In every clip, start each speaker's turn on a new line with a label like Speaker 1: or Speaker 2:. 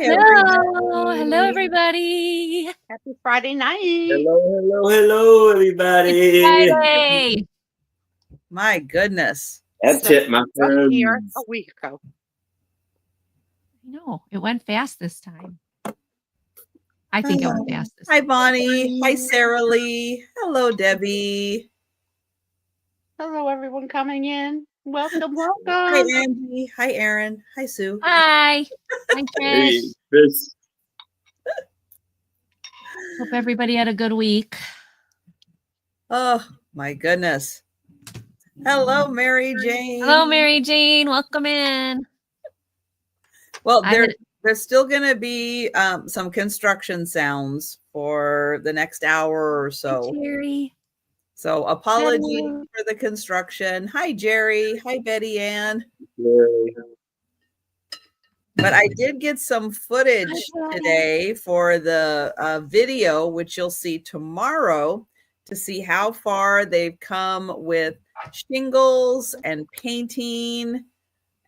Speaker 1: Hello, everybody.
Speaker 2: Happy Friday night.
Speaker 3: Hello,
Speaker 1: It's
Speaker 3: everybody.
Speaker 1: Friday.
Speaker 4: My goodness.
Speaker 3: That's
Speaker 2: So,
Speaker 3: it, my
Speaker 2: I'm here
Speaker 3: friends.
Speaker 2: a week ago.
Speaker 1: No, it went fast this time. I think it went fast this
Speaker 4: Hi,
Speaker 1: time.
Speaker 4: Bonnie. Hi, Sarah Lee. Hello, Debbie.
Speaker 2: Hello, everyone coming in. Welcome,
Speaker 4: Hi,
Speaker 2: welcome.
Speaker 4: Angie. Hi, Aaron. Hi, Sue.
Speaker 1: Hi. Hi,
Speaker 3: Hey,
Speaker 1: Trish.
Speaker 3: Chris.
Speaker 1: Hope everybody had a good week.
Speaker 4: Oh, my goodness. Hello, Mary Jane.
Speaker 1: Hello, Mary Jane. Welcome in.
Speaker 4: Well, there's still going to be some construction sounds for the next hour or so.
Speaker 1: Hi, Jerry.
Speaker 4: So apologies
Speaker 1: Hello.
Speaker 4: for the construction. Hi, Jerry. Hi, Betty Ann. But I did get some footage today for the video, which you'll see tomorrow, to see how far they've come with shingles and painting.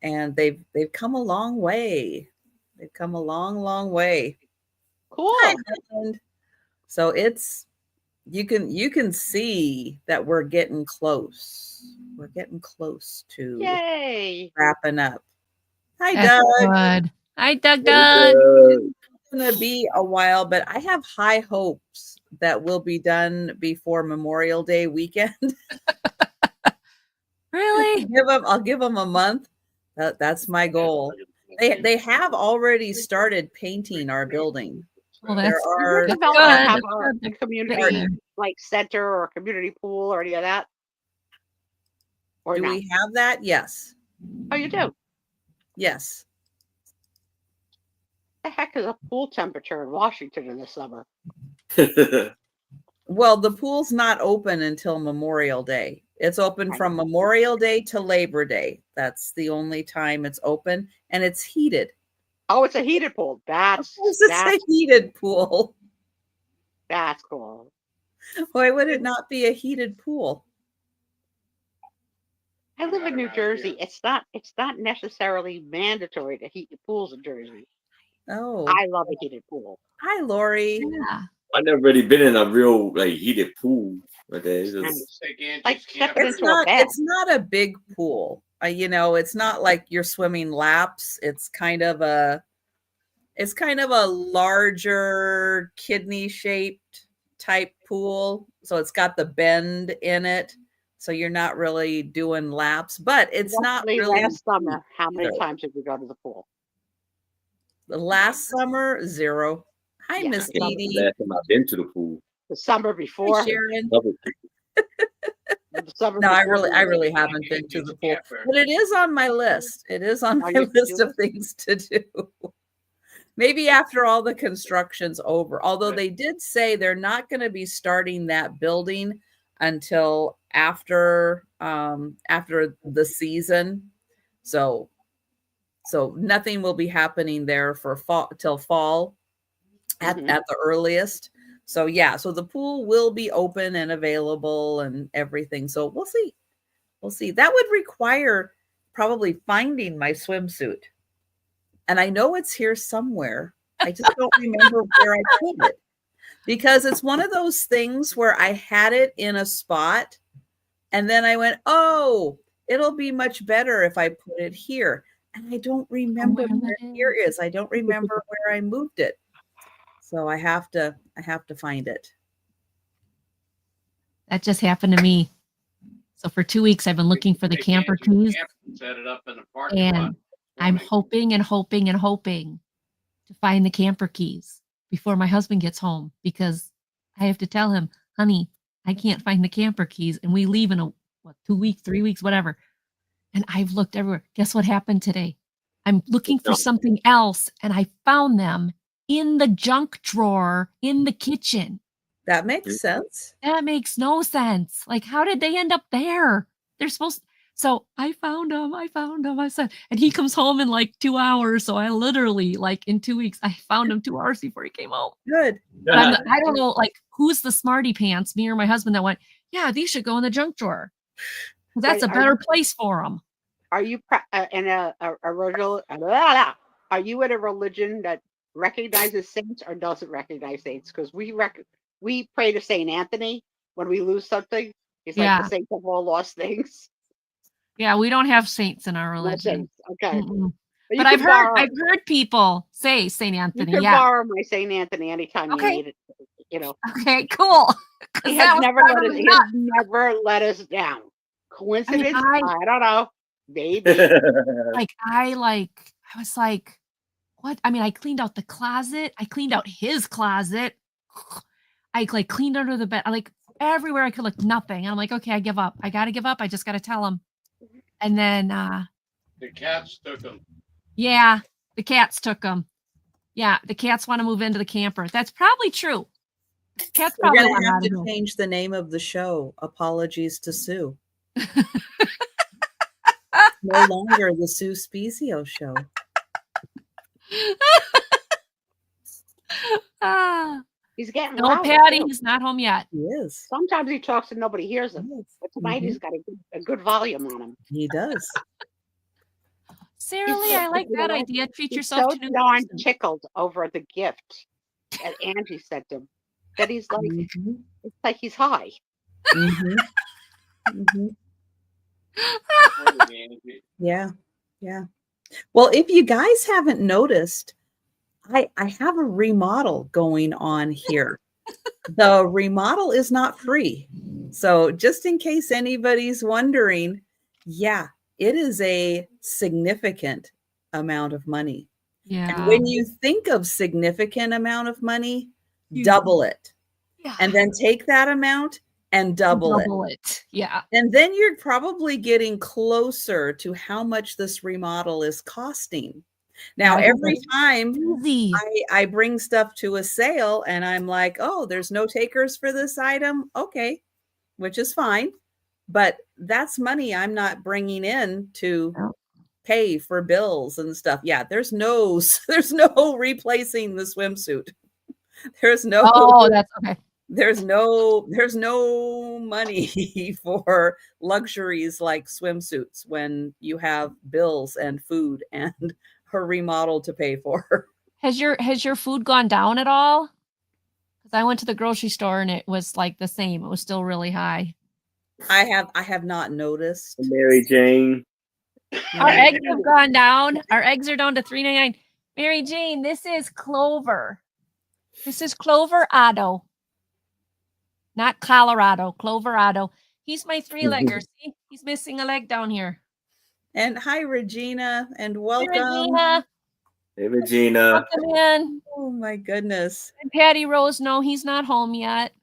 Speaker 4: And they've come a long way. They've come a long, long way.
Speaker 2: Cool.
Speaker 4: So it's you can see that we're getting close. We're getting close to
Speaker 2: Yay.
Speaker 4: wrapping up. Hi,
Speaker 1: That's
Speaker 4: Doug.
Speaker 1: good. Hi, Doug.
Speaker 4: It's going to be a while, but I have high hopes that we'll be done before Memorial Day weekend.
Speaker 1: Really?
Speaker 4: I'll give them a month. That's my goal. They have already started painting our building.
Speaker 1: Well, that's
Speaker 2: Does
Speaker 1: good.
Speaker 2: development have
Speaker 1: That's
Speaker 2: a
Speaker 1: good.
Speaker 2: community like center or a community pool or any of that? Or
Speaker 4: Do
Speaker 2: not?
Speaker 4: we have that? Yes.
Speaker 2: Oh, you do?
Speaker 4: Yes.
Speaker 2: The heck is a pool temperature in Washington in the summer?
Speaker 4: Well, the pool's not open until Memorial Day. It's open from Memorial Day to Labor Day. That's the only time it's open, and it's heated.
Speaker 2: Oh, it's a heated pool. That's
Speaker 4: a heated pool.
Speaker 2: That's cool.
Speaker 4: Why would it not be a heated pool?
Speaker 2: I live in New Jersey. It's not necessarily mandatory to heat the pools in Jersey.
Speaker 4: Oh,
Speaker 2: I love a heated pool.
Speaker 4: Hi, Lori.
Speaker 1: Yeah.
Speaker 3: I've never really been in a real heated pool. It's
Speaker 2: like stepping into a bath.
Speaker 4: It's not a big pool. It's not like you're swimming laps. It's kind of a larger kidney shaped type pool. So it's got the bend in it. So you're not really doing laps, but it's not really.
Speaker 2: Last summer, how many times did we go to the pool?
Speaker 4: The last summer, 0. Hi, Miss Edie.
Speaker 3: Last time I've been to the pool.
Speaker 2: The summer before.
Speaker 4: Hi, Sharon.
Speaker 2: No,
Speaker 4: I really haven't been to the pool, but it is on my list. It is on my list of things to do. Maybe after all the construction's over. Although they did say they're not going to be starting that building until after the season. So nothing will be happening there for fall till fall at the earliest. So so the pool will be open and available and everything. So we'll see. That would require probably finding my swimsuit. And I know it's here somewhere. I just don't remember where I put it. Because it's one of those things where I had it in a spot and then I went, oh, it'll be much better if I put it here. And I don't remember where here is. I don't remember where I moved it. So I have to find it.
Speaker 1: That just happened to me. So for 2 weeks, I've been looking for the camper keys.
Speaker 5: Set it up in the parking
Speaker 1: And
Speaker 5: lot.
Speaker 1: I'm hoping and hoping and hoping to find the camper keys before my husband gets home, because I have to tell him, honey, I can't find the camper keys. And we leave in 2 weeks, 3 weeks, whatever. And I've looked everywhere. Guess what happened today? I'm looking for something else, and I found them in the junk drawer in the kitchen.
Speaker 4: That makes sense.
Speaker 1: That makes no sense. Like, how did they end up there? They're supposed to. So I found them. I said, and he comes home in like 2 hours. So I literally, in 2 weeks, I found him 2 hours before he came home.
Speaker 4: Good.
Speaker 1: But I don't know, who's the smarty pants, me or my husband, that went, yeah, these should go in the junk drawer. That's a better place for them.
Speaker 2: Are you in a religion that recognizes saints or doesn't recognize saints, because we pray to Saint Anthony when we lose something. He's like the
Speaker 1: Yeah.
Speaker 2: saint of all lost things.
Speaker 1: Yeah, we don't have saints in our
Speaker 2: No
Speaker 1: religion.
Speaker 2: saints. Okay.
Speaker 1: Mm-mm.
Speaker 2: But
Speaker 1: But I've heard people say Saint
Speaker 2: you
Speaker 1: Anthony.
Speaker 2: can
Speaker 1: Yeah.
Speaker 2: borrow my Saint Anthony anytime you
Speaker 1: Okay.
Speaker 2: need it. You know,
Speaker 1: Okay, cool. 'Cause
Speaker 2: he
Speaker 1: that
Speaker 2: has
Speaker 1: was
Speaker 2: never
Speaker 1: driving
Speaker 2: let us.
Speaker 1: me
Speaker 2: He has
Speaker 1: nuts.
Speaker 2: never let us down. Coincidence?
Speaker 1: I
Speaker 2: I don't know. Maybe.
Speaker 1: I was like, what? I mean, I cleaned out the closet. I cleaned out his closet. I like cleaned under the bed. I like everywhere I could look, nothing. And I'm like, okay, I give up. I gotta give up. I just gotta tell him. And then
Speaker 5: The cats took them.
Speaker 1: yeah, the cats took him. Yeah, the cats want to move into the camper. That's probably true. Cats
Speaker 4: We're
Speaker 1: probably
Speaker 4: gonna
Speaker 1: want
Speaker 4: have
Speaker 1: out
Speaker 4: to
Speaker 1: of here.
Speaker 4: change the name of the show. Apologies to Sue. No longer the Sue Spiezio show.
Speaker 1: Ah,
Speaker 2: He's getting
Speaker 1: no,
Speaker 2: louder,
Speaker 1: Patty,
Speaker 2: too.
Speaker 1: he's not home yet.
Speaker 4: He is.
Speaker 2: Sometimes he talks and nobody hears him.
Speaker 4: Yes.
Speaker 2: But tonight he's got a good volume on him.
Speaker 4: He does.
Speaker 1: Sarah
Speaker 2: He's
Speaker 1: Lee,
Speaker 2: so-
Speaker 1: I like
Speaker 2: you know
Speaker 1: that
Speaker 2: what?
Speaker 1: idea. Treat
Speaker 2: He's
Speaker 1: yourself
Speaker 2: so
Speaker 1: to new
Speaker 2: darn
Speaker 1: person.
Speaker 2: tickled over the gift that Angie sent him that he's like,
Speaker 4: Mhm.
Speaker 2: it's like he's high.
Speaker 4: Mhm. Mhm. Yeah. Yeah. Well, if you guys haven't noticed, I have a remodel going on here. The remodel is not free. So just in case anybody's wondering, yeah, it is a significant amount of money.
Speaker 1: Yeah.
Speaker 4: And when you think of significant amount of money,
Speaker 1: You-
Speaker 4: double it.
Speaker 1: Yeah.
Speaker 4: And then take that amount and double it.
Speaker 1: Yeah.
Speaker 4: And then you're probably getting closer to how much this remodel is costing. Now,
Speaker 1: Yeah, I think
Speaker 4: every
Speaker 1: that's
Speaker 4: time
Speaker 1: easy.
Speaker 4: I bring stuff to a sale and I'm like, oh, there's no takers for this item. Okay, which is fine. But that's money I'm not bringing in to
Speaker 1: Yeah.
Speaker 4: pay for bills and stuff. Yeah, there's no replacing the swimsuit. There's no
Speaker 1: Oh, that's okay.
Speaker 4: there's no money for luxuries like swimsuits when you have bills and food and a remodel to pay for.
Speaker 1: Has your food gone down at all? Because I went to the grocery store and it was like the same. It was still really high.
Speaker 4: I have not noticed.
Speaker 3: Mary Jane.
Speaker 1: Our eggs have gone down. Our eggs are down to $3.99. Mary Jane, this is Clover. This is Clover Otto. Not Colorado, Clover Otto. He's my three-legger. See? He's missing a leg down here.
Speaker 4: And hi, Regina, and
Speaker 1: Hey,
Speaker 4: welcome.
Speaker 1: Regina.
Speaker 3: Hey, Regina.
Speaker 1: Welcome in.
Speaker 4: Oh my goodness.
Speaker 1: And Patty Rose, no, he's not home yet.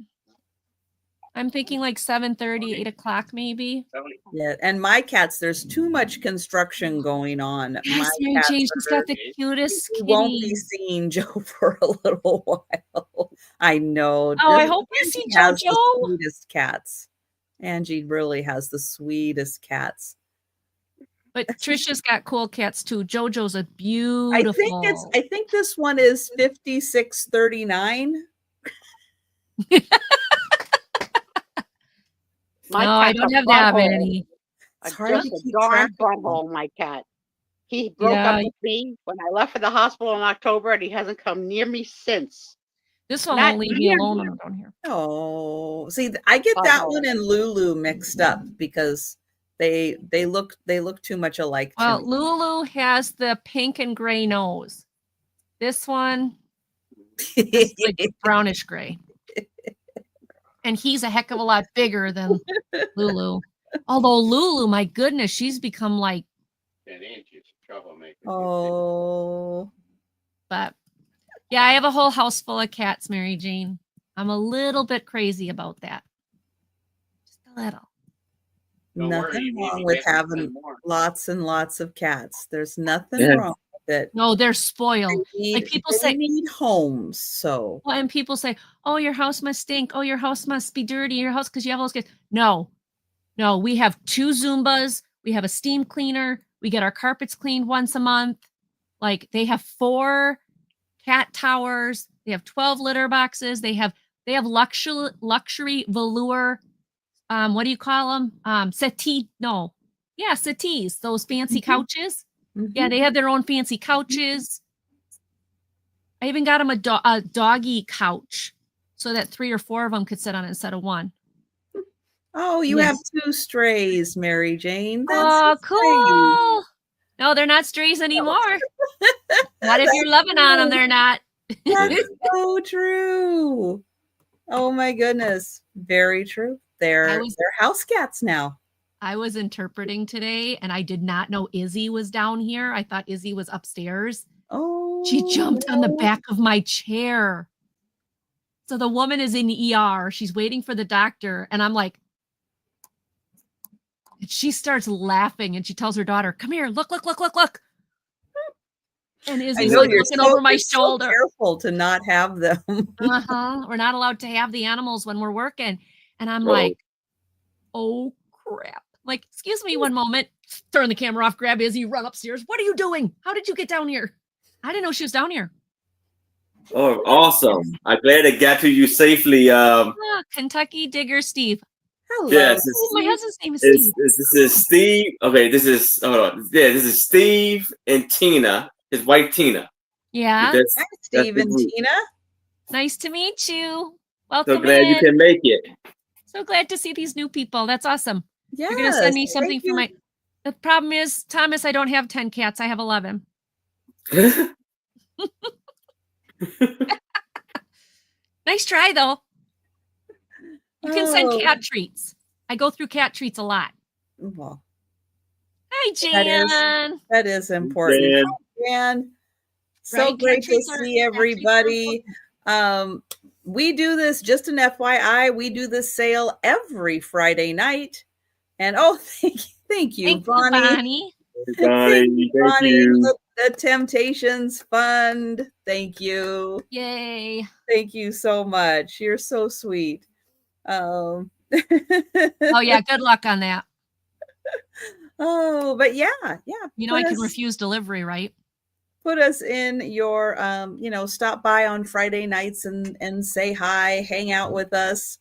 Speaker 1: I'm thinking like 7:30, 8 o'clock maybe.
Speaker 4: Yeah, and my cats, there's too much construction going on.
Speaker 1: Yes,
Speaker 4: My
Speaker 1: Mary
Speaker 4: cats
Speaker 1: Jane, she's got the cutest
Speaker 4: we won't be
Speaker 1: kitties.
Speaker 4: seeing Joe for a little while. I know.
Speaker 1: Oh, I hope we see
Speaker 4: Angie has the
Speaker 1: JoJo.
Speaker 4: sweetest cats. Angie really has the sweetest cats.
Speaker 1: But Trisha's got cool cats too. JoJo's a beautiful.
Speaker 4: I think this one is 5639.
Speaker 2: My
Speaker 1: No, I
Speaker 2: cat's
Speaker 1: don't
Speaker 2: a
Speaker 1: have that
Speaker 2: butthole.
Speaker 1: many.
Speaker 4: It's hard
Speaker 2: Just
Speaker 4: to
Speaker 2: a
Speaker 4: keep
Speaker 2: darn
Speaker 4: track of them.
Speaker 2: butthole, my cat. He broke
Speaker 1: Yeah.
Speaker 2: up with me when I left for the hospital in October, and he hasn't come near me since.
Speaker 1: This one
Speaker 2: Not
Speaker 1: won't leave me
Speaker 2: near
Speaker 1: alone
Speaker 2: me.
Speaker 1: when I'm down here.
Speaker 4: Oh, see, I get that one and Lulu mixed up because they look too much alike to
Speaker 1: Well,
Speaker 4: me.
Speaker 1: Lulu has the pink and gray nose. This one is like brownish gray. And he's a heck of a lot bigger than Lulu. Although Lulu, my goodness, she's become like,
Speaker 5: That Angie's a troublemaker.
Speaker 4: Oh,
Speaker 1: but yeah, I have a whole house full of cats, Mary Jane. I'm a little bit crazy about that. Just a little.
Speaker 5: Don't worry,
Speaker 4: nothing
Speaker 5: you need
Speaker 4: wrong
Speaker 5: to
Speaker 4: with
Speaker 5: get me
Speaker 4: having
Speaker 5: some more.
Speaker 4: lots and lots of cats. There's nothing
Speaker 3: Yeah.
Speaker 4: wrong with it.
Speaker 1: No, they're spoiled. Like people
Speaker 4: They
Speaker 1: say,
Speaker 4: need homes, so
Speaker 1: well, and people say, oh, your house must stink. Oh, your house must be dirty. Your house, because you have all those kids. No, we have 2 Zumbas. We have a steam cleaner. We get our carpets cleaned once a month. Like they have 4 cat towers. They have 12 litter boxes. They have luxury velour. What do you call them? Settee. No. Yeah, settees. Those fancy
Speaker 4: Mhm.
Speaker 1: couches.
Speaker 4: Mhm.
Speaker 1: Yeah, they have their own fancy couches. I even got him a doggy couch so that 3 or 4 of them could sit on it instead of one.
Speaker 4: Oh, you have 2 strays, Mary Jane. That's
Speaker 1: Oh,
Speaker 4: so sweet.
Speaker 1: cool. No, they're not strays anymore. Not if you're loving on them, they're not.
Speaker 4: That's so true. Oh my goodness. Very true. They're house cats now.
Speaker 1: I was interpreting today and I did not know Izzy was down here. I thought Izzy was upstairs.
Speaker 4: Oh,
Speaker 1: she jumped on the back of my chair. So the woman is in the ER. She's waiting for the doctor. And I'm like, and she starts laughing and she tells her daughter, come here, look. And Izzy's like looking over my shoulder.
Speaker 4: So careful to not have them.
Speaker 1: We're not allowed to have the animals when we're working. And I'm like, oh crap. Like, excuse me one moment. Turn the camera off, grab Izzy, run upstairs. What are you doing? How did you get down here? I didn't know she was down here.
Speaker 3: Oh, awesome. I'm glad it got to you safely.
Speaker 1: Kentucky Digger Steve.
Speaker 4: Hello.
Speaker 3: Yes,
Speaker 1: my husband's name is Steve.
Speaker 3: This is Steve. Okay, this is this is Steve and Tina, his wife Tina.
Speaker 1: Yeah.
Speaker 4: Hi, Steve and Tina.
Speaker 1: Nice to meet you. Welcome.
Speaker 3: So glad you can make it.
Speaker 1: So glad to see these new people. That's awesome.
Speaker 4: Yes,
Speaker 1: you're gonna send me something for my. The problem is, Thomas, I don't have 10 cats. I have 11. Nice try, though. You can send cat treats. I go through cat treats a lot.
Speaker 4: Well,
Speaker 1: hi, Jan.
Speaker 4: That is important. Hi, Jan. So great to see everybody. We do this, just an FYI, we do this sale every Friday night. And thank you, Bonnie.
Speaker 3: Thank you.
Speaker 4: The Temptations Fund. Thank you.
Speaker 1: Yay.
Speaker 4: Thank you so much. You're so sweet.
Speaker 1: Oh yeah, good luck on that.
Speaker 4: Oh, but yeah.
Speaker 1: You know, I can refuse delivery, right?
Speaker 4: Put us in your stop by on Friday nights and say hi, hang out with us.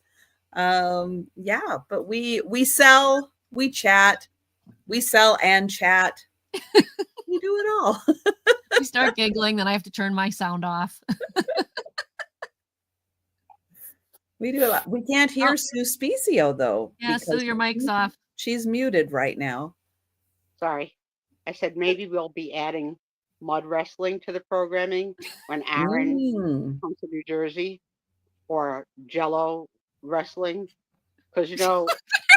Speaker 4: But we sell, we chat, we sell and chat. We do it all.
Speaker 1: You start giggling, then I have to turn my sound off.
Speaker 4: We do a lot. We can't hear Sue Spiezio though.
Speaker 1: Yeah, Sue, your mic's off.
Speaker 4: She's muted right now.
Speaker 2: Sorry. I said maybe we'll be adding mud wrestling to the programming when Aaron comes to New Jersey, or Jello wrestling. Because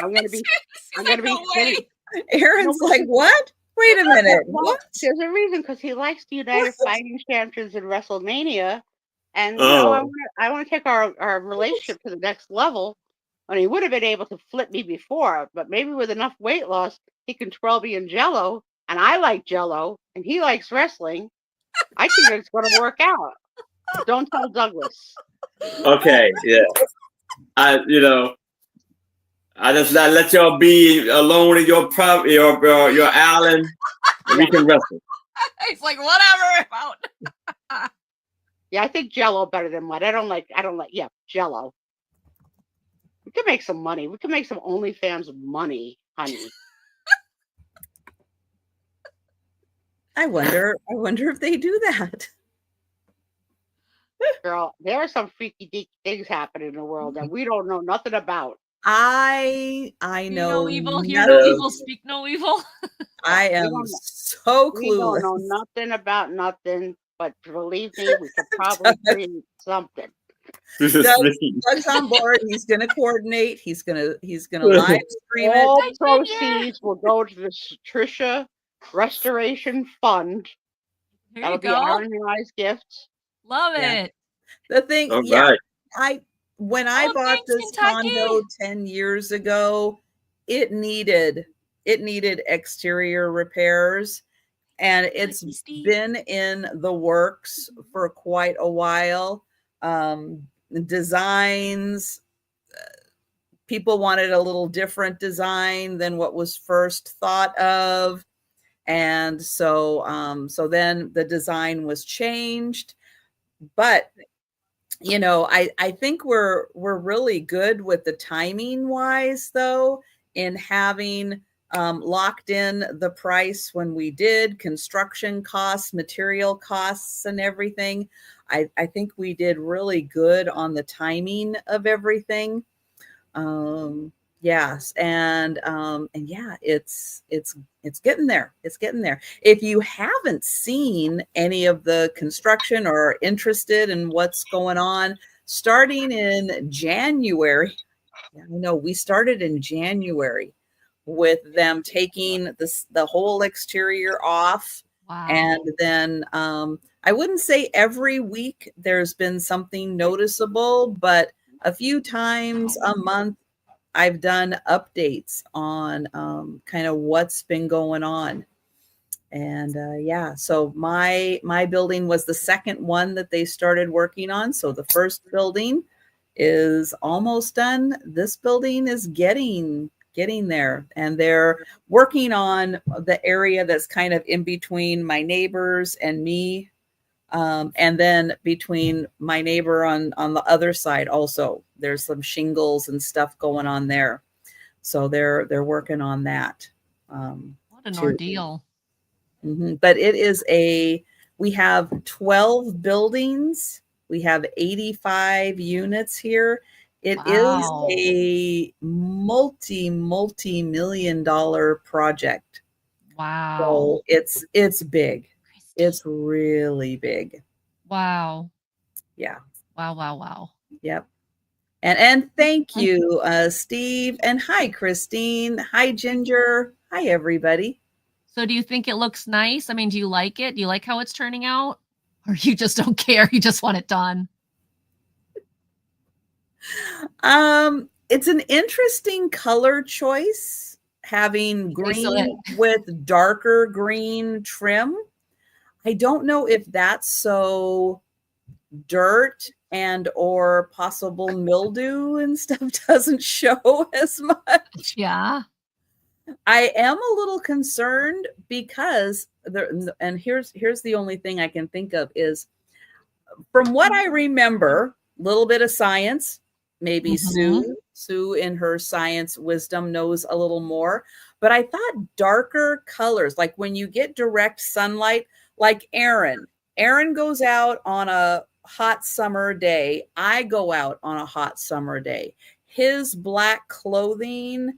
Speaker 2: I'm gonna be sitting.
Speaker 4: Aaron's like, what? Wait a minute.
Speaker 2: What? There's a reason, because he likes the United Fighting Champions in WrestleMania. And I want to take our relationship to the next level. And he would have been able to flip me before, but maybe with enough weight loss, he can twirl me in Jello. And I like Jello, and he likes wrestling. I think it's going to work out. Don't tell Douglas.
Speaker 3: Okay, yeah. I just let y'all be alone in your island, and we can wrestle.
Speaker 1: It's like whatever about.
Speaker 2: Yeah, I think Jello better than mud. I don't like Jello. We can make some money. We can make some OnlyFans money, honey.
Speaker 4: I wonder if they do that.
Speaker 2: Girl, there are some freaky deaky things happening in the world that we don't know nothing about.
Speaker 4: I know
Speaker 1: no evil, hear no evil, speak no evil.
Speaker 4: I am so clueless.
Speaker 2: We don't know nothing about nothing, but believe me, we could probably create something.
Speaker 4: Doug's on board. He's gonna coordinate. He's gonna live stream it.
Speaker 2: All proceeds will go to the Trisha Restoration Fund. That'll be Aaron and I's gifts.
Speaker 1: Love it.
Speaker 4: The thing,
Speaker 3: right.
Speaker 4: When I bought this condo 10 years ago, it needed exterior repairs, and it's been in the works for quite a while. Designs, people wanted a little different design than what was first thought of, and so then the design was changed. But I think we're really good with the timing wise, though, in having locked in the price when we did construction costs, material costs, and everything. I think we did really good on the timing of everything. Yes, and yeah, it's getting there. It's getting there. If you haven't seen any of the construction or are interested in what's going on, starting in January, I know we started in January with them taking the whole exterior off.
Speaker 1: Wow.
Speaker 4: And then I wouldn't say every week there's been something noticeable, but a few times a month I've done updates on kind of what's been going on. And yeah, so my building was the second one that they started working on. So the first building is almost done. This building is getting there, and they're working on the area that's kind of in between my neighbors and me, and then between my neighbor on the other side also. There's some shingles and stuff going on there, so they're working on that.
Speaker 1: What an
Speaker 4: too.
Speaker 1: ordeal.
Speaker 4: But it is we have 12 buildings. We have 85 units here. It
Speaker 1: Wow.
Speaker 4: is a multi-million-dollar project.
Speaker 1: Wow.
Speaker 4: So it's big. It's really big.
Speaker 1: Wow.
Speaker 4: Yeah.
Speaker 1: Wow.
Speaker 4: Yep. And thank you, Steve. And hi, Christine. Hi, Ginger. Hi, everybody.
Speaker 1: So do you think it looks nice? I mean, do you like it? Do you like how it's turning out? Or you just don't care? You just want it done?
Speaker 4: It's an interesting color choice, having green with darker green trim. I don't know if that's so dirt and or possible mildew and stuff doesn't show as much.
Speaker 1: Yeah.
Speaker 4: I am a little concerned because and here's the only thing I can think of is, from what I remember, a little bit of science, maybe Sue in her science wisdom knows a little more, but I thought darker colors, like when you get direct sunlight, like Aaron goes out on a hot summer day. I go out on a hot summer day. His black clothing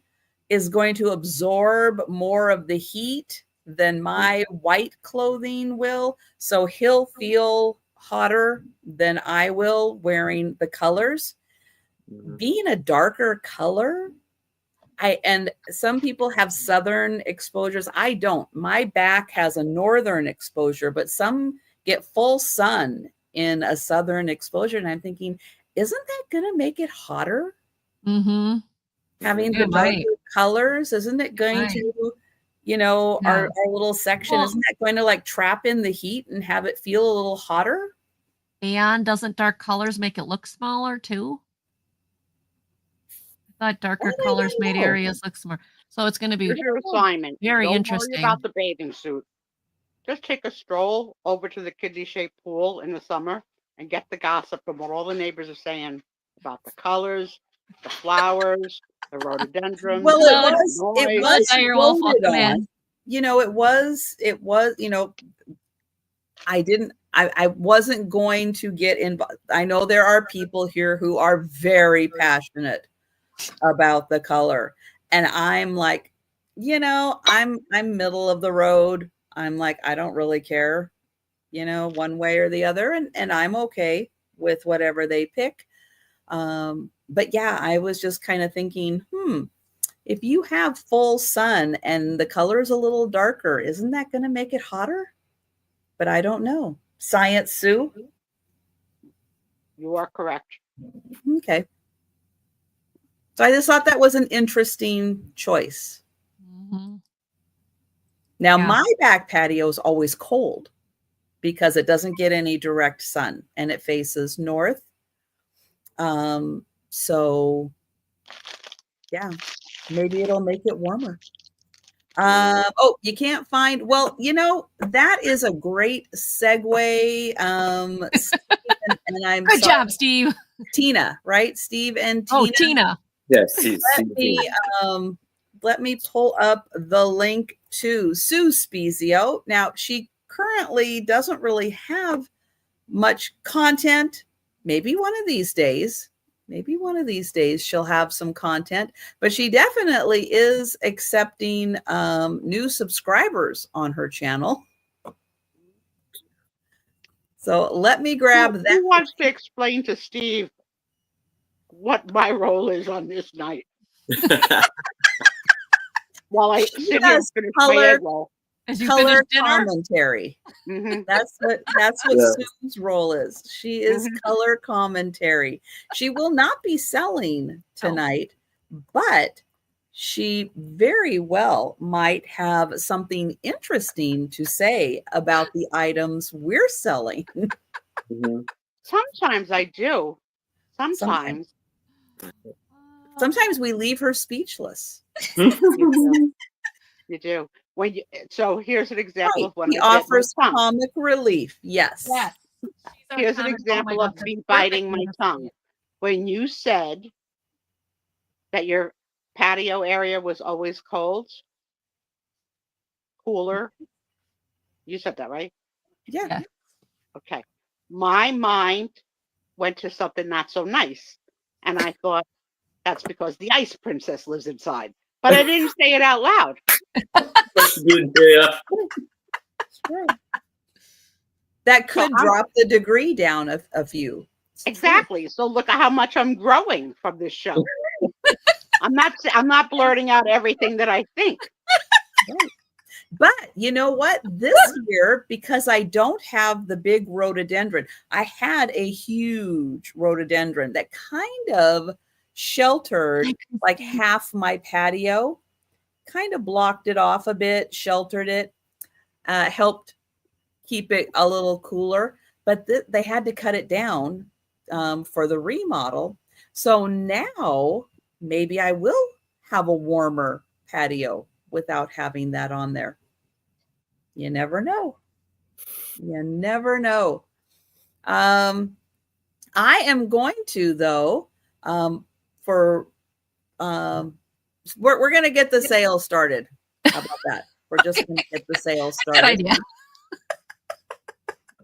Speaker 4: is going to absorb more of the heat than my white clothing will. So he'll feel hotter than I will wearing the colors. Being a darker color, and some people have southern exposures. I don't. My back has a northern exposure, but some get full sun in a southern exposure. And I'm thinking, isn't that going to make it hotter? Having the darker colors, isn't it going to, our little section, isn't that going to like trap in the heat and have it feel a little hotter? And
Speaker 1: doesn't dark colors make it look smaller too? I thought darker colors made areas look smaller. So it's going to be
Speaker 2: your assignment.
Speaker 1: Very
Speaker 2: Don't
Speaker 1: interesting.
Speaker 2: Worry about the bathing suit. Just take a stroll over to the kiddie-shaped pool in the summer and get the gossip from what all the neighbors are saying about the colors, the flowers, the rhododendrons.
Speaker 4: Well, it was voted on. I wasn't going to get involved. I know there are people here who are very passionate about the color. And I'm like, I'm middle of the road. I'm like, I don't really care, one way or the other. And I'm okay with whatever they pick. But yeah, I was just kind of thinking, if you have full sun and the color is a little darker, isn't that going to make it hotter? But I don't know. Science, Sue?
Speaker 2: You are correct.
Speaker 4: Okay. So I just thought that was an interesting choice. Now, my back patio is always cold because it doesn't get any direct sun and it faces north. So yeah, maybe it'll make it warmer. You can't find, that is a great segue. And I'm
Speaker 1: Good job, Steve.
Speaker 4: Tina, right? Steve and Tina.
Speaker 1: Oh, Tina.
Speaker 3: Yes.
Speaker 4: let me pull up the link to Sue Spiezio. Now, she currently doesn't really have much content. Maybe one of these days she'll have some content, but she definitely is accepting new subscribers on her channel. So let me grab that.
Speaker 2: Who wants to explain to Steve what my role is on this night? While I sit here and finish my egg roll.
Speaker 1: As you
Speaker 4: Color
Speaker 1: finish dinner?
Speaker 4: commentary.
Speaker 2: Mhm.
Speaker 4: That's what
Speaker 3: Yeah.
Speaker 4: Sue's role is. She is color commentary. She will not be selling tonight, but she very well might have something interesting to say about the items we're selling.
Speaker 2: Sometimes I do. Sometimes.
Speaker 4: Sometimes we leave her speechless.
Speaker 2: You do. So here's an example of when
Speaker 4: He
Speaker 2: I bit my
Speaker 4: offers
Speaker 2: tongue.
Speaker 4: comic relief. Yes.
Speaker 1: Yes.
Speaker 2: Here's an example of me biting my tongue. When you said that your patio area was always cold, cooler, you said that, right?
Speaker 4: Yeah.
Speaker 2: Okay. My mind went to something not so nice. And I thought that's because the ice princess lives inside. But I didn't say it out loud.
Speaker 3: Yeah.
Speaker 4: That could drop the degree down a few.
Speaker 2: Exactly. So look at how much I'm growing from this show. I'm not blurting out everything that I think.
Speaker 4: Right. But you know what? This year, because I don't have the big rhododendron, I had a huge rhododendron that kind of sheltered like half my patio, kind of blocked it off a bit, sheltered it, helped keep it a little cooler. But they had to cut it down for the remodel. So now maybe I will have a warmer patio without having that on there. You never know. You never know. I am going to, though, we're going to get the sale started. How about that? We're just going to get the sale started.
Speaker 1: Good idea.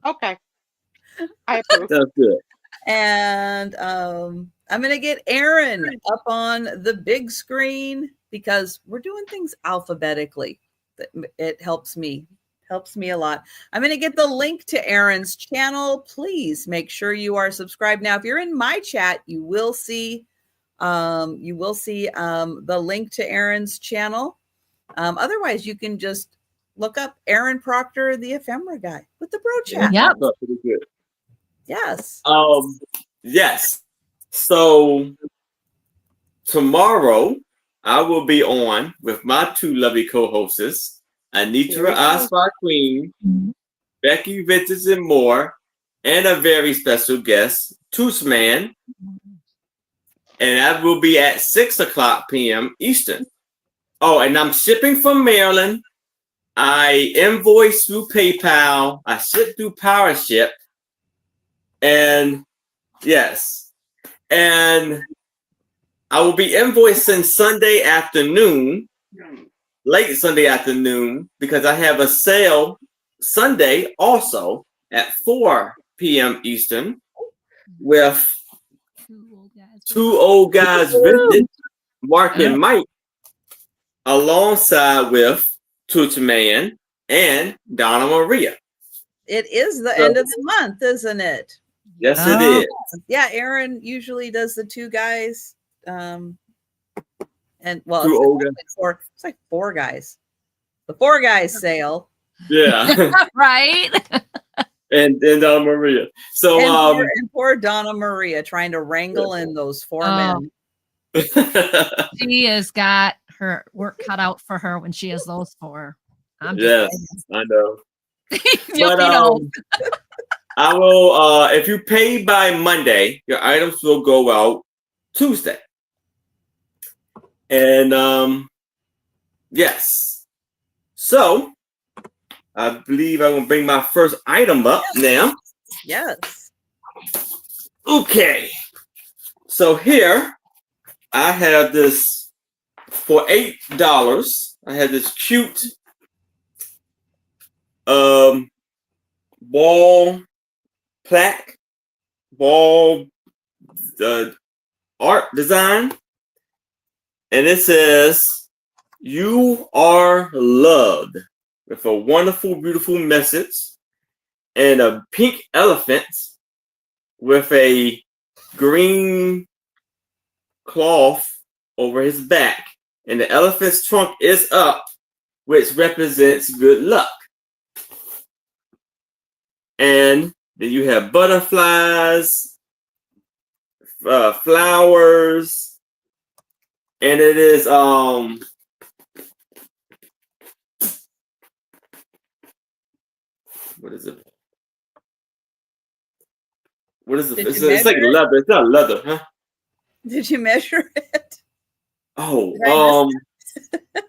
Speaker 2: Okay. I approve.
Speaker 3: That's good.
Speaker 4: And I'm going to get Aaron up on the big screen because we're doing things alphabetically. It helps me a lot. I'm going to get the link to Aaron's channel. Please make sure you are subscribed. Now, if you're in my chat, you will see the link to Aaron's channel. Otherwise, you can just look up Aaron Proctor, the ephemera guy with the bro chat.
Speaker 1: Yeah.
Speaker 3: That's pretty good.
Speaker 4: Yes.
Speaker 3: Yes. So tomorrow I will be on with my two lovely co-hosts, Anitra Aspa Queen, Becky Vintage and more, and a very special guest, Toothman. And that will be at 6:00 p.m. Eastern. Oh, and I'm shipping from Maryland. I invoice through PayPal. I ship through PowerShip. And yes. And I will be invoicing Sunday afternoon, late Sunday afternoon, because I have a sale Sunday also at 4 p.m. Eastern with two old guys, Vintage, Mark and Mike, alongside with Toothman and Donna Maria.
Speaker 4: It is the end of the month, isn't it?
Speaker 3: Yes, it is.
Speaker 4: Yeah, Aaron usually does the two guys. And well, it's like four guys. The four guys sale.
Speaker 3: Yeah.
Speaker 1: Right.
Speaker 3: and Donna Maria. So
Speaker 4: and poor Donna Maria trying to wrangle in those four men.
Speaker 1: She has got her work cut out for her when she has those four.
Speaker 3: Yes, I know.
Speaker 1: But
Speaker 3: I will if you pay by Monday, your items will go out Tuesday. And yes. So I believe I'm gonna bring my first item up now.
Speaker 4: Yes.
Speaker 3: Okay. So here I have this for $8, I had this cute wall plaque, wall art design, and it says, "You are loved," with a wonderful, beautiful message, and a pink elephant with a green cloth over his back, and the elephant's trunk is up, which represents good luck. And then you have butterflies, flowers, and it is what is it? What is it? It's like leather. It's not leather, huh?
Speaker 4: Did you measure it?
Speaker 3: Oh,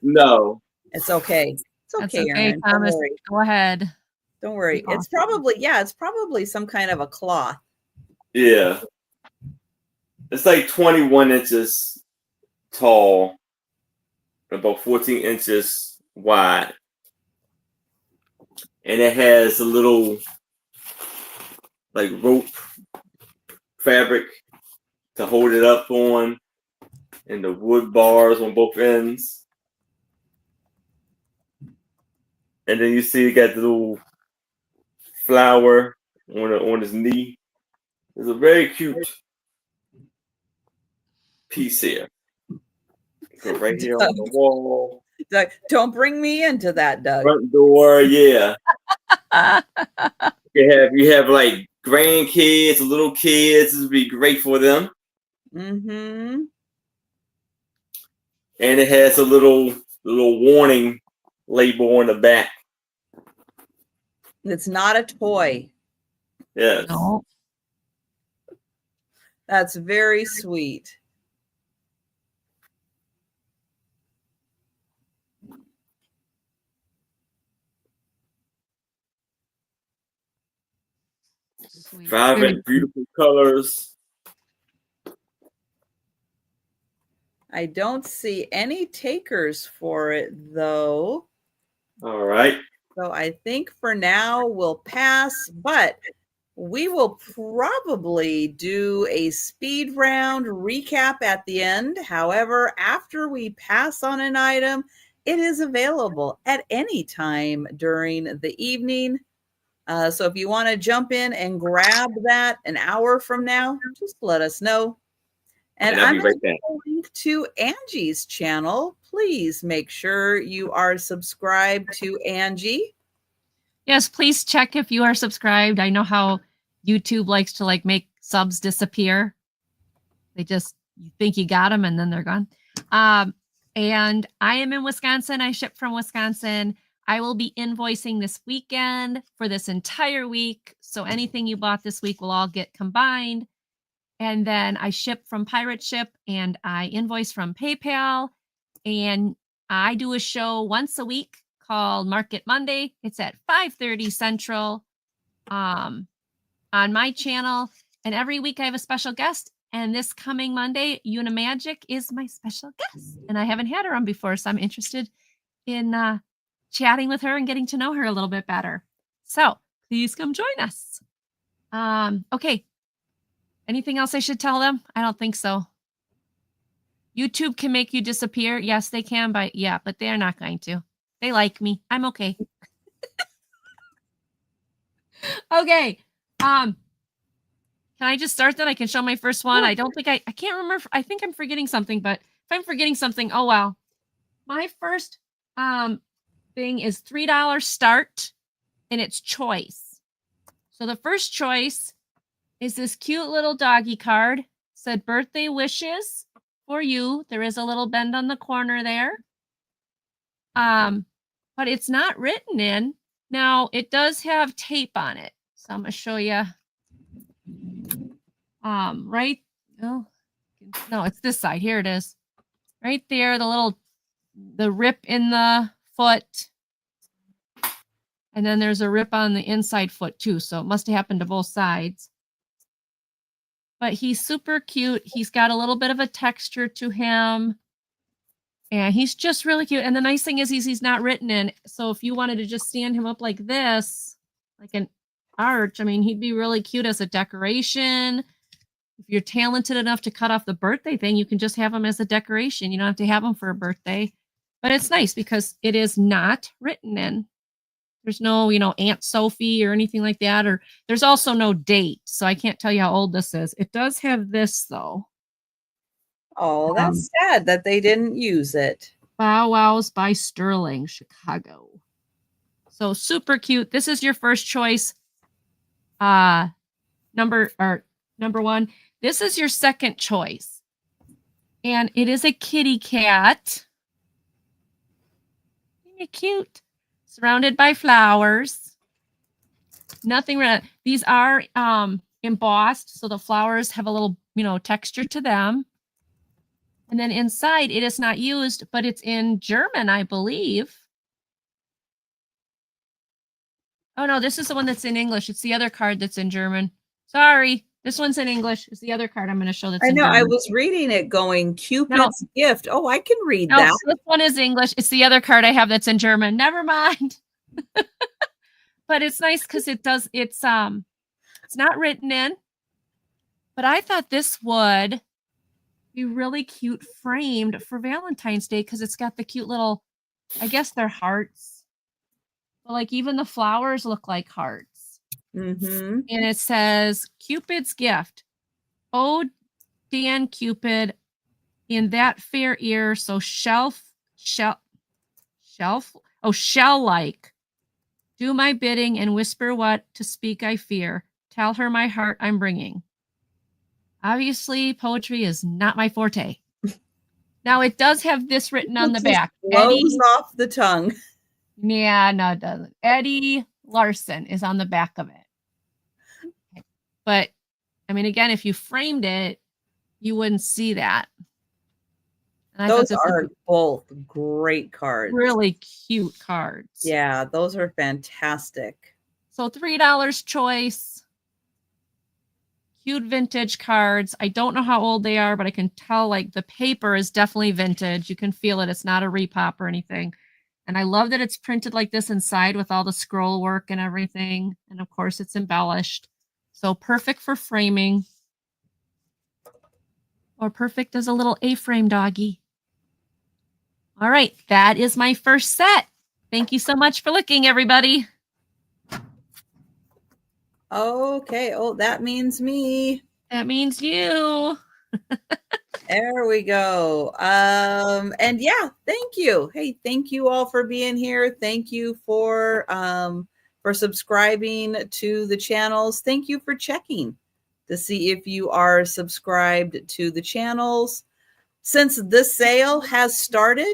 Speaker 3: no.
Speaker 4: It's okay. It's okay, Erin.
Speaker 1: Thomas. Go ahead.
Speaker 4: Don't worry. It's probably some kind of a cloth.
Speaker 3: Yeah. It's like 21 inches tall, about 14 inches wide. And it has a little like rope fabric to hold it up on, and the wood bars on both ends. And then you see you got the little flower on his knee. It's a very cute piece here. Go right here on the wall.
Speaker 4: Doug, don't bring me into that, Doug.
Speaker 3: Front door, yeah. you have like grandkids, little kids. This would be great for them.
Speaker 4: Mm-hmm.
Speaker 3: And it has a little warning label on the back.
Speaker 4: It's not a toy.
Speaker 3: Yes.
Speaker 1: No.
Speaker 4: That's very sweet.
Speaker 1: Sweet.
Speaker 3: Vibrant, beautiful colors.
Speaker 4: I don't see any takers for it, though.
Speaker 3: All right.
Speaker 4: So I think for now we'll pass, but we will probably do a speed round recap at the end. However, after we pass on an item, it is available at any time during the evening. So if you want to jump in and grab that an hour from now, just let us know. And I'm going to link to Angie's channel. Please make sure you are subscribed to Angie.
Speaker 1: Yes, please check if you are subscribed. I know how YouTube likes to like make subs disappear. They just, you think you got them and then they're gone. And I am in Wisconsin. I ship from Wisconsin. I will be invoicing this weekend for this entire week. So anything you bought this week will all get combined. And then I ship from Pirate Ship and I invoice from PayPal. And I do a show once a week called Market Monday. It's at 5:30 Central on my channel. And every week I have a special guest. And this coming Monday, Una Magic is my special guest. And I haven't had her on before, so I'm interested in chatting with her and getting to know her a little bit better. So please come join us. Okay. Anything else I should tell them? I don't think so. YouTube can make you disappear. Yes, they can, but they're not going to. They like me. I'm okay. Okay. Can I just start then? I can show my first one. I don't think I can't remember. I think I'm forgetting something, but if I'm forgetting something, oh well. My first thing is $3 start, and it's choice. So the first choice is this cute little doggy card. It said birthday wishes for you. There is a little bend on the corner there. But it's not written in. Now it does have tape on it. So I'm gonna show you. Right. No, it's this side. Here it is. Right there, the rip in the foot. And then there's a rip on the inside foot too. So it must have happened to both sides. But he's super cute. He's got a little bit of a texture to him. And he's just really cute. And the nice thing is he's not written in. So if you wanted to just stand him up like this, like an arch, I mean, he'd be really cute as a decoration. If you're talented enough to cut off the birthday thing, you can just have him as a decoration. You don't have to have him for a birthday. But it's nice because it is not written in. There's no, Aunt Sophie or anything like that. Or there's also no date. So I can't tell you how old this is. It does have this, though.
Speaker 4: Oh, that's sad that they didn't use it.
Speaker 1: Bow Wows by Sterling, Chicago. So super cute. This is your first choice. Number one. This is your second choice. And it is a kitty cat. Isn't it cute? Surrounded by flowers. Nothing. These are embossed, so the flowers have a little, texture to them. And then inside, it is not used, but it's in German, I believe. Oh, no, this is the one that's in English. It's the other card that's in German. Sorry, this one's in English. It's the other card I'm going to show that's in German.
Speaker 4: I was reading it going, Cupid's gift. Oh, I can read that.
Speaker 1: This one is English. It's the other card I have that's in German. Never mind. But it's nice because it's not written in. But I thought this would be really cute framed for Valentine's Day because it's got the cute little, I guess they're hearts. But like even the flowers look like hearts.
Speaker 4: Mm-hmm.
Speaker 1: And it says Cupid's gift. Oh, Dan Cupid, in that fair ear, so shell-like. Do my bidding and whisper what to speak I fear. Tell her my heart I'm bringing. Obviously, poetry is not my forte. Now, it does have this written on the back.
Speaker 4: Flows off the tongue.
Speaker 1: Yeah, no, it doesn't. Eddie Larson is on the back of it. But, I mean, again, if you framed it, you wouldn't see that. And
Speaker 4: those are both great cards.
Speaker 1: Really cute cards.
Speaker 4: Yeah, those are fantastic.
Speaker 1: So $3 choice. Cute vintage cards. I don't know how old they are, but I can tell like the paper is definitely vintage. You can feel it. It's not a repop or anything. And I love that it's printed like this inside with all the scroll work and everything. And of course it's embellished. So perfect for framing. Or perfect as a little A-frame doggy. All right, that is my first set. Thank you so much for looking, everybody.
Speaker 4: Okay. Oh, that means me.
Speaker 1: That means you.
Speaker 4: There we go. And yeah, thank you. Hey, thank you all for being here. Thank you for subscribing to the channels. Thank you for checking to see if you are subscribed to the channels. Since this sale has started,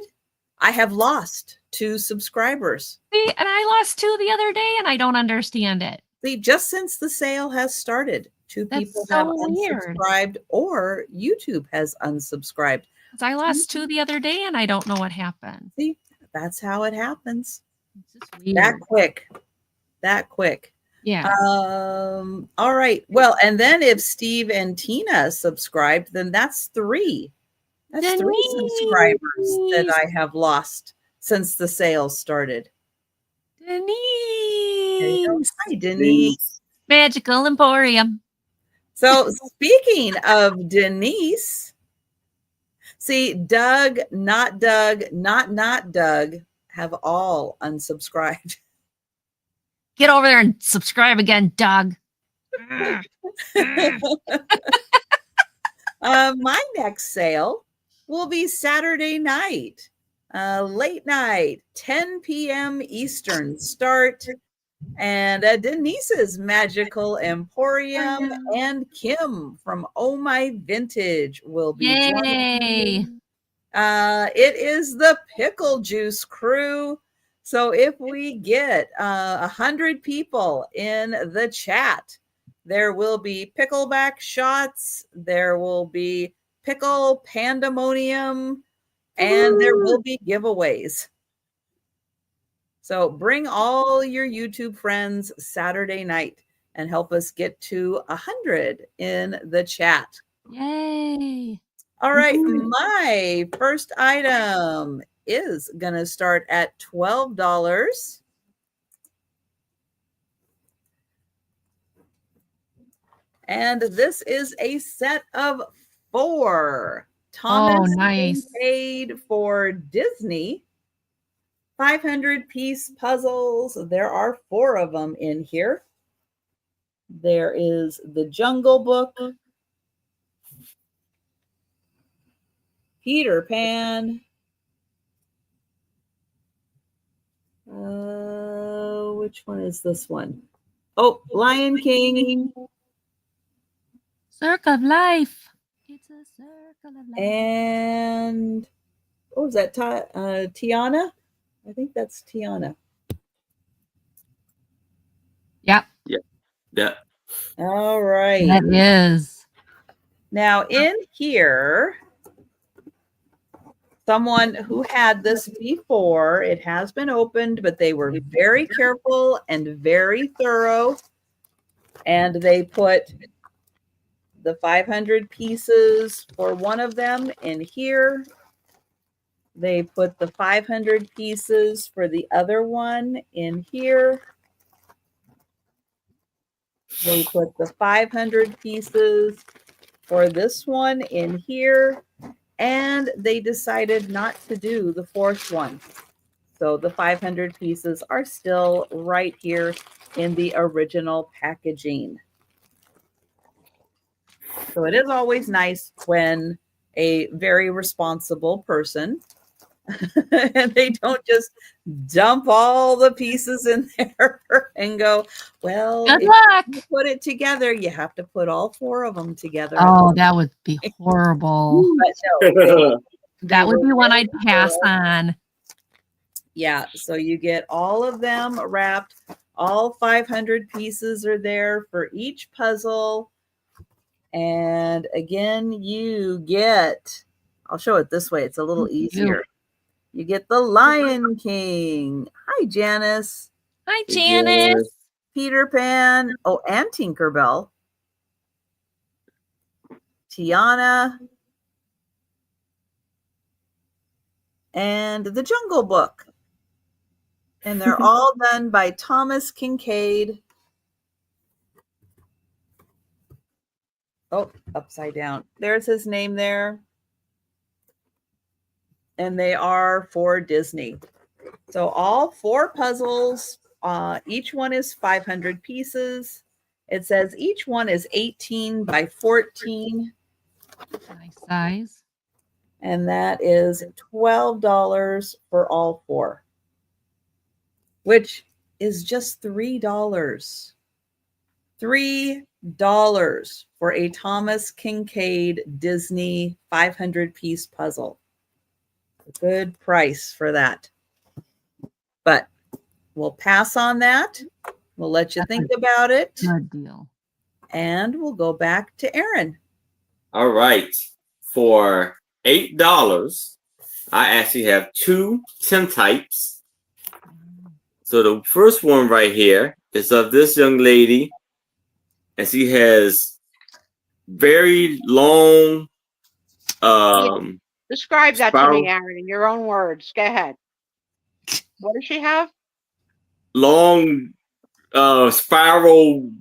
Speaker 4: I have lost 2 subscribers.
Speaker 1: See, and I lost 2 the other day, and I don't understand it.
Speaker 4: See, just since the sale has started, 2 people have unsubscribed or YouTube has unsubscribed.
Speaker 1: I lost 2 the other day, and I don't know what happened.
Speaker 4: See, that's how it happens.
Speaker 1: It's just weird.
Speaker 4: That quick.
Speaker 1: Yeah.
Speaker 4: All right. Well, and then if Steve and Tina subscribed, then that's 3. That's Denise. 3 subscribers that I have lost since the sale started.
Speaker 1: Denise.
Speaker 4: Hi, Denise.
Speaker 1: Magical Emporium.
Speaker 4: So speaking of Denise, see, Doug, not Doug, not Doug have all unsubscribed.
Speaker 1: Get over there and subscribe again, Doug.
Speaker 4: My next sale will be Saturday night, late night, 10 p.m. Eastern start. And Denise's Magical Emporium and Kim from Oh My Vintage will be joining. It is the Pickle Juice crew. So if we get 100 people in the chat, there will be pickleback shots, there will be pickle pandemonium, and there will be giveaways. So bring all your YouTube friends Saturday night and help us get to 100 in the chat.
Speaker 1: Yay.
Speaker 4: All right, my first item is going to start at $12. And this is a set of 4 Thomas
Speaker 1: nice.
Speaker 4: Kincaid for Disney 500-piece puzzles. There are 4 of them in here. There is the Jungle Book, Peter Pan, which one is this one? Oh, Lion King.
Speaker 1: Circle of Life. It's a circle of life.
Speaker 4: And what was that? Tiana? I think that's Tiana.
Speaker 1: Yep.
Speaker 3: Yeah.
Speaker 4: All right.
Speaker 1: That is.
Speaker 4: Now in here, someone who had this before, it has been opened, but they were very careful and very thorough. And they put the 500 pieces for one of them in here. They put the 500 pieces for the other one in here. They put the 500 pieces for this one in here. And they decided not to do the 4th one. So the 500 pieces are still right here in the original packaging. So it is always nice when a very responsible person and they don't just dump all the pieces in there and go, well,
Speaker 1: Good
Speaker 4: if
Speaker 1: luck.
Speaker 4: you put it together, you have to put all 4 of them together.
Speaker 1: Oh, that would be horrible.
Speaker 4: But no,
Speaker 1: That would be one I'd pass on.
Speaker 4: Yeah, so you get all of them wrapped. All 500 pieces are there for each puzzle. And again, you get, I'll show it this way. It's a little easier. You get the Lion King. Hi, Janice.
Speaker 1: Hi, Janice.
Speaker 4: Peter Pan. Oh, and Tinkerbell. Tiana. And the Jungle Book. And they're all done by Thomas Kincaid. Oh, upside down. There's his name there. And they are for Disney. So all 4 puzzles, each one is 500 pieces. It says each one is 18 by 14.
Speaker 1: Nice size.
Speaker 4: And that is $12 for all 4, which is just $3. $3 for a Thomas Kincaid Disney 500-piece puzzle. A good price for that. But we'll pass on that. We'll let you think about it.
Speaker 1: Good deal.
Speaker 4: And we'll go back to Aaron.
Speaker 3: All right. For $8, I actually have 2 Tintypes. So the first one right here is of this young lady. And she has very long
Speaker 2: describe that
Speaker 3: spiral,
Speaker 2: to me, Aaron, in your own words. Go ahead. What does she have?
Speaker 3: Long spiral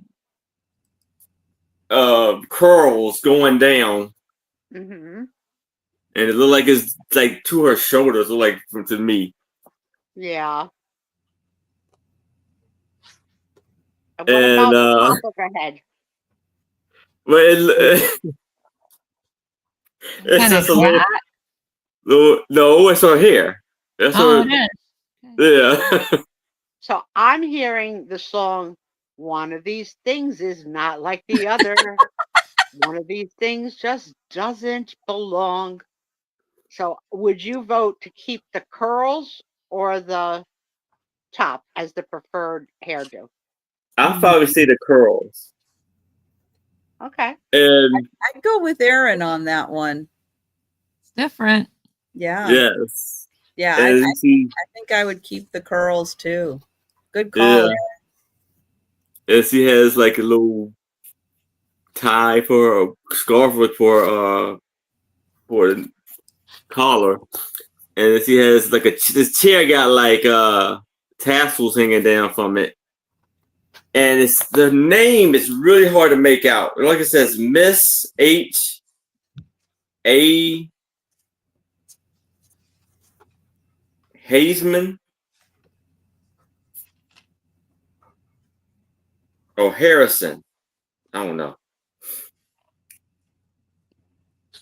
Speaker 3: curls going down.
Speaker 2: Mm-hmm.
Speaker 3: And it looked like it's like to her shoulders, look like to me.
Speaker 2: Yeah. What
Speaker 3: And
Speaker 2: about the top of her head?
Speaker 3: But it's just a little, no, it's her hair. That's her.
Speaker 1: It is.
Speaker 3: Yeah.
Speaker 2: So I'm hearing the song, one of these things is not like the other. One of these things just doesn't belong. So would you vote to keep the curls or the top as the preferred hairdo?
Speaker 3: I'll probably say the curls.
Speaker 2: Okay.
Speaker 3: And
Speaker 4: I'd go with Aaron on that one.
Speaker 1: It's different.
Speaker 4: Yeah.
Speaker 3: Yes.
Speaker 4: Yeah, I think I would keep the curls too. Good call.
Speaker 3: Yeah. And she has like a little tie for a scarf for for the collar, and she has like this chair got like tassels hanging down from it, and the name is really hard to make out. Like it says, Miss H.A. Hazeman or Harrison. I don't know.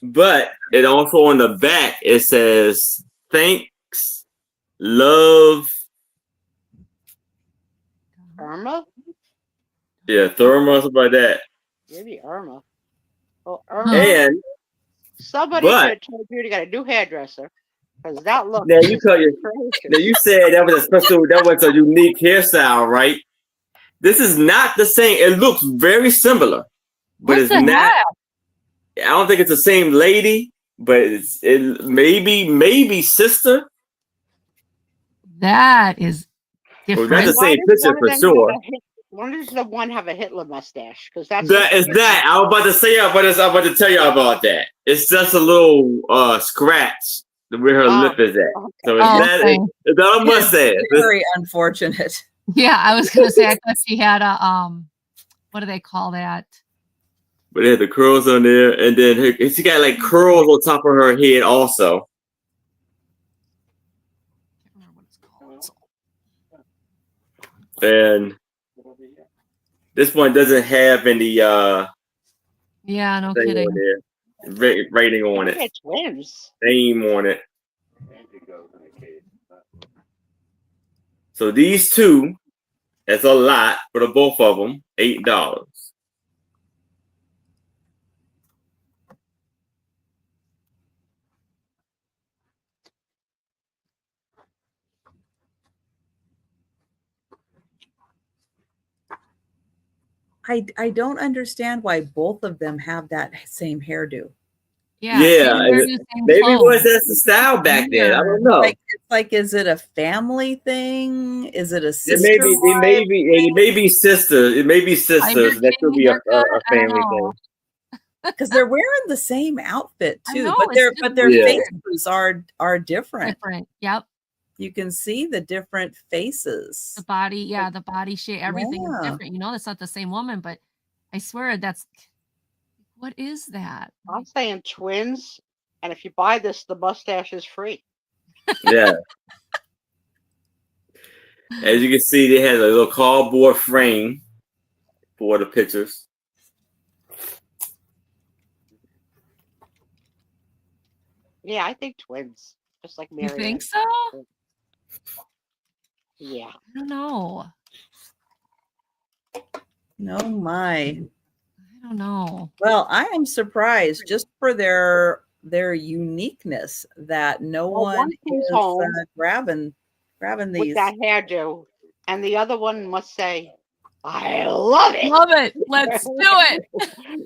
Speaker 3: But it also on the back, it says, thanks, love.
Speaker 2: Irma?
Speaker 3: Yeah, Therma, something like that.
Speaker 2: Maybe Irma. Oh, Irma.
Speaker 3: And
Speaker 2: Somebody should have told you to get a new hairdresser. Because that look
Speaker 3: now you said that was a unique hairstyle, right? This is not the same. It looks very similar, but it's not. I don't think it's the same lady, but it maybe sister.
Speaker 1: That is different.
Speaker 3: Well, that's the same picture for sure.
Speaker 2: Why does the one have a Hitler mustache? Because that's
Speaker 3: that. I was about to say. I'm about to tell you about that. It's just a little scratch where her lip is at. Okay. So it's not a mustache.
Speaker 4: Very unfortunate.
Speaker 1: Yeah, I was gonna say I thought she had a what do they call that?
Speaker 3: But it had the curls on there, and then she got like curls on top of her head also.
Speaker 1: I can't remember what it's called.
Speaker 3: And this one doesn't have any
Speaker 1: yeah, no kidding.
Speaker 3: Rating on it.
Speaker 2: Twins.
Speaker 3: Name on it. So these two, that's a lot for the both of them, $8.
Speaker 4: I don't understand why both of them have that same hairdo.
Speaker 1: Yeah,
Speaker 3: maybe it was just the style back then. I don't know.
Speaker 4: Is it a family thing? Is it a sister?
Speaker 3: It may be sisters. It may be sisters. That could be a family thing.
Speaker 4: Because they're wearing the same outfit too,
Speaker 1: know,
Speaker 4: but their faces are different.
Speaker 1: Yep.
Speaker 4: You can see the different faces.
Speaker 1: The body, the body shape, everything is different. You know, that's not the same woman, but I swear what is that?
Speaker 2: I'm saying twins, and if you buy this, the mustache is free.
Speaker 3: Yeah. As you can see, they had a little cardboard frame for the pictures.
Speaker 2: Yeah, I think twins. Just like Mary.
Speaker 1: You think so?
Speaker 2: Yeah.
Speaker 1: I don't know.
Speaker 4: No, my.
Speaker 1: I don't know.
Speaker 4: Well, I am surprised just for their uniqueness that no one is grabbing these.
Speaker 2: With that hairdo. And the other one must say, I love it.
Speaker 1: Love it. Let's do it.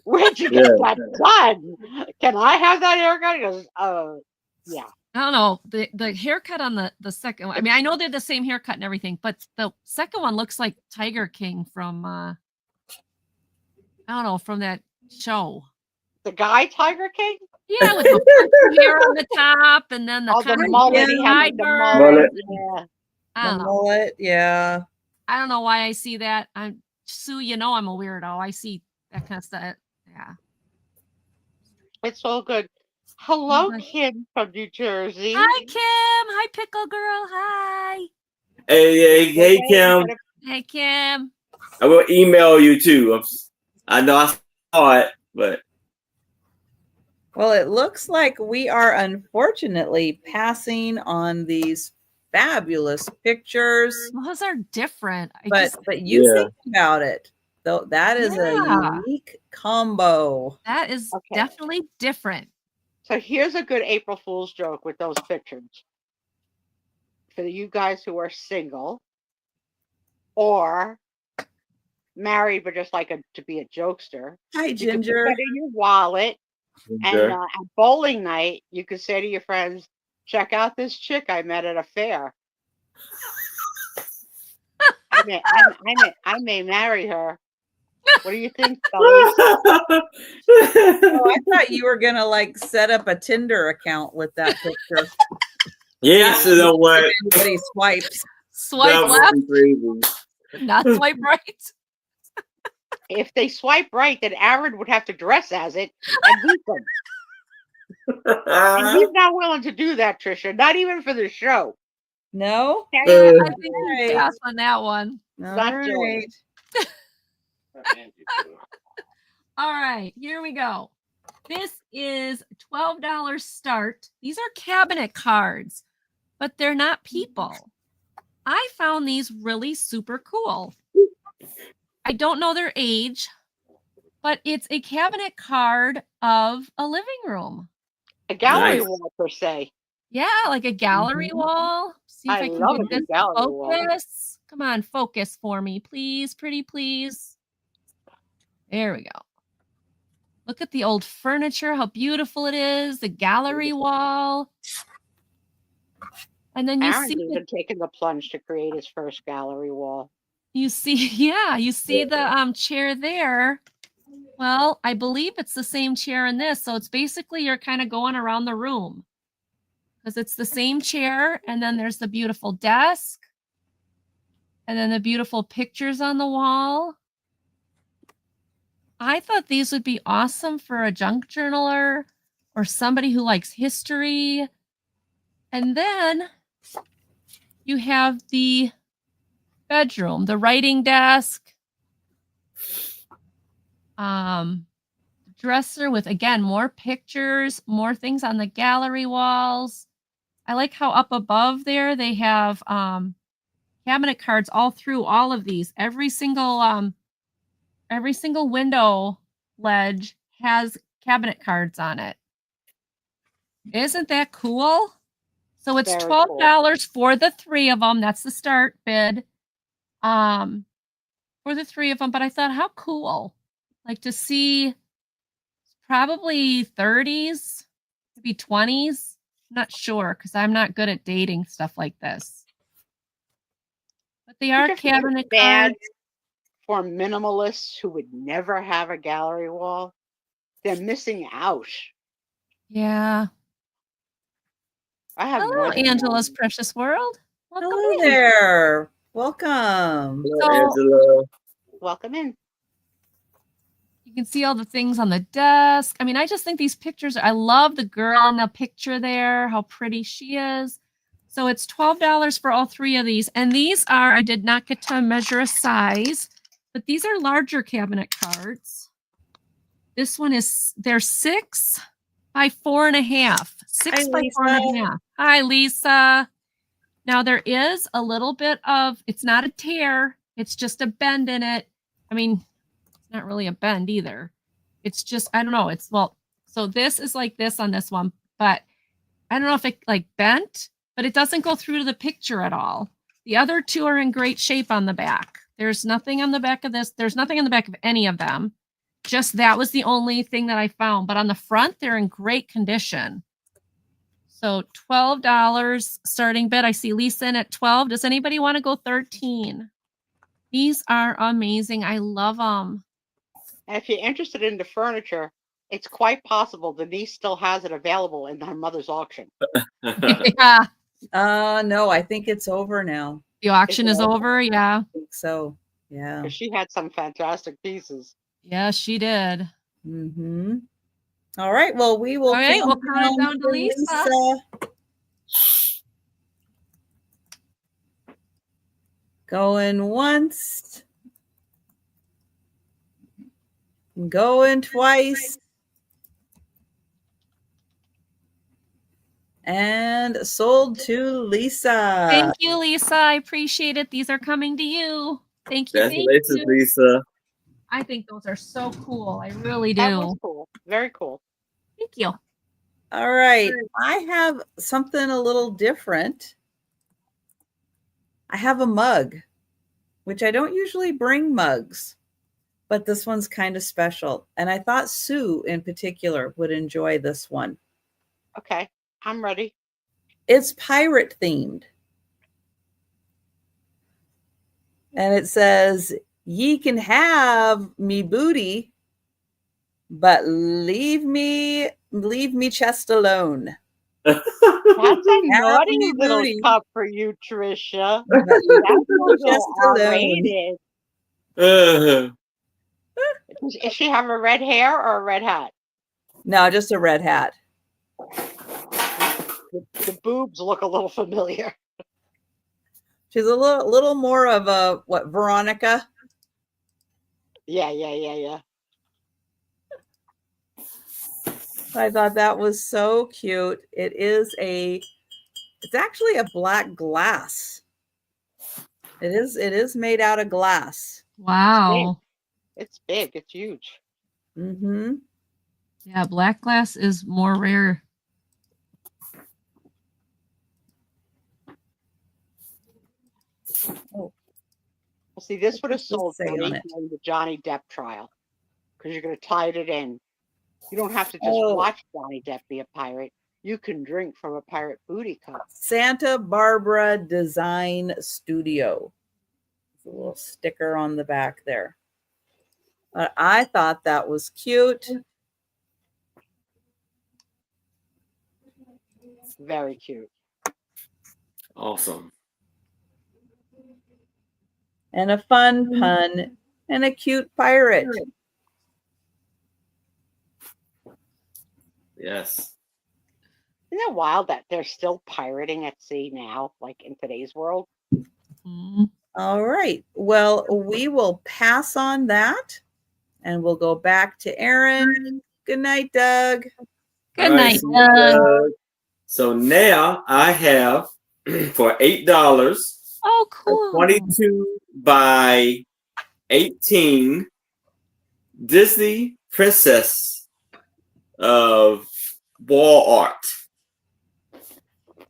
Speaker 2: Where'd you get that done? Can I have that haircut? He goes, yeah.
Speaker 1: I don't know. The haircut on the second one. I mean, I know they're the same haircut and everything, but the second one looks like Tiger King from I don't know, from that show.
Speaker 2: The guy Tiger King?
Speaker 1: Yeah, with the hair on the top and then the
Speaker 2: mullet.
Speaker 1: The
Speaker 4: mullet, yeah.
Speaker 1: I don't know why I see that. Sue, you know I'm a weirdo. I see that kind of stuff. Yeah.
Speaker 2: It's all good. Hello, Kim from New Jersey.
Speaker 1: Hi, Kim. Hi, Pickle Girl. Hi.
Speaker 3: Hey, Kim.
Speaker 1: Hey, Kim.
Speaker 3: I will email you too. I know I saw it, but.
Speaker 4: Well, it looks like we are unfortunately passing on these fabulous pictures.
Speaker 1: Well, those are different.
Speaker 4: But you think about it, though, that is a unique combo.
Speaker 1: That is definitely different.
Speaker 2: So here's a good April Fool's joke with those pictures. For you guys who are single or married but just like to be a jokester.
Speaker 4: Hi,
Speaker 2: you
Speaker 4: Ginger.
Speaker 2: Can put in your wallet. And at bowling night, you could say to your friends, check out this chick I met at a fair. I may marry her. What do you think, fellas?
Speaker 4: Oh, I thought you were gonna like set up a Tinder account with that picture.
Speaker 3: Yes, you know what?
Speaker 4: Everybody swipes.
Speaker 1: Swipe
Speaker 3: That would
Speaker 1: left,
Speaker 3: be crazy.
Speaker 1: not swipe right.
Speaker 2: If they swipe right, then Aaron would have to dress as it and meet them. And he's not willing to do that, Trisha. Not even for the show.
Speaker 4: No?
Speaker 1: Okay, I think you
Speaker 4: Right.
Speaker 1: passed on that one.
Speaker 4: All
Speaker 2: Not
Speaker 4: right.
Speaker 1: All right, here we go. This is $12 start. These are cabinet cards, but they're not people. I found these really super cool. I don't know their age, but it's a cabinet card of a living room.
Speaker 2: A gallery
Speaker 3: Nice.
Speaker 2: wall, per se.
Speaker 1: Yeah, like a gallery wall. See if
Speaker 2: I
Speaker 1: I can
Speaker 2: love
Speaker 1: get
Speaker 2: a good
Speaker 1: this
Speaker 2: gallery
Speaker 1: to
Speaker 2: wall.
Speaker 1: focus. Come on, focus for me, please, pretty please. There we go. Look at the old furniture, how beautiful it is, the gallery wall. And then you
Speaker 2: Aaron's
Speaker 1: see
Speaker 2: even taken the plunge to create his first gallery wall.
Speaker 1: you see the chair there. Well, I believe it's the same chair in this. So it's basically you're kind of going around the room. Because it's the same chair, and then there's the beautiful desk, and then the beautiful pictures on the wall. I thought these would be awesome for a junk journaler or somebody who likes history. And then you have the bedroom, the writing desk, dresser with, again, more pictures, more things on the gallery walls. I like how up above there they have cabinet cards all through all of these. Every single window ledge has cabinet cards on it. Isn't that cool? So it's
Speaker 2: Very
Speaker 1: $12 for the 3 of them. That's the start bid. For the 3 of them, but I thought how cool. Like to see probably 30s, maybe 20s. Not sure because I'm not good at dating stuff like this. But they are cabinet cards.
Speaker 2: For minimalists who would never have a gallery wall, they're missing out.
Speaker 1: Yeah.
Speaker 2: I have
Speaker 1: Hello,
Speaker 2: more than
Speaker 1: Angela's
Speaker 2: one.
Speaker 1: Precious World. Welcome
Speaker 4: Hello
Speaker 1: in.
Speaker 4: there. Welcome.
Speaker 3: Hello,
Speaker 1: So-
Speaker 3: Angela.
Speaker 2: Welcome in.
Speaker 1: You can see all the things on the desk. I mean, I just think these pictures, I love the girl in the picture there, how pretty she is. So it's $12 for all 3 of these. And these are, I did not get to measure a size, but these are larger cabinet cards. This one is, they're 6 by 4.5. 6 by 4.5. Hi, Lisa. Now there is a little bit of, it's not a tear, it's just a bend in it. I mean, not really a bend either. It's just, I don't know. It's, well, so this is like this on this one, but I don't know if it like bent, but it doesn't go through to the picture at all. The other 2 are in great shape on the back. There's nothing on the back of this. There's nothing on the back of any of them. Just that was the only thing that I found. But on the front, they're in great condition. So $12 starting bid. I see Lisa in at 12. Does anybody want to go 13? These are amazing. I love them.
Speaker 2: And if you're interested in the furniture, it's quite possible Denise still has it available in her mother's auction.
Speaker 1: Yeah.
Speaker 4: No, I think it's over now.
Speaker 1: The auction is over. Yeah.
Speaker 4: I think so. Yeah.
Speaker 2: Because she had some fantastic pieces.
Speaker 1: Yeah, she did.
Speaker 4: Mm-hmm. All right. Well, we will.
Speaker 1: All right, we'll count it down to
Speaker 4: for
Speaker 1: Lisa.
Speaker 4: Going once. Going twice. And sold to Lisa.
Speaker 1: Thank you, Lisa. I appreciate it. These are coming to you. Thank you.
Speaker 3: Congratulations,
Speaker 1: Thank you.
Speaker 3: Lisa.
Speaker 1: I think those are so cool. I really
Speaker 2: That
Speaker 1: do.
Speaker 2: was cool. Very cool.
Speaker 1: Thank you.
Speaker 4: All right. I have something a little different. I have a mug, which I don't usually bring mugs, but this one's kind of special. And I thought Sue in particular would enjoy this one.
Speaker 2: Okay, I'm ready.
Speaker 4: It's pirate themed. And it says, Ye can have me booty, but leave me chest alone.
Speaker 2: That's a
Speaker 4: Have
Speaker 2: naughty
Speaker 4: me
Speaker 2: little
Speaker 4: booty,
Speaker 2: cup for you, Trisha.
Speaker 4: but
Speaker 2: That's
Speaker 4: leave
Speaker 2: a
Speaker 4: me
Speaker 2: little
Speaker 4: chest alone.
Speaker 2: R-rated.
Speaker 3: Uh,
Speaker 2: Does she have a red hair or a red hat?
Speaker 4: No, just a red hat.
Speaker 2: The boobs look a little familiar.
Speaker 4: She's a little more of a what, Veronica?
Speaker 2: Yeah.
Speaker 4: I thought that was so cute. It's actually a black glass. It is made out of glass.
Speaker 1: Wow.
Speaker 2: It's big. It's huge.
Speaker 4: Mm-hmm.
Speaker 1: Yeah, black glass is more rare.
Speaker 4: Oh,
Speaker 2: Well, see, this would have
Speaker 4: What's this
Speaker 2: sold
Speaker 4: say
Speaker 2: money
Speaker 4: on it?
Speaker 2: during the Johnny Depp trial because you're going to tie it in. You don't have to just
Speaker 4: Oh.
Speaker 2: watch Johnny Depp be a pirate. You can drink from a pirate booty cup.
Speaker 4: Santa Barbara Design Studio. There's a little sticker on the back there. I thought that was cute.
Speaker 2: Very cute.
Speaker 3: awesome.
Speaker 4: And a fun pun and a cute pirate.
Speaker 3: Yes.
Speaker 2: Isn't it wild that they're still pirating at sea now, like in today's world?
Speaker 1: Mm.
Speaker 4: All right. Well, we will pass on that and we'll go back to Aaron. Good night, Doug.
Speaker 1: Good
Speaker 3: All right,
Speaker 1: night,
Speaker 3: so,
Speaker 1: Doug.
Speaker 3: so now I have for $8
Speaker 1: Oh,
Speaker 3: a
Speaker 1: cool.
Speaker 3: 22 by 18 Disney princess of wall art.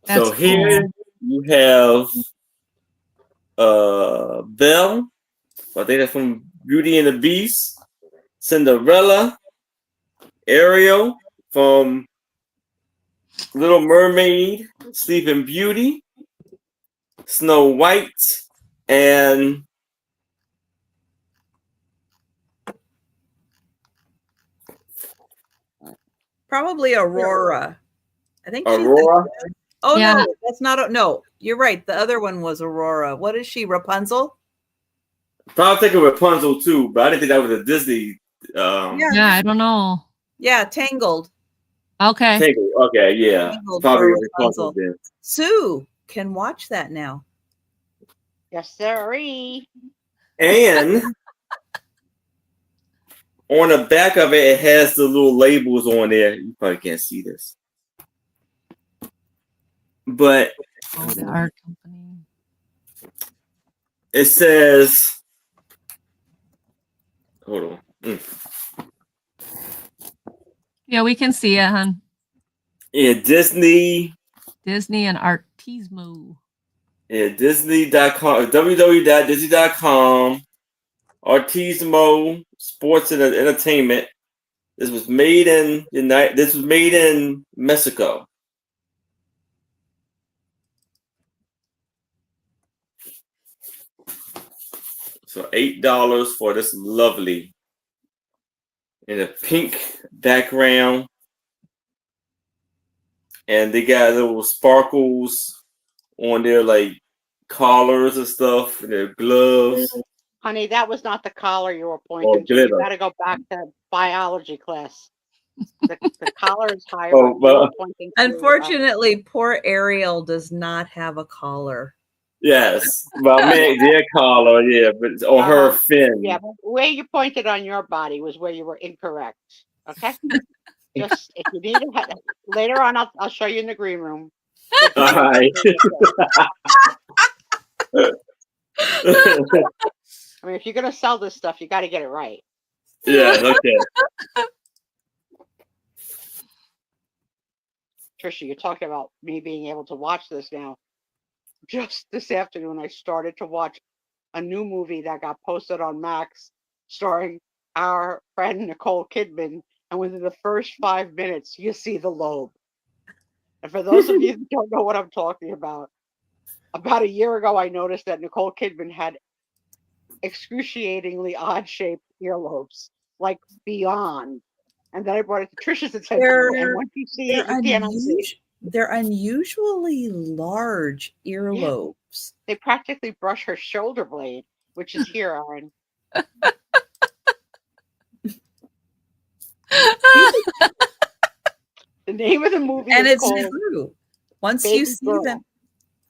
Speaker 1: That's
Speaker 3: so here you have Belle. I think that's from Beauty and the Beast. Cinderella. Ariel from Little Mermaid, Sleeping Beauty, Snow White, and
Speaker 4: Probably Aurora. I think
Speaker 3: Aurora.
Speaker 4: Oh,
Speaker 1: Yeah.
Speaker 4: no, that's not. No, you're right. The other one was Aurora. What is she? Rapunzel?
Speaker 3: Probably thinking Rapunzel too, but I didn't think that was a Disney.
Speaker 1: Yeah, I don't know.
Speaker 4: Yeah, Tangled.
Speaker 1: Okay.
Speaker 3: Tangled. Okay, yeah.
Speaker 4: Tangled
Speaker 3: Probably
Speaker 4: for
Speaker 3: a Rapunzel
Speaker 4: Rapunzel.
Speaker 3: then.
Speaker 4: Sue can watch that now.
Speaker 2: Yes, sirree.
Speaker 3: And on the back of it, it has the little labels on there. You probably can't see this. But
Speaker 1: Oh, the art company.
Speaker 3: it says, hold on.
Speaker 1: Yeah, we can see it, hon.
Speaker 3: Yeah, Disney.
Speaker 1: Disney and Artismo.
Speaker 3: Yeah, Disney.com, www.disney.com, Artismo Sports and Entertainment. This was made in Mexico. So $8 for this lovely in a pink background. And they got little sparkles on their like collars and stuff, and their gloves.
Speaker 2: Honey, that was not the collar you were pointing to.
Speaker 3: glitter.
Speaker 2: You got to go back to biology class. The collar is higher.
Speaker 3: Oh, well,
Speaker 2: pointing to,
Speaker 4: Unfortunately, poor Ariel does not have a collar.
Speaker 3: yes, well, I mean their collar, yeah, but it's on her fin.
Speaker 2: Yeah, but where you pointed on your body was where you were incorrect. Okay, just if you need it later on, I'll show you in the green room.
Speaker 3: All right.
Speaker 2: I mean, if you're gonna sell this stuff, you got to get it right.
Speaker 3: Yeah. Okay.
Speaker 2: Trisha, you're talking about me being able to watch this now. Just this afternoon, I started to watch a new movie that got posted on Max, starring our friend Nicole Kidman. And within the first 5 minutes, you see the lobe. And for those of you who don't know what I'm talking about a year ago, I noticed that Nicole Kidman had excruciatingly odd-shaped earlobes, like beyond. And then I brought it to Trisha's attention, and
Speaker 4: They're
Speaker 2: once you see it, you can't unsee it.
Speaker 4: they're unusually large
Speaker 2: Yeah.
Speaker 4: earlobes.
Speaker 2: They practically brush her shoulder blade, which is here, Aaron. The name of the movie
Speaker 4: And
Speaker 2: is
Speaker 4: it's
Speaker 2: called
Speaker 4: true. Once
Speaker 2: Baby
Speaker 4: you see
Speaker 2: Girl.
Speaker 4: them.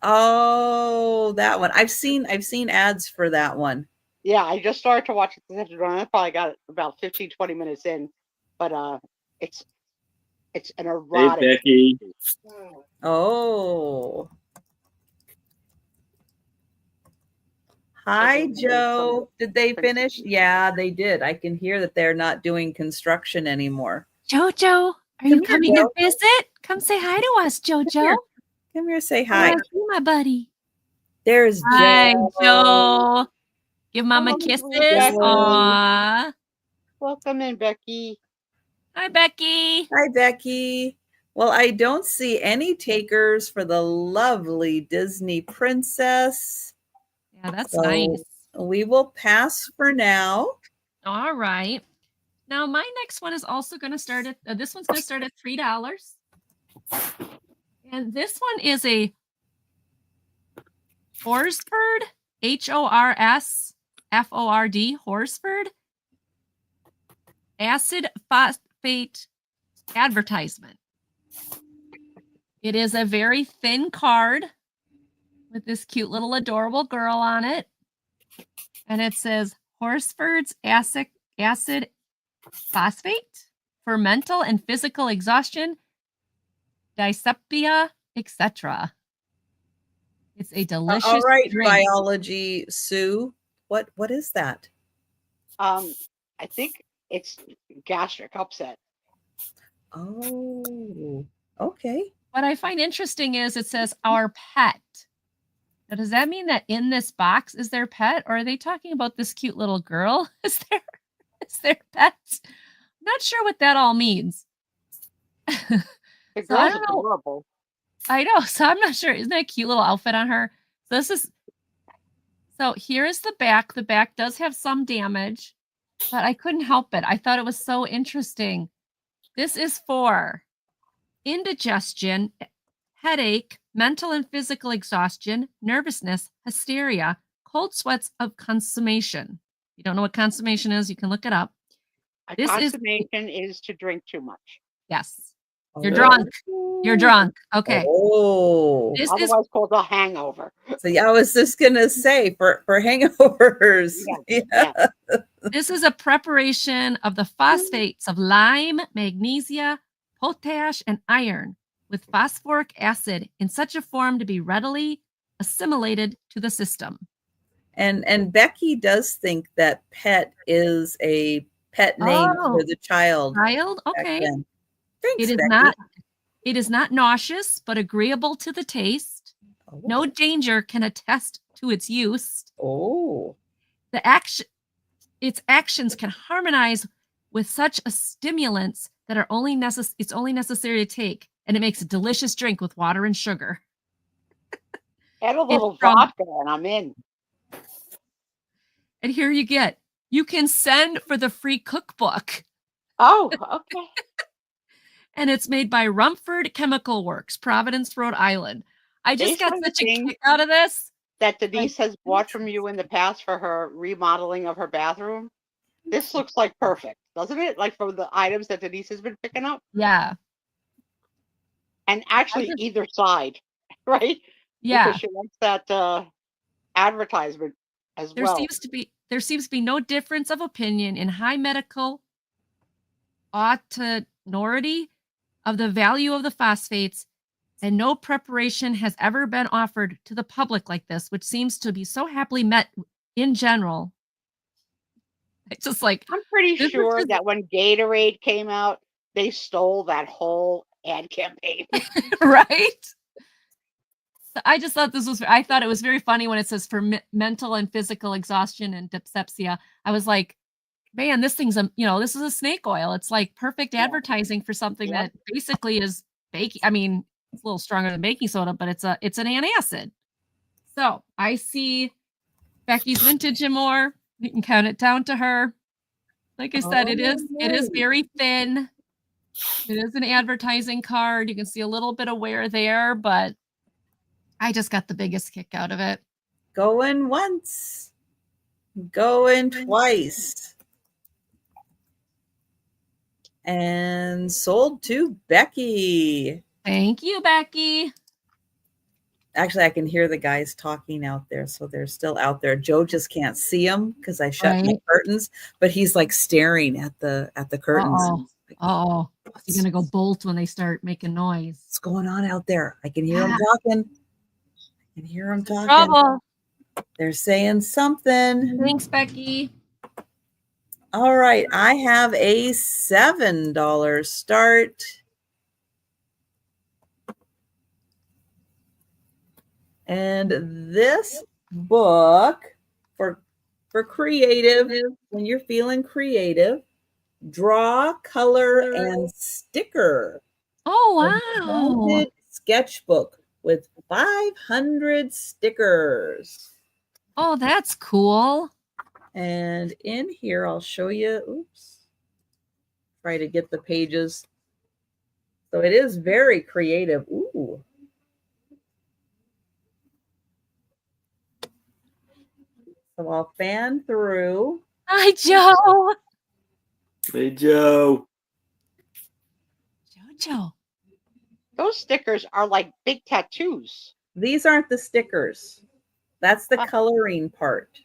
Speaker 4: Oh, that one. I've seen ads for that one.
Speaker 2: Yeah, I just started to watch it this afternoon. I probably got about 15, 20 minutes in. But it's an
Speaker 3: Hey,
Speaker 2: erotic.
Speaker 3: Becky.
Speaker 4: Oh. Hi, Joe. Did they finish? Yeah, they did. I can hear that they're not doing construction anymore.
Speaker 1: Jojo, are you coming to visit? Come say hi to us, Jojo.
Speaker 4: Come here, say hi.
Speaker 1: I see my buddy.
Speaker 4: There's
Speaker 1: Hi,
Speaker 4: Joe.
Speaker 1: Joe. Give Mama
Speaker 2: Hello,
Speaker 1: kisses.
Speaker 2: Becky.
Speaker 1: Aww.
Speaker 2: Welcome in, Becky.
Speaker 1: Hi, Becky.
Speaker 4: Hi, Becky. Well, I don't see any takers for the lovely Disney princess.
Speaker 1: Yeah, that's
Speaker 4: So
Speaker 1: nice.
Speaker 4: we will pass for now.
Speaker 1: All right. Now, my next one is also going to start at, this one's going to start at $3. And this one is a Horsford, Horsford, Horsford acid phosphate advertisement. It is a very thin card with this cute little adorable girl on it. And it says Horsford's acid phosphate for mental and physical exhaustion, dyspepsia, etc. It's a delicious
Speaker 4: All right,
Speaker 1: drink.
Speaker 4: biology, Sue. What is that?
Speaker 2: I think it's gastric upset.
Speaker 4: Oh, okay.
Speaker 1: What I find interesting is it says our pet. Now, does that mean that in this box is their pet, or are they talking about this cute little girl? Is their pet? I'm not sure what that all means.
Speaker 2: The
Speaker 1: So
Speaker 2: girl's adorable.
Speaker 1: I know. So I'm not sure. Isn't that a cute little outfit on her? So here is the back. The back does have some damage, but I couldn't help it. I thought it was so interesting. This is for indigestion, headache, mental and physical exhaustion, nervousness, hysteria, cold sweats of consummation. If you don't know what consummation is, you can look it up.
Speaker 2: Consummation is to drink too much.
Speaker 1: Yes. You're drunk. You're drunk. Okay.
Speaker 4: Oh.
Speaker 2: This otherwise called a hangover.
Speaker 4: So yeah, I was just gonna say for hangovers.
Speaker 2: Yeah.
Speaker 1: This is a preparation of the phosphates of lime, magnesia, potash, and iron with phosphoric acid in such a form to be readily assimilated to the system.
Speaker 4: And Becky does think that pet is a pet name for the child.
Speaker 1: Okay.
Speaker 4: Thanks,
Speaker 1: It is not nauseous, but agreeable to the taste. Oh. No danger can attest to its use.
Speaker 4: Oh.
Speaker 1: Its actions can harmonize with such a stimulants that are it's only necessary to take, and it makes a delicious drink with water and sugar.
Speaker 2: Add a little vodka and I'm in.
Speaker 1: And here you can send for the free cookbook.
Speaker 2: Oh, okay.
Speaker 1: And it's made by Rumford Chemical Works, Providence, Rhode Island. I just got such a kick out of this.
Speaker 2: That Denise has bought from you in the past for her remodeling of her bathroom. This looks like perfect, doesn't it? Like from the items that Denise has been picking up.
Speaker 1: Yeah.
Speaker 2: And actually either side, right?
Speaker 1: Yeah.
Speaker 2: Because she likes that advertisement as well.
Speaker 1: There seems to be no difference of opinion in high medical authority of the value of the phosphates, and no preparation has ever been offered to the public like this, which seems to be so happily met in general. It's just like,
Speaker 2: I'm pretty sure that when Gatorade came out, they stole that whole ad campaign.
Speaker 1: Right? I just thought I thought it was very funny when it says for mental and physical exhaustion and dyspepsia. I was like, man, this thing's this is a snake oil. It's like perfect advertising for something that basically is baking. I mean, it's a little stronger than baking soda, but it's an antacid. So I see Becky's Vintage and More. You can count it down to her. Like I said, it is very thin. It is an advertising card. You can see a little bit of wear there, but I just got the biggest kick out of it.
Speaker 4: Going once, going twice. And sold to Becky.
Speaker 1: Thank you, Becky.
Speaker 4: Actually, I can hear the guys talking out there, so they're still out there. Joe just can't see them because I shut my curtains, but he's like staring at the curtains.
Speaker 1: Oh, he's gonna go bolt when they start making noise.
Speaker 4: What's going on out there? I can hear them talking. I can hear them talking.
Speaker 1: Trouble.
Speaker 4: They're saying something.
Speaker 1: Thanks, Becky.
Speaker 4: All right, I have a $7 start. And this book for creative, when you're feeling creative, draw, color, and sticker.
Speaker 1: Oh, wow.
Speaker 4: Sketchbook with 500 stickers.
Speaker 1: Oh, that's cool.
Speaker 4: And in here, I'll show you. Oops. Try to get the pages. So it is very creative. Ooh. So I'll fan through.
Speaker 1: Hi, Joe.
Speaker 3: Hey, Joe.
Speaker 1: Jojo.
Speaker 2: Those stickers are like big tattoos.
Speaker 4: These aren't the stickers. That's the coloring part.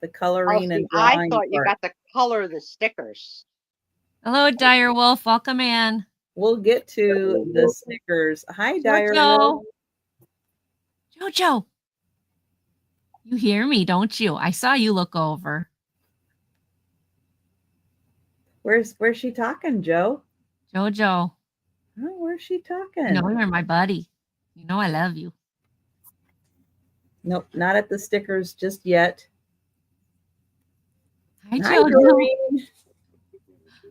Speaker 4: The coloring and drawing
Speaker 2: I thought you got to color the stickers.
Speaker 1: Hello, Dire Wolf. Welcome in.
Speaker 4: We'll get to the stickers. Hi, Dire Wolf.
Speaker 1: Jojo. You hear me, don't you? I saw you look over.
Speaker 4: Where's she talking, Joe?
Speaker 1: Jojo.
Speaker 4: Oh, where's she talking?
Speaker 1: You know, you're my buddy. You know I love you.
Speaker 4: Nope, not at the stickers just yet.
Speaker 1: Hi, Doreen.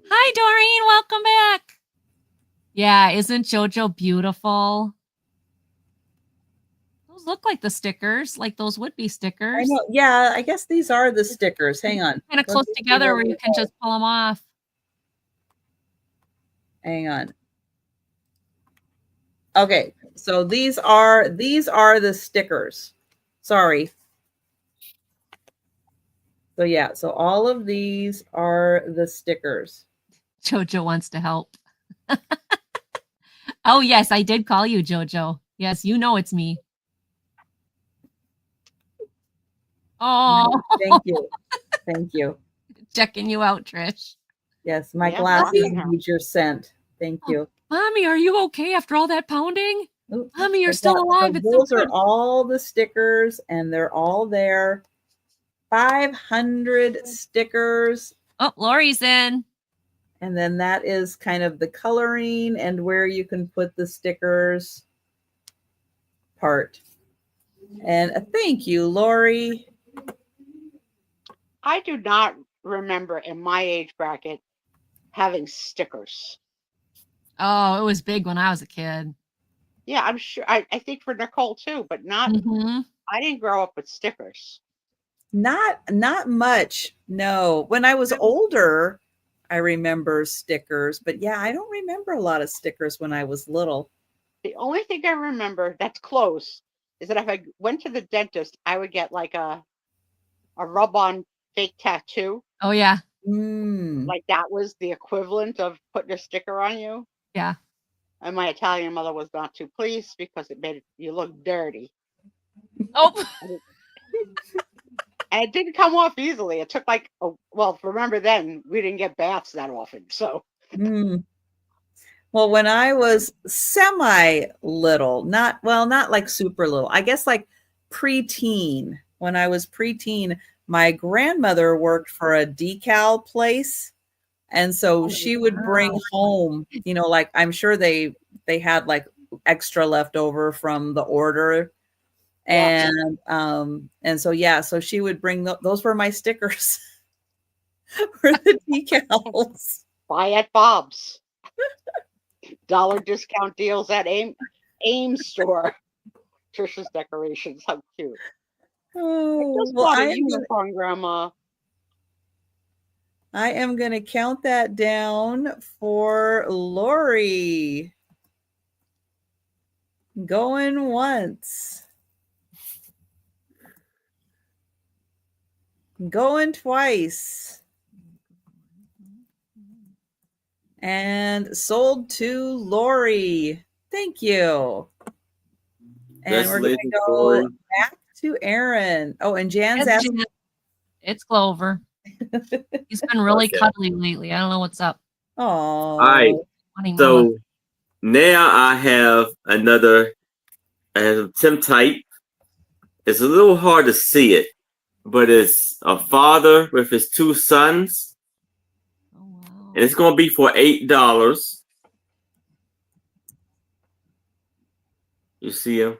Speaker 1: Hi, Doreen. Welcome back. Yeah, isn't Jojo beautiful? Those look like the stickers, like those would be stickers.
Speaker 4: I know. Yeah, I guess these are the stickers. Hang on.
Speaker 1: Kind of close together where you can just pull them off.
Speaker 4: Hang on. Okay, so these are the stickers. Sorry. So yeah, so all of these are the stickers.
Speaker 1: Jojo wants to help. Oh, yes, I did call you, Jojo. Yes, you know it's me. Oh,
Speaker 4: thank you. Thank you.
Speaker 1: Checking you out, Trish.
Speaker 4: Yes, my glasses need your scent. Thank you.
Speaker 1: Mommy, are you okay after all that pounding? Oops. Mommy, you're still alive. It's
Speaker 4: those are all the stickers, and they're all there. 500 stickers.
Speaker 1: Oh, Lori's in.
Speaker 4: And then that is kind of the coloring and where you can put the stickers part. And thank you, Lori.
Speaker 2: I do not remember in my age bracket having stickers.
Speaker 1: Oh, it was big when I was a kid.
Speaker 2: Yeah, I'm sure. I think for Nicole too, but not. I didn't grow up with stickers.
Speaker 4: Not much. No. When I was older, I remember stickers, but yeah, I don't remember a lot of stickers when I was little.
Speaker 2: The only thing I remember that's close is that if I went to the dentist, I would get like a rub-on fake tattoo.
Speaker 1: Oh yeah.
Speaker 2: Like that was the equivalent of putting a sticker on you.
Speaker 1: Yeah.
Speaker 2: And my Italian mother was not too pleased because it made you look dirty.
Speaker 1: Oh.
Speaker 2: And it didn't come off easily. It took like, remember then we didn't get baths that often. So.
Speaker 4: Well, when I was semi little, not like super little, I guess like preteen. When I was preteen, my grandmother worked for a decal place. And so she would bring home, you know, like I'm sure they had like extra left over from the order. And so yeah, so she would bring those were my stickers for the decals.
Speaker 2: Buy at Bob's. Dollar discount deals at AIM store. Trisha's decorations, how cute.
Speaker 4: Oh,
Speaker 2: I just bought a unicorn, Grandma.
Speaker 4: I am going to count that down for Lori. Going once. Going twice. And sold to Lori. Thank you. And we're going to go back to Aaron. Oh, and Jan's asking.
Speaker 1: It's Clover. He's been really cuddly lately. I don't know what's up.
Speaker 4: Oh.
Speaker 3: All right. So now I have Tintype. It's a little hard to see it, but it's a father with his two sons.
Speaker 1: Oh, wow.
Speaker 3: And it's going to be for $8. You see him?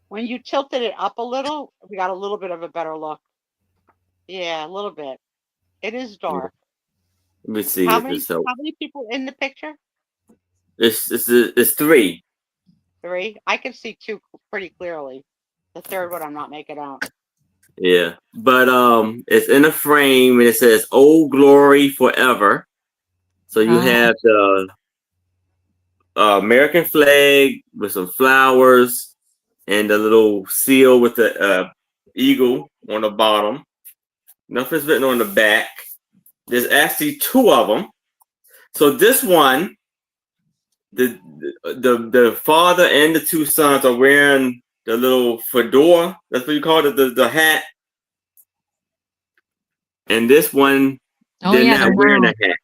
Speaker 2: When you tilted it up a little, we got a little bit of a better look. Yeah, a little bit. It is dark.
Speaker 3: Let me see
Speaker 2: How
Speaker 3: if
Speaker 2: many,
Speaker 3: this helps.
Speaker 2: how many people in the picture?
Speaker 3: It's 3.
Speaker 2: 3. I can see 2 pretty clearly. The third one I'm not making out.
Speaker 3: Yeah, but it's in a frame and it says "Old Glory Forever." So you have the American flag with some flowers and the little seal with the eagle on the bottom. Nothing's written on the back. There's actually 2 of them. So this one, the father and the 2 sons are wearing the little fedora. That's what you call it, the hat. And this one, they're not wearing a hat.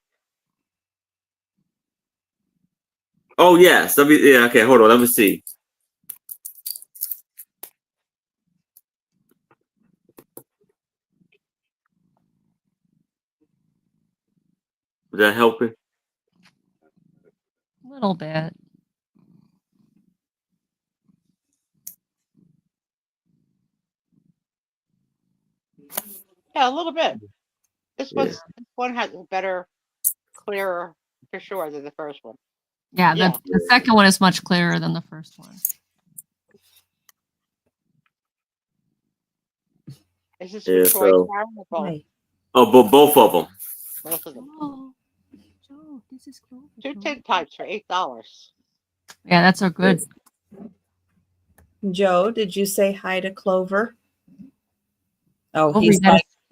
Speaker 3: Oh yes, okay. Hold on, let me see. Is that helping?
Speaker 1: A little bit.
Speaker 2: Yeah, a little bit. This one has a better, clearer for sure than the first one.
Speaker 1: Yeah, the second one is much clearer than the first one.
Speaker 2: Is this for Troy?
Speaker 3: Oh, but both of them.
Speaker 2: Both of them.
Speaker 1: Oh, Joe, this is cool.
Speaker 2: 2 Tintypes for $8.
Speaker 1: Yeah, that's a good.
Speaker 4: Joe, did you say hi to Clover? Oh,
Speaker 1: Oh,
Speaker 4: he's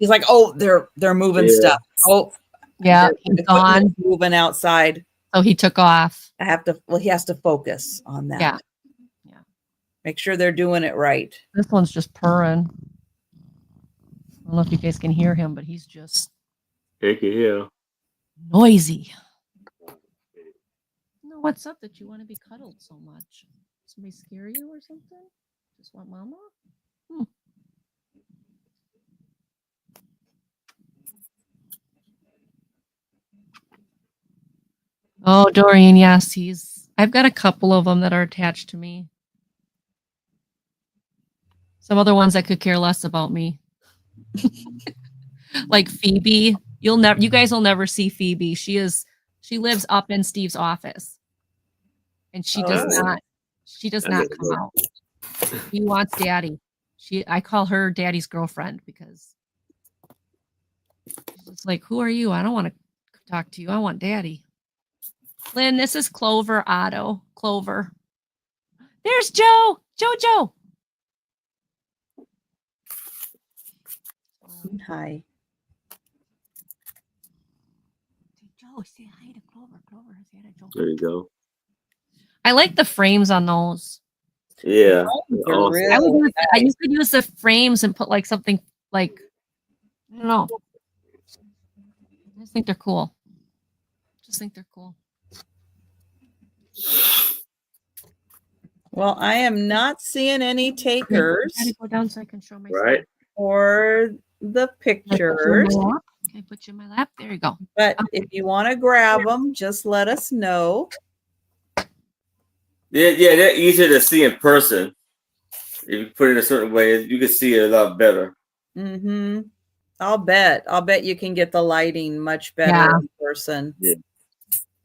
Speaker 4: like, oh, they're moving stuff. Oh,
Speaker 1: yeah, he's gone.
Speaker 4: Moving outside.
Speaker 1: So he took off.
Speaker 4: He has to focus on that.
Speaker 1: Yeah.
Speaker 4: Make sure they're doing it right.
Speaker 1: This one's just purring. I don't know if you guys can hear him, but he's just noisy. No, what's up that you want to be cuddled so much? Somebody scare you or something? Just want mama? Oh, Dorian, yes, I've got a couple of them that are attached to me. Some other ones that could care less about me. Like Phoebe. You guys will never see Phoebe. She lives up in Steve's office. And she does not come out. She wants daddy. I call her daddy's girlfriend because it's like, who are you? I don't want to talk to you. I want daddy. Lynn, this is Clover Otto. Clover. There's Joe. Jojo.
Speaker 4: Hi.
Speaker 1: Joe, say hi to Clover. Clover, say hi to Joe.
Speaker 3: There you go.
Speaker 1: I like the frames on those.
Speaker 3: Yeah.
Speaker 1: Awesome. You could use the frames and put like something like, I don't know. I just think they're cool.
Speaker 4: Well, I am not seeing any takers.
Speaker 1: I gotta go down so I can show myself.
Speaker 3: Right.
Speaker 4: For the pictures.
Speaker 1: Okay, put you in my lap. There you go.
Speaker 4: But if you want to grab them, just let us know.
Speaker 3: Yeah, they're easier to see in person. If you put it in a certain way, you can see it a lot better.
Speaker 4: Mm-hmm. I'll bet you can get the lighting much better in person. Yeah.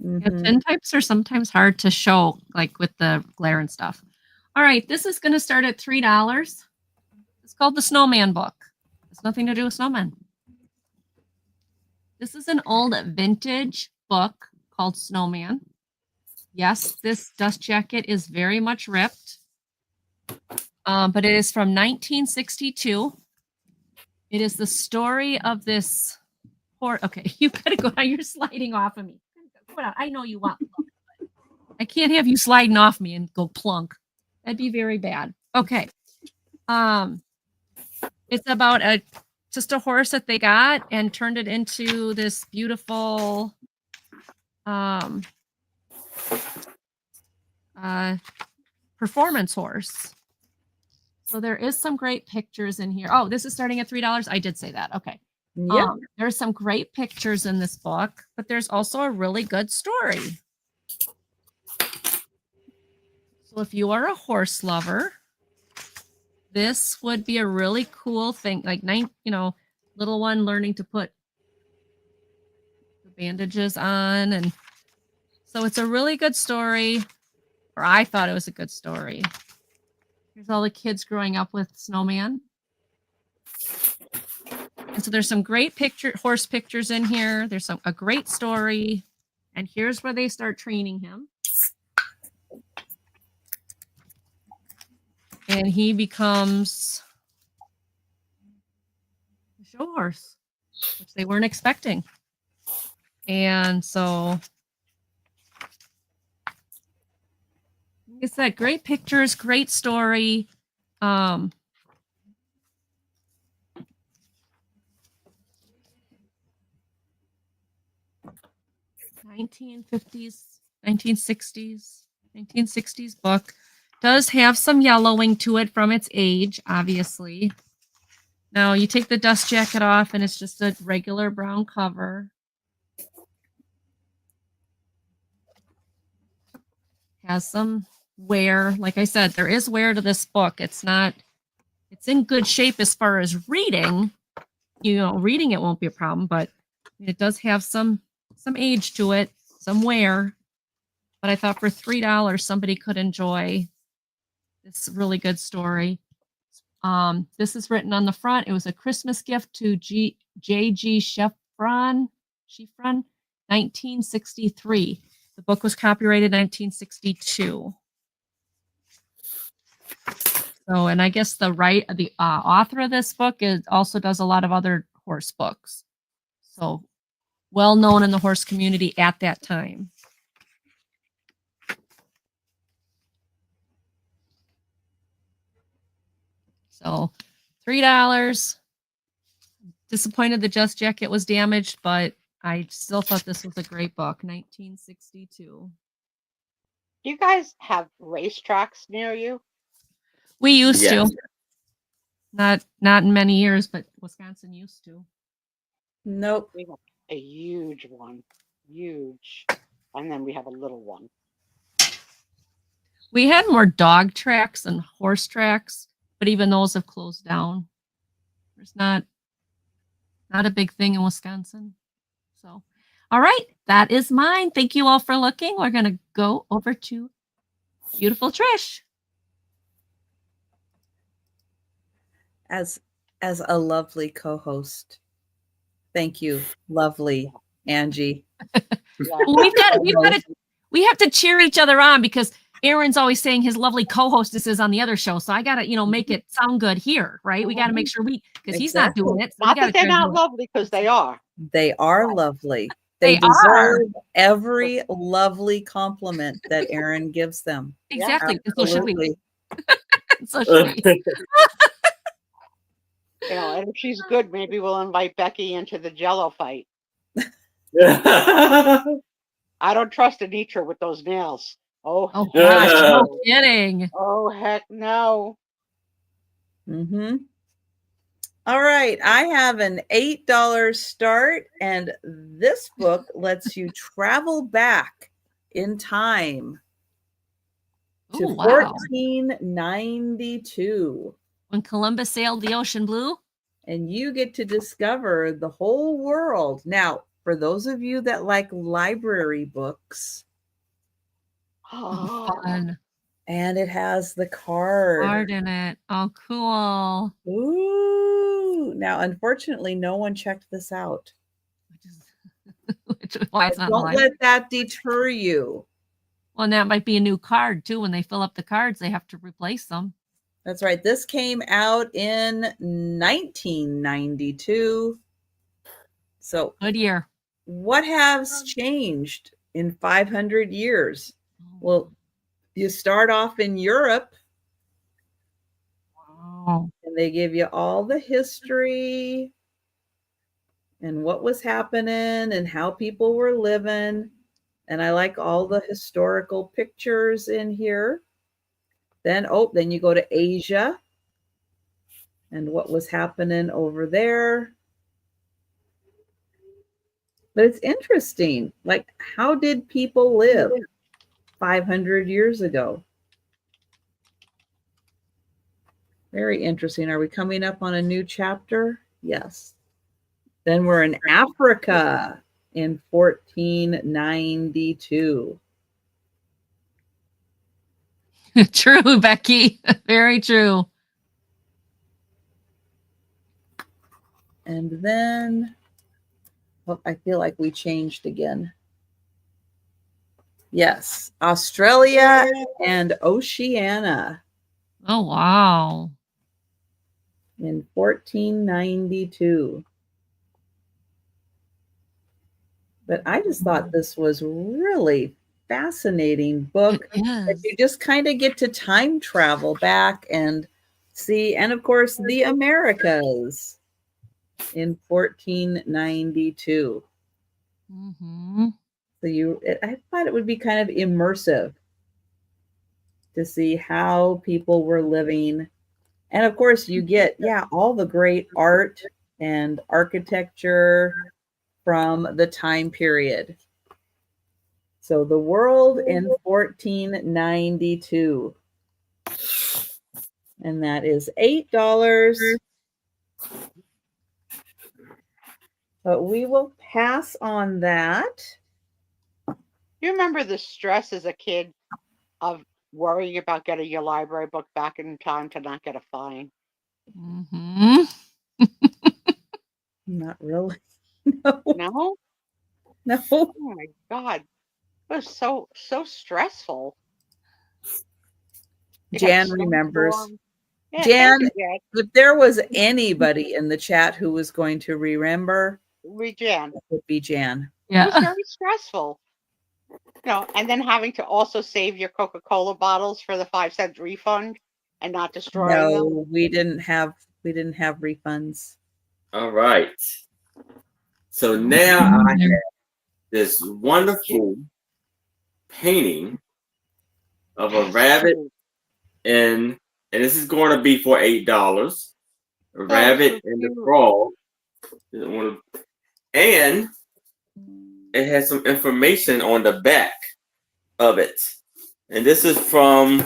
Speaker 1: Mm-hmm. Tintypes are sometimes hard to show, like with the glare and stuff. All right, this is going to start at $3. It's called the Snowman book. It's nothing to do with snowmen. This is an old vintage book called Snowman. Yes, this dust jacket is very much ripped, but it is from 1962. It is the story of this horse. Okay, you gotta go down. You're sliding off of me. Come on, I know you want plunk, but I can't have you sliding off me and go plunk. That'd be very bad. Okay. It's about just a horse that they got and turned it into this beautiful performance horse. So there is some great pictures in here. Oh, this is starting at $3. I did say that. Okay.
Speaker 4: Yeah.
Speaker 1: There's some great pictures in this book, but there's also a really good story. So if you are a horse lover, this would be a really cool thing. Like, little one learning to put the bandages on. And so it's a really good story, or I thought it was a good story. Here's all the kids growing up with Snowman. And so there's some great horse pictures in here. There's a great story. And here's where they start training him. And he becomes a show horse, which they weren't expecting. And so, like I said, great pictures, great story. 1950s, 1960s book. Does have some yellowing to it from its age, obviously. Now you take the dust jacket off and it's just a regular brown cover. Has some wear. Like I said, there is wear to this book. It's in good shape as far as reading. Reading it won't be a problem, but it does have some age to it, some wear. But I thought for $3, somebody could enjoy this really good story. This is written on the front. It was a Christmas gift to J.G. Sheffron, 1963. The book was copyrighted 1962. So, and I guess the author of this book also does a lot of other horse books. So, well known in the horse community at that time. So, $3. Disappointed the dust jacket was damaged, but I still thought this was a great book. 1962.
Speaker 2: Do you guys have racetracks near you?
Speaker 1: We used to. Not in many years, but Wisconsin used to.
Speaker 4: Nope.
Speaker 2: We have a huge one. Huge. And then we have a little one.
Speaker 1: We had more dog tracks and horse tracks, but even those have closed down. There's not a big thing in Wisconsin. So, all right, that is mine. Thank you all for looking. We're going to go over to beautiful Trish.
Speaker 4: As a lovely co-host. Thank you, lovely Angie.
Speaker 1: We have to cheer each other on because Aaron's always saying his lovely co-hostesses on the other show. So I got to, make it sound good here, right? We got to make sure because he's not doing it. So
Speaker 2: not that they're not lovely, because they are.
Speaker 4: They are lovely. They deserve every lovely compliment that Aaron gives them.
Speaker 1: Exactly. So should we. So should we.
Speaker 2: And if she's good, maybe we'll invite Becky into the Jello fight.
Speaker 3: Yeah.
Speaker 2: I don't trust Anitra with those nails. Oh
Speaker 1: gosh, no kidding.
Speaker 2: Oh, heck no.
Speaker 4: Mm-hmm. All right. I have an $8 start, and this book lets you travel back in time to 1492.
Speaker 1: When Columbus sailed the ocean blue.
Speaker 4: And you get to discover the whole world. Now, for those of you that like library books.
Speaker 1: Oh, fun.
Speaker 4: And it has the card
Speaker 1: in it. Oh, cool.
Speaker 4: Ooh. Now, unfortunately, no one checked this out.
Speaker 1: why it's not
Speaker 4: Don't
Speaker 1: live.
Speaker 4: let that deter you.
Speaker 1: Well, and that might be a new card too. When they fill up the cards, they have to replace them.
Speaker 4: That's right. This came out in 1992. So
Speaker 1: Good year.
Speaker 4: what has changed in 500 years? Well, you start off in Europe.
Speaker 1: Wow.
Speaker 4: And they give you all the history and what was happening and how people were living. And I like all the historical pictures in here. Then you go to Asia and what was happening over there. But it's interesting. Like, how did people live 500 years ago? Very interesting. Are we coming up on a new chapter? Yes. Then we're in Africa in 1492.
Speaker 1: True, Becky. Very true.
Speaker 4: And then, I feel like we changed again. Yes, Australia and Oceania
Speaker 1: Oh, wow.
Speaker 4: in 1492. But I just thought this was really fascinating book that you just kind of get to time travel back and see. And of course, the Americas in 1492.
Speaker 1: Mm-hmm.
Speaker 4: So I thought it would be kind of immersive to see how people were living. And of course, you get, all the great art and architecture from the time period. So the world in 1492. And that is $8. But we will pass on that.
Speaker 2: You remember the stress as a kid of worrying about getting your library book back in time to not get a fine?
Speaker 1: Mm-hmm.
Speaker 4: Not really. No.
Speaker 2: No?
Speaker 4: No.
Speaker 2: Oh my God. It was so stressful.
Speaker 4: Jan remembers.
Speaker 2: Yeah,
Speaker 4: Jan,
Speaker 2: thank you, Jan.
Speaker 4: if there was anybody in the chat who was going to remember,
Speaker 2: Jan.
Speaker 4: it would be Jan.
Speaker 1: Yeah.
Speaker 2: It was very stressful. And then having to also save your Coca-Cola bottles for the 5-cent refund and not destroying them.
Speaker 4: No, we didn't have refunds.
Speaker 3: All right. So now I have this wonderful painting of a rabbit, and this is going to be for $8. A rabbit and the frog. And it has some information on the back of it. And this is from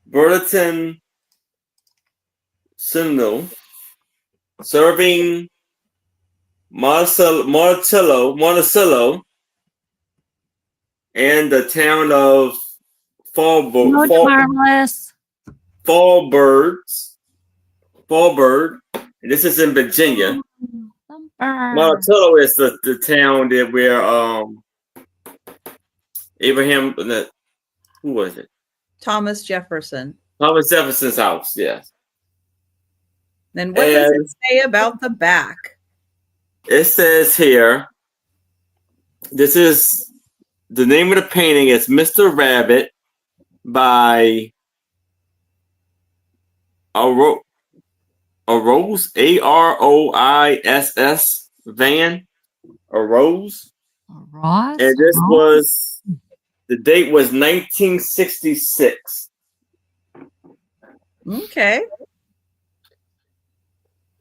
Speaker 3: Burlington Sentinel, serving Monticello, and the town of Fallbird. And this is in Virginia. Monticello is the town that where Abraham, who was it?
Speaker 4: Thomas Jefferson.
Speaker 3: Thomas Jefferson's house, yes.
Speaker 4: Then what does it say about the back?
Speaker 3: It says here, this is the name of the painting is Mr. Rabbit by Aroiss, Aroiss Van, Aroiss. And this was, the date was 1966.
Speaker 4: Okay.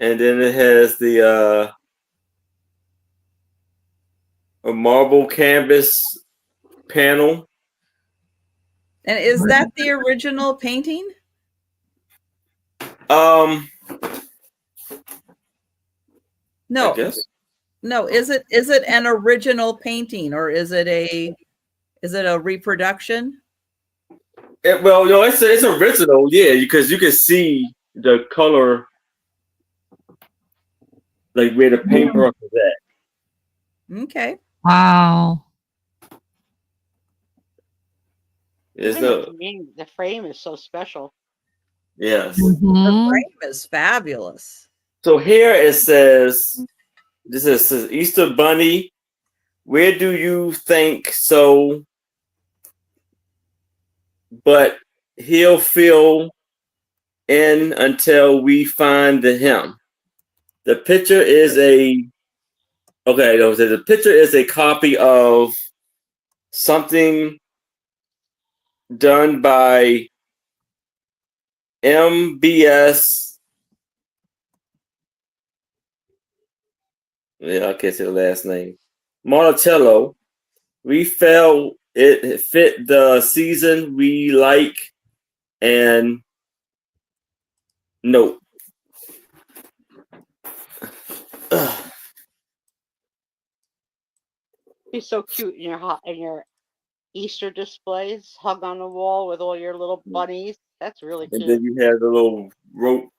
Speaker 3: And then it has the a marble canvas panel.
Speaker 4: And is that the original painting?
Speaker 3: No.
Speaker 4: I
Speaker 3: guess.
Speaker 4: No, is it an original painting or is it a reproduction?
Speaker 3: Well, no, it's original, yeah, because you can see the color like where the paintbrush is at.
Speaker 4: Okay.
Speaker 1: Wow.
Speaker 3: There's
Speaker 2: Even
Speaker 3: no
Speaker 2: the frame is so special.
Speaker 3: yes.
Speaker 4: The
Speaker 1: Mhm.
Speaker 4: frame is fabulous.
Speaker 3: So here it says, says Easter Bunny. Where do you think so? But he'll fill in until we find him. The picture is the picture is a copy of something done by MBS. Yeah, I can't say the last name. Monticello. We felt it fit the season we like, and nope.
Speaker 2: He's so cute in your Easter displays hung on the wall with all your little bunnies. That's really
Speaker 3: And
Speaker 2: cute.
Speaker 3: then you have the little rope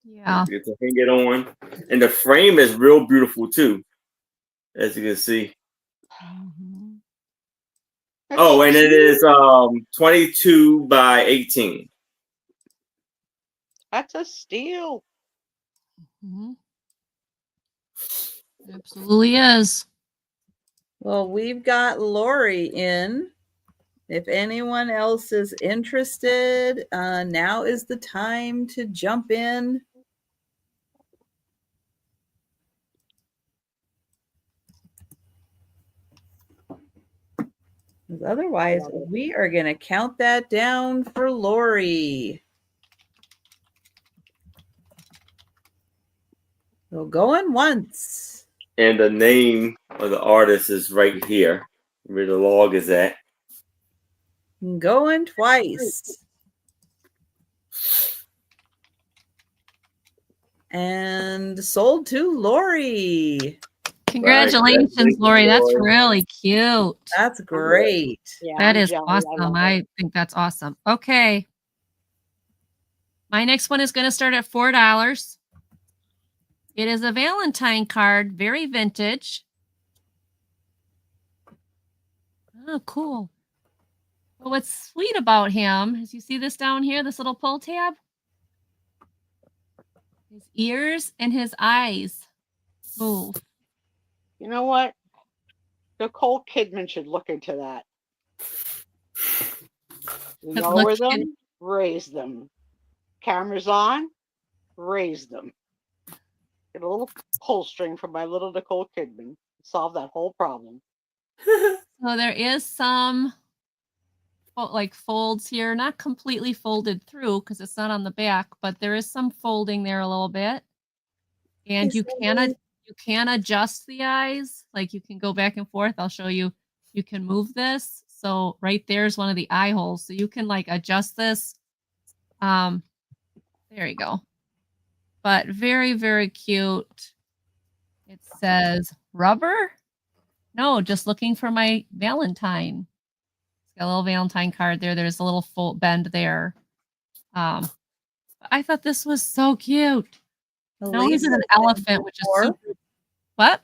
Speaker 1: Yeah.
Speaker 3: to hang it on, and the frame is real beautiful too, as you can see.
Speaker 1: Mhm.
Speaker 3: Oh, and it is 22 by 18.
Speaker 2: That's a steal.
Speaker 1: Mhm. Absolutely is.
Speaker 4: Well, we've got Lori in. If anyone else is interested, now is the time to jump in. Otherwise, we are going to count that down for Lori. So going once.
Speaker 3: And the name of the artist is right here, where the log is at.
Speaker 4: Going twice. And sold to Lori.
Speaker 1: Congratulations, Lori. That's really cute.
Speaker 4: That's great.
Speaker 2: Yeah,
Speaker 1: That
Speaker 2: I'm
Speaker 1: is
Speaker 2: jelly.
Speaker 1: awesome. I think that's awesome. Okay. My next one is going to start at $4. It is a Valentine card, very vintage. Oh, cool. Well, what's sweet about him is you see this down here, this little pull tab? His ears and his eyes move.
Speaker 2: You know what? Nicole Kidman should look into that. Lower them, raise them. Cameras on, raise them. Get a little pull string from my little Nicole Kidman. Solve that whole problem.
Speaker 1: So there is some like folds here, not completely folded through because it's not on the back, but there is some folding there a little bit. And you can adjust the eyes. Like you can go back and forth. I'll show you. You can move this. So right there is one of the eye holes. So you can like adjust this. There you go. But very, very cute. It says rubber. No, just looking for my Valentine. It's got a little Valentine card there. There's a little fold bend there. I thought this was so cute. No, he's an elephant, which is super. What?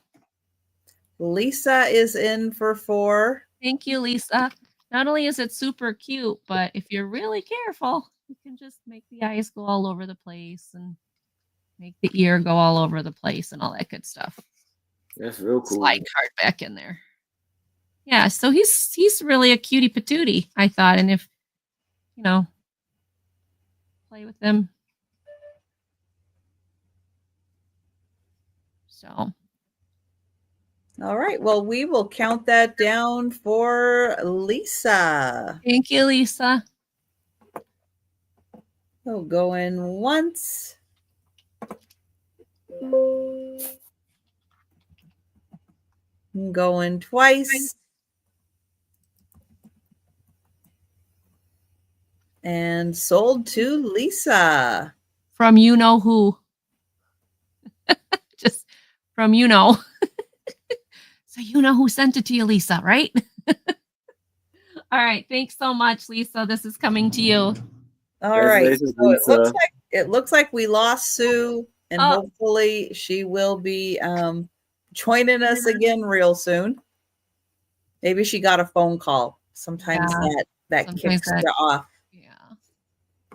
Speaker 4: Lisa is in for 4.
Speaker 1: Thank you, Lisa. Not only is it super cute, but if you're really careful, you can just make the eyes go all over the place and make the ear go all over the place and all that good stuff.
Speaker 3: That's real cool.
Speaker 1: Slide card back in there. Yeah, so he's really a cutie patootie, I thought. And if, play with them. So.
Speaker 4: All right. Well, we will count that down for Lisa.
Speaker 1: Thank you, Lisa.
Speaker 4: So going once. Going twice. And sold to Lisa.
Speaker 1: From you know who. Just from you know. So you know who sent it to you, Lisa, right? All right. Thanks so much, Lisa. This is coming to you.
Speaker 4: All right. So it looks like we lost Sue. and hopefully she will be joining us again real soon. Maybe she got a phone call. Sometimes that kicks you off.
Speaker 1: Yeah.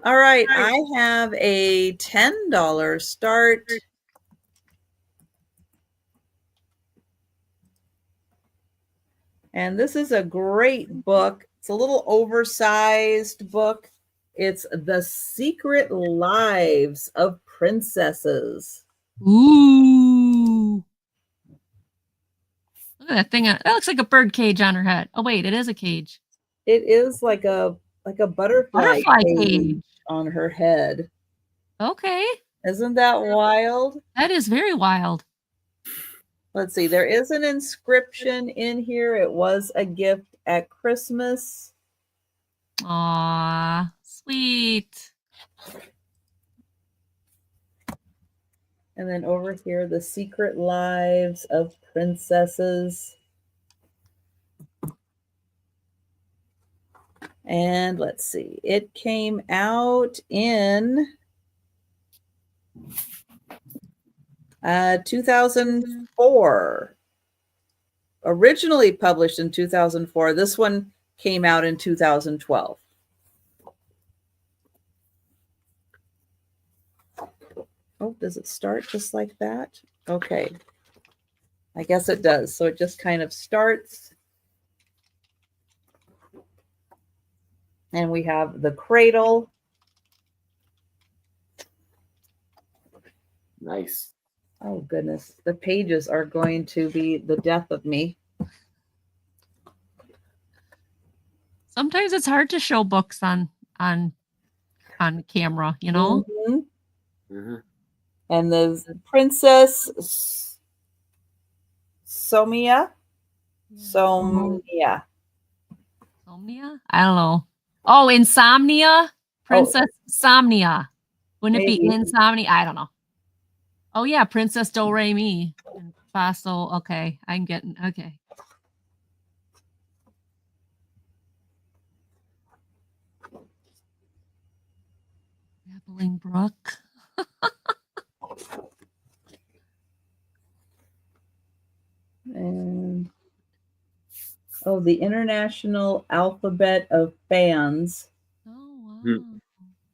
Speaker 4: All right, I have a $10 start. And this is a great book. It's a little oversized book. It's The Secret Lives of Princesses.
Speaker 1: Ooh. Look at that thing. That looks like a bird cage on her head. Oh, wait, it is a cage.
Speaker 4: It is like a butterfly cage on her head.
Speaker 1: Okay.
Speaker 4: Isn't that wild?
Speaker 1: That is very wild.
Speaker 4: Let's see. There is an inscription in here. It was a gift at Christmas.
Speaker 1: Aw, sweet.
Speaker 4: And then over here, The Secret Lives of Princesses. And let's see. It came out in 2004. Originally published in 2004. This one came out in 2012. Oh, does it start just like that? Okay. I guess it does. So it just kind of starts. And we have the cradle.
Speaker 3: Nice.
Speaker 4: Oh, goodness. The pages are going to be the death of me.
Speaker 1: Sometimes it's hard to show books on camera, you know?
Speaker 4: Mm-hmm. Mm-hmm. And the Princess Somnia.
Speaker 1: Somnia? I don't know. Oh, Insomnia? Princess Somnia. Wouldn't it be Insomnia? I don't know. Oh, yeah, Princess Do Re Mi. And Fossil. Okay, I'm getting, okay. Babbling Brook.
Speaker 4: And the International Alphabet of Fans.
Speaker 1: Oh, wow.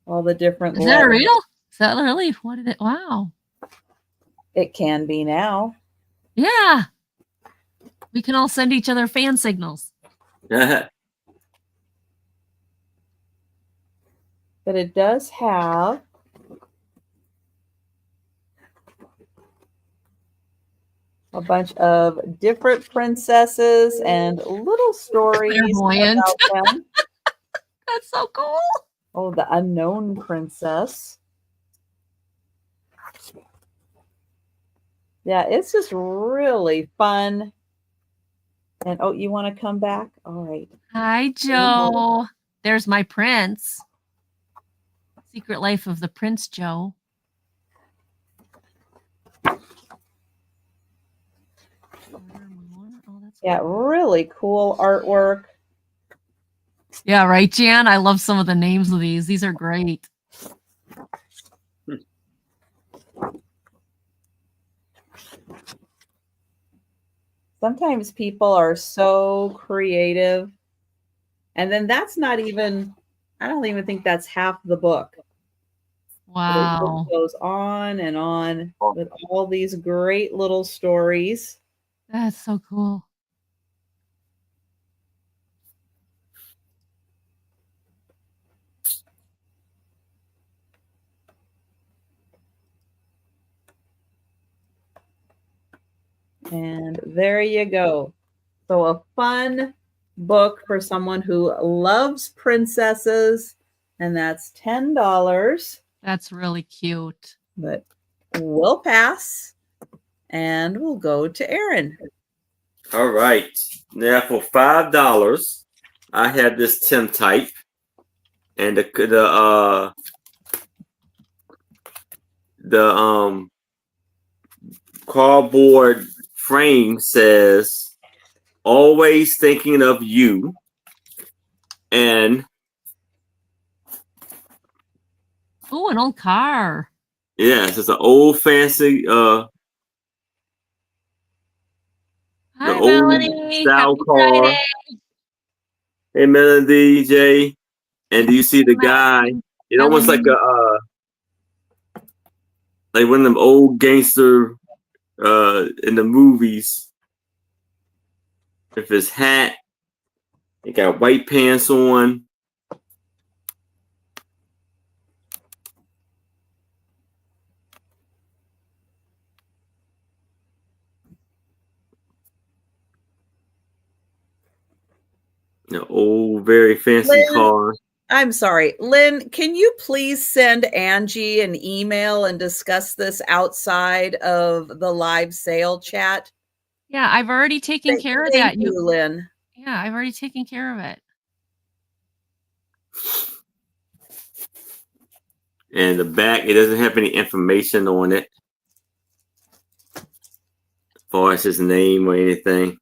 Speaker 4: All the different
Speaker 1: Is
Speaker 4: letters.
Speaker 1: that real? Is that really? What did it? Wow.
Speaker 4: It can be now.
Speaker 1: Yeah. We can all send each other fan signals.
Speaker 4: But it does have a bunch of different princesses and little stories about them.
Speaker 1: That's so cool.
Speaker 4: Oh, the unknown princess. Yeah, it's just really fun. And you want to come back? All right.
Speaker 1: Hi, Joe. There's my prince. Secret Life of the Prince Joe.
Speaker 4: Yeah, really cool artwork.
Speaker 1: Yeah, right, Jan? I love some of the names of these. These are great.
Speaker 4: Sometimes people are so creative. And then that's not even, I don't even think that's half the book.
Speaker 1: Wow.
Speaker 4: It goes on and on with all these great little stories.
Speaker 1: That's so cool.
Speaker 4: And there you go. So a fun book for someone who loves princesses, and that's $10.
Speaker 1: That's really cute.
Speaker 4: But we'll pass, and we'll go to Erin.
Speaker 3: All right. Now for $5, I have this Tintype, and the cardboard frame says "Always thinking of you," and
Speaker 1: Oh, an old car.
Speaker 3: Yeah, it's just an old fancy the
Speaker 1: Hi,
Speaker 3: old
Speaker 1: Melanie.
Speaker 3: style
Speaker 1: Happy
Speaker 3: car.
Speaker 1: Friday.
Speaker 3: Hey Melody J. And do you see the guy?
Speaker 1: Melanie.
Speaker 3: It's almost like like one of them old gangster in the movies. With his hat, he got white pants on. An old, very fancy car.
Speaker 4: I'm sorry, Lynn, can you please send Angie an email and discuss this outside of the live sale chat?
Speaker 1: Yeah, I've already taken care of that.
Speaker 4: Thank you, Lynn.
Speaker 1: Yeah, I've already taken care of it.
Speaker 3: And the back, it doesn't have any information on it. As far as his name or anything.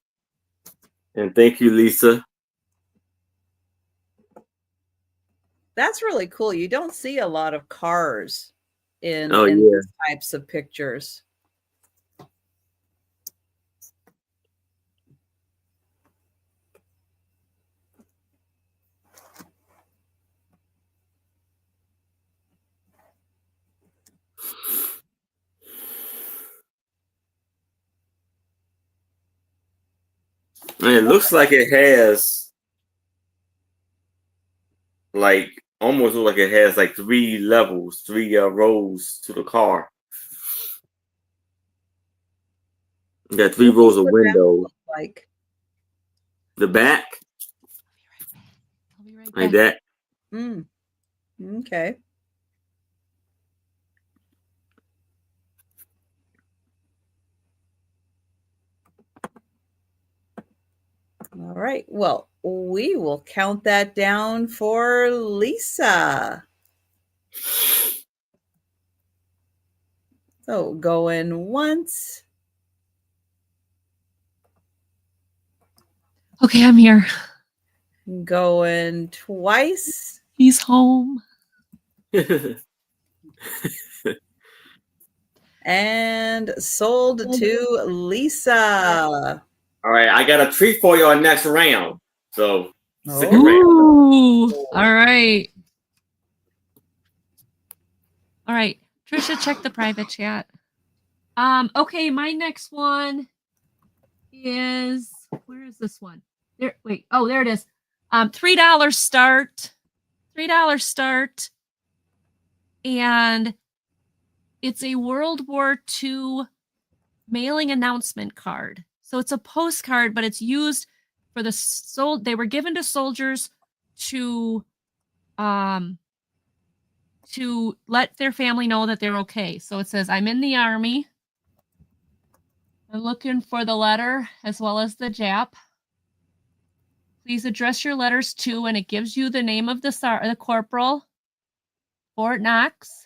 Speaker 3: And thank you, Lisa.
Speaker 4: That's really cool. You don't see a lot of cars in
Speaker 3: yeah.
Speaker 4: these types of pictures.
Speaker 3: And it looks like it has like almost look like it has like 3 levels, 3 rows to the car. You got 3 rows of windows.
Speaker 4: Like
Speaker 3: the back,
Speaker 1: I'll be right back.
Speaker 3: like that.
Speaker 4: Okay. All right. Well, we will count that down for Lisa. So going once.
Speaker 1: Okay, I'm here.
Speaker 4: Going twice.
Speaker 1: He's home.
Speaker 4: And sold to Lisa.
Speaker 3: All right, I got a treat for you on next round. So stick around.
Speaker 1: Ooh, all right. All right. Trisha, check the private chat. Okay, my next one is, where is this one? There, wait. Oh, there it is. $3 start. $3 start. And it's a World War II mailing announcement card. So it's a postcard, but it's used for the they were given to soldiers to let their family know that they're okay. So it says, I'm in the army. I'm looking for the letter as well as the Jap. Please address your letters to, and it gives you the name of the corporal, Fort Knox.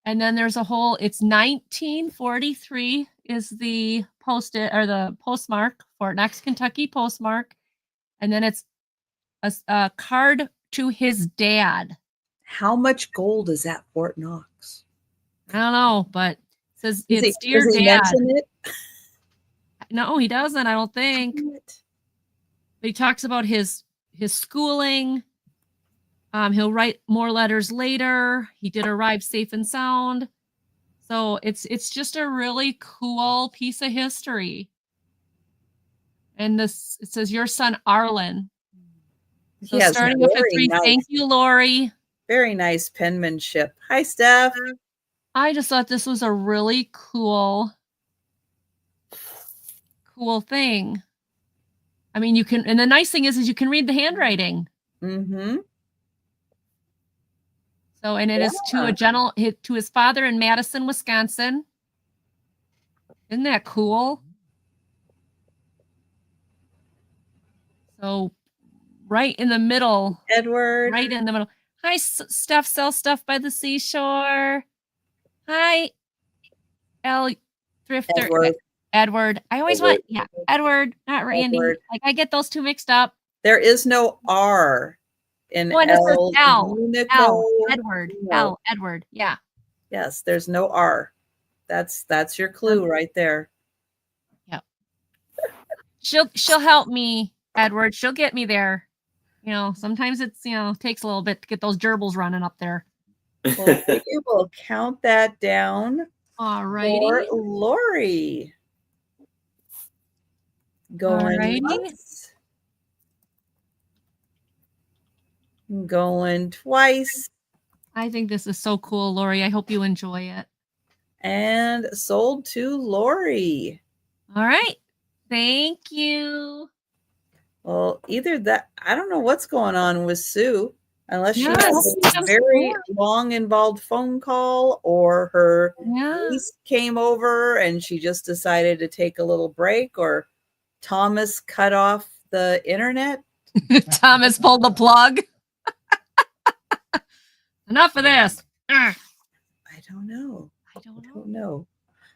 Speaker 1: And then there's a whole, it's 1943 is the postmark, Fort Knox, Kentucky postmark. And then it's a card to his dad.
Speaker 4: How much gold is at Fort Knox?
Speaker 1: I don't know, but it says it's dear
Speaker 4: does he
Speaker 1: dad.
Speaker 4: mention it?
Speaker 1: No, he doesn't, I don't think. But he talks about his schooling. He'll write more letters later. He did arrive safe and sound. So it's just a really cool piece of history. And it says your son Arlen. So starting off at 3, nice. Thank you, Lori.
Speaker 4: Very nice penmanship. Hi, Steph.
Speaker 1: I just thought this was a really cool thing. I mean, you can, and the nice thing is you can read the handwriting.
Speaker 4: Mm-hmm.
Speaker 1: So, and it is to his father in Madison, Wisconsin. Isn't that cool? So, right in the middle.
Speaker 4: Edward.
Speaker 1: Right in the middle. Hi, Steph, sell stuff by the seashore. Hi, L. Thrifter. Edward. I always want, Edward, not Randy. Edward. Like, I get those two mixed up.
Speaker 4: There is no R in
Speaker 1: L.
Speaker 4: L.
Speaker 1: Edward. No. L. Edward. Yeah.
Speaker 4: Yes, there's no R. That's your clue right there.
Speaker 1: Yep. She'll help me, Edward. She'll get me there. Sometimes it's, takes a little bit to get those gerbils running up there.
Speaker 4: Well, we will count that down
Speaker 1: Alrighty.
Speaker 4: for Lori. Going
Speaker 1: Alrighty.
Speaker 4: once. Going twice.
Speaker 1: I think this is so cool, Lori. I hope you enjoy it.
Speaker 4: And sold to Lori.
Speaker 1: All right. Thank you.
Speaker 4: Well, either that, I don't know what's going on with Sue, unless she has a
Speaker 1: comes
Speaker 4: very
Speaker 1: more.
Speaker 4: long involved phone call, or her
Speaker 1: Yeah.
Speaker 4: niece came over and she just decided to take a little break, or Thomas cut off the internet.
Speaker 1: Thomas pulled the plug. Enough of this.
Speaker 4: I don't know.
Speaker 1: I don't know.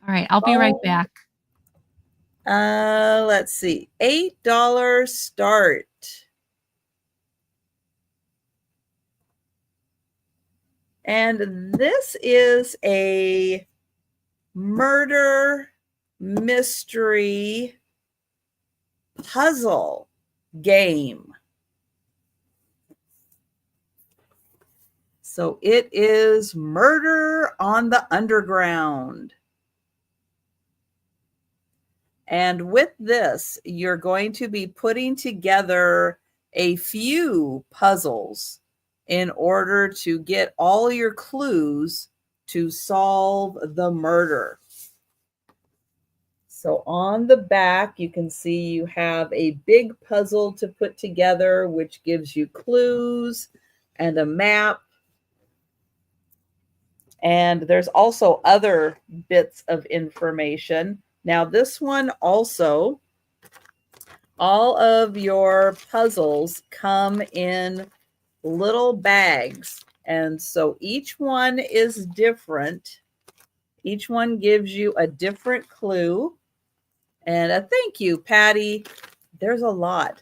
Speaker 4: All
Speaker 1: right, I'll be right back.
Speaker 4: Let's see. $8 start. And this is a murder mystery puzzle game. So it is Murder on the Underground. And with this, you're going to be putting together a few puzzles in order to get all your clues to solve the murder. So on the back, you can see you have a big puzzle to put together, which gives you clues and a map. And there's also other bits of information. Now, this one also, all of your puzzles come in little bags. And so each one is different. Each one gives you a different clue. And a thank you, Patty. There's a lot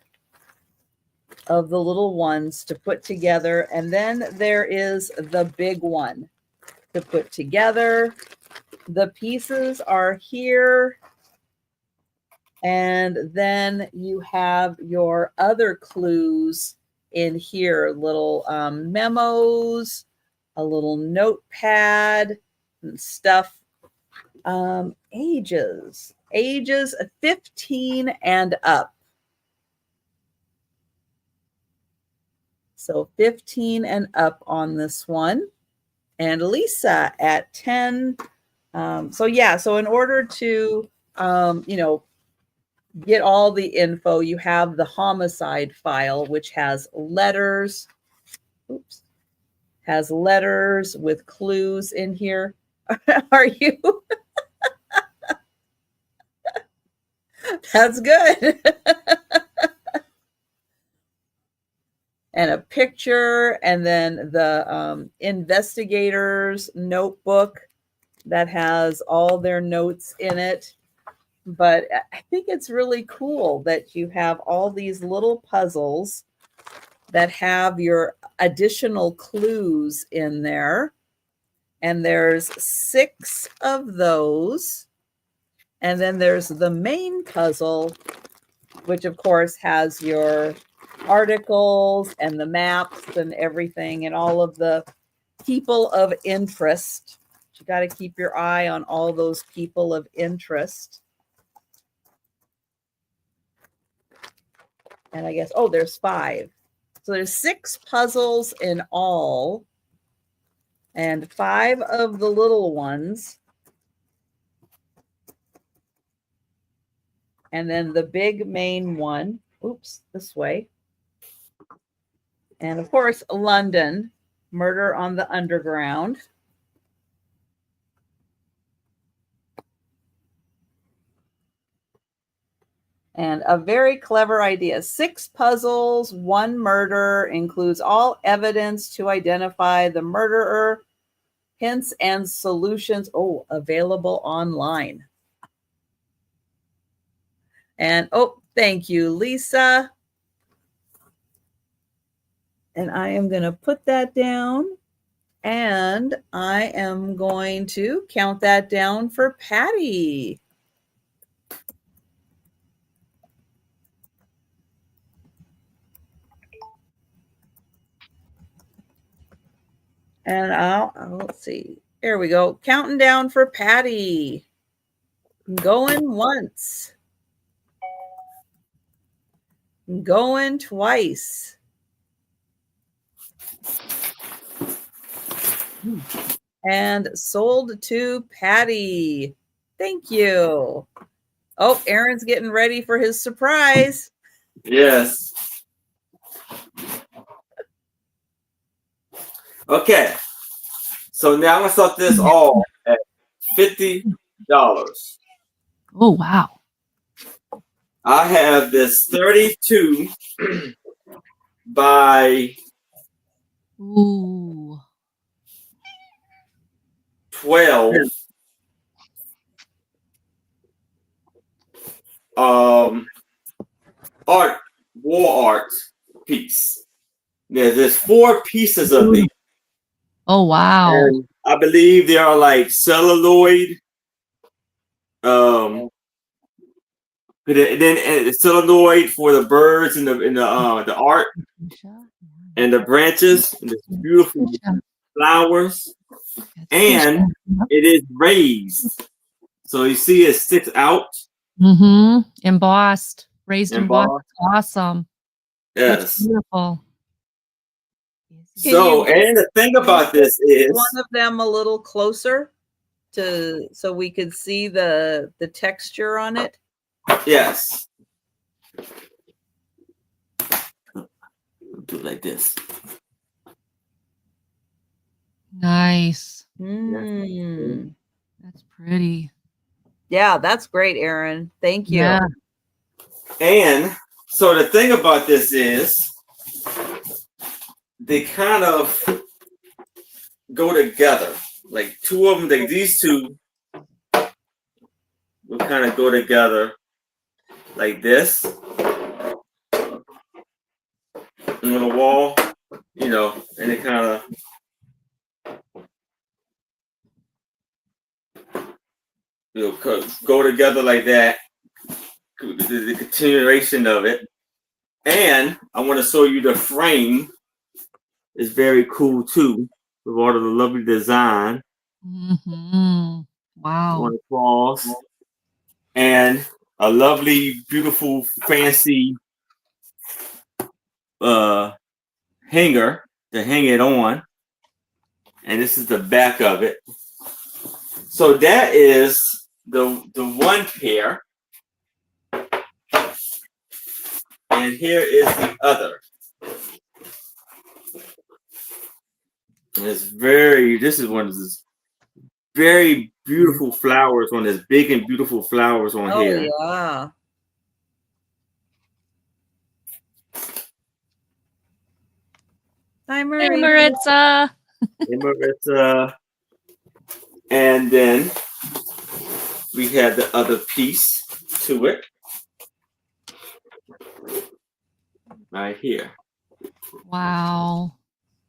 Speaker 4: of the little ones to put together. And then there is the big one to put together. The pieces are here. And then you have your other clues in here, little memos, a little notepad and stuff. Ages 15 and up. So 15 and up on this one. And Lisa at 10. So in order to, get all the info, you have the homicide file, which has letters. Oops. Has letters with clues in here. Are you? That's good. And a picture, and then the investigator's notebook that has all their notes in it. But I think it's really cool that you have all these little puzzles that have your additional clues in there. And there's 6 of those. And then there's the main puzzle, which of course has your articles and the maps and everything and all of the people of interest. You got to keep your eye on all those people of interest. And I guess, there's 5. So there's 6 puzzles in all, and 5 of the little ones. And then the big main one, this way. And of course, London, Murder on the Underground. And a very clever idea. 6 puzzles, 1 murder, includes all evidence to identify the murderer, hints and solutions. Available online. And thank you, Lisa. And I am going to put that down. And I am going to count that down for Patty. And let's see. There we go. Counting down for Patty. Going once. Going twice. And sold to Patty. Thank you. Oh, Aaron's getting ready for his surprise.
Speaker 3: Yes. Okay. So now I'm gonna start this all at $50.
Speaker 1: Oh, wow.
Speaker 3: I have this 32 by
Speaker 1: Ooh.
Speaker 3: 12 wall art piece. There's 4 pieces of these.
Speaker 1: Oh, wow.
Speaker 3: And I believe they are like celluloid. And then celluloid for the birds and the art and the branches and the beautiful flowers. And it is raised. So you see it sticks out.
Speaker 1: Mm-hmm. Embossed. Raised embossed. Awesome.
Speaker 3: Yes.
Speaker 1: That's beautiful.
Speaker 3: So, and the thing about this is
Speaker 4: one of them a little closer so we could see the texture on it.
Speaker 3: Yes. Do it like this.
Speaker 1: Nice.
Speaker 4: That's
Speaker 1: pretty.
Speaker 4: Yeah, that's great, Aaron. Thank you.
Speaker 1: Yeah.
Speaker 3: And so the thing about this is they kind of go together. Like 2 of them, like these 2 will kind of go together like this on the wall, and it kind of go together like that. The continuation of it. And I want to show you the frame. It's very cool too, with all of the lovely design.
Speaker 1: Mm-hmm. Wow.
Speaker 3: On the claws. And a lovely, beautiful, fancy hanger to hang it on. And this is the back of it. So that is the one pair. And here is the other. And this is one of those very beautiful flowers on this, big and beautiful flowers on here.
Speaker 4: Oh, yeah. Hi,
Speaker 1: Maritza.
Speaker 3: Hey, Maritza. And then we have the other piece to it. Right here.
Speaker 1: Wow.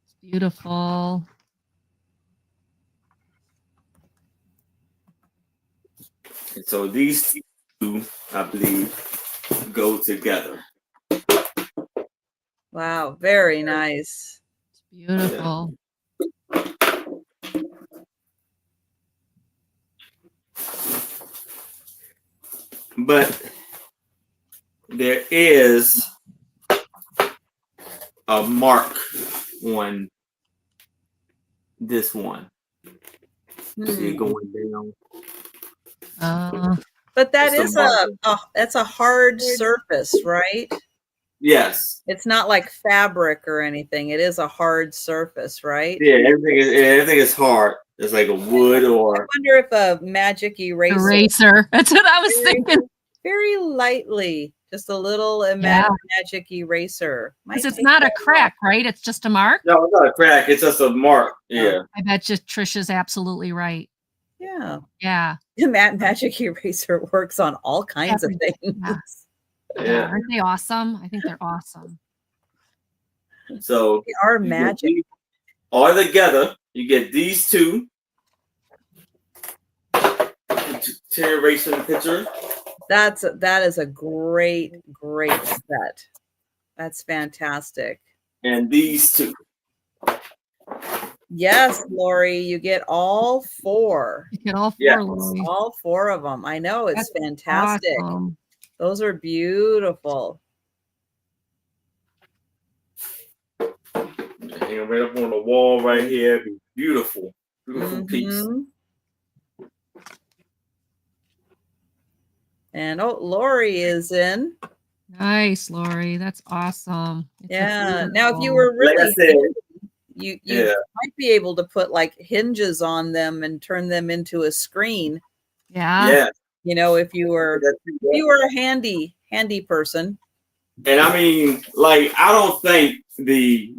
Speaker 1: It's beautiful.
Speaker 3: And so these 2, I believe, go together.
Speaker 4: Wow, very nice.
Speaker 1: It's beautiful.
Speaker 3: But there is a mark on this one. See it going down.
Speaker 4: But that is that's a hard surface, right?
Speaker 3: Yes.
Speaker 4: It's not like fabric or anything. It is a hard surface, right?
Speaker 3: Yeah, everything is hard. It's like a wood or.
Speaker 4: I wonder if a magic eraser.
Speaker 1: That's what I was thinking.
Speaker 4: Very lightly, just a little magic eraser.
Speaker 1: Because it's not a crack, right? It's just a mark.
Speaker 3: No, it's not a crack. It's just a mark. Yeah.
Speaker 1: I bet you Trisha's absolutely right.
Speaker 4: Yeah.
Speaker 1: Yeah.
Speaker 4: The magic eraser works on all kinds of things.
Speaker 3: Yeah.
Speaker 1: Aren't they awesome? I think they're awesome.
Speaker 3: So
Speaker 4: they are magic.
Speaker 3: All together, You get these two. Erase in the picture.
Speaker 4: That is a great set. That's fantastic.
Speaker 3: And these two.
Speaker 4: Yes, Lori, you get all four.
Speaker 1: You get all four,
Speaker 3: Yeah.
Speaker 1: Lori.
Speaker 4: All four of them. I know, it's
Speaker 1: That's
Speaker 4: fantastic.
Speaker 1: awesome.
Speaker 4: Those are beautiful.
Speaker 3: Hang right up on the wall right here. Beautiful. Beautiful piece.
Speaker 4: And Lori is in.
Speaker 1: Nice, Lori. That's awesome. It's
Speaker 4: Yeah. Now, if you were
Speaker 3: like
Speaker 4: really
Speaker 3: I said,
Speaker 4: you might be able to put like hinges on them and turn them into a screen.
Speaker 1: Yeah.
Speaker 4: You know, if you were a handy person.
Speaker 3: And I mean, like, I don't think the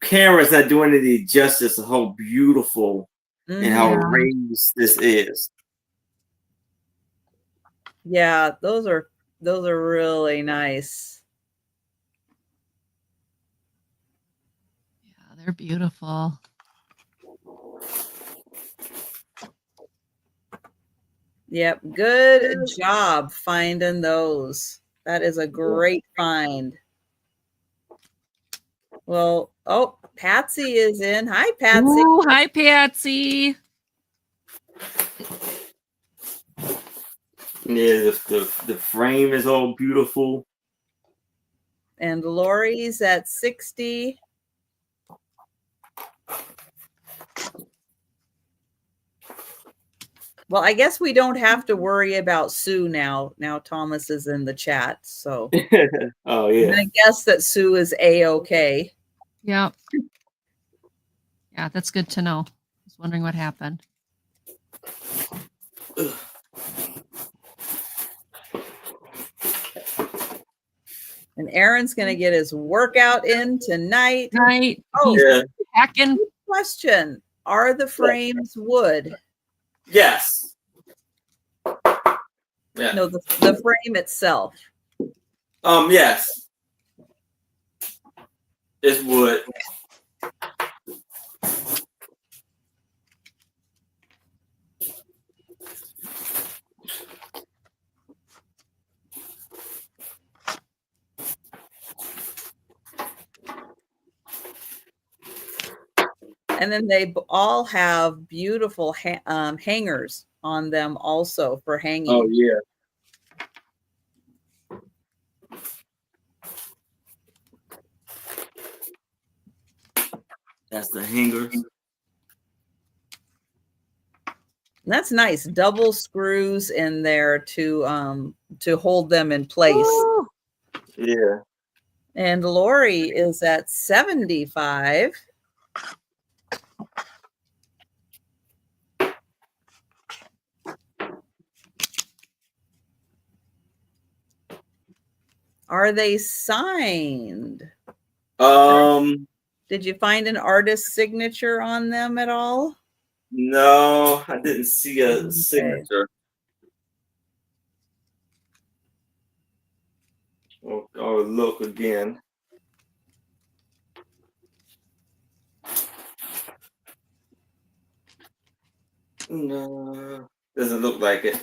Speaker 3: camera's not doing any justice to how beautiful and how raised this is.
Speaker 4: Yeah, those are really nice.
Speaker 1: Yeah, they're beautiful.
Speaker 4: Yep, good job finding those. That is a great find. Well, Patsy is in. Hi, Patsy.
Speaker 1: Ooh, hi, Patsy.
Speaker 3: Yeah, the frame is all beautiful.
Speaker 4: And Lori's at 60. Well, I guess we don't have to worry about Sue now. Now Thomas is in the chat, so
Speaker 3: oh yeah.
Speaker 4: I guess that Sue is A-okay.
Speaker 1: Yeah. Yeah, that's good to know. I was wondering what happened.
Speaker 4: And Aaron's going to get his workout in tonight.
Speaker 1: Right.
Speaker 4: Oh,
Speaker 3: yeah.
Speaker 1: Hacking.
Speaker 4: Good question. Are the frames wood?
Speaker 3: Yes. Yeah.
Speaker 4: No, the frame itself.
Speaker 3: Yes. It's wood.
Speaker 4: And then they all have beautiful hangers on them also for hanging.
Speaker 3: Oh, yeah. That's the hanger.
Speaker 4: That's nice. Double screws in there to hold them in place.
Speaker 1: Ooh.
Speaker 3: Yeah.
Speaker 4: And Lori is at 75. Are they signed? Did you find an artist's signature on them at all?
Speaker 3: No, I didn't see a signature. I'll look again. No, doesn't look like it.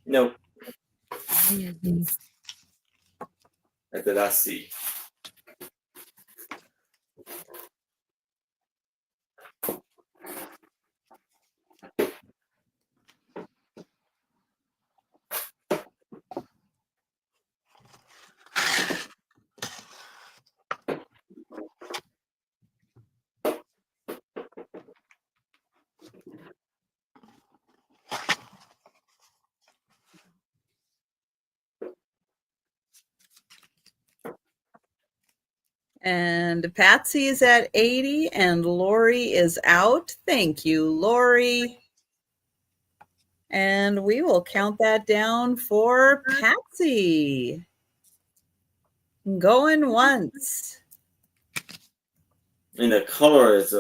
Speaker 3: Nope. That did I see.
Speaker 4: And Patsy is at 80 and Lori is out. Thank you, Lori. And we will count that down for Patsy. Going once.
Speaker 3: And the colors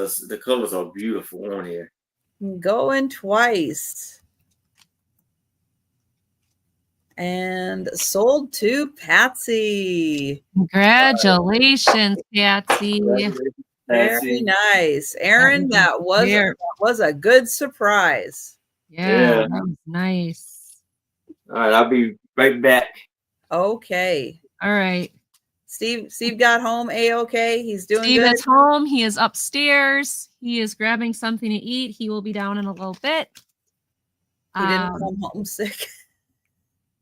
Speaker 3: are beautiful on here.
Speaker 4: Going twice. And sold to Patsy.
Speaker 1: Congratulations, Patsy.
Speaker 4: Very nice. Aaron, that was a good surprise.
Speaker 1: Yeah, that was nice.
Speaker 3: All right, I'll be right back.
Speaker 4: Okay.
Speaker 1: All right.
Speaker 4: Steve got home A-okay. He's doing
Speaker 1: Steve
Speaker 4: good.
Speaker 1: is home. He is upstairs. He is grabbing something to eat. He will be down in a little bit.
Speaker 4: He didn't come home sick.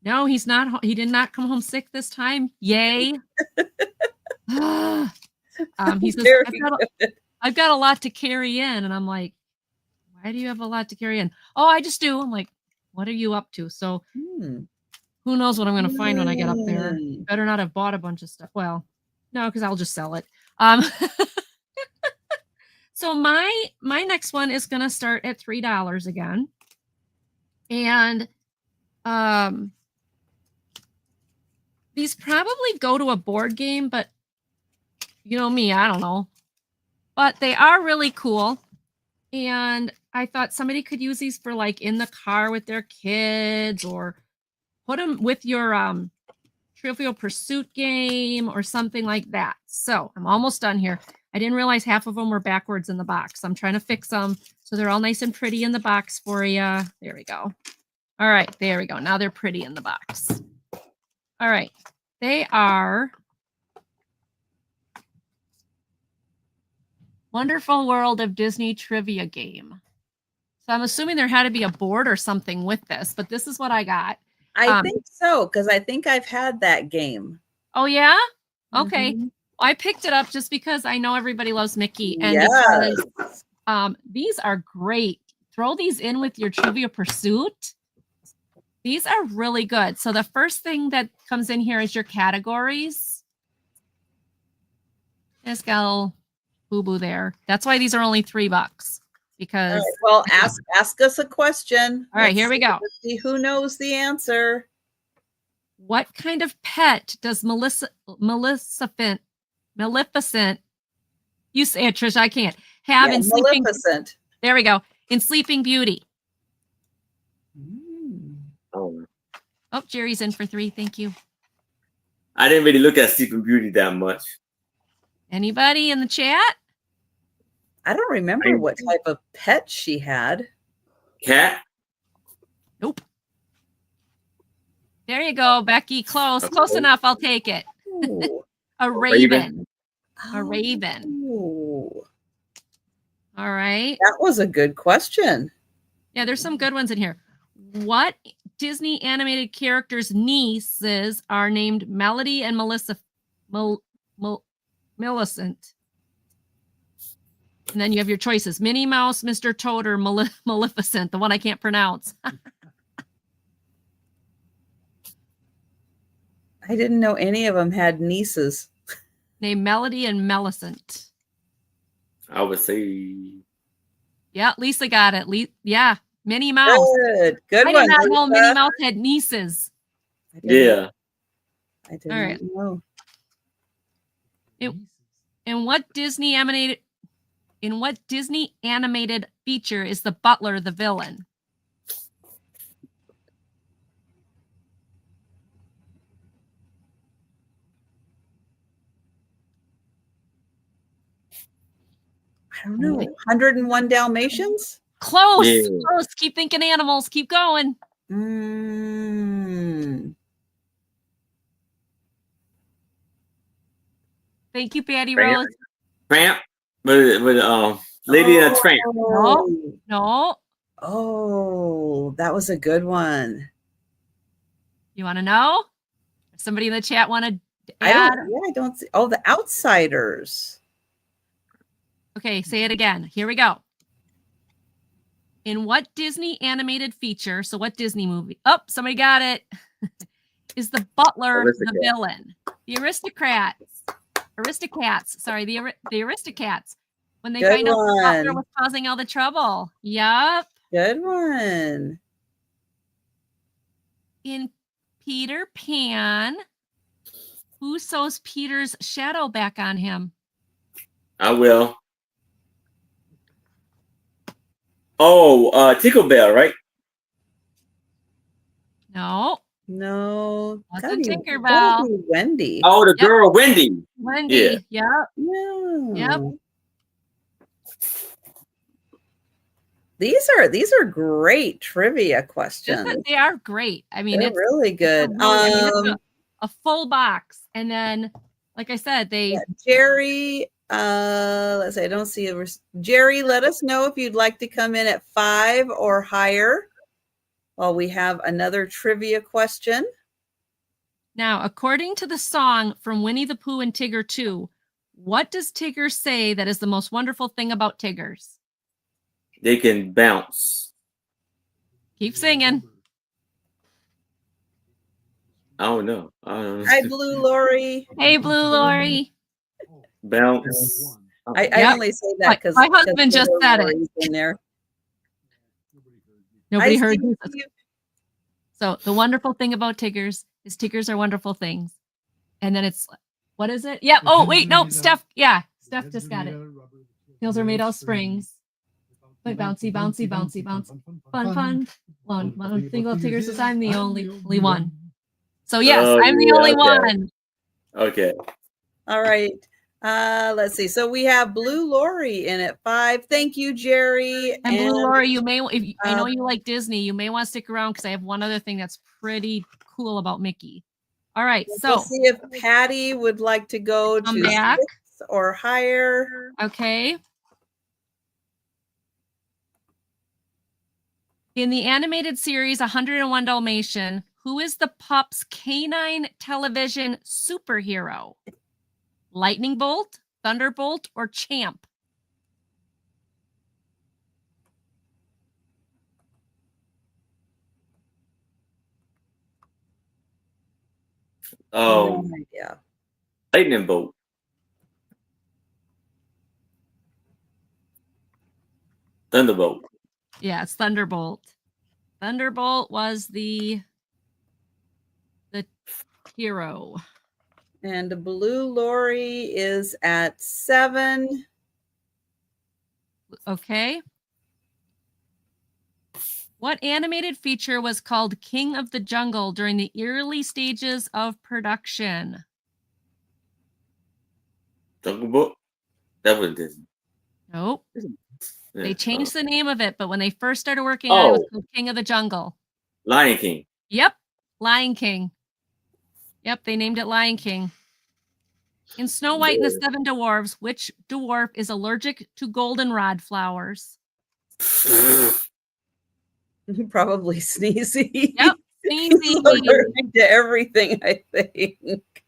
Speaker 1: No, he's not. He did not come home sick this time. Yay. He says, I've got a lot to carry in. And I'm like, why do you have a lot to carry in? Oh, I just do. I'm like, what are you up to? So who knows what I'm going to find when I get up there. Better not have bought a bunch of stuff. Well, no, because I'll just sell it. So my next one is going to start at $3 again. And these probably go to a board game, but you know me, I don't know. But they are really cool. And I thought somebody could use these for like in the car with their kids, or put them with your Trivial Pursuit game or something like that. So I'm almost done here. I didn't realize half of them were backwards in the box. I'm trying to fix them so they're all nice and pretty in the box for you. There we go. All right, there we go. Now they're pretty in the box. All right, they are Wonderful World of Disney Trivia game. So I'm assuming there had to be a board or something with this, but this is what I got.
Speaker 4: I think so, because I think I've had that game.
Speaker 1: Oh, yeah? Okay. I picked it up just because I know everybody loves Mickey. And because these are great. Throw these in with your Trivia Pursuit. These are really good. So the first thing that comes in here is your categories. It's got a little boo-boo there. That's why these are only $3. Because
Speaker 4: well, ask us a question.
Speaker 1: All right, here we go.
Speaker 4: Let's see who knows the answer.
Speaker 1: What kind of pet does Maleficent, you say it, Trish, I can't, have in Sleeping
Speaker 4: Maleficent.
Speaker 1: There we go. In Sleeping Beauty.
Speaker 3: Oh,
Speaker 1: Jerry's in for 3. Thank you.
Speaker 3: I didn't really look at Sleeping Beauty that much.
Speaker 1: Anybody in the chat?
Speaker 4: I don't remember what type of pet she had.
Speaker 3: Cat?
Speaker 1: Nope. There you go, Becky. Close. Close enough. I'll take it. A raven. A raven.
Speaker 4: Ooh.
Speaker 1: All right.
Speaker 4: That was a good question.
Speaker 1: Yeah, there's some good ones in here. What Disney animated characters' nieces are named Melody and Millicent? And then you have your choices. Minnie Mouse, Mr. Toad, or Maleficent, the one I can't pronounce.
Speaker 4: I didn't know any of them had nieces.
Speaker 1: Named Melody and Millicent.
Speaker 3: I would say.
Speaker 1: Yeah, Lisa got it. Yeah, Minnie Mouse.
Speaker 4: Good
Speaker 1: I
Speaker 4: one.
Speaker 1: did not know Minnie Mouse had nieces.
Speaker 3: Yeah.
Speaker 4: I didn't know.
Speaker 1: In what Disney animated feature is the butler the villain?
Speaker 4: I don't know. 101 Dalmatians?
Speaker 1: Close.
Speaker 3: Yeah.
Speaker 1: Close. Keep thinking animals. Keep going. Thank you, Patty Rose.
Speaker 3: Tramp? With Lady and a Tramp.
Speaker 1: No.
Speaker 4: Oh, that was a good one.
Speaker 1: You want to know? Somebody in the chat want to
Speaker 4: add? I don't see. Oh, The Outsiders.
Speaker 1: Okay, say it again. Here we go. In what Disney animated feature, so what Disney movie? Oh, somebody got it. Is the butler the villain? The Aristocats. Sorry, the Aristocats. When they find out the butler was causing all the trouble. Yup.
Speaker 4: Good one.
Speaker 1: In Peter Pan, who sews Peter's shadow back on him?
Speaker 3: I will. Oh, Tinkerbell, right?
Speaker 1: No.
Speaker 4: No.
Speaker 1: Wasn't
Speaker 4: Gotta
Speaker 1: Tinkerbell.
Speaker 4: be Wendy.
Speaker 3: Oh, the
Speaker 1: Yep.
Speaker 3: girl Wendy.
Speaker 1: Wendy.
Speaker 3: Yeah.
Speaker 1: Yep.
Speaker 4: Yeah.
Speaker 1: Yep.
Speaker 4: These are great trivia questions.
Speaker 1: They are great. I mean,
Speaker 4: They're really good.
Speaker 1: It's a full box. And then, like I said,
Speaker 4: Jerry, let's see, I don't see it. Jerry, let us know if you'd like to come in at 5 or higher. Well, we have another trivia question.
Speaker 1: Now, according to the song from Winnie the Pooh and Tigger 2, what does Tigger say that is the most wonderful thing about Tiggers?
Speaker 3: They can bounce.
Speaker 1: Keep singing.
Speaker 3: I don't know.
Speaker 4: Hi, Blue Lori.
Speaker 1: Hey, Blue Lori.
Speaker 3: Bounce.
Speaker 4: I only say that because
Speaker 1: my husband just said it.
Speaker 4: In there.
Speaker 1: Nobody heard you. So the wonderful thing about Tiggers is Tiggers are wonderful things. And then it's, what is it? Yeah. Oh, wait, no, Steph. Yeah, Steph just got it. Heels are made out of springs. But bouncy, bouncy, bouncy, bouncy. Fun, fun. One thing about Tiggers is I'm the only one. So yes, I'm the only one.
Speaker 3: Okay.
Speaker 4: All right. Let's see. So we have Blue Lori in at 5. Thank you, Jerry.
Speaker 1: And Blue Lori, you may, I know you like Disney, you may want to stick around because I have one other thing that's pretty cool about Mickey. All right, so
Speaker 4: we'll see if Patty would like to go to
Speaker 1: back
Speaker 4: 6 or higher.
Speaker 1: Okay. In the animated series 101 Dalmatian, who is the pup's canine television superhero? Lightning Bolt, Thunderbolt, or Champ?
Speaker 3: Oh,
Speaker 4: no idea.
Speaker 3: Lightning Bolt. Thunderbolt.
Speaker 1: Yeah, it's Thunderbolt. Thunderbolt was the hero.
Speaker 4: And Blue Lori is at 7.
Speaker 1: Okay. What animated feature was called King of the Jungle during the early stages of production?
Speaker 3: Jungle Book? That was Disney.
Speaker 1: Nope.
Speaker 3: Yeah.
Speaker 1: They changed the name of it, but when they first started working on it, it was called King of the Jungle.
Speaker 3: Lion King.
Speaker 1: Yep. Lion King. Yep, they named it Lion King. In Snow White and the Seven Dwarfs, which dwarf is allergic to goldenrod flowers?
Speaker 4: Probably Sneezy.
Speaker 1: Yep, Sneezy.
Speaker 4: Allergic to everything, I think.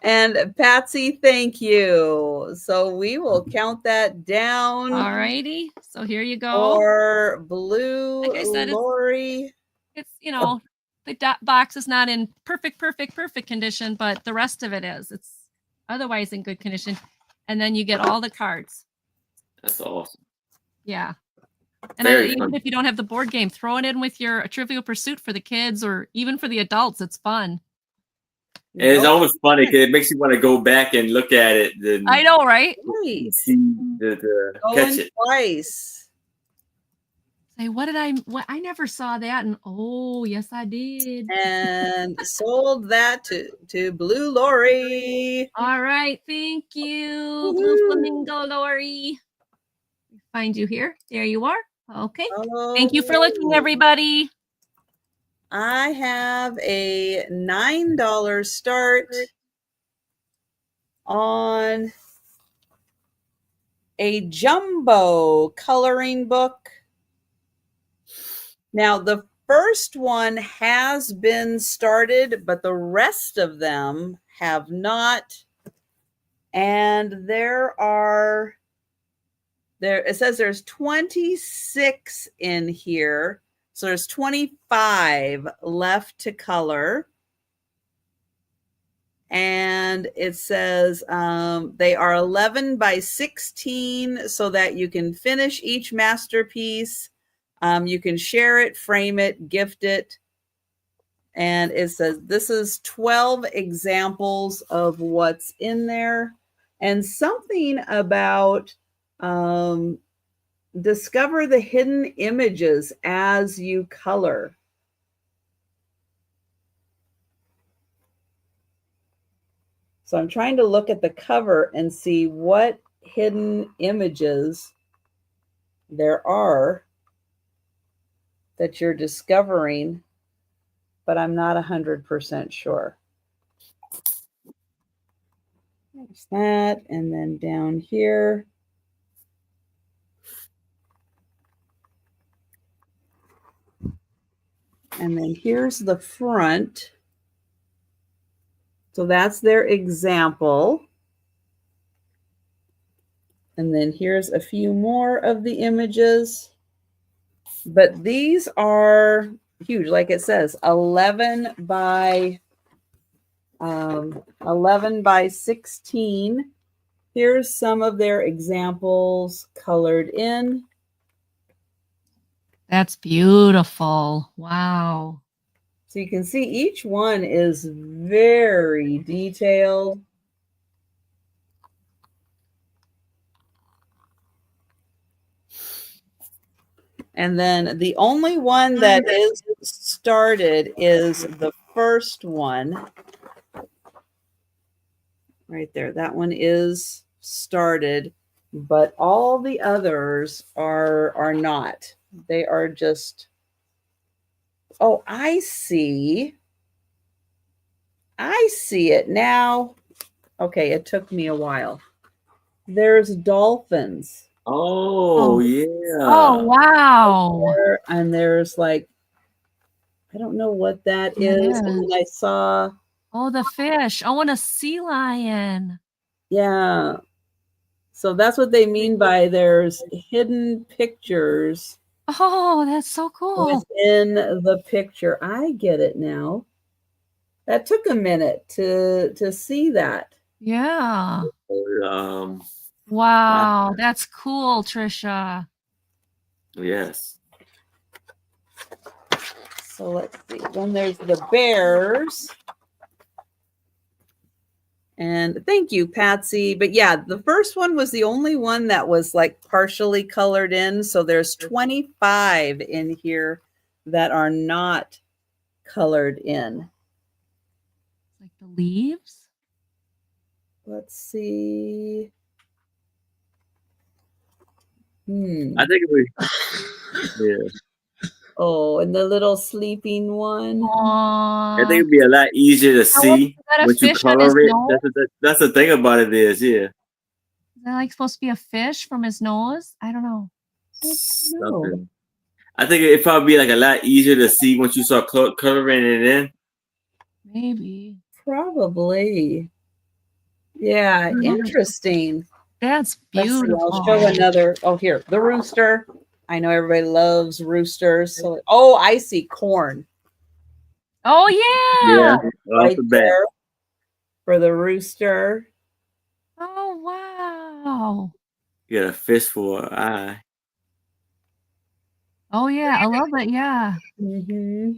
Speaker 4: And Patsy, thank you. So we will count that down.
Speaker 1: All righty. So here you go.
Speaker 4: For Blue
Speaker 1: like I said,
Speaker 4: Lori.
Speaker 1: It's the box is not in perfect condition, but the rest of it is. It's otherwise in good condition. And then you get all the cards.
Speaker 3: That's awesome.
Speaker 1: Yeah. And even if you don't have the board game, throw it in with your Trivial Pursuit for the kids or even for the adults. It's fun.
Speaker 3: And it's always funny because it makes you want to go back and look at it.
Speaker 1: I know, right?
Speaker 3: See catch it
Speaker 4: twice.
Speaker 1: Say, what I never saw that. And oh, yes, I did.
Speaker 4: And sold that to Blue Lori.
Speaker 1: All right. Thank you, Blue Flamingo Lori. Find you here. There you are. Okay. Thank you for looking, everybody.
Speaker 4: I have a $9 start on a jumbo coloring book. Now, the first one has been started, but the rest of them have not. And it says there's 26 in here. So there's 25 left to color. And it says they are 11 by 16 so that you can finish each masterpiece. You can share it, frame it, gift it. And it says this is 12 examples of what's in there. And something about discover the hidden images as you color. So I'm trying to look at the cover and see what hidden images there are that you're discovering, but I'm not 100% sure. There's that, and then down here. And then here's the front. So that's their example. And then here's a few more of the images. But these are huge. Like it says, 11 by 16. Here's some of their examples colored in.
Speaker 1: That's beautiful. Wow.
Speaker 4: So you can see each one is very detailed. And then the only one that is started is the first one. Right there. That one is started, but all the others are not. They are just, oh, I see. I see it now. Okay, it took me a while. There's dolphins.
Speaker 3: Oh, yeah.
Speaker 1: Oh, wow.
Speaker 4: And there's like, I don't know what that is. And then I saw.
Speaker 1: Oh, the fish. Oh, and a sea lion.
Speaker 4: Yeah. So that's what they mean by there's hidden pictures.
Speaker 1: Oh, that's so cool.
Speaker 4: Within the picture. I get it now. That took a minute to see that.
Speaker 1: Yeah.
Speaker 3: Wow,
Speaker 1: Wow, that's cool, Trisha.
Speaker 3: yes.
Speaker 4: So let's see. Then there's the bears. And thank you, Patsy. But yeah, the first one was the only one that was like partially colored in. So there's 25 in here that are not colored in.
Speaker 1: Like the leaves?
Speaker 4: Let's see.
Speaker 3: I think it was, yeah.
Speaker 4: Oh, and the little sleeping one.
Speaker 1: Aww.
Speaker 3: I think it'd be a lot easier to see when you color it. That's the thing about it is, yeah.
Speaker 1: Is that like supposed to be a fish from his nose? I don't know.
Speaker 3: Something. I think it'd probably be like a lot easier to see once you start coloring it in.
Speaker 1: Maybe.
Speaker 4: Probably. Yeah, interesting.
Speaker 1: That's beautiful.
Speaker 4: I'll show another. Oh, here, the rooster. I know everybody loves roosters. So, oh, I see corn.
Speaker 1: Oh, yeah.
Speaker 4: Right there for the rooster.
Speaker 1: Oh, wow.
Speaker 3: You got a fish for an eye.
Speaker 1: Oh, yeah. I love it. Yeah.
Speaker 4: Mm-hmm.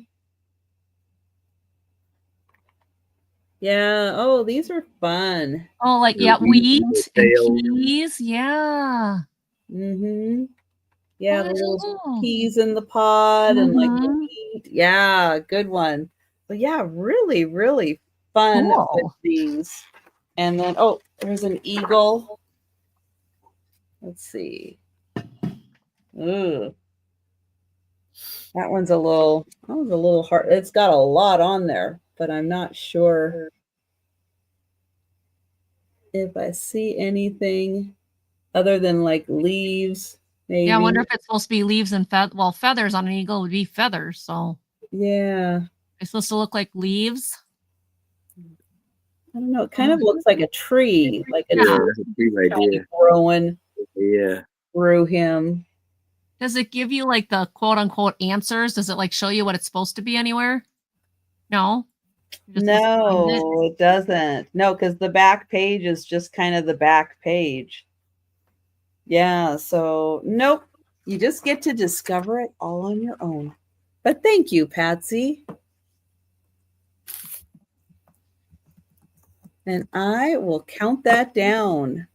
Speaker 4: Yeah. Oh, these are fun.
Speaker 1: Oh, like, yeah, wheat and peas. Yeah.
Speaker 4: Mm-hmm. Yeah, the little peas in the pod and like the wheat. Yeah, good one. But yeah, really, really fun with these. And then, oh, there's an eagle. Let's see. Ooh. That one's a little hard. It's got a lot on there, but I'm not sure if I see anything other than like leaves. Maybe.
Speaker 1: Yeah, I wonder if it's supposed to be leaves and feathers on an eagle would be feathers. So
Speaker 4: yeah,
Speaker 1: it's supposed to look like leaves.
Speaker 4: I don't know. It kind of looks like a tree, like a
Speaker 3: tree right there
Speaker 4: growing.
Speaker 3: Yeah,
Speaker 4: through him.
Speaker 1: Does it give you like the quote unquote answers? Does it like show you what it's supposed to be anywhere? No.
Speaker 4: No, it doesn't. No, because the back page is just kind of the back page. Yeah, so nope. You just get to discover it all on your own. But thank you, Patsy. And I will count that down.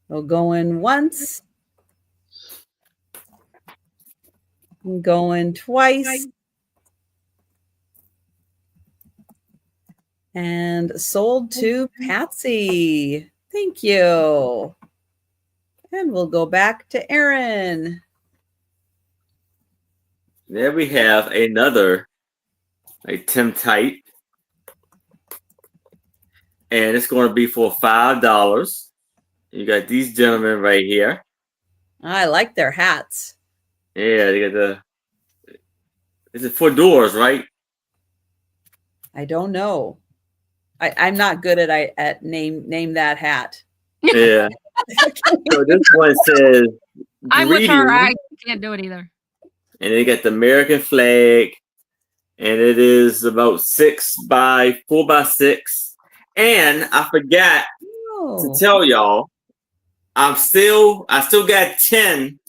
Speaker 4: We'll go in once. Go in twice. And sold to Patsy. Thank you. And we'll go back to Aaron.
Speaker 3: There we have another Tintype. And it's going to be for $5. You got these gentlemen right here.
Speaker 4: I like their hats.
Speaker 3: Yeah, they got is it 4 doors, right?
Speaker 4: I don't know. I'm not good at name that hat.
Speaker 3: Yeah. So this one says
Speaker 1: I'm with her. I
Speaker 3: greetings,
Speaker 1: can't do it either.
Speaker 3: and they got the American flag, and it is about 6 by 4 by 6. And I forgot to tell y'all, I still got 10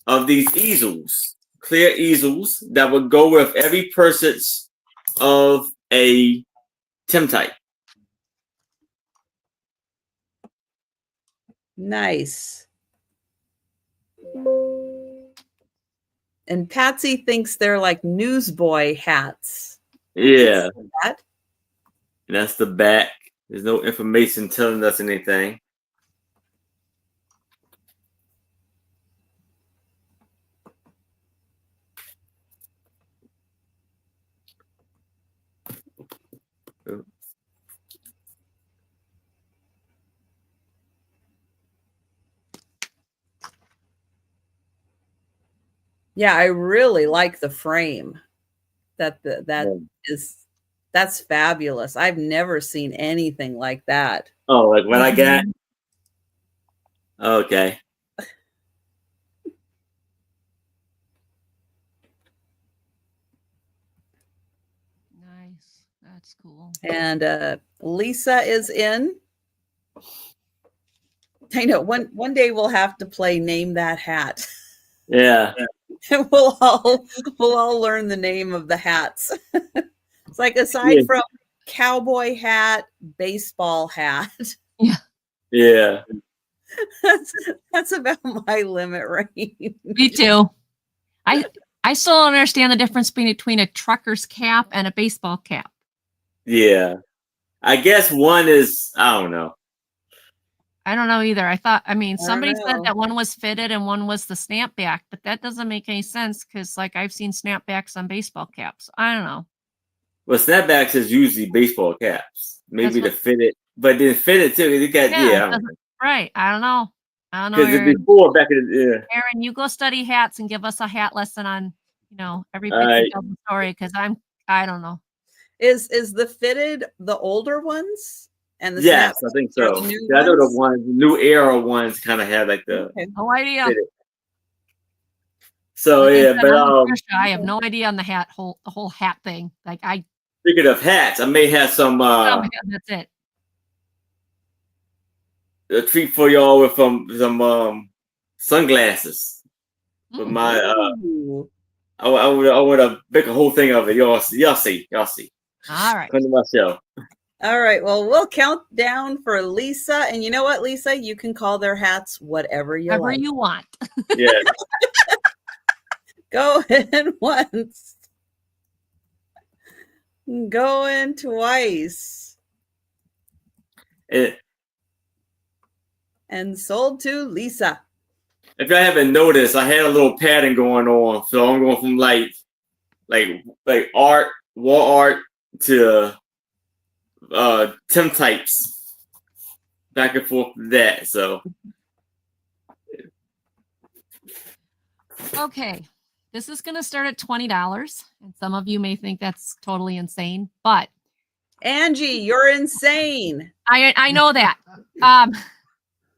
Speaker 3: of these easels, clear easels that would go with every purchase of a Tintype.
Speaker 4: Nice. And Patsy thinks they're like newsboy hats.
Speaker 3: Yeah.
Speaker 4: That?
Speaker 3: And that's the back. There's no information telling us anything.
Speaker 4: Yeah, I really like the frame. That's fabulous. I've never seen anything like that.
Speaker 3: Oh, like what I got? Okay.
Speaker 1: Nice. That's cool.
Speaker 4: And Lisa is in. I know one day we'll have to play Name That Hat.
Speaker 3: Yeah.
Speaker 4: And we'll all learn the name of the hats. It's like aside from cowboy hat, baseball hat.
Speaker 1: Yeah.
Speaker 3: Yeah.
Speaker 4: That's about my limit range.
Speaker 1: Me too. I still don't understand the difference between a trucker's cap and a baseball cap.
Speaker 3: Yeah. I guess one is, I don't know.
Speaker 1: I don't know either. Somebody said that one was fitted and one was the snapback, but that doesn't make any sense because, like, I've seen snapbacks on baseball caps. I don't know.
Speaker 3: Well, snapbacks is usually baseball caps. Maybe the fitted, but then fitted too. They got,
Speaker 1: right. I don't know.
Speaker 3: Because before back in the
Speaker 1: Aaron, you go study hats and give us a hat lesson on, every picture tells a story because I don't know.
Speaker 4: Is the fitted the older ones? And the
Speaker 3: yes, I think so. I know the new era ones kind of have like the
Speaker 1: no idea.
Speaker 3: Fitted. So
Speaker 1: like
Speaker 3: but
Speaker 1: I have no idea on the whole hat thing. Like
Speaker 3: speaking of hats, I may have some.
Speaker 1: That's it.
Speaker 3: A treat for y'all with some sunglasses. With my I want to make a whole thing of it. Y'all see.
Speaker 1: All right.
Speaker 3: Come to my show.
Speaker 4: All right. Well, we'll count down for Lisa. And you know what, Lisa? You can call their hats whatever you like.
Speaker 1: You want.
Speaker 3: Yeah.
Speaker 4: Go in once. Go in twice. And sold to Lisa.
Speaker 3: If I haven't noticed, I had a little pattern going on. So I'm going from like art, wall art to Tintypes, back and forth to that. So
Speaker 1: okay, this is going to start at $20, and some of you may think that's totally insane, but
Speaker 4: Angie, you're insane.
Speaker 1: I know that.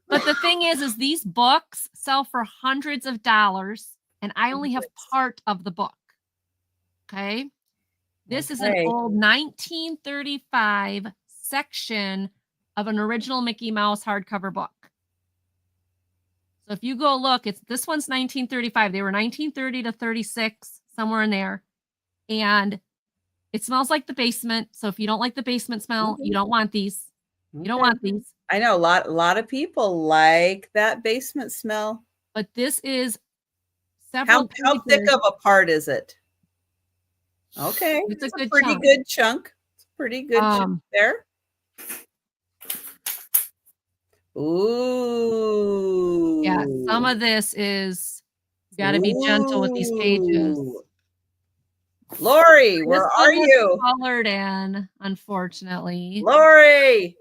Speaker 1: But the thing is these books sell for hundreds of dollars, and I only have part of the book. Okay. This is an old 1935 section of an original Mickey Mouse hardcover book. So if you go look, this one's 1935. They were 1930 to 36, somewhere in there. And it smells like the basement. So if you don't like the basement smell, you don't want these. You don't want these.
Speaker 4: I know a lot of people like that basement smell.
Speaker 1: But this is
Speaker 4: several. How thick of a part is it? Okay,
Speaker 1: it's a
Speaker 4: pretty good chunk. pretty good choice there. Ooh.
Speaker 1: Yeah, some of this is, you got to be gentle with these pages.
Speaker 4: Lori, where are you?
Speaker 1: Colored in, unfortunately.
Speaker 4: Lori.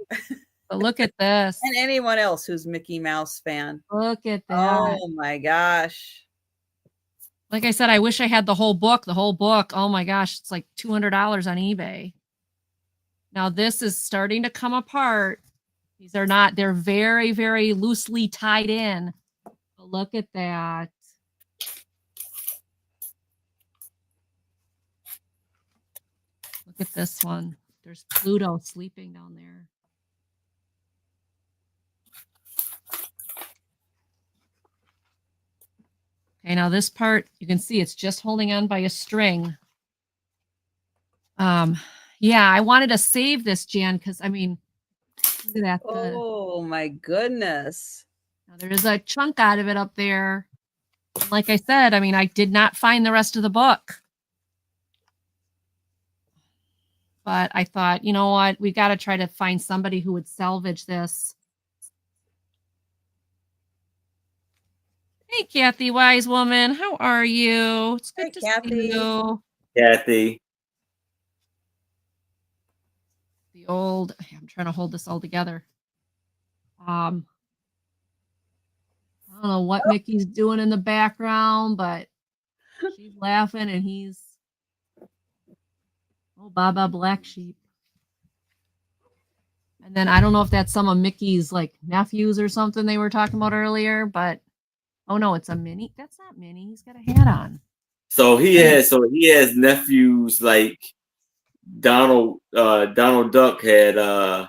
Speaker 1: But look at this.
Speaker 4: And anyone else who's Mickey Mouse fan.
Speaker 1: Look at that.
Speaker 4: Oh my gosh.
Speaker 1: Like I said, I wish I had the whole book. The whole book. Oh my gosh, it's like $200 on eBay. Now this is starting to come apart. These are not, they're very, very loosely tied in. But look at that. Look at this one. There's Pluto sleeping down there. Okay, now this part, you can see it's just holding on by a string. Yeah, I wanted to save this, Jan, because I mean, look at that.
Speaker 4: Oh my goodness.
Speaker 1: Now there is a chunk out of it up there. Like I said, I mean, I did not find the rest of the book. But I thought, you know what? We got to try to find somebody who would salvage this. Hey, Kathy, wise woman. How are you? It's good to see you.
Speaker 3: Kathy.
Speaker 1: The old, I'm trying to hold this all together. I don't know what Mickey's doing in the background, but she's laughing and he's, oh, Baba Black Sheep. And then I don't know if that's some of Mickey's like nephews or something they were talking about earlier, but oh no, it's a Minnie. That's not Minnie. He's got a hat on.
Speaker 3: So he has nephews like Donald Duck had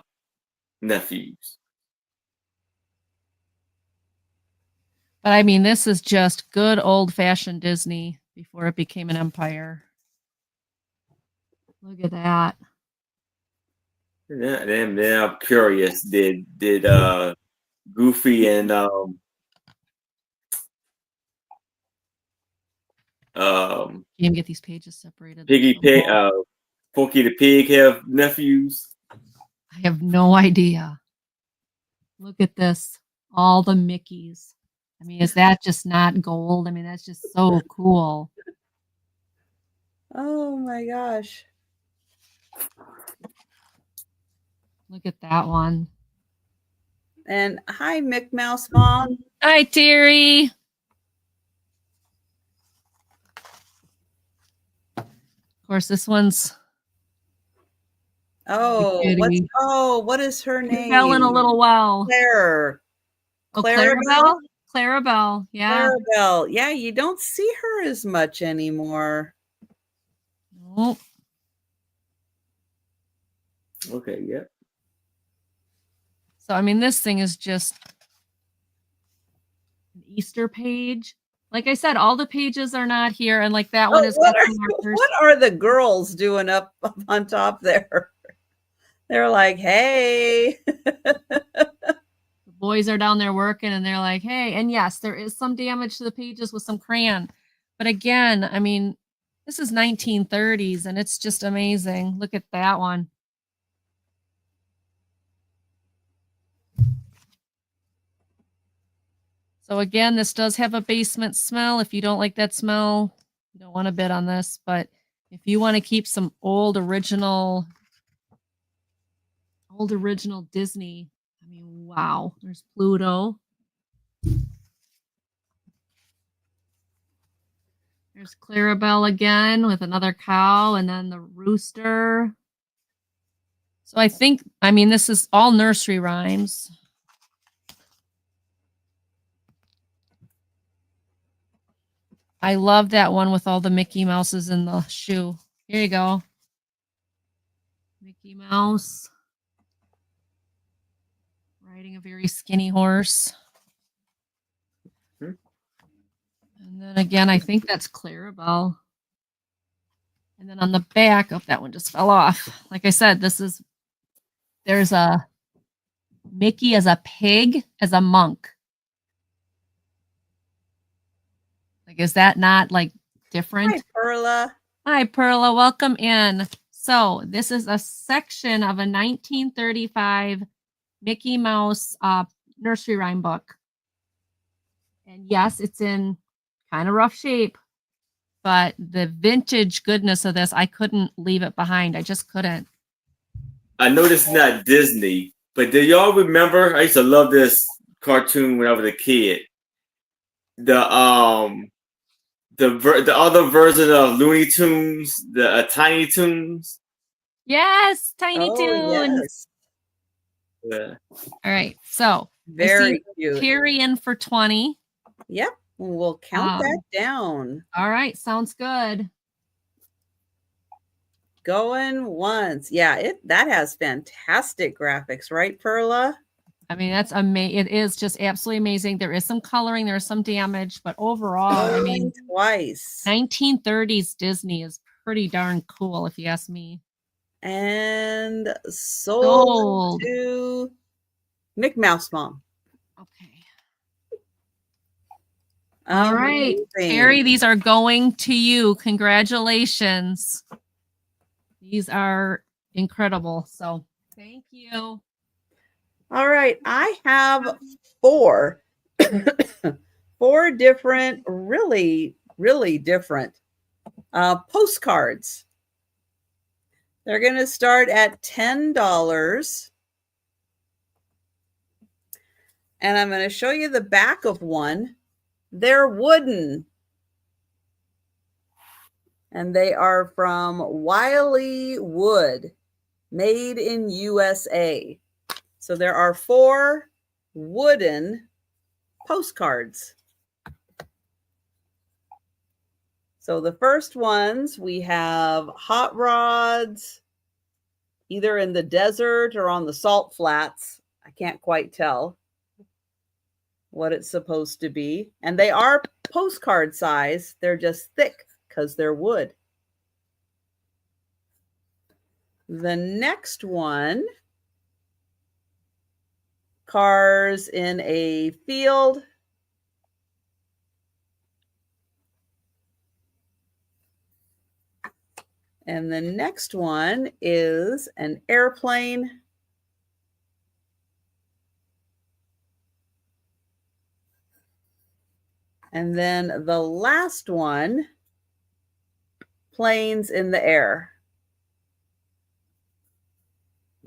Speaker 3: nephews.
Speaker 1: But I mean, this is just good old-fashioned Disney before it became an empire. Look at that.
Speaker 3: Then I'm curious. Did Goofy and
Speaker 1: Can't get these pages separated.
Speaker 3: Porky the Pig have nephews?
Speaker 1: I have no idea. Look at this. All the Mickeys. I mean, is that just not gold? I mean, that's just so cool.
Speaker 4: Oh my gosh.
Speaker 1: Look at that one.
Speaker 4: And hi, Mick Mouse Mom.
Speaker 1: Hi, Terry. Of course, this one's.
Speaker 4: Oh, what is her name?
Speaker 1: Fell in a little well.
Speaker 4: Claire.
Speaker 1: Oh, Clarabelle? Clarabelle, yeah.
Speaker 4: Clarabelle. Yeah, you don't see her as much anymore.
Speaker 1: Nope.
Speaker 3: Okay, yeah.
Speaker 1: So, I mean, this thing is just an Easter page. Like I said, all the pages are not here. And like that one is.
Speaker 4: What are the girls doing up on top there? They're like, hey.
Speaker 1: The boys are down there working and they're like, hey. And yes, there is some damage to the pages with some crayon. But again, I mean, this is 1930s and it's just amazing. Look at that one. So again, this does have a basement smell. If you don't like that smell, you don't want to bid on this. But if you want to keep some old original Disney, I mean, wow. There's Pluto. There's Clarabelle again with another cow and then the rooster. So I mean, this is all nursery rhymes. I love that one with all the Mickey Mouses in the shoe. Here you go. Mickey Mouse. Riding a very skinny horse. And then again, I think that's Clarabelle. And then on the back, oh, that one just fell off. Like I said, there's a Mickey as a pig, as a monk. Like, is that not like different?
Speaker 4: Hi, Perla.
Speaker 1: Hi, Perla. Welcome in. So this is a section of a 1935 Mickey Mouse nursery rhyme book. And yes, it's in kind of rough shape, but the vintage goodness of this, I couldn't leave it behind. I just couldn't.
Speaker 3: I know this is not Disney, but do y'all remember? I used to love this cartoon when I was a kid. The other version of Looney Tunes, the Tiny Toons.
Speaker 1: Yes, Tiny Toons.
Speaker 4: Yes.
Speaker 3: Yeah.
Speaker 1: All right, so
Speaker 4: Very cute.
Speaker 1: Carrie in for 20.
Speaker 4: Yep, we'll count that down.
Speaker 1: All right, sounds good.
Speaker 4: Going once. Yeah, that has fantastic graphics, right, Perla?
Speaker 1: I mean, that's amazing. It is just absolutely amazing. There is some coloring, there is some damage, but overall, I mean,
Speaker 4: twice.
Speaker 1: 1930s Disney is pretty darn cool, if you ask me.
Speaker 4: And sold to McMouse Mom.
Speaker 1: Okay. All right, Terry, these are going to you. Congratulations. These are incredible. So thank you.
Speaker 4: All right, I have four different, really different postcards. They're going to start at $10. And I'm going to show you the back of one. They're wooden. And they are from Wiley Wood, made in USA. So there are 4 wooden postcards. So the first ones, we have hot rods, either in the desert or on the salt flats. I can't quite tell what it's supposed to be. And they are postcard size. They're just thick because they're wood. The next one, cars in a field. And the next one is an airplane. And then the last one, planes in the air.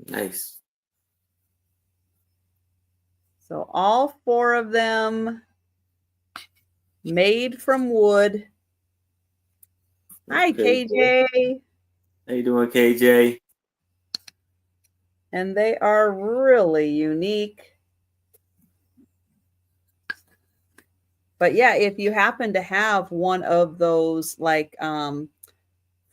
Speaker 3: Nice.
Speaker 4: So all 4 of them made from wood. Hi, KJ.
Speaker 3: How you doing, KJ?
Speaker 4: And they are really unique. But yeah, if you happen to have one of those like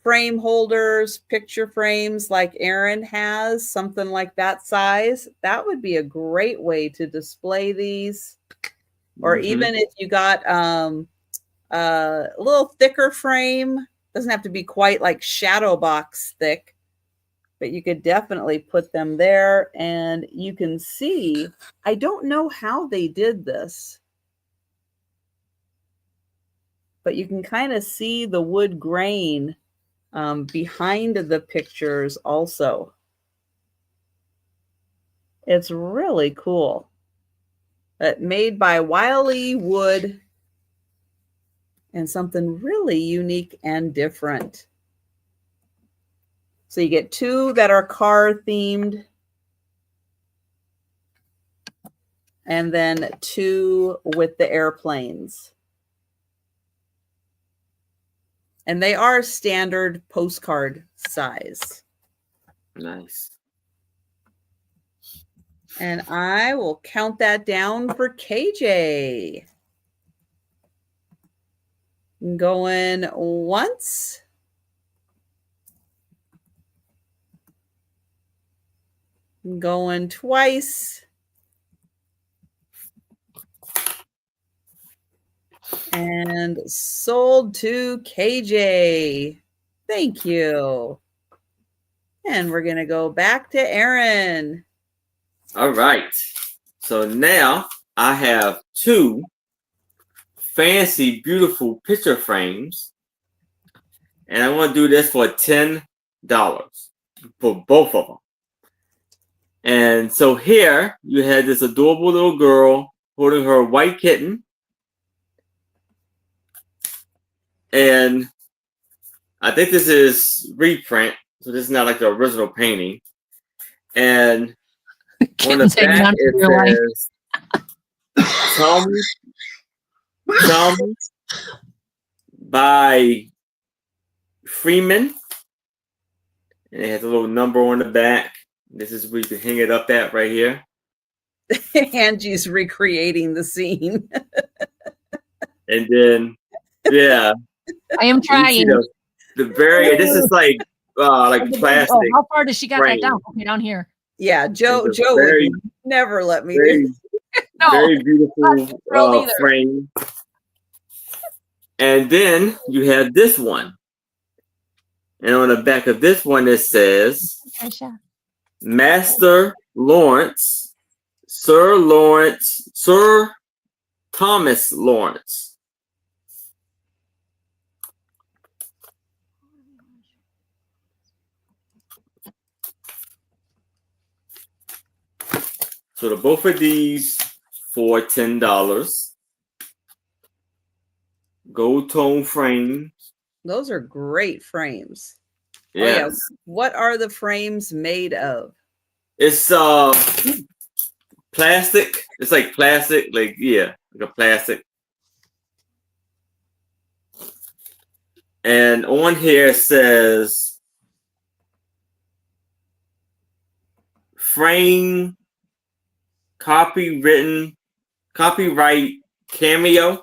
Speaker 4: frame holders, picture frames like Erin has, something like that size, that would be a great way to display these. Or even if you got a little thicker frame, doesn't have to be quite like shadow box thick, but you could definitely put them there. And you can see, I don't know how they did this, but you can kind of see the wood grain behind the pictures also. It's really cool. Made by Wiley Wood, and something really unique and different. So you get 2 that are car themed, and then 2 with the airplanes. And they are standard postcard size.
Speaker 3: Nice.
Speaker 4: And I will count that down for KJ. Going once. Going twice. And sold to KJ. Thank you. And we're going to go back to Erin.
Speaker 3: All right. So now I have 2 fancy, beautiful picture frames. And I want to do this for $10. for both of them. And so here you had this adorable little girl holding her white kitten. And I think this is reprint, so this is not like the original painting. And on the back it says Chum by Freeman. And it has a little number on the back. This is where you can hang it up at right here.
Speaker 4: Angie's recreating the scene.
Speaker 3: And then, yeah.
Speaker 1: I am trying.
Speaker 3: The very, this is like plastic.
Speaker 1: Oh, how far does she got
Speaker 3: frame.
Speaker 1: that down? Okay, down here.
Speaker 4: Yeah, Joe would never let me do.
Speaker 1: No,
Speaker 3: very beautiful frame. And then you have this one. And on the back of this one, it says, Master Lawrence, Sir Thomas Lawrence. So the both of these for $10. Gold tone frame.
Speaker 4: Those are great frames.
Speaker 3: Yes.
Speaker 4: Oh, yeah. What are the frames made of?
Speaker 3: It's plastic. It's like plastic, like a plastic. And on here it says frame copyright Cameo.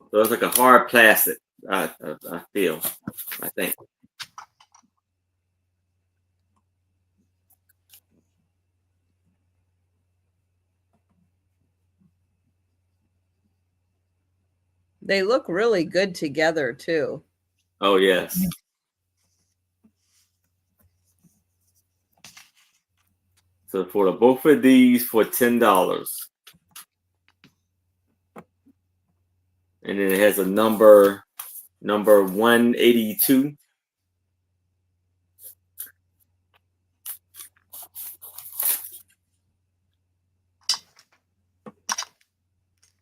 Speaker 3: So it's like a hard plastic, I feel, I think.
Speaker 4: They look really good together too.
Speaker 3: Oh, yes. So for both of these for $10. And then it has a number 182.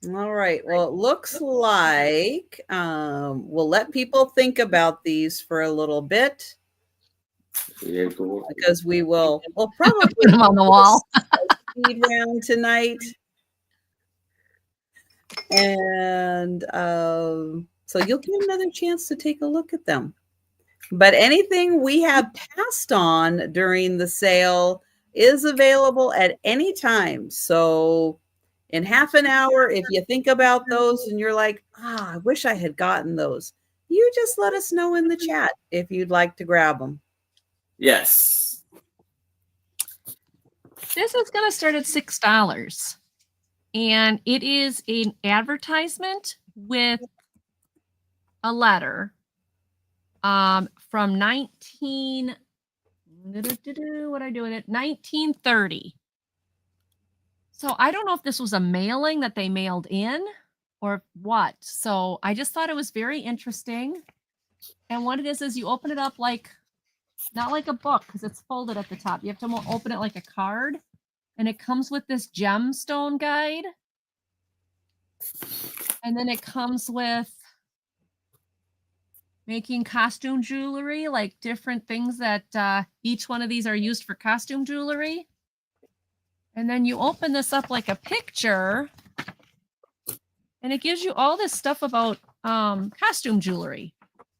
Speaker 4: All right. Well, it looks like we'll let people think about these for a little bit.
Speaker 3: Yeah, cool.
Speaker 4: Because we'll probably
Speaker 1: put them on the wall.
Speaker 4: Speed round tonight. And so you'll get another chance to take a look at them. But anything we have passed on during the sale is available at any time. So in half an hour, if you think about those and you're like, I wish I had gotten those, you just let us know in the chat if you'd like to grab them.
Speaker 3: Yes.
Speaker 1: This is going to start at $6. And it is an advertisement with a letter from 1930. So I don't know if this was a mailing that they mailed in or what. So I just thought it was very interesting. And what it is you open it up like, not like a book because it's folded at the top. You have to open it like a card. And it comes with this gemstone guide. And then it comes with making costume jewelry, like different things that each one of these are used for costume jewelry. And then you open this up like a picture. And it gives you all this stuff about costume jewelry.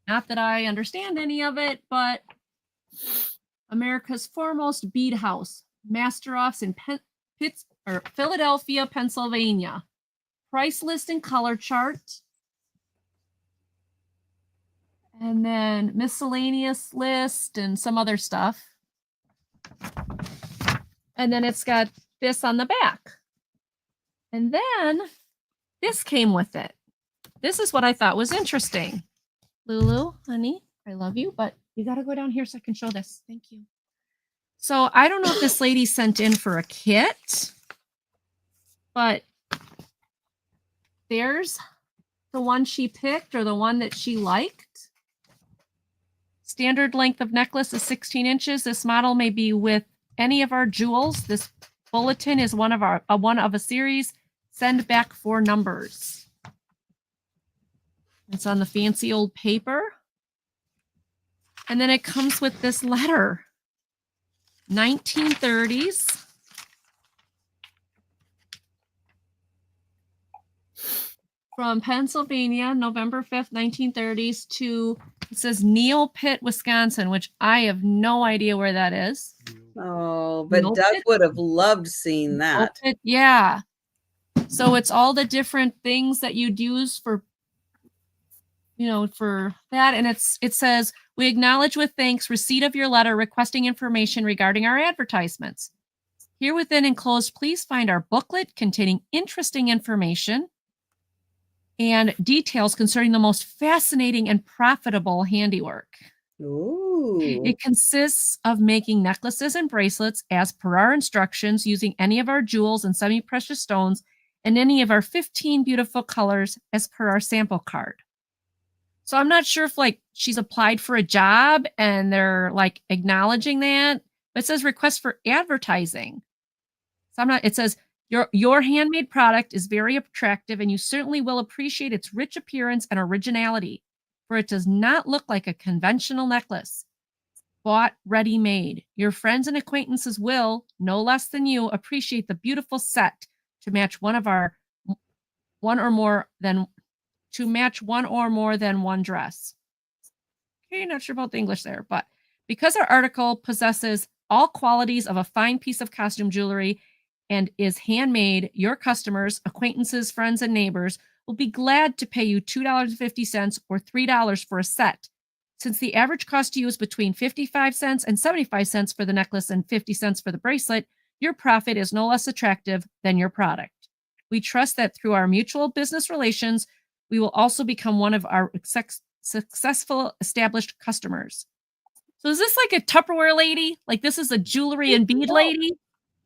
Speaker 1: Not that I understand any of it, but America's foremost bead house. Master-offs in Philadelphia, Pennsylvania. Price list and color chart. And then miscellaneous list and some other stuff. And then it's got this on the back. And then this came with it. This is what I thought was interesting. Lulu, honey, I love you, but you got to go down here so I can show this. Thank you. So I don't know if this lady sent in for a kit, but there's the one she picked or the one that she liked. Standard length of necklace is 16 inches. This model may be with any of our jewels. This bulletin is one of a series. Send back 4 numbers. It's on the fancy old paper. And then it comes with this letter. 1930s. From Pennsylvania, November 5th, 1930s to, it says Neopit, Wisconsin, which I have no idea where that is.
Speaker 4: Oh, but
Speaker 1: Neopit?
Speaker 4: Doug would have loved seeing that.
Speaker 1: Neopit, yeah. So it's all the different things that you'd use for, for that. And it says, we acknowledge with thanks receipt of your letter requesting information regarding our advertisements. Here within enclosed, please find our booklet containing interesting information and details concerning the most fascinating and profitable handiwork.
Speaker 4: Ooh.
Speaker 1: It consists of making necklaces and bracelets as per our instructions using any of our jewels and semi-precious stones and any of our 15 beautiful colors as per our sample card. So I'm not sure if she's applied for a job and they're acknowledging that, but it says request for advertising. So it says your handmade product is very attractive and you certainly will appreciate its rich appearance and originality, for it does not look like a conventional necklace. Bought ready-made. Your friends and acquaintances will, no less than you, appreciate the beautiful set to match one or more than one dress. Okay, not sure about the English there, but because our article possesses all qualities of a fine piece of costume jewelry and is handmade, your customers, acquaintances, friends, and neighbors will be glad to pay you $2.50 or $3 for a set. Since the average cost to you is between 55 cents and 75 cents for the necklace and 50 cents for the bracelet, your profit is no less attractive than your product. We trust that through our mutual business relations, we will also become one of our successful established customers. So is this like a Tupperware lady? Like this is a jewelry and bead lady?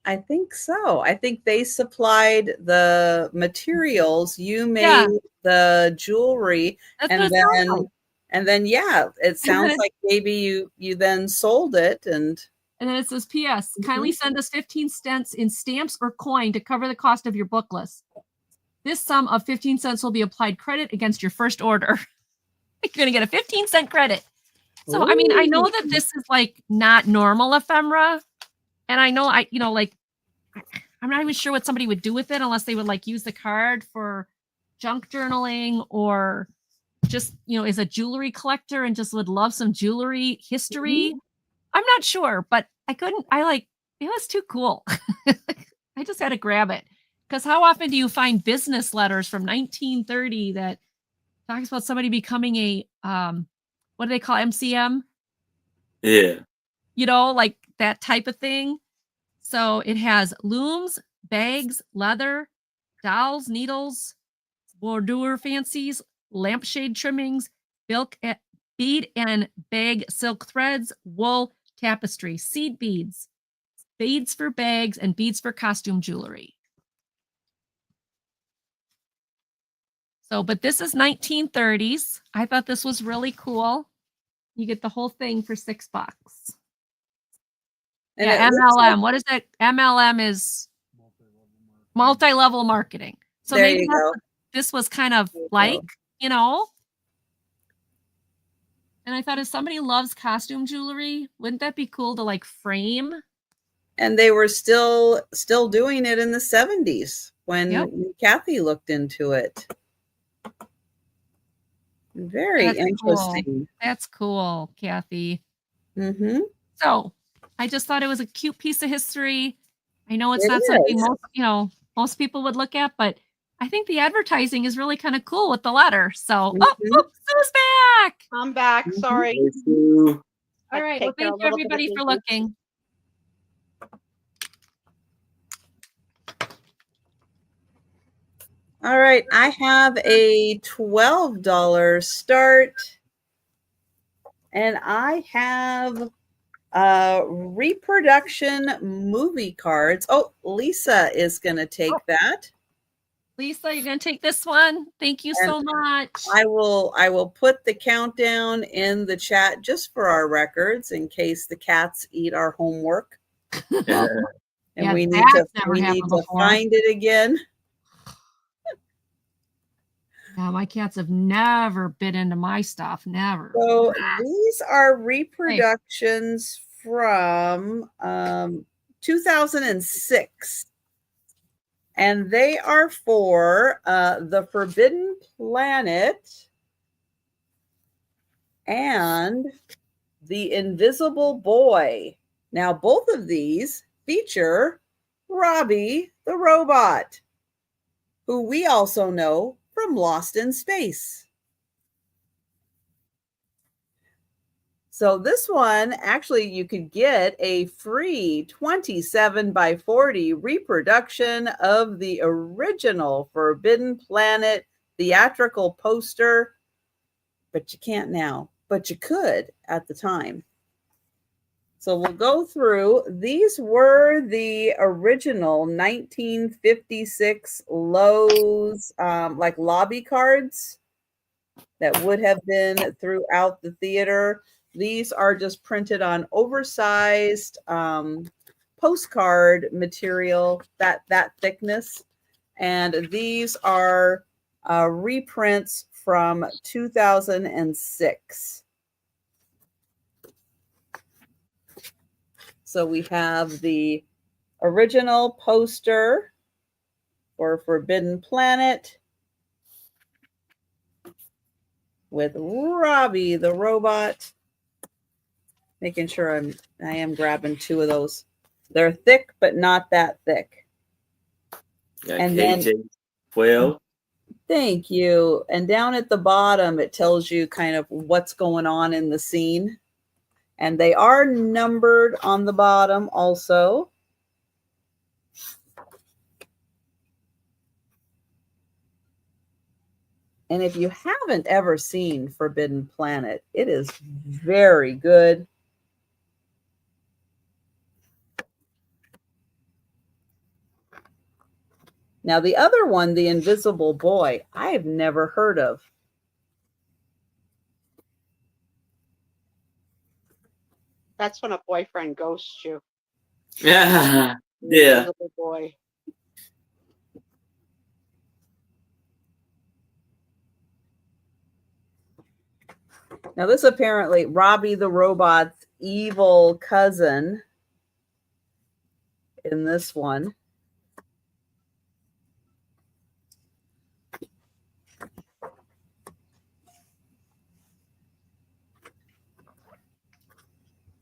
Speaker 4: I think so. I think they supplied the materials. You made the jewelry, and then it sounds like maybe you then sold it, and
Speaker 1: then it says, P.S. Kindly send us 15 cents in stamps or coin to cover the cost of your book list. This sum of 15 cents will be applied credit against your first order. You're going to get a 15-cent credit. So, I mean, I know that this is not normal ephemera. And I know I'm not even sure what somebody would do with it unless they would use the card for junk journaling or just, is a jewelry collector and just would love some jewelry history. I'm not sure, but it was too cool. I just had to grab it. Because how often do you find business letters from 1930 that talks about somebody becoming a, what do they call MCM?
Speaker 3: Yeah.
Speaker 1: That type of thing. So it has looms, bags, leather, dolls, needles, boudoir fancies, lampshade trimmings, bead and bag silk threads, wool, tapestry, seed beads for bags, and beads for costume jewelry. So, but this is 1930s. I thought this was really cool. You get the whole thing for $6. And MLM. What is that? MLM is multi-level marketing. So maybe this was kind of And I thought if somebody loves costume jewelry, wouldn't that be cool to frame?
Speaker 4: And they were still doing it in the 70s when Kathy looked into it. Very interesting.
Speaker 1: Cool. That's cool, Kathy.
Speaker 4: Mm-hmm.
Speaker 1: So I just thought it was a cute piece of history. I know it's not something most people would look at, but I think the advertising is really kind of cool with the letter. So, Sue's back.
Speaker 2: I'm back. Sorry.
Speaker 1: All right. Well, thank you everybody for looking.
Speaker 4: All right. I have a $12 start, and I have Reproduction movie cards. Oh, Lisa is going to take that.
Speaker 1: Lisa, you're going to take this one? Thank you so much.
Speaker 4: I will put the countdown in the chat just for our records in case the cats eat our homework. And
Speaker 1: Yeah,
Speaker 4: we need to find it again.
Speaker 1: Yeah, my cats have never bit into my stuff. Never.
Speaker 4: So these are reproductions from 2006. And they are for The Forbidden Planet and The Invisible Boy. Now, both of these feature Robbie the robot, who we also know from Lost in Space. So this one, actually, you could get a free 27 by 40 reproduction of the original Forbidden Planet theatrical poster, but you can't now, but you could at the time. So we'll go through. These were the original 1956 Lowe's like lobby cards that would have been throughout the theater. These are just printed on oversized postcard material, that thickness. And these are reprints from 2006. So we have the original poster for Forbidden Planet with Robbie the robot. Making sure I am grabbing two of those. They're thick, but not that thick.
Speaker 3: And KJ 12.
Speaker 4: Thank you. And down at the bottom, it tells you kind of what's going on in the scene. And they are numbered on the bottom also. And if you haven't ever seen Forbidden Planet, it is very good. Now, the other one, The Invisible Boy, I have never heard of.
Speaker 2: That's when a boyfriend ghosts you.
Speaker 3: Yeah.
Speaker 2: Invisible boy.
Speaker 4: Now, this apparently Robbie the robot's evil cousin in this one.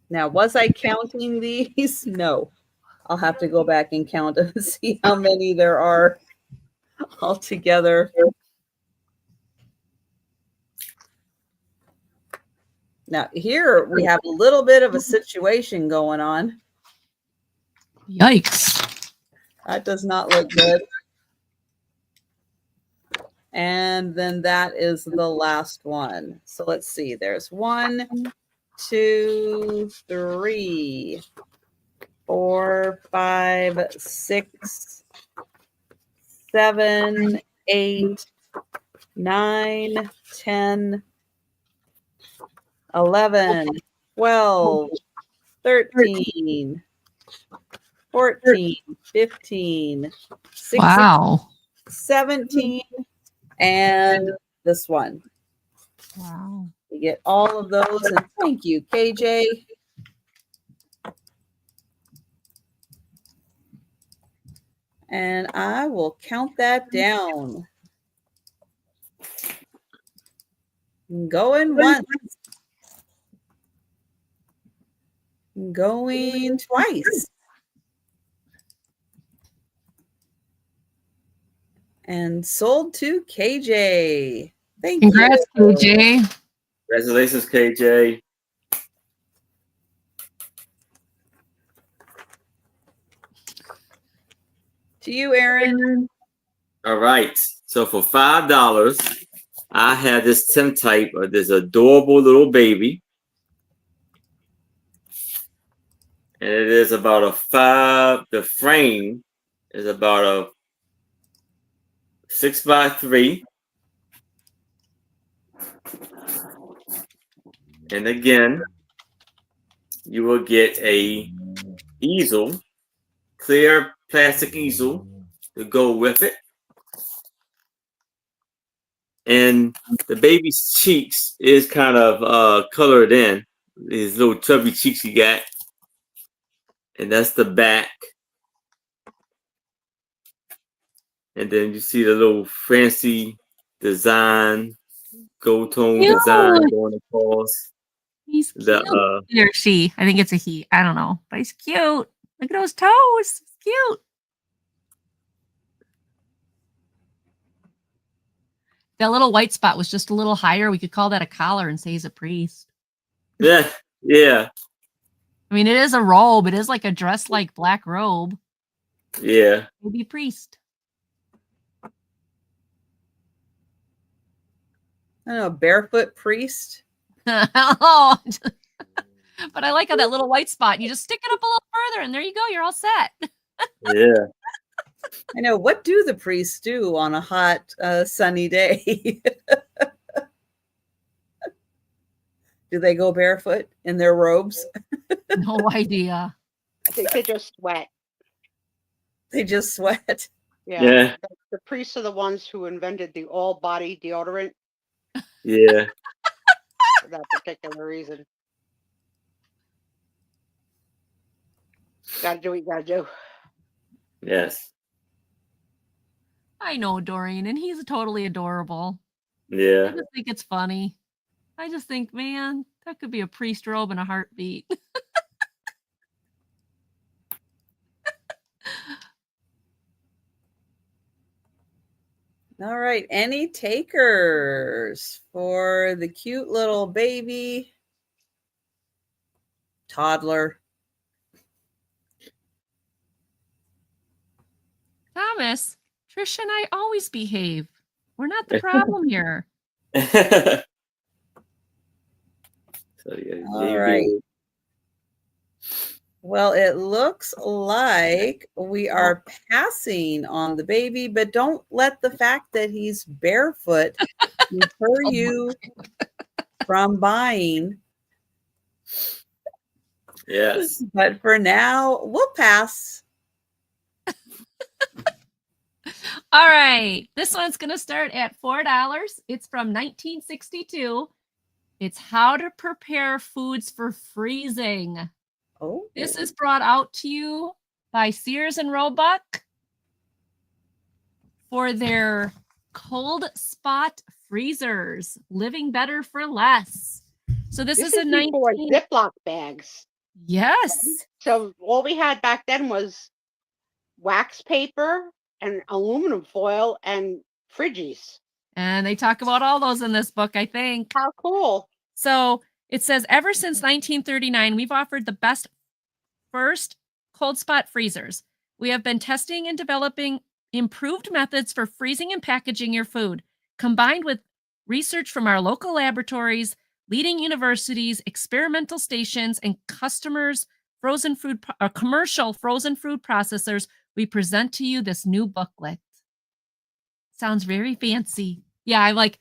Speaker 4: Now, was I counting these? No. I'll have to go back and count and see how many there are altogether. Now, here we have a little bit of a situation going on.
Speaker 1: Yikes.
Speaker 4: That does not look good. And then that is the last one. So let's see. There's 1, 2, 3, 4, 5, 6, 7, 8, 9, 10, 11, 12, 13, 14, 15, 16,
Speaker 1: wow.
Speaker 4: 17, and this one.
Speaker 1: Wow.
Speaker 4: You get all of those, and thank you, KJ. And I will count that down. Going once. Going twice. And sold to KJ. Thank you.
Speaker 1: Congrats, KJ.
Speaker 3: Congratulations, KJ.
Speaker 4: To you, Aaron.
Speaker 3: All right. So for $5, I have this Tintype of this adorable little baby. And it is about a 5. The frame is about a 6x3. And again, you will get a easel, clear plastic easel to go with it. And the baby's cheeks is kind of colored in. These little chubby cheeks he got. And that's the back. And then you see the little fancy design, gold tone design going across.
Speaker 1: He's cute. He or she. I think it's a he. I don't know. But he's cute. Look at those toes. He's cute. That little white spot was just a little higher. We could call that a collar and say he's a priest.
Speaker 3: Yeah. Yeah.
Speaker 1: I mean, it is a robe. It is like a dress-like black robe.
Speaker 3: Yeah.
Speaker 1: Maybe priest.
Speaker 4: I don't know, barefoot priest.
Speaker 1: Oh, but I like how that little white spot, you just stick it up a little further and there you go. You're all set.
Speaker 3: Yeah.
Speaker 4: I know. What do the priests do on a hot, sunny day? Do they go barefoot in their robes?
Speaker 1: No idea.
Speaker 2: I think they just sweat.
Speaker 4: They just sweat.
Speaker 2: Yeah. The priests are the ones who invented the all-body deodorant.
Speaker 3: Yeah.
Speaker 2: For that particular reason. Gotta do what you gotta do.
Speaker 3: Yes.
Speaker 1: I know Dorian, and he's totally adorable.
Speaker 3: Yeah.
Speaker 1: I just think it's funny. I just think, man, that could be a priest robe in a heartbeat.
Speaker 4: All right. Any takers for the cute little baby toddler?
Speaker 1: Thomas, Trisha and I always behave. We're not the problem here.
Speaker 4: All right. Well, it looks like we are passing on the baby, but don't let the fact that he's barefoot deter you from buying.
Speaker 3: Yes.
Speaker 4: But for now, we'll pass.
Speaker 1: All right. This one's going to start at $4. It's from 1962. It's How to Prepare Foods for Freezing.
Speaker 4: Oh.
Speaker 1: This is brought out to you by Sears and Roebuck for their cold spot freezers, living better for less. So this is a
Speaker 2: before Ziploc bags.
Speaker 1: Yes.
Speaker 2: So all we had back then was wax paper and aluminum foil and fridgies.
Speaker 1: And they talk about all those in this book, I think.
Speaker 2: How cool.
Speaker 1: So it says, ever since 1939, we've offered the best first cold spot freezers. We have been testing and developing improved methods for freezing and packaging your food, combined with research from our local laboratories, leading universities, experimental stations, and customers, commercial frozen food processors. We present to you this new booklet. Sounds very fancy. Yeah, I'm like,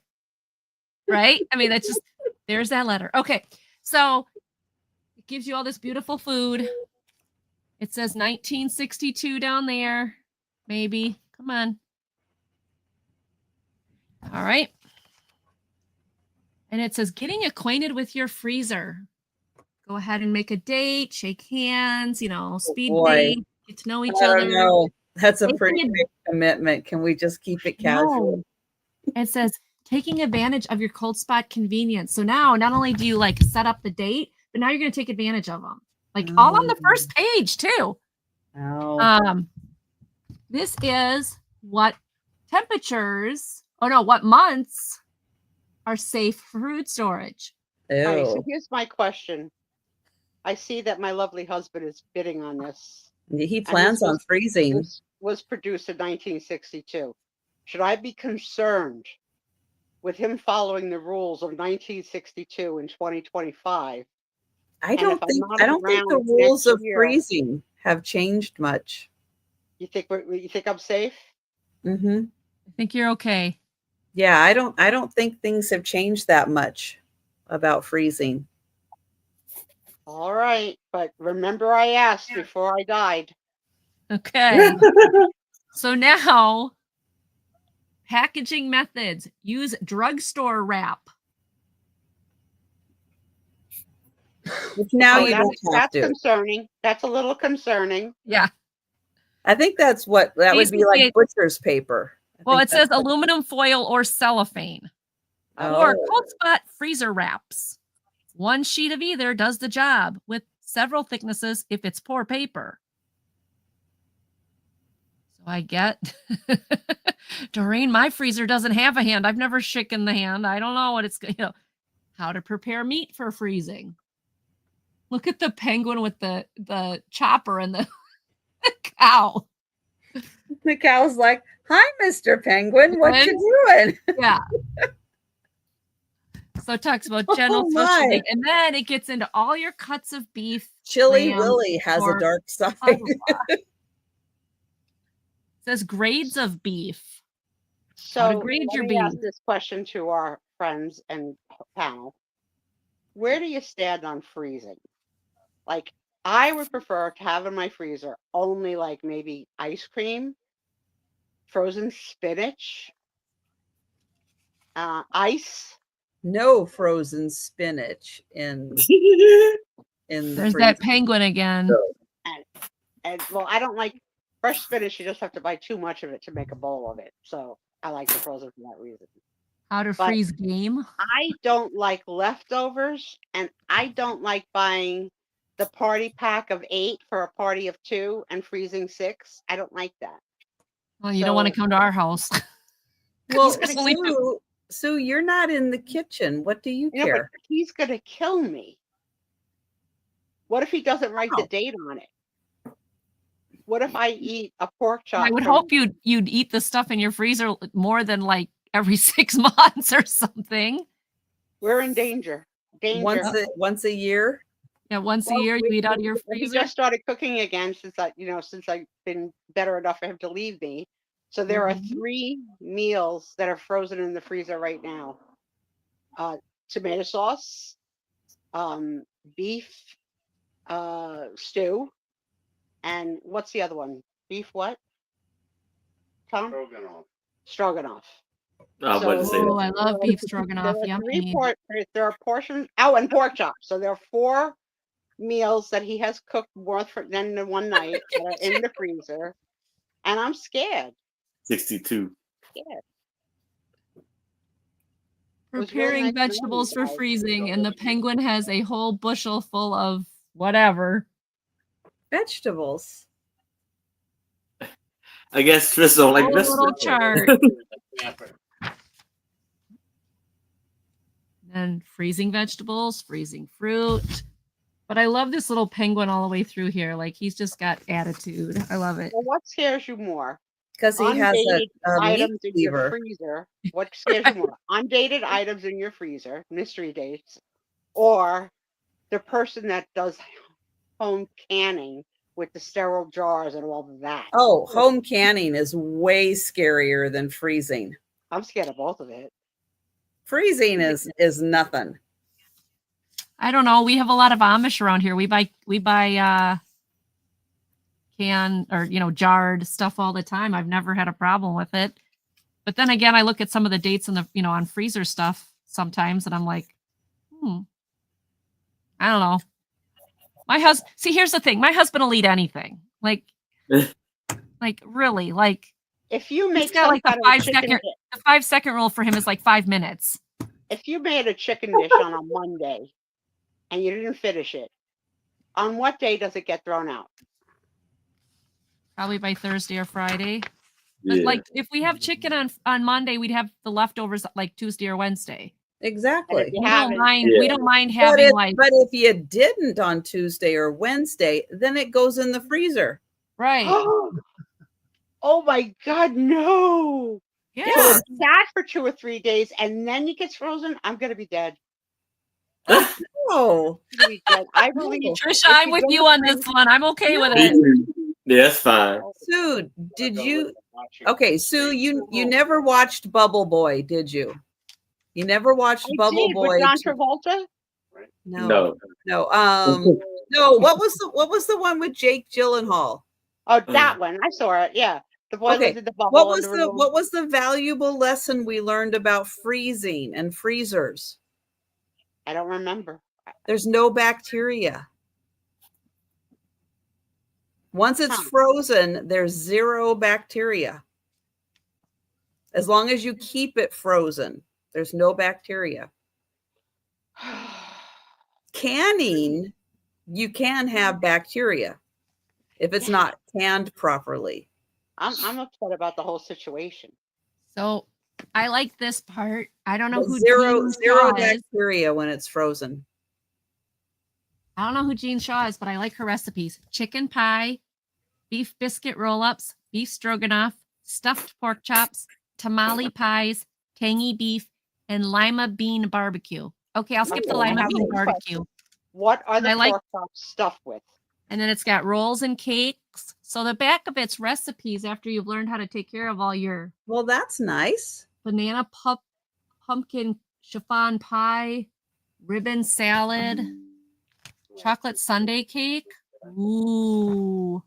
Speaker 1: right? I mean, that's just, there's that letter. Okay, so it gives you all this beautiful food. It says 1962 down there. Maybe. Come on. All right. And it says getting acquainted with your freezer. Go ahead and make a date, shake hands, speed date, get to know each other.
Speaker 4: I don't know. That's a pretty big commitment. Can we just keep it casual?
Speaker 1: No. It says taking advantage of your cold spot convenience. So now not only do you set up the date, but now you're going to take advantage of them. All on the first page too.
Speaker 4: Oh.
Speaker 1: This is what what months are safe for food storage.
Speaker 2: All right, so here's my question. I see that my lovely husband is bidding on this.
Speaker 4: He plans on freezing.
Speaker 2: This was produced in 1962. Should I be concerned with him following the rules of 1962 in 2025
Speaker 4: I
Speaker 2: And
Speaker 4: don't
Speaker 2: if I'm
Speaker 4: think
Speaker 2: not
Speaker 4: I don't think the
Speaker 2: around
Speaker 4: rules
Speaker 2: next
Speaker 4: of
Speaker 2: year,
Speaker 4: freezing have changed much.
Speaker 2: you think I'm safe?
Speaker 4: Mm-hmm.
Speaker 1: I think you're okay.
Speaker 4: Yeah, I don't think things have changed that much about freezing.
Speaker 2: All right, but remember I asked before I died.
Speaker 1: Okay. So now, packaging methods. Use drugstore wrap.
Speaker 4: Which now
Speaker 2: Okay,
Speaker 4: you don't have
Speaker 2: that's
Speaker 4: to.
Speaker 2: concerning. That's a little concerning.
Speaker 1: Yeah.
Speaker 4: I think that would be
Speaker 1: Basically,
Speaker 4: like butcher's paper.
Speaker 1: Well, it says aluminum foil or cellophane. Or cold spot freezer wraps. One sheet of either does the job with several thicknesses if it's poor paper. So I get, Doreen, my freezer doesn't have a hand. I've never shaken the hand. I don't know what it's, how to prepare meat for freezing. Look at the penguin with the chopper and the cow.
Speaker 4: The cow's like, "Hi, Mr. Penguin, what you doing?"
Speaker 1: Yeah. So it talks about general specialty, and then it gets into all your cuts of beef.
Speaker 4: Chili Willy has a dark side.
Speaker 1: It says grades of beef.
Speaker 2: So
Speaker 1: how to grade your
Speaker 2: let me
Speaker 1: beef.
Speaker 2: ask this question to our friends and panel. Where do you stand on freezing? Like, I would prefer to have in my freezer only like maybe ice cream, frozen spinach, ice.
Speaker 4: No frozen spinach in
Speaker 1: There's that penguin again.
Speaker 2: And well, I don't like fresh spinach. You just have to buy too much of it to make a bowl of it. So I like the frozen for that reason.
Speaker 1: How to freeze game.
Speaker 2: I don't like leftovers, and I don't like buying the party pack of 8 for a party of 2 and freezing 6. I don't like that.
Speaker 1: Well, you don't want to come to our house.
Speaker 4: Well, Sue, you're not in the kitchen. What do you care?
Speaker 2: But he's going to kill me. What if he doesn't write the date on it? What if I eat a pork chop?
Speaker 1: I would hope you'd eat the stuff in your freezer more than like every 6 months or something.
Speaker 2: We're in danger.
Speaker 4: Once a year.
Speaker 1: Yeah, once a year you eat out of your freezer.
Speaker 2: He just started cooking again since I've been better enough for him to leave me. So there are 3 meals that are frozen in the freezer right now. Tomato sauce, beef stew, and what's the other one? Beef what? Tom? Stroganoff.
Speaker 3: I wouldn't say that.
Speaker 1: I love beef stroganoff. Yummy.
Speaker 2: There are portions. Oh, and pork chops. So there are 4 meals that he has cooked more than the one night that are in the freezer, and I'm scared.
Speaker 3: 62.
Speaker 2: Scared.
Speaker 1: Preparing vegetables for freezing, and the penguin has a whole bushel full of whatever.
Speaker 4: Vegetables.
Speaker 3: I guess Tris don't like this
Speaker 1: little chart. And freezing vegetables, freezing fruit. But I love this little penguin all the way through here. Like, he's just got attitude. I love it.
Speaker 2: Well, what scares you more?
Speaker 4: Because he has
Speaker 2: items
Speaker 4: meat
Speaker 2: in your freezer. What scares you more? Undated items in your freezer, mystery dates, or the person that does home canning with the sterile jars and all of that?
Speaker 4: Oh, home canning is way scarier than freezing.
Speaker 2: I'm scared of both of it.
Speaker 4: Freezing is nothing.
Speaker 1: I don't know. We have a lot of Amish around here. We buy canned or jarred stuff all the time. I've never had a problem with it. But then again, I look at some of the dates on the on freezer stuff sometimes, and I'm like, I don't know. My husband. See, here's the thing. My husband will eat anything. Like really. Like
Speaker 2: if you make
Speaker 1: like the 5-second rule for him is like 5 minutes.
Speaker 2: If you made a chicken dish on a Monday and you didn't finish it, on what day does it get thrown out?
Speaker 1: Probably by Thursday or Friday. But like if we have chicken on Monday, we'd have the leftovers like Tuesday or Wednesday.
Speaker 4: Exactly.
Speaker 1: We don't mind having
Speaker 4: but if you didn't on Tuesday or Wednesday, then it goes in the freezer.
Speaker 1: Right.
Speaker 2: Oh my God, no.
Speaker 1: Yeah.
Speaker 2: So it's sat for 2 or 3 days and then it gets frozen. I'm gonna be dead.
Speaker 4: Oh.
Speaker 2: be good. I believe.
Speaker 1: Trisha, I'm with you on this one. I'm okay with
Speaker 3: Me
Speaker 1: it.
Speaker 3: too. Yeah, that's fine.
Speaker 4: Sue, did you? Okay, Sue, you never watched Bubble Boy, did you? You never watched
Speaker 2: I
Speaker 4: Bubble
Speaker 2: did
Speaker 4: Boy?
Speaker 2: with John Travolta.
Speaker 4: No. No. No. What was the one with Jake Gyllenhaal?
Speaker 2: Oh, that one. I saw it. Yeah, the boy
Speaker 4: Okay.
Speaker 2: lives in the bubble.
Speaker 4: What was
Speaker 2: in
Speaker 4: the
Speaker 2: room.
Speaker 4: what was the valuable lesson we learned about freezing and freezers?
Speaker 2: I don't remember.
Speaker 4: There's no bacteria. Once it's frozen, there's zero bacteria. As long as you keep it frozen, there's no bacteria. Canning, you can have bacteria if it's not canned properly.
Speaker 2: I'm upset about the whole situation.
Speaker 1: So I like this part. I don't know
Speaker 4: But
Speaker 1: who
Speaker 4: zero
Speaker 1: Jean Shaw is.
Speaker 4: bacteria when it's frozen.
Speaker 1: I don't know who Jean Shaw is, but I like her recipes. Chicken pie, beef biscuit roll-ups, beef stroganoff, stuffed pork chops, tamale pies, tangy beef, and lima bean barbecue. Okay, I'll skip the
Speaker 2: Okay, I
Speaker 1: lima
Speaker 2: have
Speaker 1: bean
Speaker 2: one
Speaker 1: barbecue.
Speaker 2: question. What are the
Speaker 1: I like-
Speaker 2: pork chops stuffed with?
Speaker 1: And then it's got rolls and cakes. So the back of it's recipes after you've learned how to take care of all your
Speaker 4: Well, that's nice.
Speaker 1: banana pumpkin chiffon pie, ribbon salad, chocolate sundae cake. Ooh.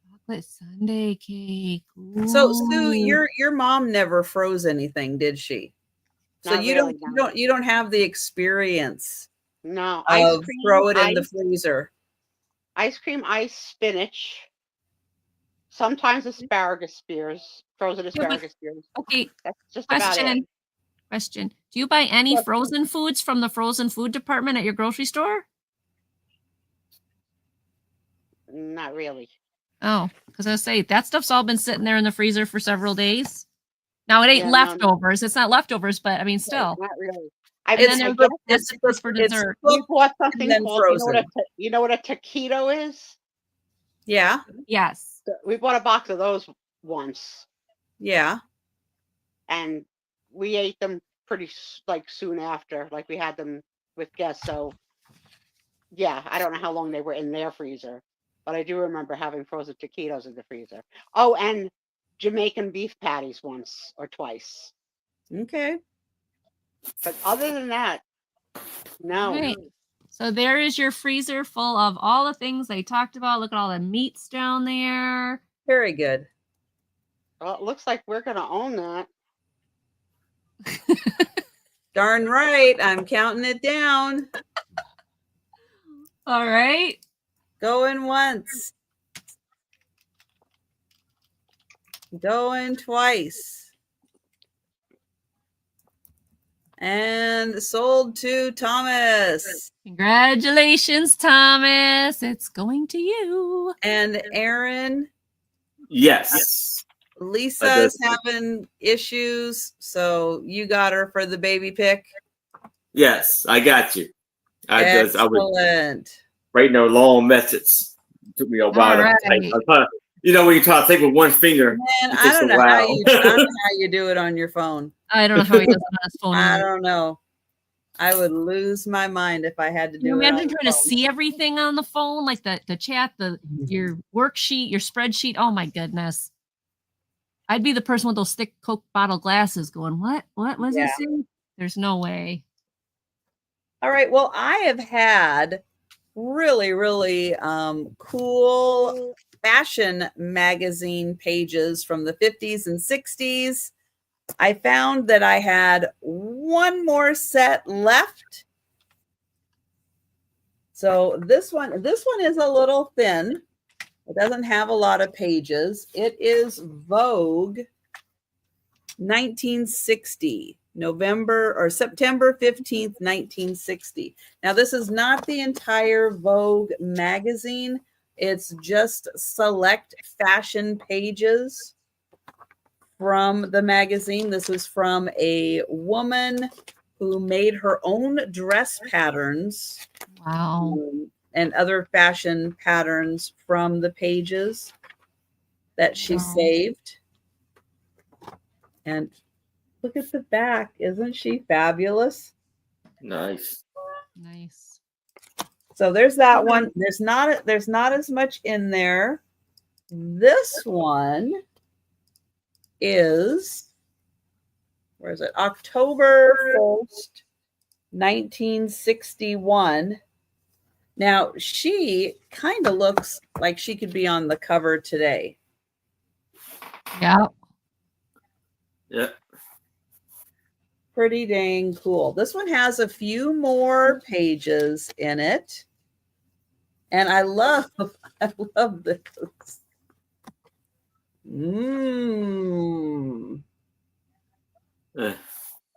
Speaker 1: Chocolate sundae cake. Ooh.
Speaker 4: So Sue, your mom never froze anything, did she? So
Speaker 2: Not
Speaker 4: you
Speaker 2: really,
Speaker 4: don't have the experience
Speaker 2: No, ice
Speaker 4: of
Speaker 2: cream.
Speaker 4: throw it in the freezer.
Speaker 2: Ice cream, ice, spinach. Sometimes asparagus spears, frozen asparagus spears.
Speaker 1: Okay.
Speaker 2: That's just about it.
Speaker 1: Question. Do you buy any frozen foods from the frozen food department at your grocery store?
Speaker 2: Not really.
Speaker 1: Oh, because I say that stuff's all been sitting there in the freezer for several days. Now it ain't
Speaker 2: Yeah, no,
Speaker 1: leftovers. It's not leftovers, but I mean, still.
Speaker 2: Not really.
Speaker 1: And then there's the recipes for dessert.
Speaker 2: We bought something
Speaker 4: then
Speaker 2: called, you know what a taquito is?
Speaker 4: Yeah.
Speaker 1: Yes.
Speaker 2: We bought a box of those once,
Speaker 4: Yeah.
Speaker 2: and we ate them pretty soon after. Like we had them with guests. So yeah, I don't know how long they were in their freezer, but I do remember having frozen taquitos in the freezer. Oh, and Jamaican beef patties once or twice.
Speaker 4: Okay.
Speaker 2: But other than that, no.
Speaker 1: Right. So there is your freezer full of all the things they talked about. Look at all the meats down there.
Speaker 4: Very good.
Speaker 2: Well, it looks like we're going to own that.
Speaker 4: Darn right. I'm counting it down.
Speaker 1: All right.
Speaker 4: Going once. Going twice. And sold to Thomas.
Speaker 1: Congratulations, Thomas. It's going to you.
Speaker 4: And Aaron.
Speaker 3: Yes.
Speaker 4: Lisa's having issues, so you got her for the baby pick.
Speaker 3: Yes, I got you. I was writing a long message. It took me a while to type. You know, when you try to type with one finger,
Speaker 4: man, I don't know how you do it on your phone.
Speaker 1: I don't know how he does it on his phone.
Speaker 4: I don't know. I would lose my mind if I had to do it.
Speaker 1: Imagine trying to see everything on the phone, like the chat, your worksheet, your spreadsheet. Oh my goodness. I'd be the person with those thick Coke bottle glasses going, what was he saying? There's no way.
Speaker 4: All right. Well, I have had really, really cool fashion magazine pages from the 50s and 60s. I found that I had one more set left. So this one is a little thin. It doesn't have a lot of pages. It is Vogue 1960, September 15th, 1960. Now, this is not the entire Vogue magazine. It's just select fashion pages from the magazine. This was from a woman who made her own dress patterns.
Speaker 1: Wow.
Speaker 4: And other fashion patterns from the pages that she saved. And look at the back. Isn't she fabulous?
Speaker 3: Nice.
Speaker 1: Nice.
Speaker 4: So there's that one. There's not as much in there. This one is, where is it? October 1st, 1961. Now, she kind of looks like she could be on the cover today.
Speaker 1: Yeah.
Speaker 3: Yeah.
Speaker 4: Pretty dang cool. This one has a few more pages in it. And I love this.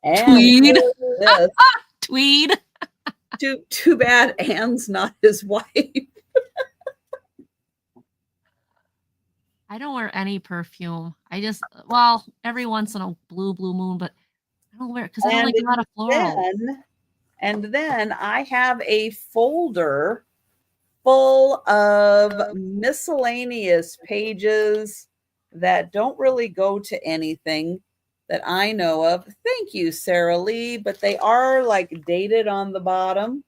Speaker 4: And
Speaker 1: Tweed.
Speaker 4: this.
Speaker 1: Tweed.
Speaker 4: Too bad Anne's not his wife.
Speaker 1: I don't wear any perfume. I just, well, every once in a blue moon, but I don't wear it because I don't like a lot of floral.
Speaker 4: And then I have a folder full of miscellaneous pages that don't really go to anything that I know of. Thank you, Sarah Lee, but they are like dated on the bottom.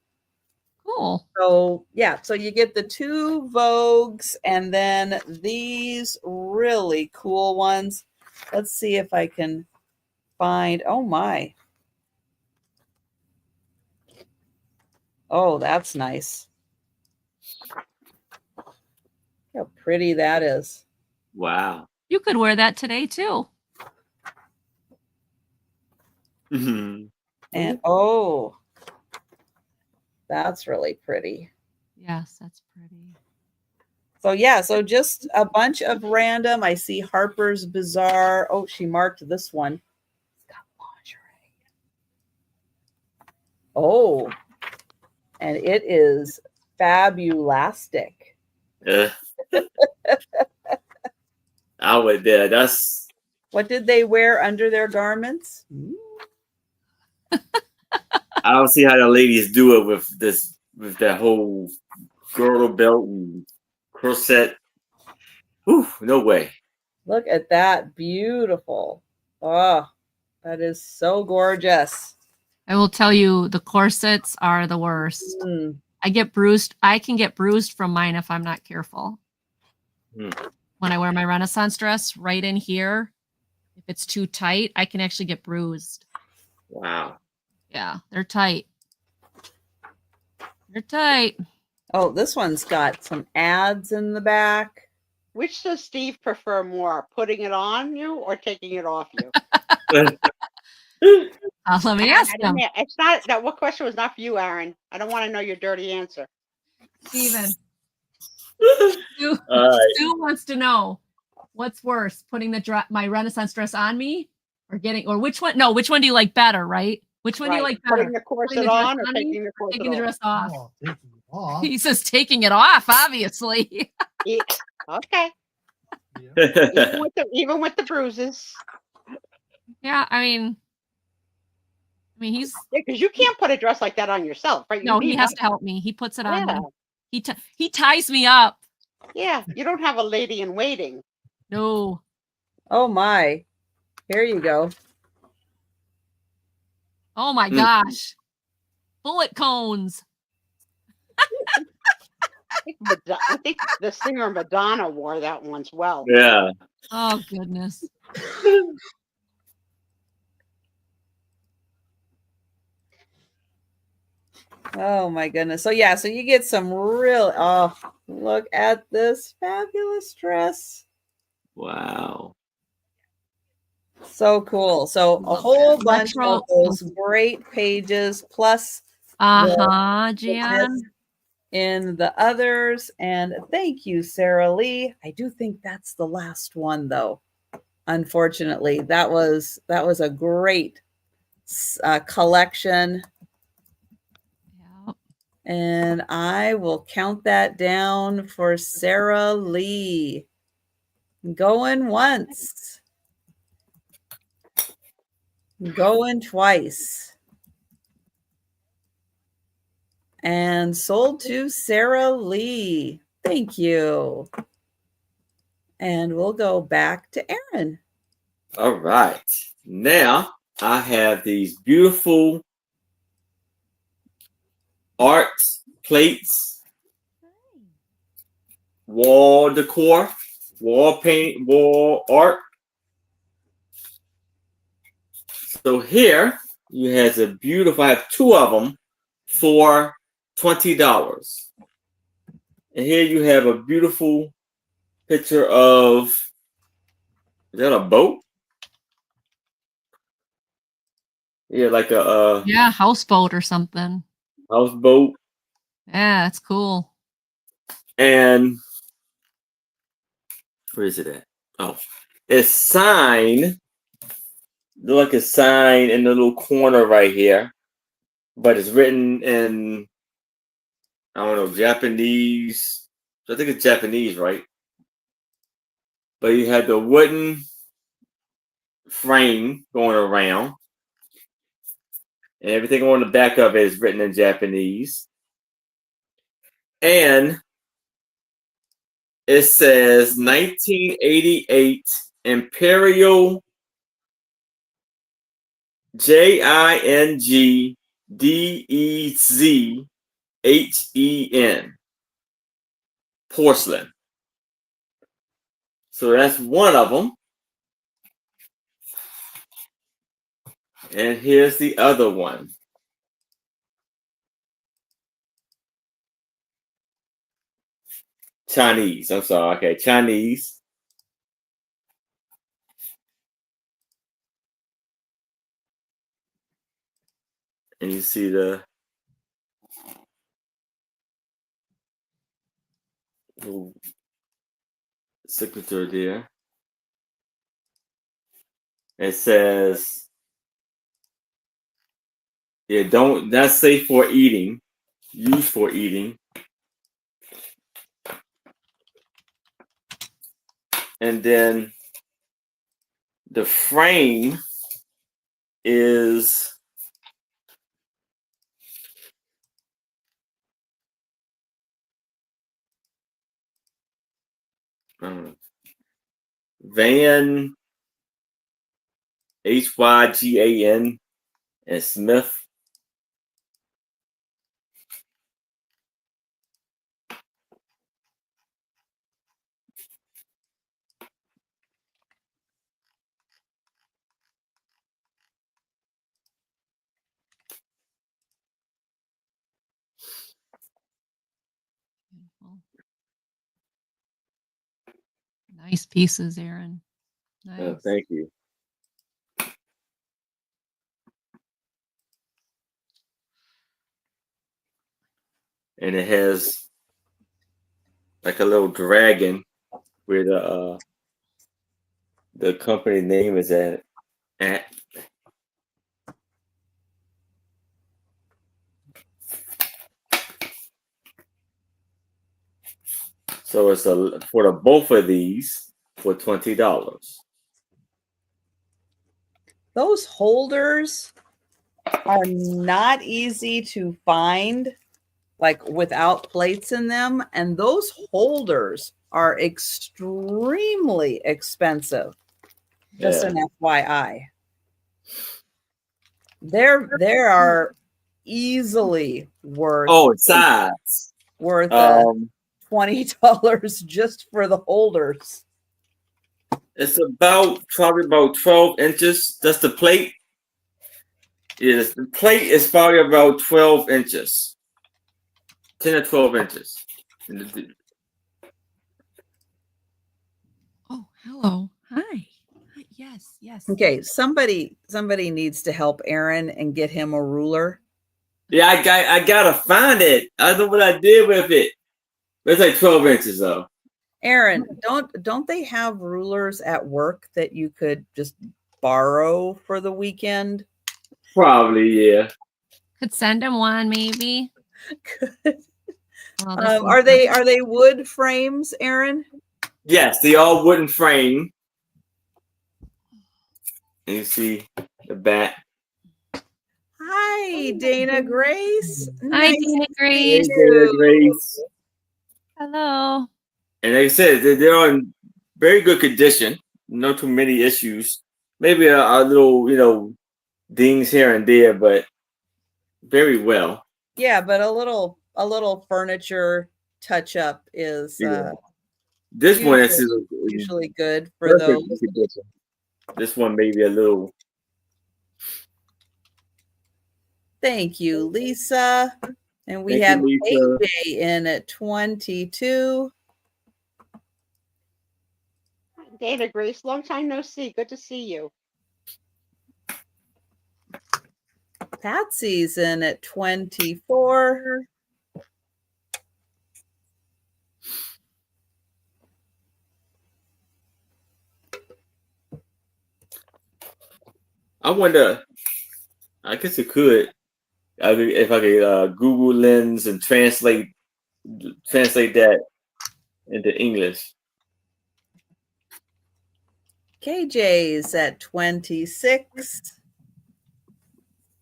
Speaker 1: Cool.
Speaker 4: So yeah, so you get the 2 Vogues and then these really cool ones. Let's see if I can find, oh my. Oh, that's nice. How pretty that is.
Speaker 3: Wow.
Speaker 1: You could wear that today too.
Speaker 3: Mm-hmm.
Speaker 4: And oh, that's really pretty.
Speaker 1: Yes, that's pretty.
Speaker 4: So yeah, so just a bunch of random. I see Harper's Bazaar. Oh, she marked this one. It's got lingerie. Oh, and it is fabulastic.
Speaker 3: I would. That's.
Speaker 4: What did they wear under their garments?
Speaker 3: I don't see how the ladies do it with this, with that whole girdle belt and corset. Whew, no way.
Speaker 4: Look at that. Beautiful. Oh, that is so gorgeous.
Speaker 1: I will tell you, the corsets are the worst. I get bruised. I can get bruised from mine if I'm not careful. When I wear my Renaissance dress, right in here, if it's too tight, I can actually get bruised.
Speaker 3: Wow.
Speaker 1: Yeah, they're tight. They're tight.
Speaker 4: Oh, this one's got some ads in the back.
Speaker 2: Which does Steve prefer more, putting it on you or taking it off you?
Speaker 1: Let me ask him.
Speaker 2: It's not that. What question was not for you, Aaron? I don't want to know your dirty answer.
Speaker 1: Steven. Sue wants to know what's worse, putting my Renaissance dress on me or which one? No, which one do you like better, right? Which one do you like better?
Speaker 2: Putting the corset on or taking the corset
Speaker 1: taking the dress off?
Speaker 6: Oh, taking it off.
Speaker 1: He says taking it off, obviously.
Speaker 2: Yeah. Okay.
Speaker 6: Yeah.
Speaker 2: Even with the bruises.
Speaker 1: Yeah, I mean he's
Speaker 2: because you can't put a dress like that on yourself, right?
Speaker 1: No, he has to help me. He puts it on me. He ties me up.
Speaker 2: Yeah, you don't have a lady in waiting.
Speaker 1: No.
Speaker 4: Oh my. Here you go.
Speaker 1: Oh my gosh. Bullet cones.
Speaker 2: I think the singer Madonna wore that once well.
Speaker 3: Yeah.
Speaker 1: Oh goodness.
Speaker 4: Oh my goodness. So yeah, so you get some real, oh, look at this fabulous dress.
Speaker 3: Wow.
Speaker 4: So cool. So a whole bunch of those great pages plus
Speaker 1: Jan.
Speaker 4: In the others. And thank you, Sarah Lee. I do think that's the last one though. Unfortunately, that was a great collection. And I will count that down for Sarah Lee. Going once. Going twice. And sold to Sarah Lee. Thank you. And we'll go back to Aaron.
Speaker 3: All right. Now I have these beautiful art plates wall decor, wall paint, wall art. So here you have a beautiful, I have two of them for $20. And here you have a beautiful picture of, is that a boat? Yeah, like a
Speaker 1: Yeah, houseboat or something.
Speaker 3: houseboat.
Speaker 1: Yeah, it's cool.
Speaker 3: And where is it at? Oh, it's sign. Look like a sign in the little corner right here, but it's written in, I don't know, Japanese. I think it's Japanese, right? But you had the wooden frame going around, and everything on the back of it is written in Japanese. And it says 1988 Imperial JINGDEZHEN porcelain. So that's one of them. And here's the other one. Chinese. I'm sorry. Okay, Chinese. And you see the little signature there. It says, yeah, that's safe for eating, used for eating. And then the frame is Van HYGAN and Smith.
Speaker 1: Nice pieces, Aaron. Nice.
Speaker 3: Thank you. And it has like a little dragon where the company name is at. So it's for the both of these for $20.
Speaker 4: Those holders are not easy to find, like without plates in them. And those holders are extremely expensive. Just an FYI. There are easily worth
Speaker 3: size
Speaker 4: worth $20 just for the holders.
Speaker 3: It's probably about 12 inches. That's the plate. Yes, the plate is probably about 12 inches. 10 or 12 inches.
Speaker 1: Oh, hello. Hi. Yes, yes.
Speaker 4: Okay, somebody needs to help Aaron and get him a ruler.
Speaker 3: Yeah, I gotta find it. I don't know what I did with it. It's like 12 inches though.
Speaker 4: Aaron, don't they have rulers at work that you could just borrow for the weekend?
Speaker 3: Probably, yeah.
Speaker 1: Could send him one, maybe.
Speaker 4: Good.
Speaker 1: Well,
Speaker 4: are they wood frames, Aaron?
Speaker 3: Yes, they all wooden frame. And you see the back.
Speaker 4: Hi, Dana Grace.
Speaker 1: Hi,
Speaker 4: Nice
Speaker 1: Dana Grace.
Speaker 3: Hey, Dana Grace.
Speaker 1: Hello.
Speaker 3: And like I said, they're in very good condition. No too many issues. Maybe a little, dings here and there, but very well.
Speaker 4: Yeah, but a little furniture touch up is
Speaker 3: This one is
Speaker 4: usually good for those.
Speaker 3: This one may be a little.
Speaker 4: Thank you, Lisa. And we have AJ in at 22.
Speaker 2: Dana Grace, long time no see. Good to see you.
Speaker 4: Patsy's in at 24.
Speaker 3: I wonder. I guess it could. If I could Google Lens and translate that into English.
Speaker 4: KJ's at 26.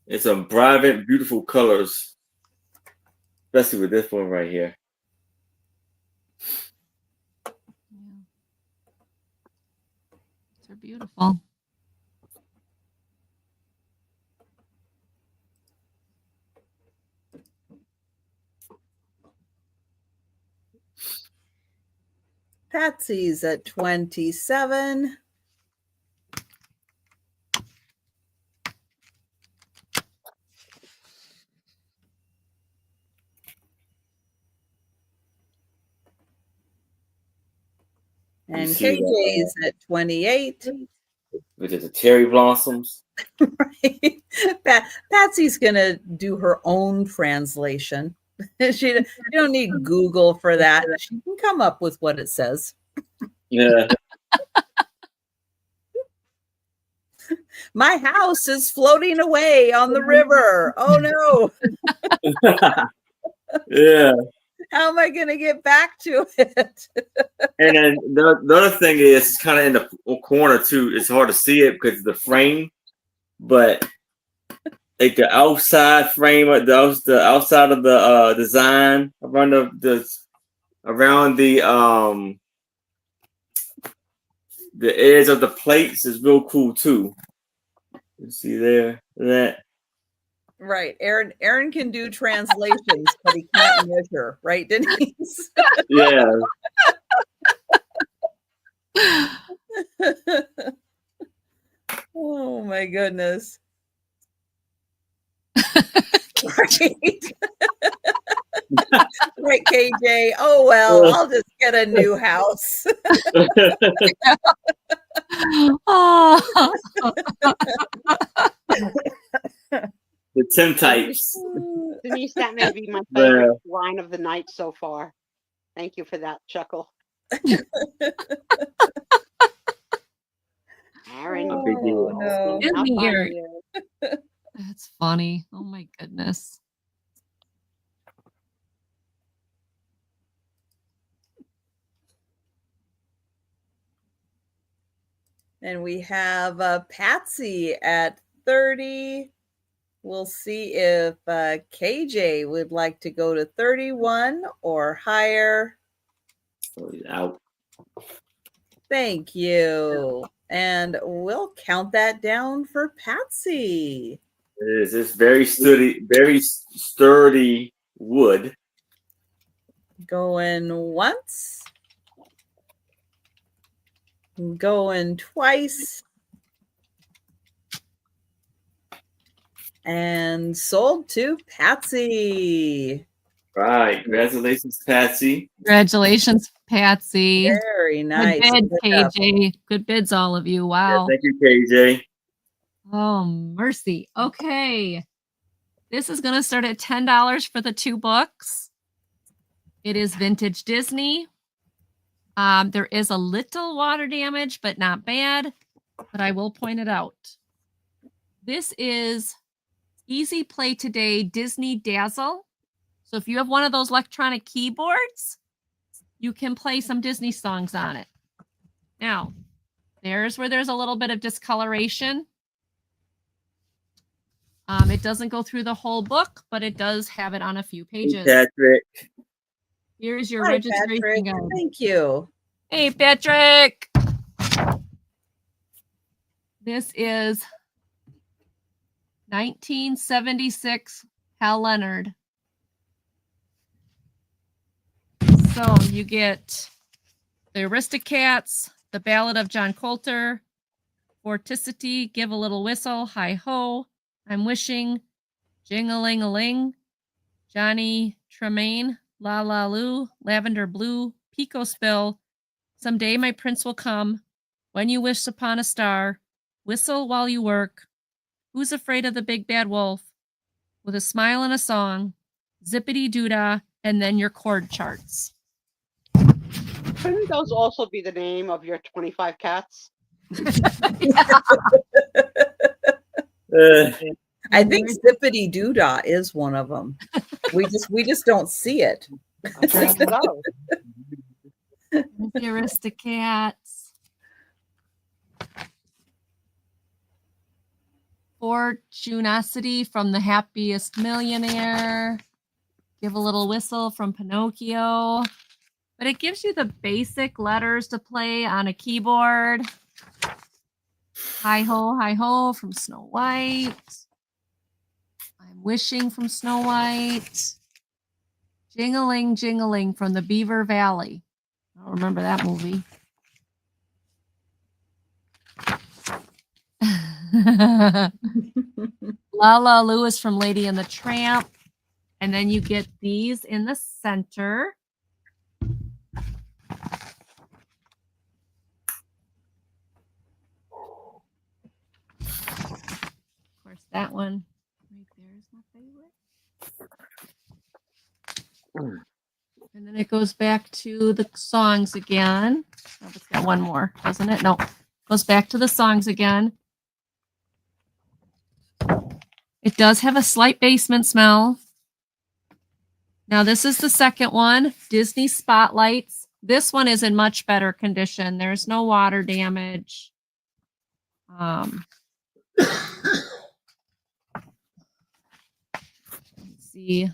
Speaker 3: It's some vibrant, beautiful colors, especially with this one right here.
Speaker 1: They're beautiful.
Speaker 4: Patsy's at 27. And KJ's at 28.
Speaker 3: Which is the cherry blossoms.
Speaker 4: Right. Patsy's going to do her own translation. You don't need Google for that. She can come up with what it says.
Speaker 3: Yeah.
Speaker 4: My house is floating away on the river. Oh no.
Speaker 3: Yeah.
Speaker 4: How am I going to get back to it?
Speaker 3: And then the other thing is, it's kind of in the corner too. It's hard to see it because of the frame, but like the outside frame, the outside of the design around the edge of the plates is real cool too. You see there that.
Speaker 4: Right. Aaron can do translations, but he can't measure, right, Denise?
Speaker 3: Yeah.
Speaker 4: Oh my goodness. Right. Right, KJ. Oh well, I'll just get a new house.
Speaker 1: Oh.
Speaker 3: The Tintypes.
Speaker 2: Denise, that may be my favorite line of the night so far. Thank you for that chuckle. Aaron,
Speaker 4: no.
Speaker 1: Isn't he? That's funny. Oh my goodness.
Speaker 4: And we have Patsy at 30. We'll see if KJ would like to go to 31 or higher.
Speaker 3: Out.
Speaker 4: Thank you. And we'll count that down for Patsy.
Speaker 3: It is. It's very sturdy wood.
Speaker 4: Going once. Going twice. And sold to Patsy.
Speaker 3: Right. Congratulations, Patsy.
Speaker 1: Congratulations, Patsy.
Speaker 4: Very nice.
Speaker 1: Good bids, KJ. Good bids, all of you. Wow.
Speaker 3: Yeah, thank you, KJ.
Speaker 1: Oh, mercy. Okay. This is going to start at $10 for the 2 books. It is vintage Disney. There is a little water damage, but not bad. But I will point it out. This is Easy Play Today Disney Dazzle. So if you have one of those electronic keyboards, you can play some Disney songs on it. Now, there's where there's a little bit of discoloration. It doesn't go through the whole book, but it does have it on a few pages.
Speaker 3: Hey, Patrick.
Speaker 1: Here's your
Speaker 4: Hi,
Speaker 1: registration
Speaker 4: Patrick.
Speaker 1: guide.
Speaker 4: Thank you.
Speaker 1: Hey, Patrick. This is 1976 Hal Leonard. So you get The Aristocats, The Ballad of John Coulter, Vorticity, Give a Little Whistle, Hi Ho, I'm Wishing, Jing-a-ling-a-ling, Johnny Tremaine, La La Lu, Lavender Blue, Pico Spill, Someday My Prince Will Come, When You Wish Upon a Star, Whistle While You Work, Who's Afraid of the Big Bad Wolf, With a Smile and a Song, Zippity Doodah, and then your chord charts.
Speaker 2: Couldn't those also be the name of your 25 cats?
Speaker 4: I think Zippity Doodah is one of them. We just don't see it.
Speaker 2: I think so.
Speaker 1: The Aristocats. Fortunosity from The Happiest Millionaire. Give a Little Whistle from Pinocchio. But it gives you the basic letters to play on a keyboard. Hi ho from Snow White. I'm Wishing from Snow White. Jingling, Jingling from the Beaver Valley. I don't remember that movie. La La Lewis from Lady and the Tramp. And then you get these in the center. Of course, that one right there is my favorite. And then it goes back to the songs again. Oh, it's got one more, doesn't it? No, goes back to the songs again. It does have a slight basement smell. Now, this is the second one, Disney Spotlights. This one is in much better condition. There's no water damage. Let's see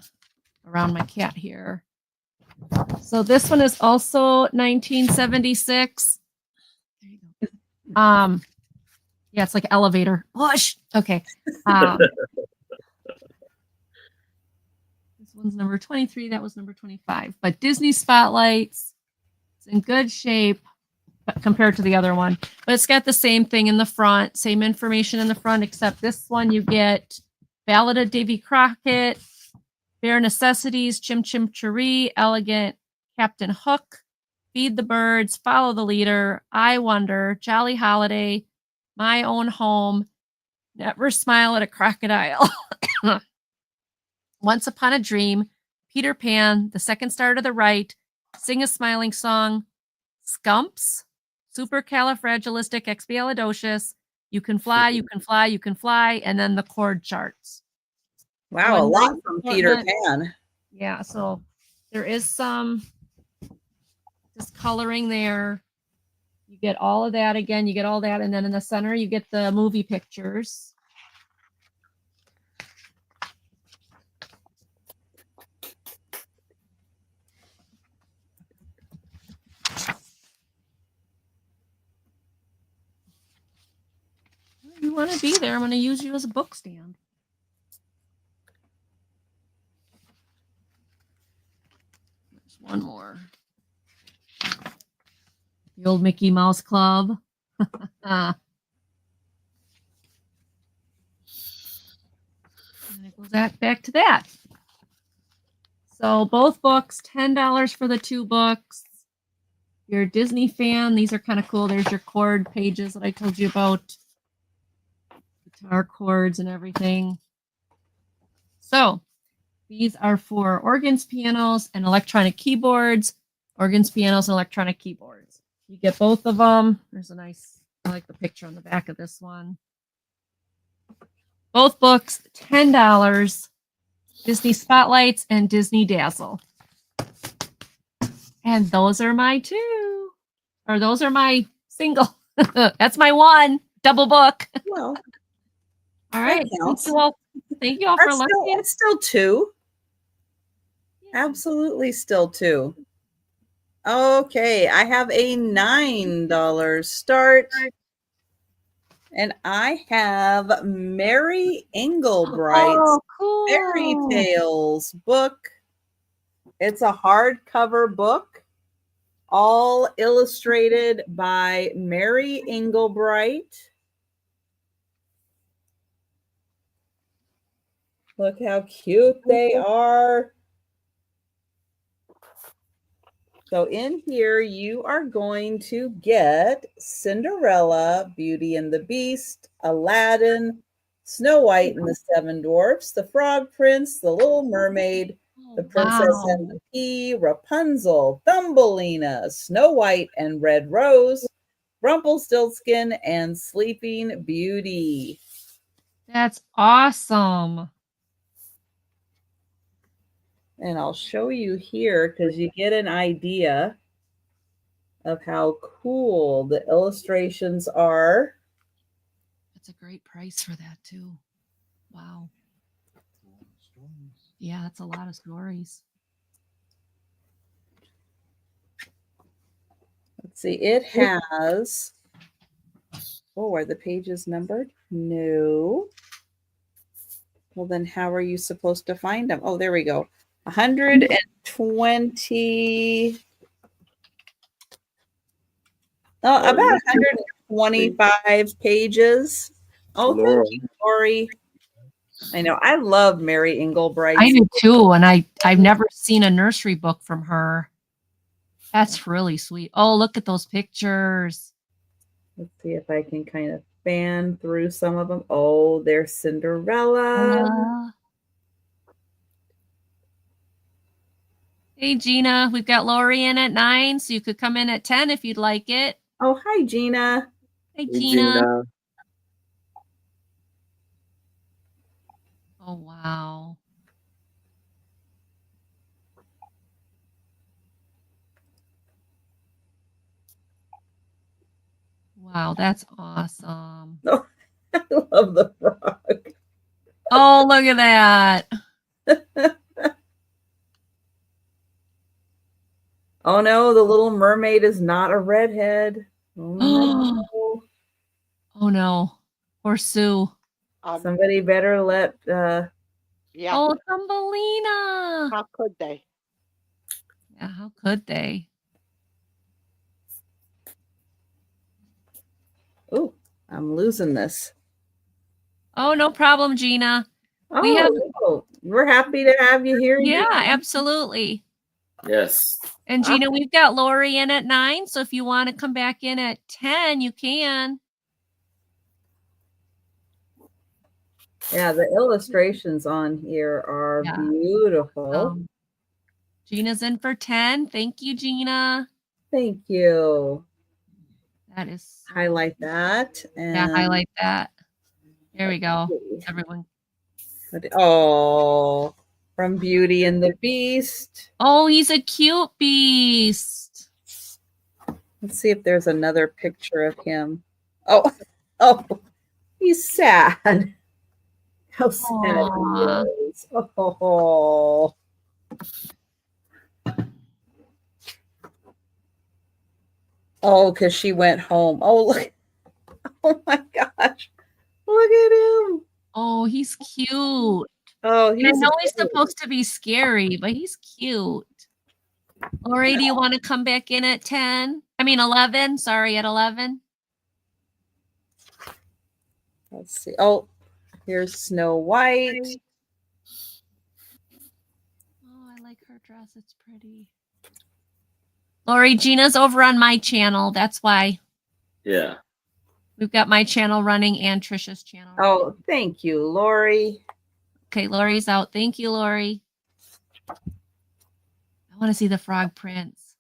Speaker 1: around my cat here. So this one is also 1976. There you go. Yeah, it's like elevator. Push. Okay. This one's number 23. That was number 25. But Disney Spotlights, it's in good shape compared to the other one. But it's got the same thing in the front, same information in the front, except this one you get Ballad of Davy Crockett, Bare Necessities, Chim Chim Cheree, Elegant Captain Hook, Feed the Birds, Follow the Leader, I Wonder, Jolly Holiday, My Own Home, Never Smile at a Crocodile, Once Upon a Dream, Peter Pan, The Second Star to the Right, Sing a Smiling Song, Scumps, Supercalifragilisticexpialidocious, You Can Fly, You Can Fly, You Can Fly, and then the chord charts.
Speaker 4: Wow, a lot from Peter Pan.
Speaker 1: Yeah, so there is some discoloring there. You get all of that again. You get all that, and then in the center you get the movie pictures. You want to be there? I'm going to use you as a book stand. There's one more. The old Mickey Mouse Club. And it goes back to that. So both books, $10 for the two books. If you're a Disney fan, these are kind of cool. There's your chord pages that I told you about. Guitar chords and everything. So these are for organs, pianos, and electronic keyboards. Organs, pianos, and electronic keyboards. You get both of them. There's a nice, I like the picture on the back of this one. Both books, $10. Disney Spotlights and Disney Dazzle. And those are my two. Or those are my single. That's my one double book.
Speaker 4: Well,
Speaker 1: all right. Thank you all for listening.
Speaker 4: It's still two. Yeah. Absolutely still two. Okay, I have a $9 start. And I have Mary Engelbreit's Fairy Tales book. It's a hardcover book. all illustrated by Mary Engelbreit. Look how cute they are. So in here, you are going to get Cinderella, Beauty and the Beast, Aladdin, Snow White and the Seven Dwarfs, the Frog Prince, the Little Mermaid, the Princess and the Pea, Rapunzel, Thumbelina, Snow White and Red Rose, Rumpelstiltskin, and Sleeping Beauty.
Speaker 1: That's awesome.
Speaker 4: And I'll show you here because you get an idea of how cool the illustrations are.
Speaker 1: That's a great price for that too. Wow. Yeah, that's a lot of stories.
Speaker 4: Let's see, it has, oh, are the pages numbered? No. Well, then how are you supposed to find them? Oh, there we go. 120, about 125 pages. Oh, thank you, Lori. I know. I love Mary Engelbreit.
Speaker 1: I do too, and I've never seen a nursery book from her. That's really sweet. Oh, look at those pictures.
Speaker 4: Let's see if I can kind of fan through some of them. Oh, there's Cinderella.
Speaker 1: Hey, Gina, we've got Lori in at 9, so you could come in at 10 if you'd like it.
Speaker 4: Oh, hi, Gina.
Speaker 1: Hey, Gina. Oh, wow. Wow, that's awesome.
Speaker 4: Oh, I love the frog.
Speaker 1: Oh, look at that.
Speaker 4: Oh, no, the Little Mermaid is not a redhead. Oh, no.
Speaker 1: Oh, no. Poor Sue.
Speaker 4: Somebody better let...
Speaker 2: Yeah.
Speaker 1: Oh, Thumbelina.
Speaker 2: How could they?
Speaker 1: Yeah, how could they?
Speaker 4: Oh, I'm losing this.
Speaker 1: Oh, no problem, Gina.
Speaker 4: We're happy to have you here.
Speaker 1: Yeah,
Speaker 4: Gina.
Speaker 1: absolutely.
Speaker 3: Yes.
Speaker 1: And Gina, we've got Lori in at 9, so if you want to come back in at 10, you can.
Speaker 4: Yeah, the illustrations on here are beautiful.
Speaker 1: Gina's in for 10. Thank you, Gina.
Speaker 4: Thank you.
Speaker 1: That is
Speaker 4: highlight that. And
Speaker 1: yeah, highlight that. There we go. Everyone.
Speaker 4: Oh, from Beauty and the Beast.
Speaker 1: Oh, he's a cute beast.
Speaker 4: Let's see if there's another picture of him. Oh, he's sad. How sad he is. Oh. Oh, because she went home. Oh, look. Oh my gosh. Look at him.
Speaker 1: Oh, he's cute.
Speaker 4: Oh,
Speaker 1: I know he's supposed to be scary, but he's cute. Lori, do you want to come back in at 10? I mean 11. Sorry, at 11.
Speaker 4: Let's see. Oh, here's Snow White.
Speaker 1: Oh, I like her dress. It's pretty. Lori, Gina's over on my channel. That's why.
Speaker 3: Yeah.
Speaker 1: We've got my channel running and Trisha's channel.
Speaker 4: Oh, thank you, Lori.
Speaker 1: Okay, Lori's out. Thank you, Lori. I want to see the Frog Prince.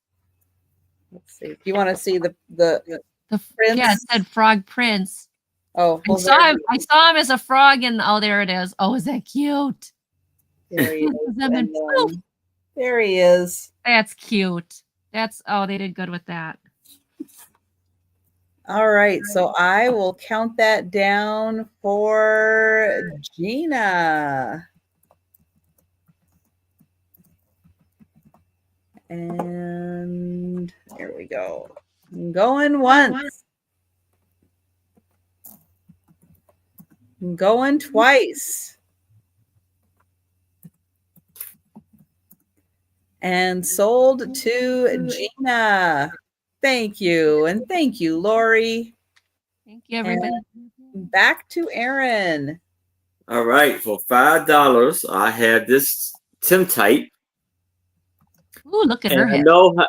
Speaker 4: Let's see. Do you want to see the prince?
Speaker 1: Yeah, it said Frog Prince.
Speaker 4: Oh, well,
Speaker 1: I saw him as a frog, and oh, there it is. Oh, is that cute?
Speaker 4: There he is. There he is.
Speaker 1: That's cute. They did good with that.
Speaker 4: All right, so I will count that down for Gina. And there we go. I'm going once. I'm going twice. And sold to Gina. Thank you. And thank you, Lori.
Speaker 1: Thank you, everybody.
Speaker 4: And back to Aaron.
Speaker 3: All right, for $5, I have this Tintype.
Speaker 1: Ooh, look at her
Speaker 3: And I
Speaker 1: head.
Speaker 3: know how,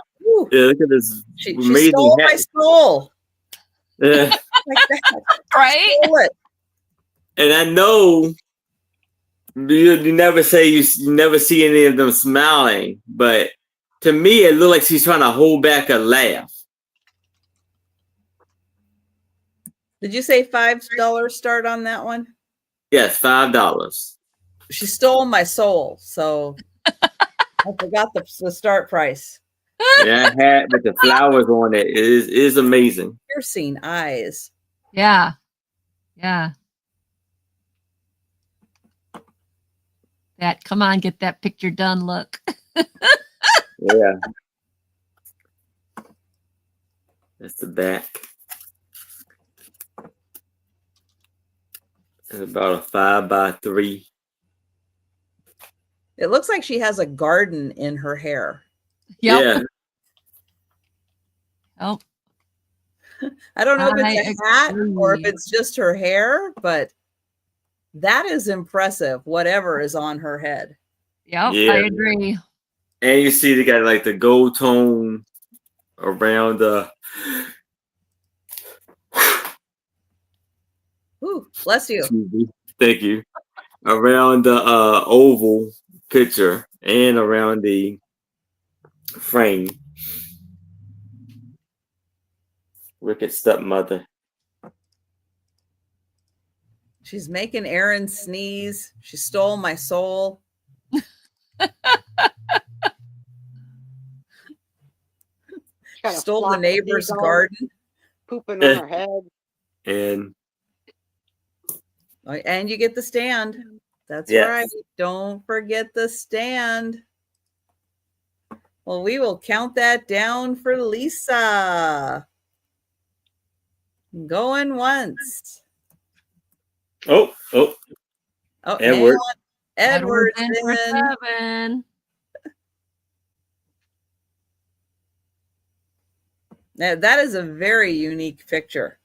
Speaker 3: look at this
Speaker 4: She
Speaker 3: amazing
Speaker 4: stole my
Speaker 3: hat.
Speaker 4: soul.
Speaker 3: Yeah.
Speaker 4: Like that.
Speaker 1: Right?
Speaker 4: Stole it.
Speaker 3: And I know you never say you never see any of them smiling, but to me it looked like she's trying to hold back a laugh.
Speaker 4: Did you say $5 start on that one?
Speaker 3: Yes, $5.
Speaker 4: She stole my soul, so I forgot the start price.
Speaker 3: That hat with the flowers on it is amazing.
Speaker 4: Piercing eyes.
Speaker 1: Yeah. Yeah. That, come on, get that picture done look.
Speaker 3: Yeah. That's the back. It's about a 5x3.
Speaker 4: It looks like she has a garden in her hair.
Speaker 1: Yep.
Speaker 3: Yeah.
Speaker 1: Oh,
Speaker 4: I don't know if it's a hat or if
Speaker 1: agree.
Speaker 4: it's just her hair, but that is impressive, whatever is on her head.
Speaker 1: yep,
Speaker 3: Yeah.
Speaker 1: I agree.
Speaker 3: And you see they got like the gold tone around the
Speaker 4: Ooh, bless you.
Speaker 3: thank you. Around the oval picture and around the frame. Wicked stepmother.
Speaker 4: She's making Aaron sneeze. She stole my soul.
Speaker 2: Got a
Speaker 4: Stole the
Speaker 2: flock of
Speaker 4: neighbor's
Speaker 2: seagulls
Speaker 4: garden.
Speaker 2: pooping on her head.
Speaker 3: And
Speaker 4: you get the stand. That's
Speaker 3: yes.
Speaker 4: right. Don't forget the stand. Well, we will count that down for Lisa. Going once.
Speaker 3: Oh,
Speaker 4: Oh,
Speaker 3: Edward.
Speaker 4: Edward's
Speaker 1: in for 7.
Speaker 4: Now, that is a very unique picture.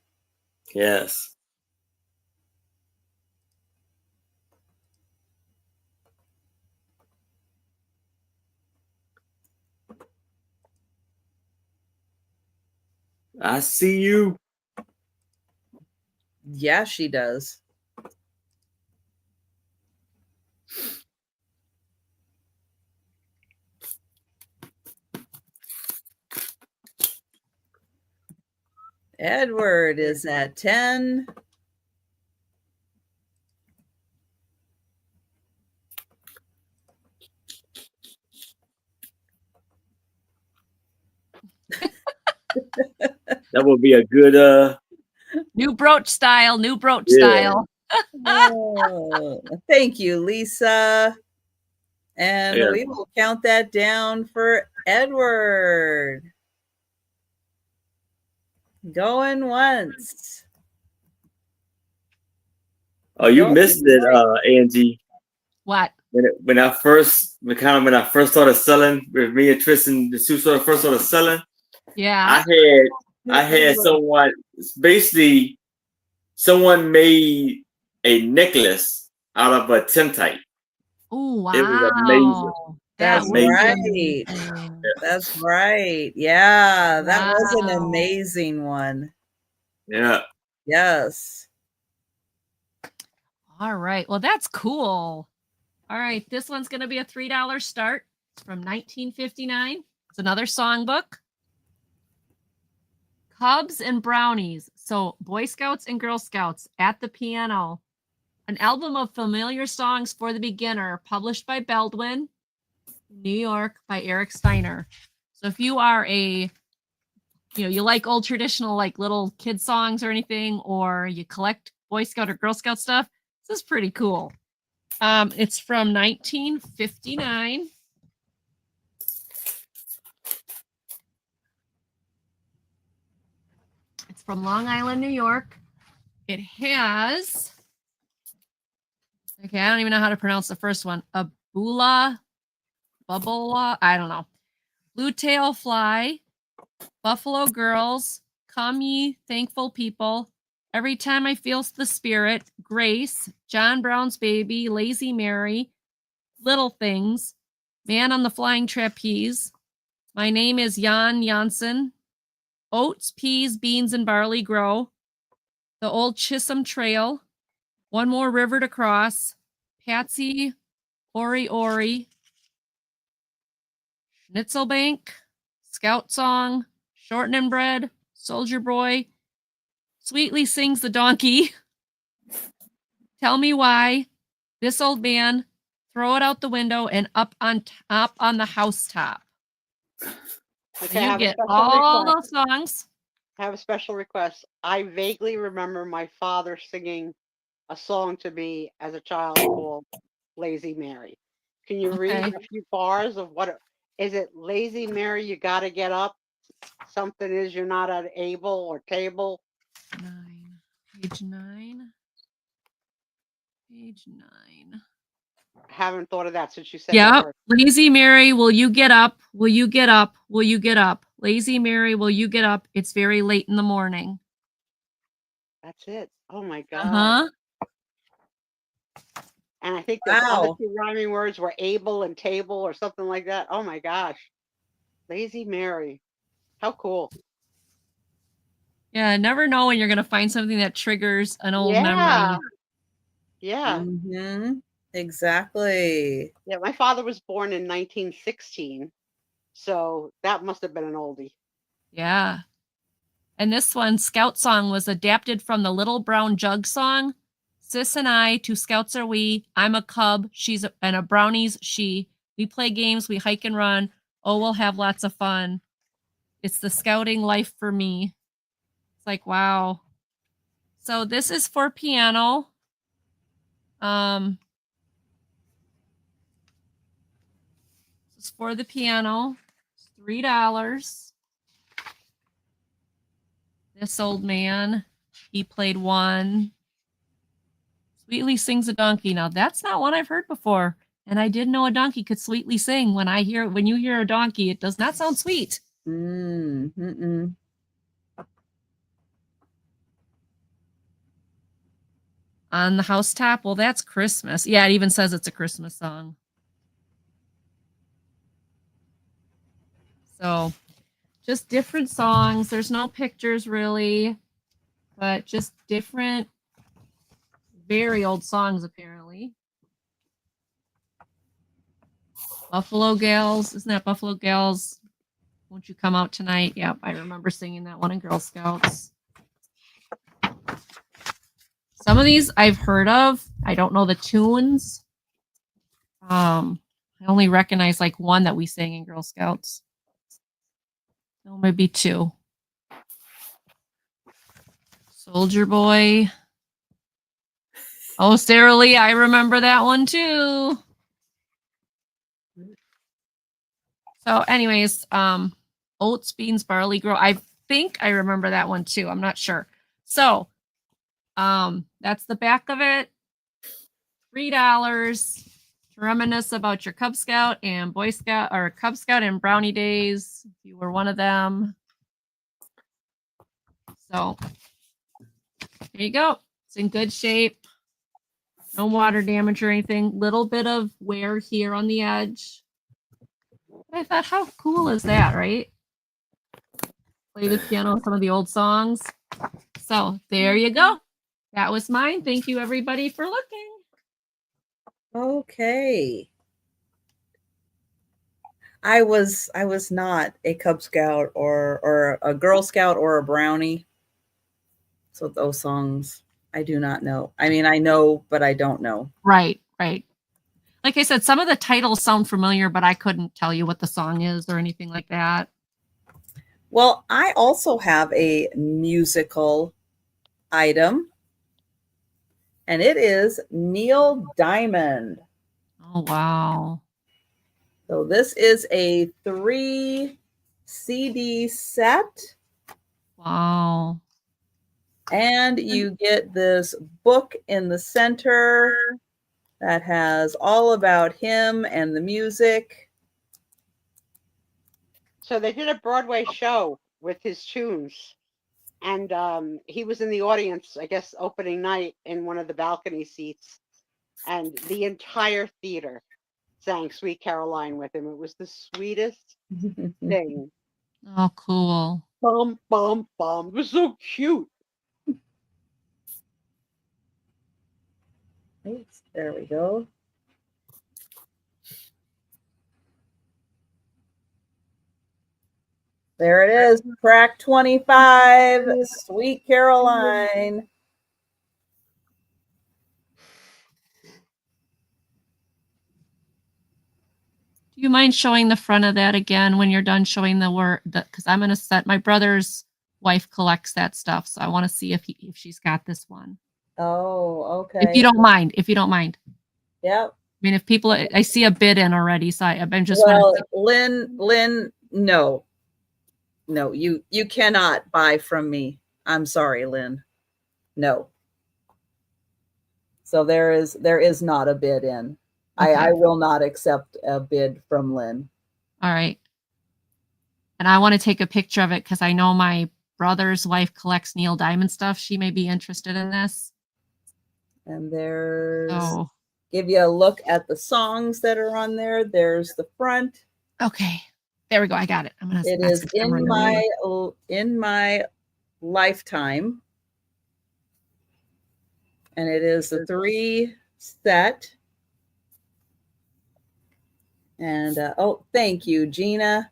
Speaker 3: Yes. I see you.
Speaker 4: Yeah, she does. Edward is at 10.
Speaker 3: That would be a good
Speaker 1: New brooch style,
Speaker 3: yeah.
Speaker 1: style.
Speaker 4: Oh, thank you, Lisa. And
Speaker 3: Yeah.
Speaker 4: we will count that down for Edward. Going once.
Speaker 3: Oh, you missed it, Angie.
Speaker 1: What?
Speaker 3: When I first started selling, with me and Tristan, the Sue first started selling.
Speaker 1: Yeah.
Speaker 3: I had someone, basically someone made a necklace out of a Tintype.
Speaker 1: Oh, wow.
Speaker 3: It was amazing.
Speaker 4: That's
Speaker 3: amazing.
Speaker 4: right. That's right. Yeah, that was an
Speaker 1: Wow.
Speaker 4: amazing one.
Speaker 3: Yeah.
Speaker 4: Yes.
Speaker 1: All right. Well, that's cool. All right. This one's going to be a $3 start. It's from 1959. It's another songbook. Cubs and Brownies. So Boy Scouts and Girl Scouts at the piano. An album of familiar songs for the beginner, published by Baldwin, New York, by Eric Steiner. So if you are you like old traditional, like little kid songs or anything, or you collect Boy Scout or Girl Scout stuff, this is pretty cool. It's from 1959. It's from Long Island, New York. It has, okay, I don't even know how to pronounce the first one. Abula Bubble, I don't know. Blue Tail Fly, Buffalo Girls, Come Ye Thankful People, Every Time I Feel the Spirit, Grace, John Brown's Baby, Lazy Mary, Little Things, Man on the Flying Trapeze, My Name is Jan Janssen, Oats, Peas, Beans, and Barley Grow, The Old Chisholm Trail, One More River to Cross, Patsy, Ori Ori, Schnitzelbank, Scout Song, Shortening Bread, Soldier Boy, Sweetly Sings the Donkey, Tell Me Why, This Old Man, Throw It Out the Window, and Up on Top on the Housetop.
Speaker 2: Okay,
Speaker 1: You get all those songs.
Speaker 2: I have a special request. I vaguely remember my father singing a song to me as a child called Lazy Mary. Can you read a few bars of what is it? Lazy Mary, you got to get up. Something is you're not able or table.
Speaker 1: 9. Page 9. Page 9.
Speaker 2: I haven't thought of that since you said
Speaker 1: Yeah.
Speaker 2: that.
Speaker 1: Lazy Mary, will you get up? Will you get up? Will you get up? Lazy Mary, will you get up? It's very late in the morning.
Speaker 2: That's it. Oh my God.
Speaker 1: Uh-huh.
Speaker 2: And I think the other two rhyming words were able and table or something like that. Oh my gosh. Lazy Mary. How cool.
Speaker 1: Yeah, I never know when you're going to find something that triggers an old memory.
Speaker 2: Yeah.
Speaker 4: Mm-hmm. Exactly.
Speaker 2: Yeah, my father was born in 1916. So that must have been an oldie.
Speaker 1: Yeah. And this one, Scout Song, was adapted from the Little Brown Jug song. Sis and I, 2 scouts are we. I'm a cub, and a brownie's she. We play games, we hike and run. Oh, we'll have lots of fun. It's the scouting life for me. It's like, wow. So this is for piano. This is for the piano. It's $3. This old man, he played one. Sweetly Sings a Donkey. Now that's not one I've heard before. And I didn't know a donkey could sweetly sing. When you hear a donkey, it does not sound sweet.
Speaker 4: Mm-mm.
Speaker 1: On the Housetop, well, that's Christmas. Yeah, it even says it's a Christmas song. So just different songs. There's no pictures really, but just different, very old songs apparently. Buffalo Gals. Isn't that Buffalo Gals? Won't You Come Out Tonight? Yep, I remember singing that one in Girl Scouts. Some of these I've heard of. I don't know the tunes. I only recognize like one that we sang in Girl Scouts. No, maybe 2. Soldier Boy. Oh, Sarah Lee, I remember that one too. So anyways, oats, beans, barley, grow. I think I remember that one too. I'm not sure. So that's the back of it. $3 to reminisce about your Cub Scout and Boy Scout or Cub Scout and Brownie days. If you were one of them. So there you go. It's in good shape. No water damage or anything. Little bit of wear here on the edge. I thought, how cool is that, right? Play the piano with some of the old songs. So there you go. That was mine. Thank you, everybody, for looking.
Speaker 4: Okay. I was not a Cub Scout or a Girl Scout or a Brownie. So those songs I do not know. I mean, I know, but I don't know.
Speaker 1: Right. Like I said, some of the titles sound familiar, but I couldn't tell you what the song is or anything like that.
Speaker 4: Well, I also have a musical item, and it is Neil Diamond.
Speaker 1: Oh, wow.
Speaker 4: So this is a 3 CD set.
Speaker 1: Wow.
Speaker 4: And you get this book in the center that has all about him and the music.
Speaker 2: So they did a Broadway show with his tunes. And he was in the audience, I guess, opening night in one of the balcony seats. And the entire theater sang Sweet Caroline with him. It was the sweetest thing.
Speaker 1: Oh, cool.
Speaker 2: Bum, bum, bum. It was so cute.
Speaker 4: There we go. There it is, track 25, Sweet Caroline.
Speaker 1: Do you mind showing the front of that again when you're done showing the work? Because I'm going to set, my brother's wife collects that stuff. So I want to see if she's got this one.
Speaker 4: Oh, okay.
Speaker 1: If you don't mind.
Speaker 4: Yep.
Speaker 1: I mean, if people, I see a bid in already. So I'm just.
Speaker 4: Well, Lynn, no, you cannot buy from me. I'm sorry, Lynn. No. So there is not a bid in. Okay. I will not accept a bid from Lynn.
Speaker 1: All right. And I want to take a picture of it because I know my brother's wife collects Neil Diamond stuff. She may be interested in this.
Speaker 4: And give you a look at the songs that are on there. There's the front.
Speaker 1: Okay. There we go. I got it.
Speaker 4: It is in my lifetime. And it is the 3 set. And thank you, Gina.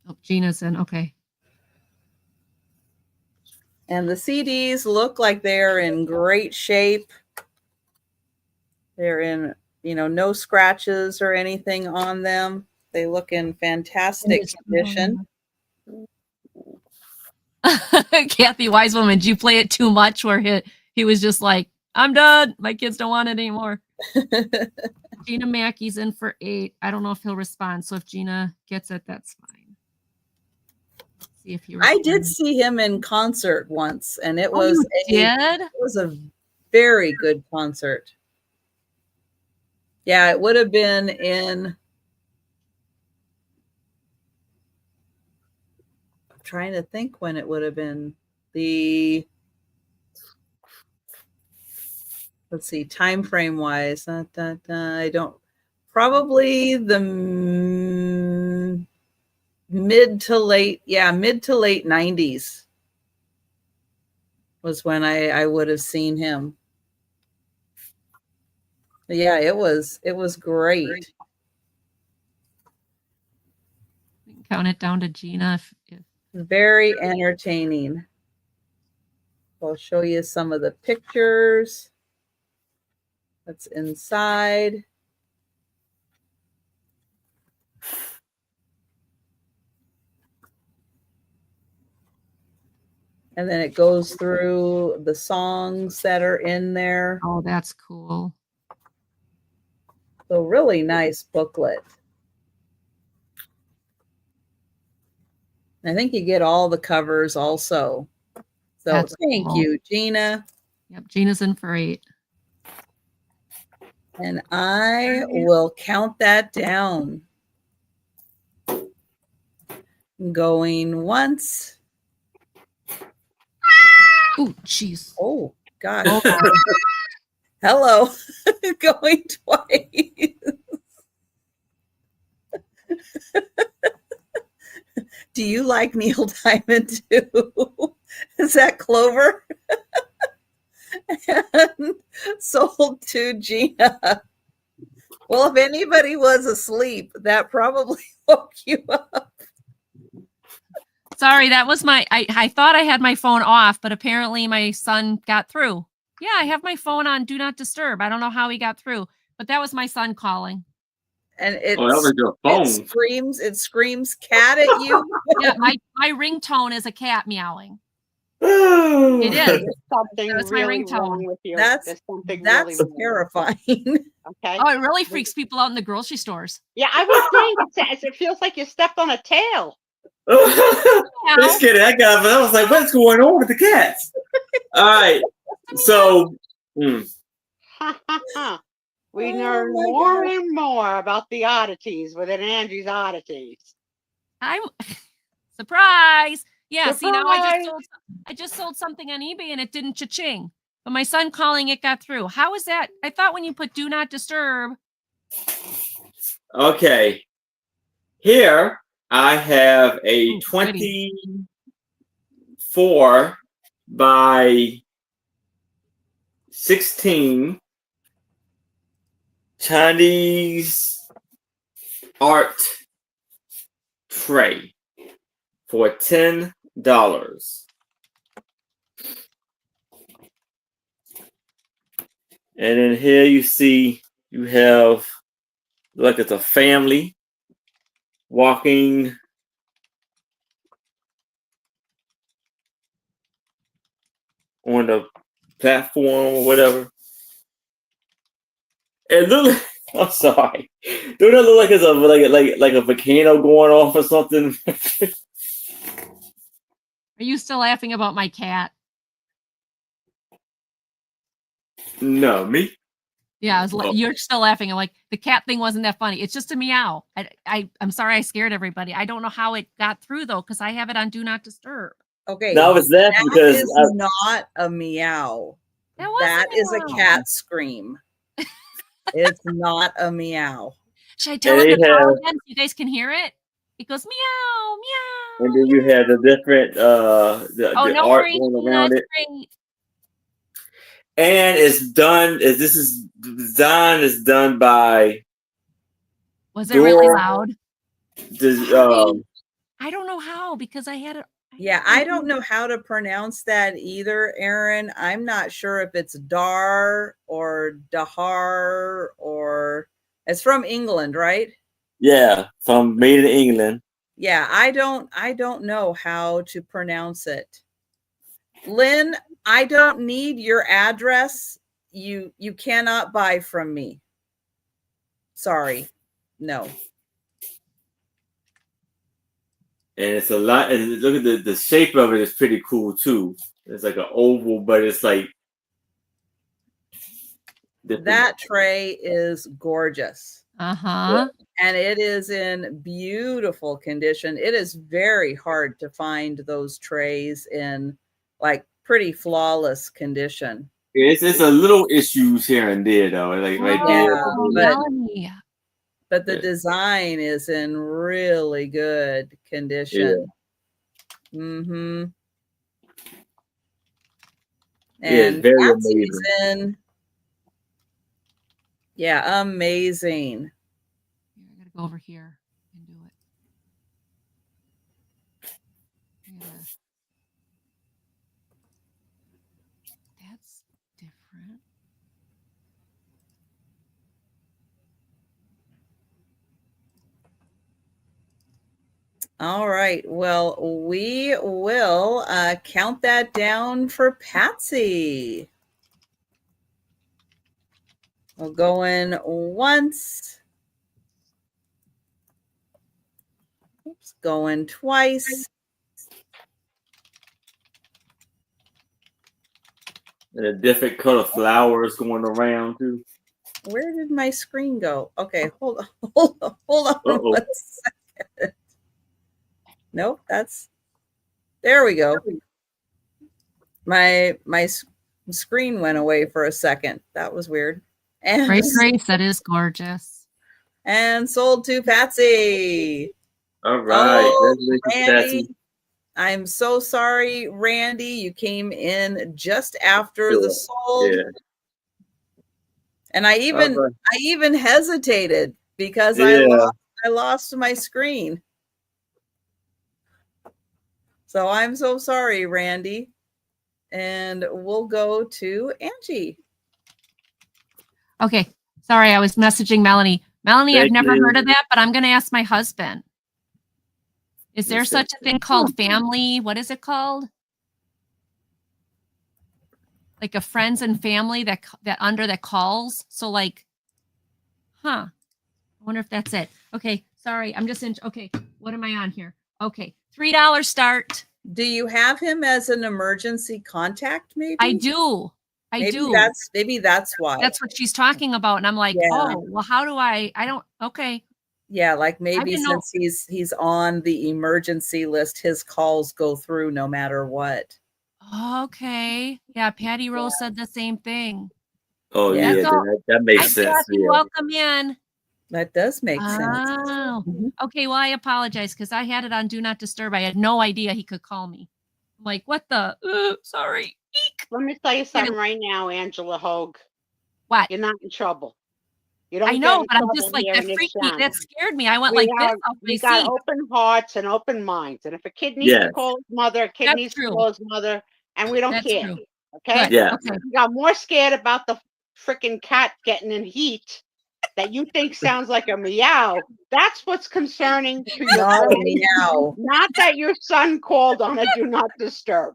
Speaker 1: Oh, Gina's in. Okay.
Speaker 4: And the CDs look like they're in great shape. They're in, no scratches or anything on them. They look in fantastic condition.
Speaker 1: Kathy Wisewoman, did you play it too much where he was just like, I'm done. My kids don't want it anymore. Gina Mackey's in for 8. I don't know if he'll respond. So if Gina gets it, that's fine. Let's see if he responds.
Speaker 4: I did see him in concert once, and it
Speaker 1: it
Speaker 4: was a very good concert. Yeah, it would have been in. I'm trying to think when it would have been. Let's see, time frame wise. I don't. Probably the mid to late 90s was when I would have seen him. But yeah, it was great.
Speaker 1: We can count it down to Gina. If
Speaker 4: very entertaining. I'll show you some of the pictures that's inside. And then it goes through the songs that are in there.
Speaker 1: Oh, that's cool.
Speaker 4: So really nice booklet. I think you get all the covers also. So that's thank cool. You, Gina.
Speaker 1: Yep, Gina's in for 8.
Speaker 4: And I will count that down. Going once.
Speaker 1: Oh, jeez.
Speaker 4: Oh, gosh. Hello. Going twice. Do you like Neil Diamond too? Is that Clover? And sold to Gina. Well, if anybody was asleep, that probably woke you up.
Speaker 1: Sorry, that was I thought I had my phone off, but apparently my son got through. Yeah, I have my phone on Do Not Disturb. I don't know how he got through, but that was my son calling.
Speaker 4: And
Speaker 3: that was your phone.
Speaker 4: It screams cat at you.
Speaker 1: Yeah, my ringtone is a cat meowing. It is.
Speaker 2: There's something
Speaker 1: That's
Speaker 2: really
Speaker 1: my ringtone.
Speaker 2: wrong with you.
Speaker 4: That's
Speaker 2: really
Speaker 4: terrifying.
Speaker 2: Okay.
Speaker 1: Oh, it really freaks people out in the grocery stores.
Speaker 2: Yeah, I was saying it feels like you stepped on a tail.
Speaker 3: Just kidding. I was like, what's going on with the cats? All right. So
Speaker 2: We
Speaker 4: Oh
Speaker 2: learn
Speaker 4: my
Speaker 2: more
Speaker 4: God.
Speaker 2: and more about the oddities within Angie's oddities.
Speaker 1: I'm surprise. Yeah, see now
Speaker 2: Surprise!
Speaker 1: I just sold something on eBay and it didn't cha-ching. But my son calling it got through. How is that? I thought when you put do not disturb.
Speaker 3: Okay. Here I have a
Speaker 1: Ooh, pretty.
Speaker 3: 24 by 16 Chinese art tray for $10. And then here you see you have like it's a family walking on the platform or whatever. It look I'm sorry. Don't that look like it's like a volcano going off or something?
Speaker 1: Are you still laughing about my cat?
Speaker 3: No, me?
Speaker 1: Yeah,
Speaker 3: Oh.
Speaker 1: you're still laughing. I'm like, the cat thing wasn't that funny. It's just a meow. I'm sorry I scared everybody. I don't know how it got through though, because I have it on do not disturb.
Speaker 4: Okay.
Speaker 3: No, I was laughing
Speaker 4: That
Speaker 3: because
Speaker 4: is not a meow. That is a cat scream. It's not a meow.
Speaker 1: Should I tell it
Speaker 3: they
Speaker 1: to call
Speaker 3: have,
Speaker 1: again so you guys can hear it? It goes meow, meow.
Speaker 3: and then you have the different the
Speaker 1: no
Speaker 3: art
Speaker 1: worries.
Speaker 3: going
Speaker 1: No,
Speaker 3: around
Speaker 1: it's
Speaker 3: it.
Speaker 1: great.
Speaker 3: And it's done. This is the design is done by.
Speaker 1: Was it really loud? I don't know how because I had it.
Speaker 4: Yeah, I don't know how to pronounce that either, Aaron. I'm not sure if it's Dar or Dahar or it's from England, right?
Speaker 3: Yeah, from made in England.
Speaker 4: Yeah, I don't know how to pronounce it. Lynn, I don't need your address. You cannot buy from me. Sorry. No.
Speaker 3: And it's a lot. And look at the shape of it is pretty cool too. It's like an oval, but it's like
Speaker 4: that tray is gorgeous.
Speaker 1: Uh-huh.
Speaker 4: And it is in beautiful condition. It is very hard to find those trays in like pretty flawless condition.
Speaker 3: It's a little issues here and there though, like right there.
Speaker 4: But the design is in really good condition.
Speaker 3: Yeah.
Speaker 4: Mm-hmm.
Speaker 3: And very amazing.
Speaker 4: Yeah, amazing.
Speaker 1: I gotta go over here and do it. That's different.
Speaker 4: All right. Well, we will count that down for Patsy. We'll go in once. Oops, going twice.
Speaker 3: And a different color flowers going around too.
Speaker 4: Where did my screen go? Okay, hold on one second. Nope, there we go. My screen went away for a second. That was weird. And
Speaker 1: Grace, that is gorgeous.
Speaker 4: And sold to Patsy.
Speaker 3: All right.
Speaker 4: Oh, Randy, I'm so sorry, Randy. You came in just after the sold. Yeah. And I even hesitated because I lost my screen. So I'm so sorry, Randy. And we'll go to Angie.
Speaker 1: Okay. Sorry, I was messaging Melanie. Melanie, I've never heard of that, but I'm going to ask my husband. Is there such a thing called family? What is it called? Like a friends and family that calls. So like, I wonder if that's it. Okay. Sorry. I'm just okay. What am I on here? Okay. $3 start.
Speaker 4: Do you have him as an emergency contact? Maybe
Speaker 1: I do. I
Speaker 4: maybe
Speaker 1: do.
Speaker 4: that's why.
Speaker 1: That's what she's talking about. And I'm like,
Speaker 4: Yeah.
Speaker 1: oh, well, how do I don't, okay.
Speaker 4: Yeah, like maybe
Speaker 1: didn't know-
Speaker 4: since he's on the emergency list, his calls go through no matter what.
Speaker 1: Okay. Yeah, Patty Rose said the same thing.
Speaker 3: Oh
Speaker 4: Yeah.
Speaker 3: yeah,
Speaker 1: That's all.
Speaker 3: that makes
Speaker 1: Hi,
Speaker 3: sense.
Speaker 1: Kathy,
Speaker 3: Yeah.
Speaker 1: welcome in.
Speaker 4: That does make sense.
Speaker 1: Oh,
Speaker 4: Mhm.
Speaker 1: okay. Well, I apologize because I had it on Do Not Disturb. I had no idea he could call me. I'm like, what the? Sorry. Eek.
Speaker 2: Let me tell you something right now, Angela Hogue.
Speaker 1: What?
Speaker 2: You're not in trouble. You don't
Speaker 1: I know,
Speaker 2: get in
Speaker 1: but I'm
Speaker 2: trouble
Speaker 1: just like,
Speaker 2: here
Speaker 1: that
Speaker 2: in this
Speaker 1: freaked me. That
Speaker 2: channel.
Speaker 1: scared me. I went like this off my
Speaker 2: We got
Speaker 1: seat.
Speaker 2: open hearts and open minds. And if a kid needs to
Speaker 3: Yes.
Speaker 2: call his mother, a kid
Speaker 1: That's
Speaker 2: needs
Speaker 1: true.
Speaker 2: to call his mother, and we don't
Speaker 1: That's
Speaker 2: care.
Speaker 1: true.
Speaker 2: Okay?
Speaker 1: Good.
Speaker 3: Yeah.
Speaker 1: Okay.
Speaker 2: You got more scared about the freaking cat getting in heat that you think sounds like a meow. That's what's concerning to your
Speaker 4: Not a
Speaker 2: brain.
Speaker 4: meow.
Speaker 2: Not that your son called on a Do Not Disturb.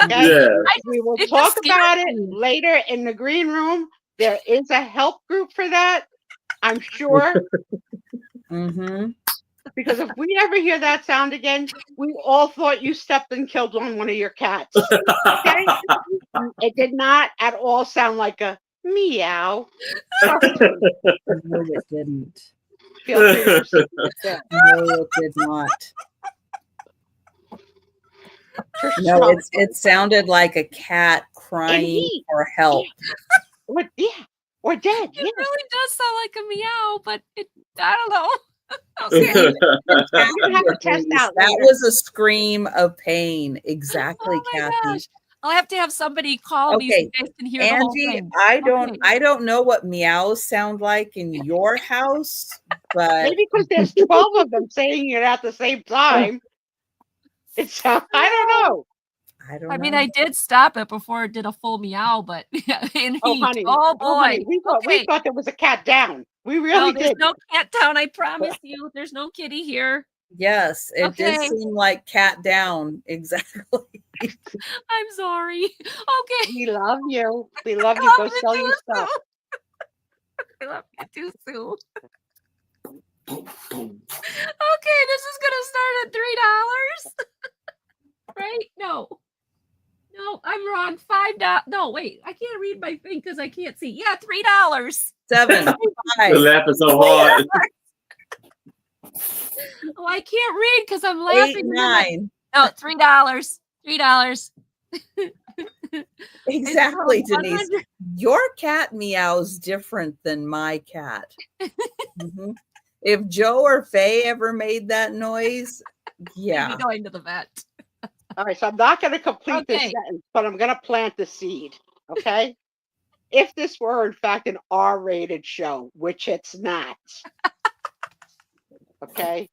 Speaker 2: Okay?
Speaker 3: Yeah.
Speaker 2: We will
Speaker 1: It just
Speaker 2: talk
Speaker 1: scared
Speaker 2: about it
Speaker 1: me.
Speaker 2: later in the green room. There is a help group for that, I'm sure.
Speaker 4: Mm-hmm.
Speaker 2: Because if we ever hear that sound again, we all thought you stepped and killed on one of your cats. Okay? It did not at all sound like a meow.
Speaker 4: No, it didn't.
Speaker 2: Feel free to proceed with that.
Speaker 4: No, it did not. No, it sounded like a cat crying
Speaker 2: heat.
Speaker 4: for help.
Speaker 2: Or dead.
Speaker 1: It really does sound like a meow, but I don't know.
Speaker 2: Okay. You're gonna have to test out
Speaker 4: That
Speaker 2: later.
Speaker 4: was a scream of pain. Exactly,
Speaker 1: Oh my
Speaker 4: Kathy.
Speaker 1: gosh. I'll have to have somebody call me so
Speaker 4: Okay,
Speaker 1: you guys can hear the whole
Speaker 4: Angie,
Speaker 1: thing.
Speaker 4: I don't know what meows sound like in your house, but
Speaker 2: Maybe because there's 12 of them saying it at the same time. I don't know.
Speaker 4: I don't
Speaker 1: I
Speaker 4: know.
Speaker 1: mean, I did stop it before it did a full meow, but in heat.
Speaker 2: Honey.
Speaker 1: Oh boy.
Speaker 2: Honey, we thought there was a cat down. We really
Speaker 1: There's
Speaker 2: did.
Speaker 1: no cat down. I promise you. There's no kitty here.
Speaker 4: Yes, it did
Speaker 1: Okay.
Speaker 4: seem like cat down. Exactly.
Speaker 1: I'm sorry. Okay.
Speaker 2: We love you. We love you.
Speaker 1: love
Speaker 2: Go
Speaker 1: you
Speaker 2: sell
Speaker 1: too,
Speaker 2: your stuff.
Speaker 1: I love you too, Sue. Okay, this is gonna start at $3. Right? No, I'm wrong. $5. No, wait. I can't read my thing because I can't see. Yeah, $3.
Speaker 4: 7, 5.
Speaker 3: You're laughing so hard.
Speaker 1: Oh, I can't read because I'm
Speaker 4: 8,
Speaker 1: laughing.
Speaker 4: 9.
Speaker 1: No, $3. $3.
Speaker 4: Exactly,
Speaker 1: It's
Speaker 4: Denise.
Speaker 1: 100.
Speaker 4: Your cat meows different than my cat. Mhm. If Joe or Faye ever made that noise, yeah.
Speaker 1: I'd be going to the vet.
Speaker 2: All right, so I'm not going to complete this
Speaker 1: Okay.
Speaker 2: sentence, but I'm going to plant the seed. Okay. If this were in fact an R-rated show, which it's not, okay,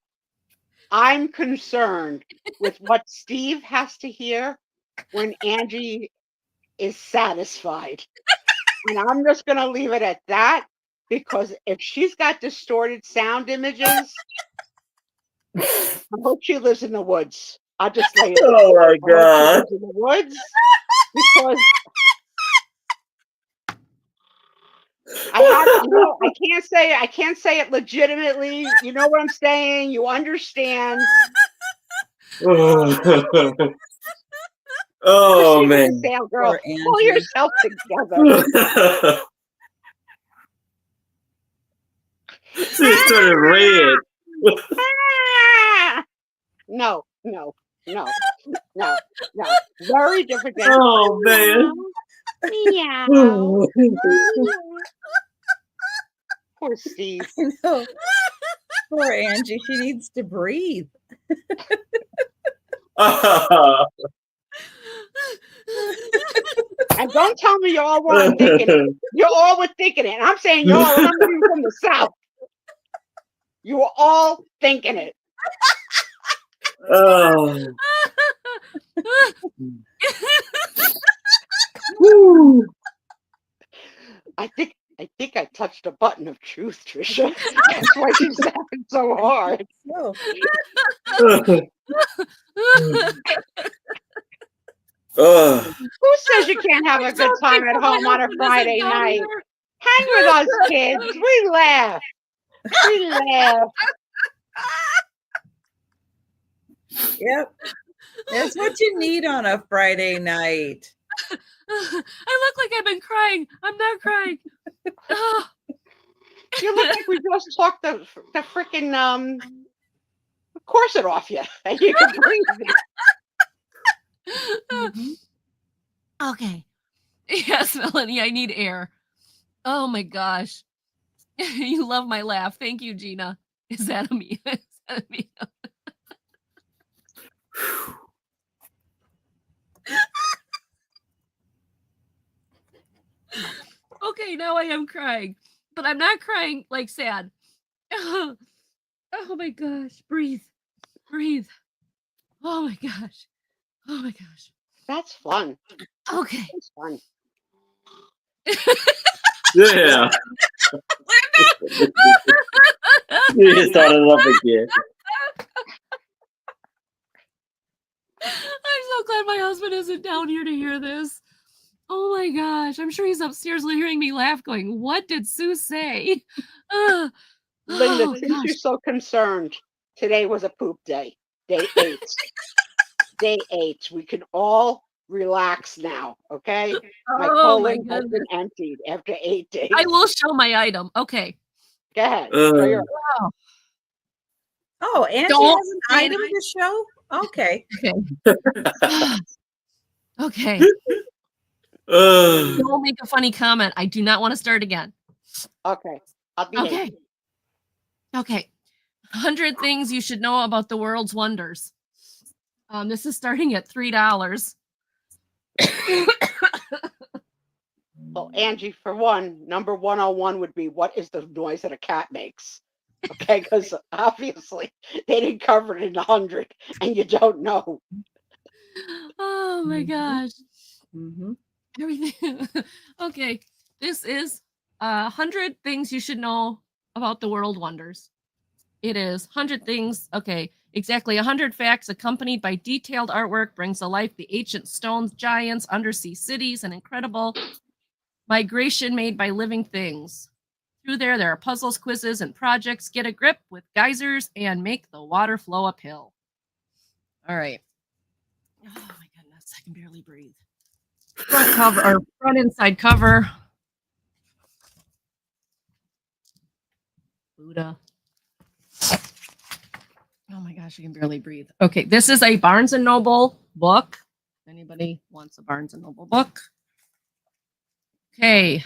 Speaker 2: I'm concerned with what Steve has to hear when Angie is satisfied. And I'm just going to leave it at that, because if she's got distorted sound images, I hope she lives in the woods. I'll just lay it.
Speaker 3: Oh my God.
Speaker 2: In the woods, because I can't say it legitimately. You know what I'm saying? You understand?
Speaker 3: Oh man.
Speaker 2: Sound, girl,
Speaker 4: Poor
Speaker 2: pull
Speaker 4: Angie.
Speaker 2: yourself together.
Speaker 3: She's turning red.
Speaker 2: No. Very different than
Speaker 3: Oh man.
Speaker 2: meow. Poor Steve.
Speaker 4: I know. Poor Angie. She needs to breathe.
Speaker 2: And don't tell me y'all weren't thinking it. You all were thinking it. And I'm saying y'all, I'm not even from the South. You were all thinking it.
Speaker 3: Oh.
Speaker 2: I think I touched a button of truth, Trisha. That's why she's laughing so hard.
Speaker 4: No.
Speaker 2: Who says you can't have a good time at home on a Friday night? Hang with us, kids. We laugh.
Speaker 4: Yep. That's what you need on a Friday night.
Speaker 1: I look like I've been crying. I'm not crying. Oh.
Speaker 2: You look like we just took the freaking corset off you, and you can breathe.
Speaker 1: Okay. Yes, Melanie, I need air. Oh my gosh. You love my laugh. Thank you, Gina. Is that a me? Is that a me? Okay, now I am crying. But I'm not crying like sad. Oh my gosh. Breathe. Breathe. Oh my gosh. Oh my gosh.
Speaker 2: That's fun.
Speaker 1: Okay.
Speaker 2: That's fun.
Speaker 3: Yeah. You started up again.
Speaker 1: I'm so glad my husband isn't down here to hear this. Oh my gosh. I'm sure he's upstairs hearing me laugh going, what did Sue say?
Speaker 2: Linda,
Speaker 1: Oh,
Speaker 2: since
Speaker 1: gosh.
Speaker 2: you're so concerned, today was a poop day. Day 8. Day 8. We can all relax now, okay? My
Speaker 1: Oh my
Speaker 2: colon has been
Speaker 1: goodness.
Speaker 2: emptied after 8 days.
Speaker 1: I will show my item. Okay.
Speaker 2: Go ahead. Show your-
Speaker 1: Wow.
Speaker 4: Oh, Angie
Speaker 1: Don't
Speaker 4: has an
Speaker 1: say
Speaker 4: item to show? Okay.
Speaker 1: Okay.
Speaker 3: Uh,
Speaker 1: Don't make a funny comment. I do not want to start again.
Speaker 2: Okay. I'll be
Speaker 1: Okay. Okay. 100 things you should know about the world's wonders. This is starting at $3.
Speaker 2: Well, Angie, for one, number 101 would be, what is the noise that a cat makes? Okay, because obviously they didn't cover it in 100, and you don't know.
Speaker 1: Oh my gosh.
Speaker 4: Mm-hmm.
Speaker 1: Everything. Okay. This is 100 things you should know about the world wonders. It is 100 things. Okay. Exactly 100 facts accompanied by detailed artwork brings to life the ancient stones, giants, undersea cities, and incredible migration made by living things. Through there are puzzles, quizzes, and projects. Get a grip with geysers and make the water flow uphill. All right. Oh my goodness, I can barely breathe. Front cover or front inside cover. Buddha. Oh my gosh, I can barely breathe. Okay, this is a Barnes and Noble book. If anybody wants a Barnes and Noble book. Okay.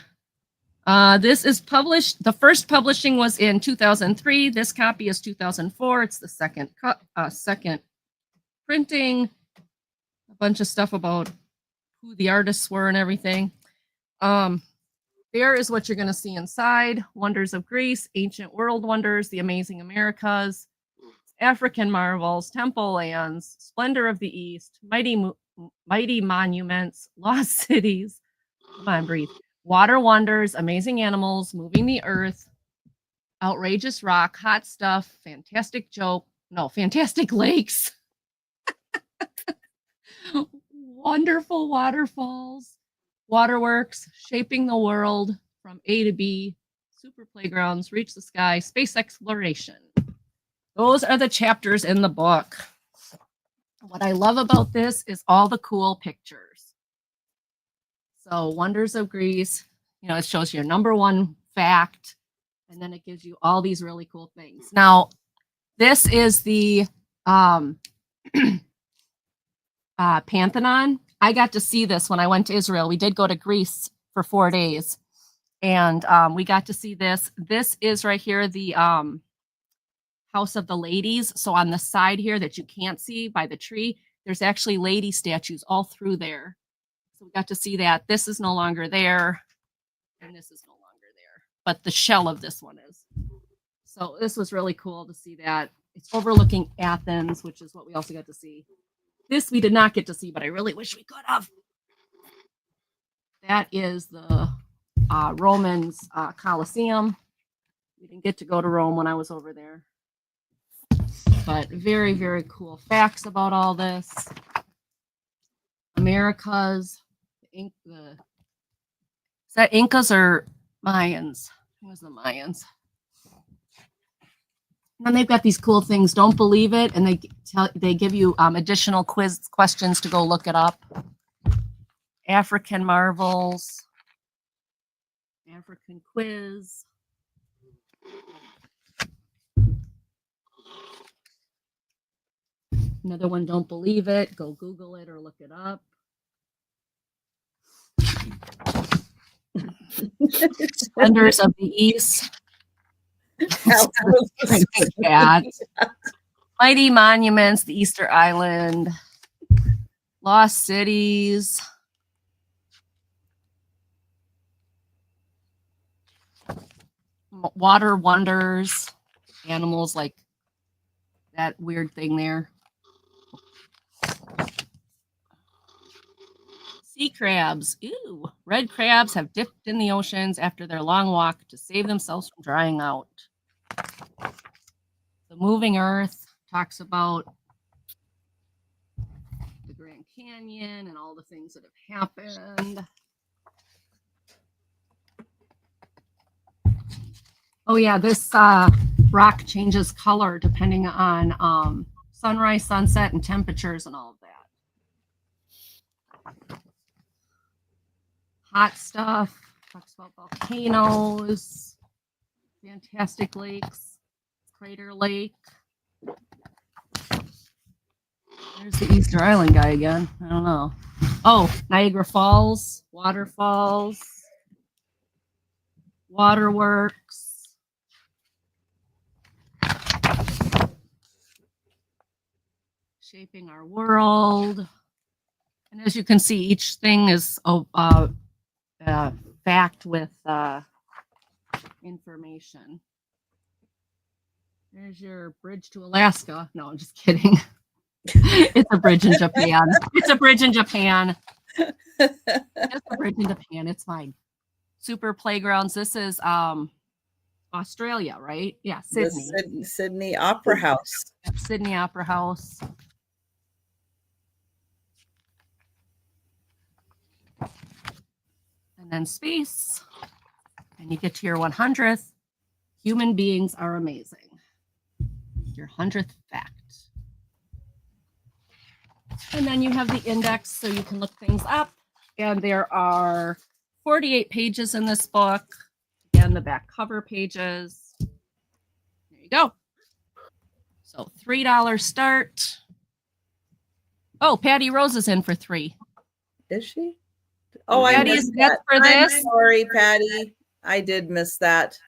Speaker 1: This is published. The first publishing was in 2003. This copy is 2004. It's the second printing. A bunch of stuff about who the artists were and everything. There is what you're going to see inside. Wonders of Greece, Ancient World Wonders, The Amazing Americas, African Marvels, Temple Lands, Splendor of the East, Mighty Monuments, Lost Cities. Come on, breathe. Water Wonders, Amazing Animals, Moving the Earth, Outrageous Rock, Hot Stuff, Fantastic Lakes, Wonderful Waterfalls, Waterworks, Shaping the World, From A to B, Super Playgrounds, Reach the Sky, Space Exploration. Those are the chapters in the book. What I love about this is all the cool pictures. So Wonders of Greece, it shows you your number one fact, and then it gives you all these really cool things. Now, this is the Pantheon. I got to see this when I went to Israel. We did go to Greece for 4 days, and we got to see this. This is right here, the House of the Ladies. So on the side here that you can't see by the tree, there's actually lady statues all through there. So we got to see that. This is no longer there, and this is no longer there. But the shell of this one is. So this was really cool to see that. It's overlooking Athens, which is what we also got to see. This we did not get to see, but I really wish we could have. That is the Romans Colosseum. We didn't get to go to Rome when I was over there. But very, very cool facts about all this. Americas. Is that Incas or Mayans? It was the Mayans. And they've got these cool things. Don't believe it, and they give you additional quiz questions to go look it up. African marvels, African quiz. Another one, don't believe it. Go Google it or look it up. Splendors of the East. Bad. Mighty Monuments, the Easter Island. Lost Cities. Water Wonders. Animals like that weird thing there. Sea crabs. Ew. Red crabs have dipped in the oceans after their long walk to save themselves from drying out. The Moving Earth talks about the Grand Canyon and all the things that have happened. Oh yeah, this rock changes color depending on sunrise, sunset, and temperatures and all of that. Hot stuff, talks about volcanoes, fantastic lakes, Crater Lake. There's the Easter Island guy again. I don't know. Oh, Niagara Falls, waterfalls, waterworks. Shaping Our World. And as you can see, each thing is fact with information. There's your bridge to Alaska. No, I'm just kidding. It's a bridge in Japan. It's a bridge in Japan. It's a bridge in Japan. It's fine. Super playgrounds. This is Australia, right? Yeah, Sydney.
Speaker 4: Sydney Opera House.
Speaker 1: Sydney Opera House. And then space. And you get to your 100th. Human beings are amazing. Your 100th fact. And then you have the index so you can look things up. And there are 48 pages in this book. Again, the back cover pages. There you go. So $3 start. Oh, Patty Rose is in for $3.
Speaker 4: Is she? Oh, I
Speaker 1: Patty,
Speaker 4: missed
Speaker 1: is that
Speaker 4: that.
Speaker 1: for this?
Speaker 4: I'm sorry, Patty. I did miss that.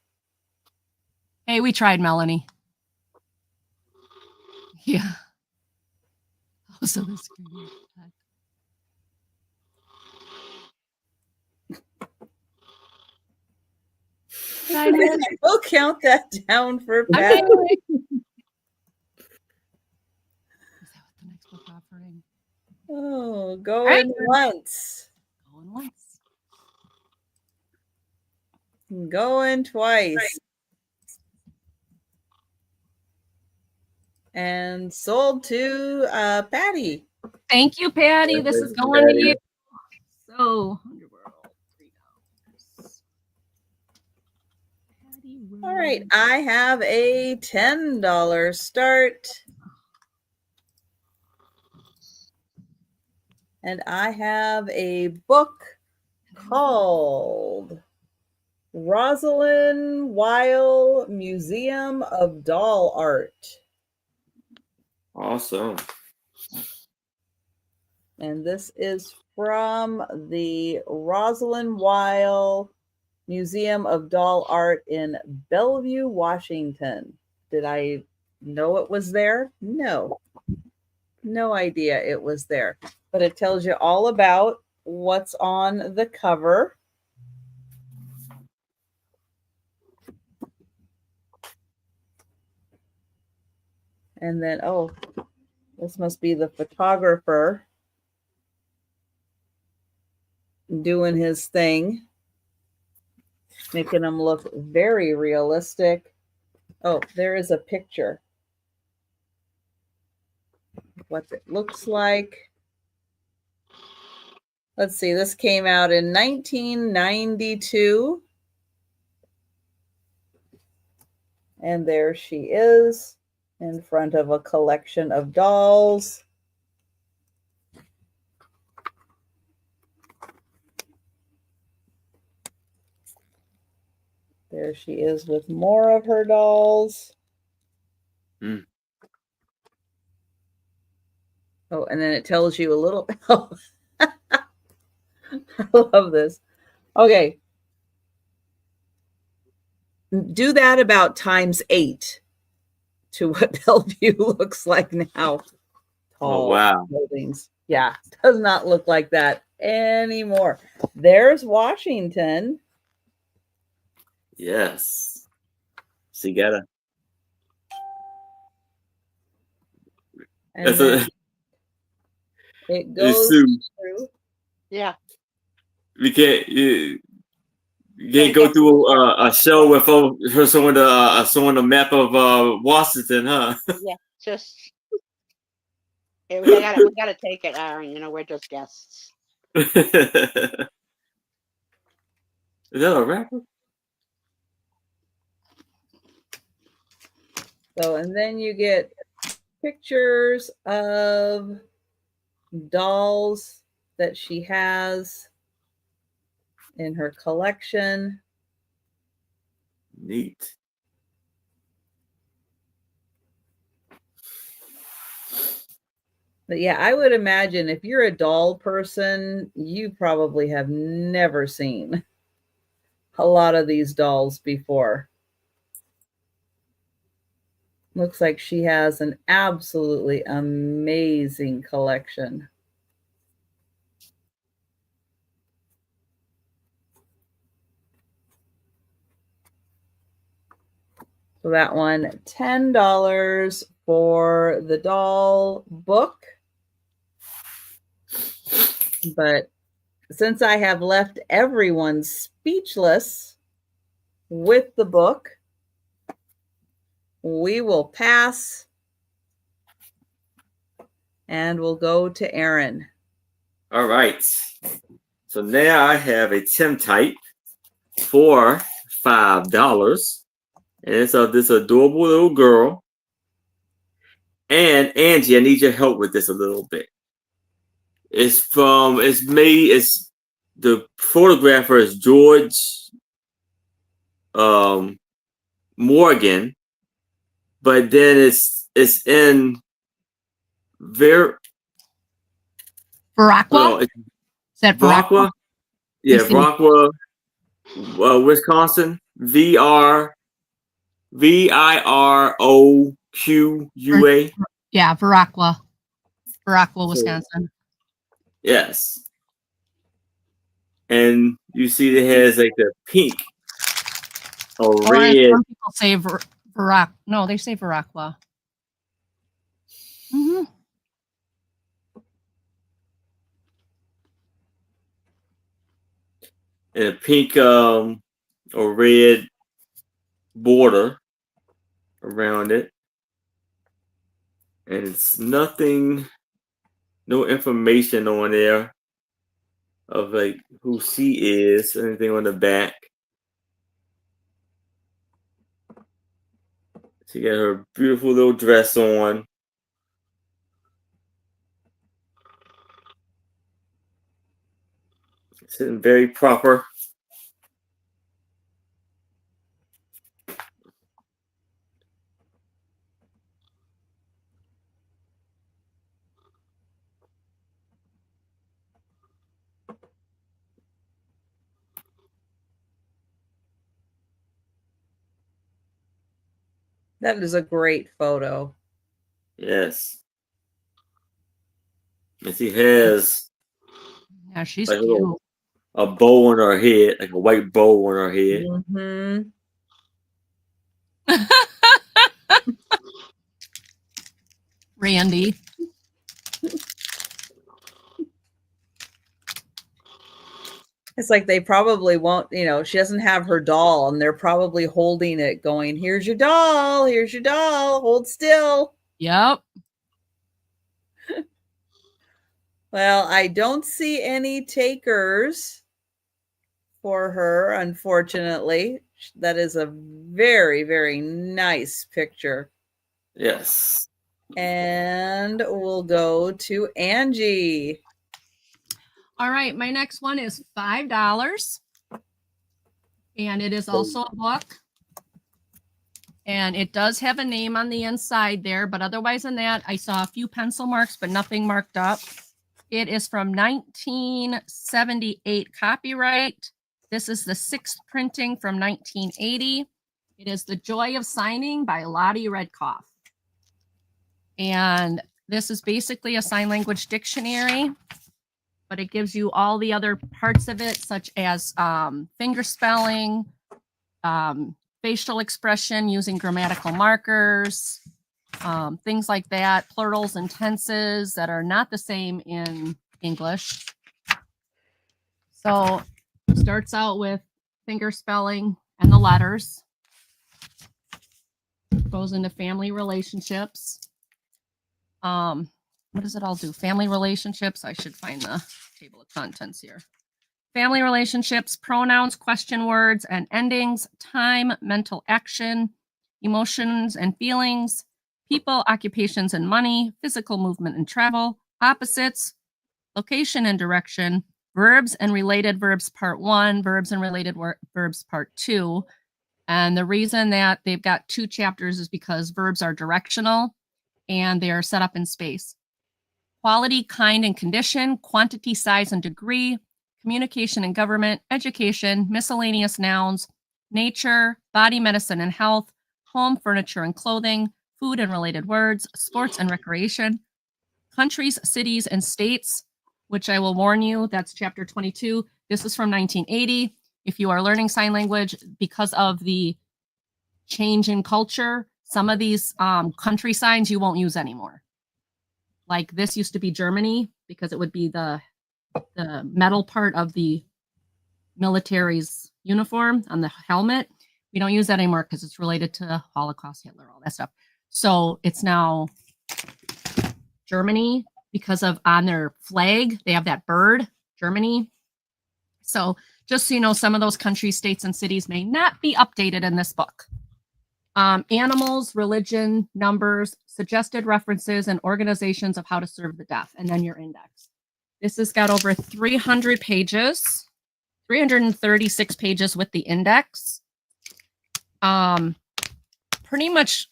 Speaker 1: Hey, we tried, Melanie. Yeah. Oh, so this
Speaker 4: We'll count that down for Patty.
Speaker 1: Is that what the next book offering?
Speaker 4: Oh, going once.
Speaker 1: Going once.
Speaker 4: Going twice. And sold to Patty.
Speaker 1: Thank you, Patty. This is going to you. So, Underworld, $3. Patty Rose.
Speaker 4: All right, I have a $10 start. And I have a book called Rosalyn Wild Museum of Doll Art.
Speaker 3: Awesome.
Speaker 4: And this is from the Rosalyn Wild Museum of Doll Art in Bellevue, Washington. Did I know it was there? No. No idea it was there. But it tells you all about what's on the cover. And then, oh, this must be the photographer doing his thing, making him look very realistic. Oh, there is a picture. What it looks like. Let's see, this came out in 1992. And there she is in front of a collection of dolls. There she is with more of her dolls.
Speaker 3: Mm.
Speaker 4: Oh, and then it tells you a little. Oh, I love this. Okay. Do that about ×8 to what Bellevue looks like now.
Speaker 3: Oh, wow.
Speaker 4: Buildings. Yeah, does not look like that anymore. There's Washington.
Speaker 3: Yes. She got a.
Speaker 4: And
Speaker 3: That's
Speaker 4: then
Speaker 3: a.
Speaker 4: it goes through.
Speaker 2: Yeah.
Speaker 3: You can't go through a show with her showing the map of Washington, huh?
Speaker 2: Yeah. Just we gotta take it, Aaron. You know, we're just guests.
Speaker 3: Is that a rapper?
Speaker 4: So, and then you get pictures of dolls that she has in her collection.
Speaker 3: Neat.
Speaker 4: But yeah, I would imagine if you're a doll person, you probably have never seen a lot of these dolls before. Looks like she has an absolutely amazing collection. So that one, $10 for the doll book. But since I have left everyone speechless with the book, we will pass and we'll go to Aaron.
Speaker 3: All right. So now I have a Tintype for $5. And it's of this adorable little girl. And Angie, I need your help with this a little bit. It's the photographer is George Morgan, but then it's in
Speaker 1: Viroqua? Is that
Speaker 3: Viroqua? Yeah, Viroqua, Wisconsin. Viroqua.
Speaker 1: Yeah, Viroqua, Wisconsin.
Speaker 3: Yes. And you see it has like the pink or red.
Speaker 1: Some people say Viroqua. No, they say Viroqua. Mm-hmm.
Speaker 3: And a pink or red border around it. And it's nothing, no information on there of like who she is, anything on the back. She got her beautiful little dress on. Sitting very proper.
Speaker 4: That is a great photo.
Speaker 3: Yes. And she has
Speaker 1: she's
Speaker 3: like
Speaker 1: cute.
Speaker 3: A bow on her head, like a white bow on her head.
Speaker 4: Mm-hmm.
Speaker 1: Randy.
Speaker 4: It's like they probably won't, she doesn't have her doll and they're probably holding it going, here's your doll, hold still.
Speaker 1: Yep.
Speaker 4: Well, I don't see any takers for her, unfortunately. That is a very, very nice picture.
Speaker 3: Yes.
Speaker 4: And we'll go to Angie.
Speaker 1: All right, my next one is $5. And it is also a book. And it does have a name on the inside there, but otherwise than that, I saw a few pencil marks, but nothing marked up. It is from 1978 copyright. This is the 6th printing from 1980. It is The Joy of Signing by Lottie Redkoff. And this is basically a sign language dictionary, but it gives you all the other parts of it, such as finger spelling, facial expression using grammatical markers, things like that, plurals and tenses that are not the same in English. So it starts out with finger spelling and the letters. Goes into family relationships. What does it all do? Family relationships. I should find the table of contents here. Family relationships, pronouns, question words, and endings, time, mental action, emotions and feelings, people, occupations and money, physical movement and travel, opposites, location and direction, verbs and related verbs part 1, verbs and related verbs part 2. And the reason that they've got 2 chapters is because verbs are directional and they are set up in space. Quality, kind, and condition, quantity, size, and degree, communication and government, education, miscellaneous nouns, nature, body, medicine, and health, home, furniture, and clothing, food and related words, sports and recreation, countries, cities, and states, which I will warn you, that's chapter 22. This is from 1980. If you are learning sign language, because of the change in culture, some of these country signs you won't use anymore. Like this used to be Germany because it would be the metal part of the military's uniform on the helmet. We don't use that anymore because it's related to Holocaust, Hitler, all that stuff. So it's now Germany because of on their flag, they have that bird, Germany. So just so you know, some of those countries, states, and cities may not be updated in this book. Animals, religion, numbers, suggested references, and organizations of how to serve the deaf, and then your index. This has got over 300 pages, 336 pages with the index. Pretty much,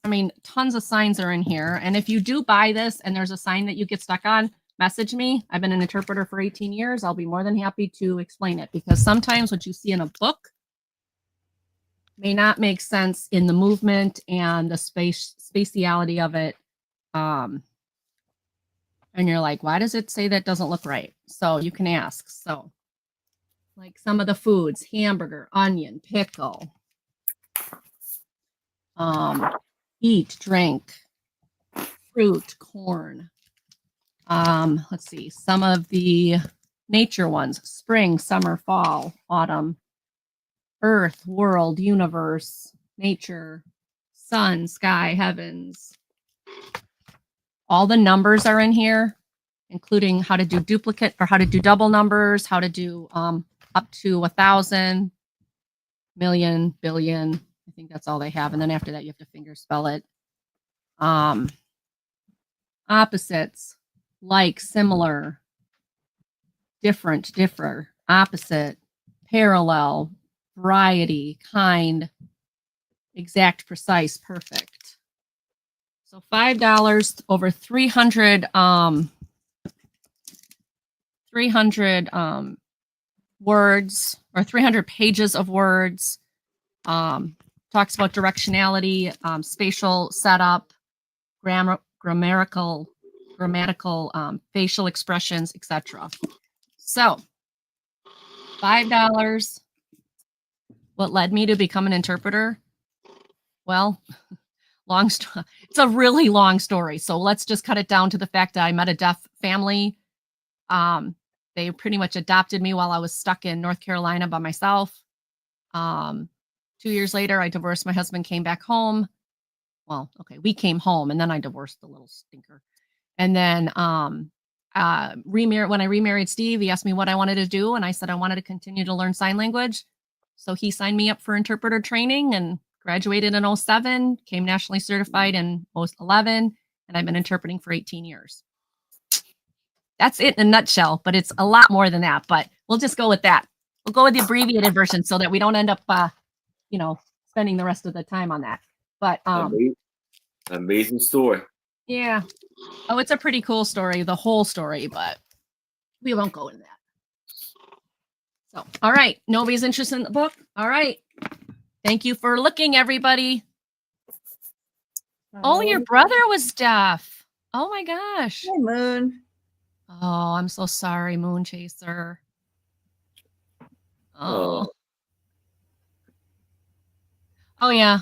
Speaker 1: I mean, tons of signs are in here. And if you do buy this and there's a sign that you get stuck on, message me. I've been an interpreter for 18 years. I'll be more than happy to explain it because sometimes what you see in a book may not make sense in the movement and the spatiality of it. And you're like, why does it say that doesn't look right? So you can ask. So like some of the foods, hamburger, onion, pickle, eat, drink, fruit, corn. Let's see, some of the nature ones, spring, summer, fall, autumn, earth, world, universe, nature, sun, sky, heavens. All the numbers are in here, including how to do duplicate or how to do double numbers, how to do up to 1,000, million, billion. I think that's all they have. And then after that, you have to finger spell it. Opposites, like, similar, different, differ, opposite, parallel, variety, kind, exact, precise, perfect. So $5 over 300 words or 300 pages of words. Talks about directionality, spatial setup, grammatical facial expressions, etc. So $5. What led me to become an interpreter? Well, it's a really long story. So let's just cut it down to the fact that I met a deaf family. They pretty much adopted me while I was stuck in North Carolina by myself. 2 years later, I divorced my husband, came back home. Well, okay, we came home and then I divorced the little stinker. And then when I remarried Steve, he asked me what I wanted to do. And I said I wanted to continue to learn sign language. So he signed me up for interpreter training and graduated in 2007, came nationally certified in 2011, and I've been interpreting for 18 years. That's it in a nutshell, but it's a lot more than that, but we'll just go with that. We'll go with the abbreviated version so that we don't end up, spending the rest of the time on that. But
Speaker 3: amazing story.
Speaker 1: yeah. Oh, it's a pretty cool story, the whole story, but we won't go into that. So, all right. Nobody's interested in the book. All right. Thank you for looking, everybody. Oh, your brother was deaf. Oh my gosh.
Speaker 4: Hi, Moon.
Speaker 1: Oh, I'm so sorry, Moon Chaser. Oh. Oh yeah.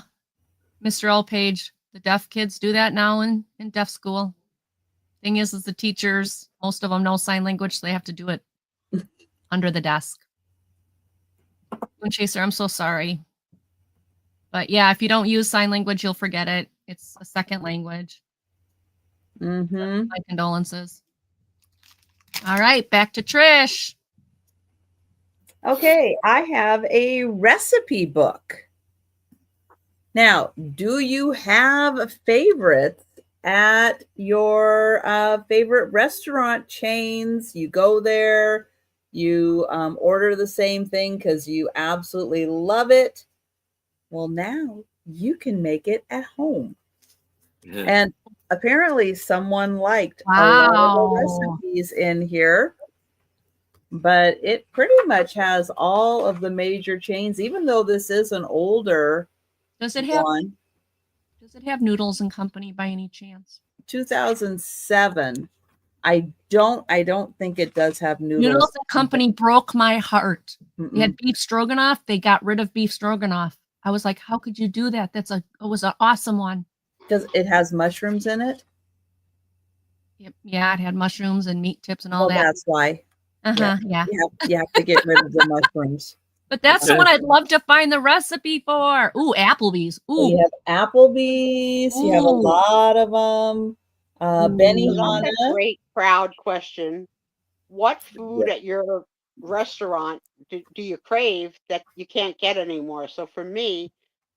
Speaker 1: Mr. L. Page, the deaf kids do that now in deaf school. Thing is the teachers, most of them know sign language, so they have to do it under the desk. Moon Chaser, I'm so sorry. But yeah, if you don't use sign language, you'll forget it. It's a second language.
Speaker 4: Mm-hmm.
Speaker 1: My condolences. All right, back to Trish.
Speaker 4: Okay, I have a recipe book. Now, do you have favorites at your favorite restaurant chains? You go there, you order the same thing because you absolutely love it. Well, now you can make it at home.
Speaker 3: Yeah.
Speaker 4: And apparently someone liked a lot of the recipes in here. But it pretty much has all of the major chains, even though this is an older
Speaker 1: Does it have
Speaker 4: one.
Speaker 1: Does it have Noodles and Company by any chance?
Speaker 4: 2007. I don't think it does have
Speaker 1: Noodles and Company broke my heart.
Speaker 4: Mm-mm.
Speaker 1: They had beef stroganoff. They got rid of beef stroganoff. I was like, how could you do that? It was an awesome one.
Speaker 4: Because it has mushrooms in it?
Speaker 1: Yep. Yeah, it had mushrooms and meat tips and all that.
Speaker 4: That's why.
Speaker 1: Yeah.
Speaker 4: You have to get rid of the mushrooms.
Speaker 1: But that's what I'd love to find the recipe for. Ooh, Applebee's. Ooh.
Speaker 4: So you have Applebee's. You have a lot of them. Benihana.
Speaker 2: That's a great crowd question. What food at your restaurant do you crave that you can't get anymore? So for me,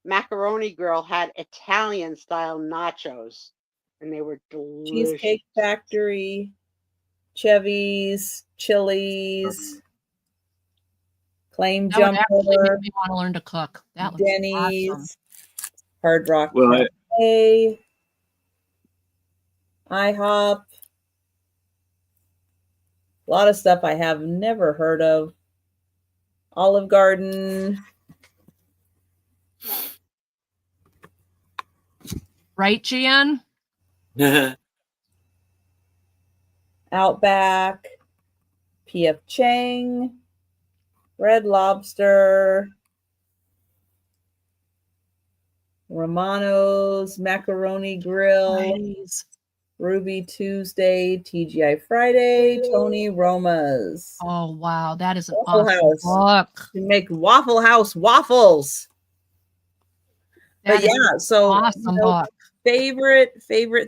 Speaker 2: Macaroni Girl had Italian style nachos, and they were delicious.
Speaker 4: Cheesecake Factory, Chevy's, Chili's, Claim
Speaker 1: That would actually
Speaker 4: Jumper,
Speaker 1: make me want to learn to cook. That was
Speaker 4: Denny's,
Speaker 1: awesome.
Speaker 4: Hard Rock Cafe, IHOP. A lot of stuff I have never heard of. Olive Garden.
Speaker 1: Right, Jan?
Speaker 4: Outback, P.F. Chang, Red Lobster, Romano's Macaroni Grill,
Speaker 1: Nice.
Speaker 4: Ruby Tuesday, TGI Friday, Tony Roma's.
Speaker 1: Oh, wow. That is an
Speaker 4: Waffle
Speaker 1: awesome
Speaker 4: House.
Speaker 1: book.
Speaker 4: You make Waffle House waffles.
Speaker 1: That
Speaker 4: But yeah, so
Speaker 1: awesome book.
Speaker 4: Favorite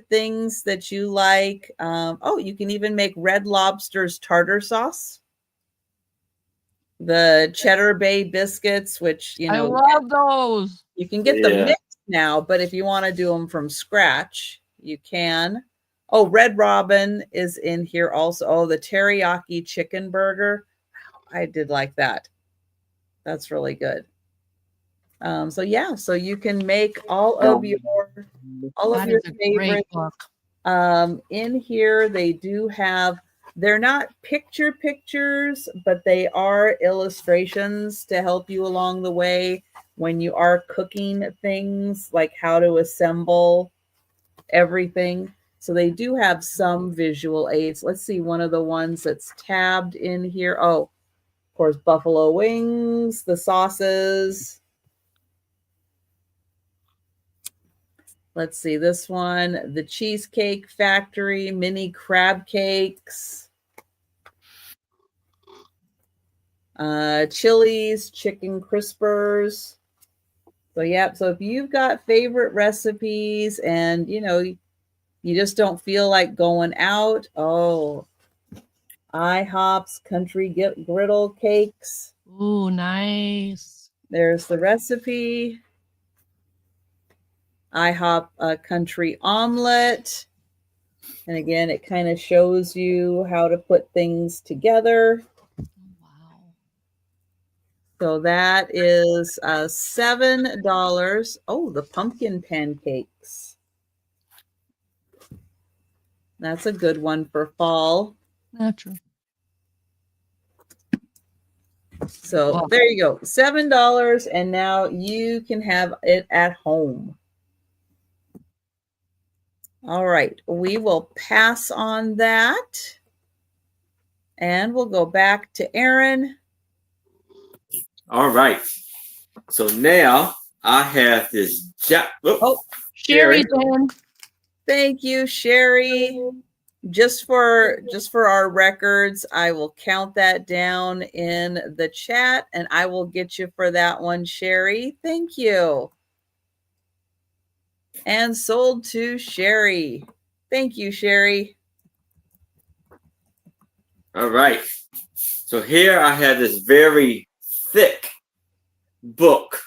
Speaker 4: things that you like. You can even make Red Lobster's tartar sauce. The Cheddar Bay biscuits, which
Speaker 1: I love those.
Speaker 4: You can get them mixed now, but if you want to do them from scratch, you can. Oh, Red Robin is in here also. Oh, the teriyaki chicken burger. I did like that. That's really good. So you can make all of your favorites. In here, they do have. They're not pictures, but they are illustrations to help you along the way when you are cooking things, like how to assemble everything. So they do have some visual aids. Let's see, one of the ones that's tabbed in here. Oh, of course, buffalo wings, the sauces. Let's see, this one, the Cheesecake Factory, mini crab cakes. Chili's, chicken crispers. So if you've got favorite recipes and you just don't feel like going out, IHOP's country griddle cakes.
Speaker 1: Ooh, nice.
Speaker 4: There's the recipe. IHOP country omelet. And again, it kind of shows you how to put things together.
Speaker 1: Wow.
Speaker 4: So that is $7. Oh, the pumpkin pancakes. That's a good one for fall.
Speaker 1: Not true.
Speaker 4: So there you go. $7, and now you can have it at home. All right, we will pass on that. And we'll go back to Aaron.
Speaker 3: All right. So now I have this
Speaker 1: Sherry, then.
Speaker 4: Thank you, Sherry. Just for our records, I will count that down in the chat, and I will get you for that one, Sherry. Thank you. And sold to Sherry. Thank you, Sherry.
Speaker 3: All right. So here I have this very thick book,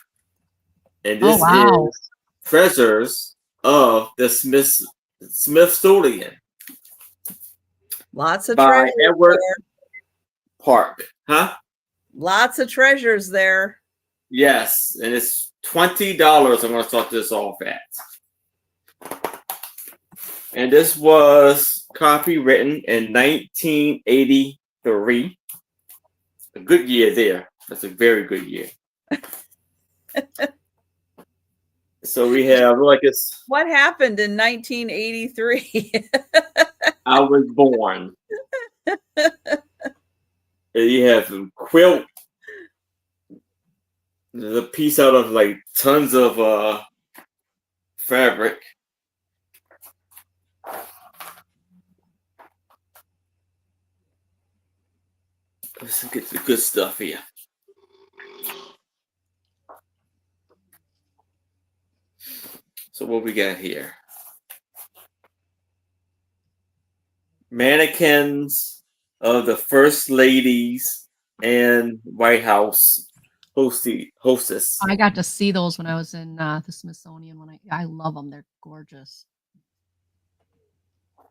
Speaker 3: and this is Treasures of the Smithsonian.
Speaker 4: Lots of
Speaker 3: by
Speaker 4: treasures
Speaker 3: Edward
Speaker 4: there.
Speaker 3: Park. Huh?
Speaker 4: Lots of treasures there.
Speaker 3: Yes, and it's $20. I'm going to start this off at. And this was copywritten in 1983. A good year there. That's a very good year. So we have
Speaker 4: What happened in 1983?
Speaker 3: I was born. You have a quilt. There's a piece out of like tons of fabric. Let's get the good stuff here. So what we got here? Mannequins of the first ladies and White House hostess.
Speaker 1: I got to see those when I was in the Smithsonian. I love them. They're gorgeous.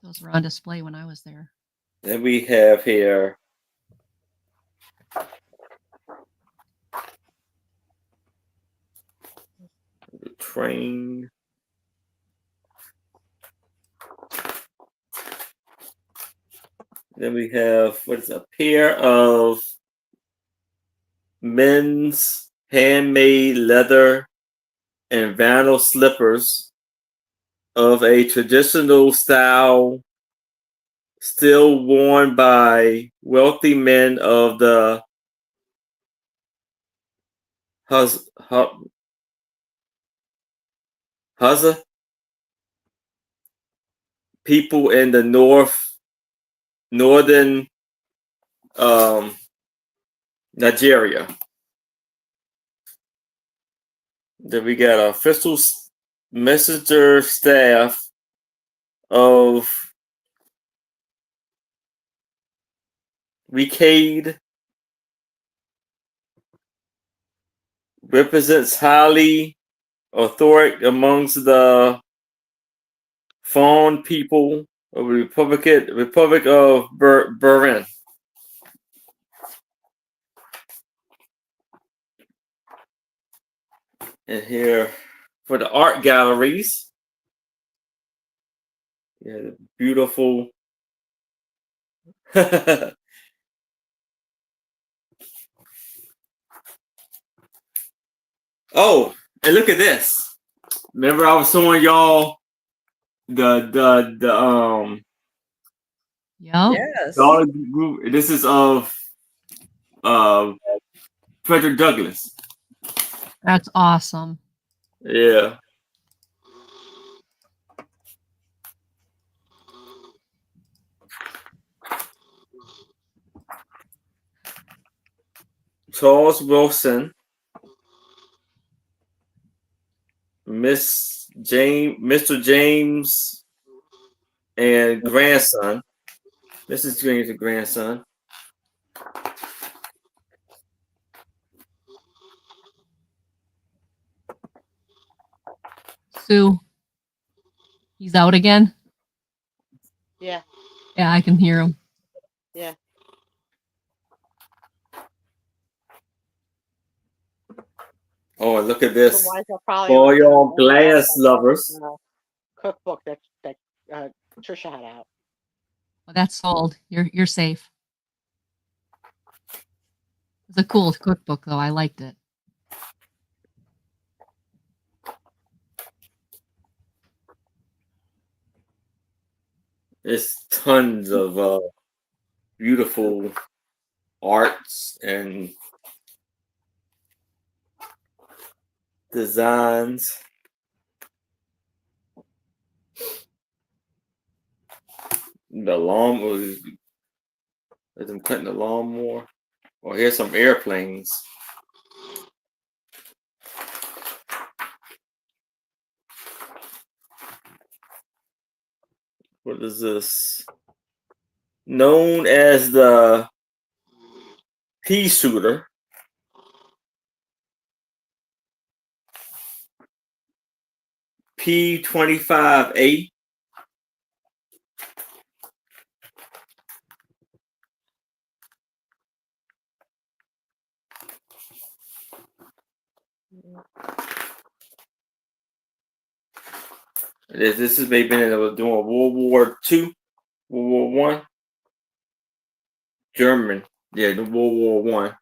Speaker 1: Those were on display when I was there.
Speaker 3: Then we have here the train. Then we have a pair of men's handmade leather and vinyl slippers of a traditional style still worn by wealthy men of the Hausa people in the northern Nigeria. Then we got our official messenger staff of Recade represents highly authority amongst the Fawn people of the Republic of Benin. And here for the art galleries, yeah, beautiful. Oh, and look at this. Remember I was showing y'all the
Speaker 4: Yes.
Speaker 3: group. This is of Frederick Douglass.
Speaker 1: That's awesome.
Speaker 3: Yeah. Charles Wilson, Mr. James, and grandson. Mrs. James and grandson.
Speaker 1: Sue, he's out again?
Speaker 2: Yeah.
Speaker 1: Yeah, I can hear him.
Speaker 2: Yeah.
Speaker 3: Oh, and look at this.
Speaker 2: Otherwise, they'll probably
Speaker 3: For
Speaker 2: order
Speaker 3: your
Speaker 2: the
Speaker 3: glass lovers.
Speaker 2: cookbook that Trisha had out.
Speaker 1: Well, that's sold. You're safe. It's a cool cookbook, though. I liked it.
Speaker 3: There's tons of beautiful arts and designs. The lawn was them cutting the lawnmower. Oh, here's some airplanes. What is this? Known as the pea shooter. P25A. This is maybe been doing World War II, World War One. German, yeah, the World War One.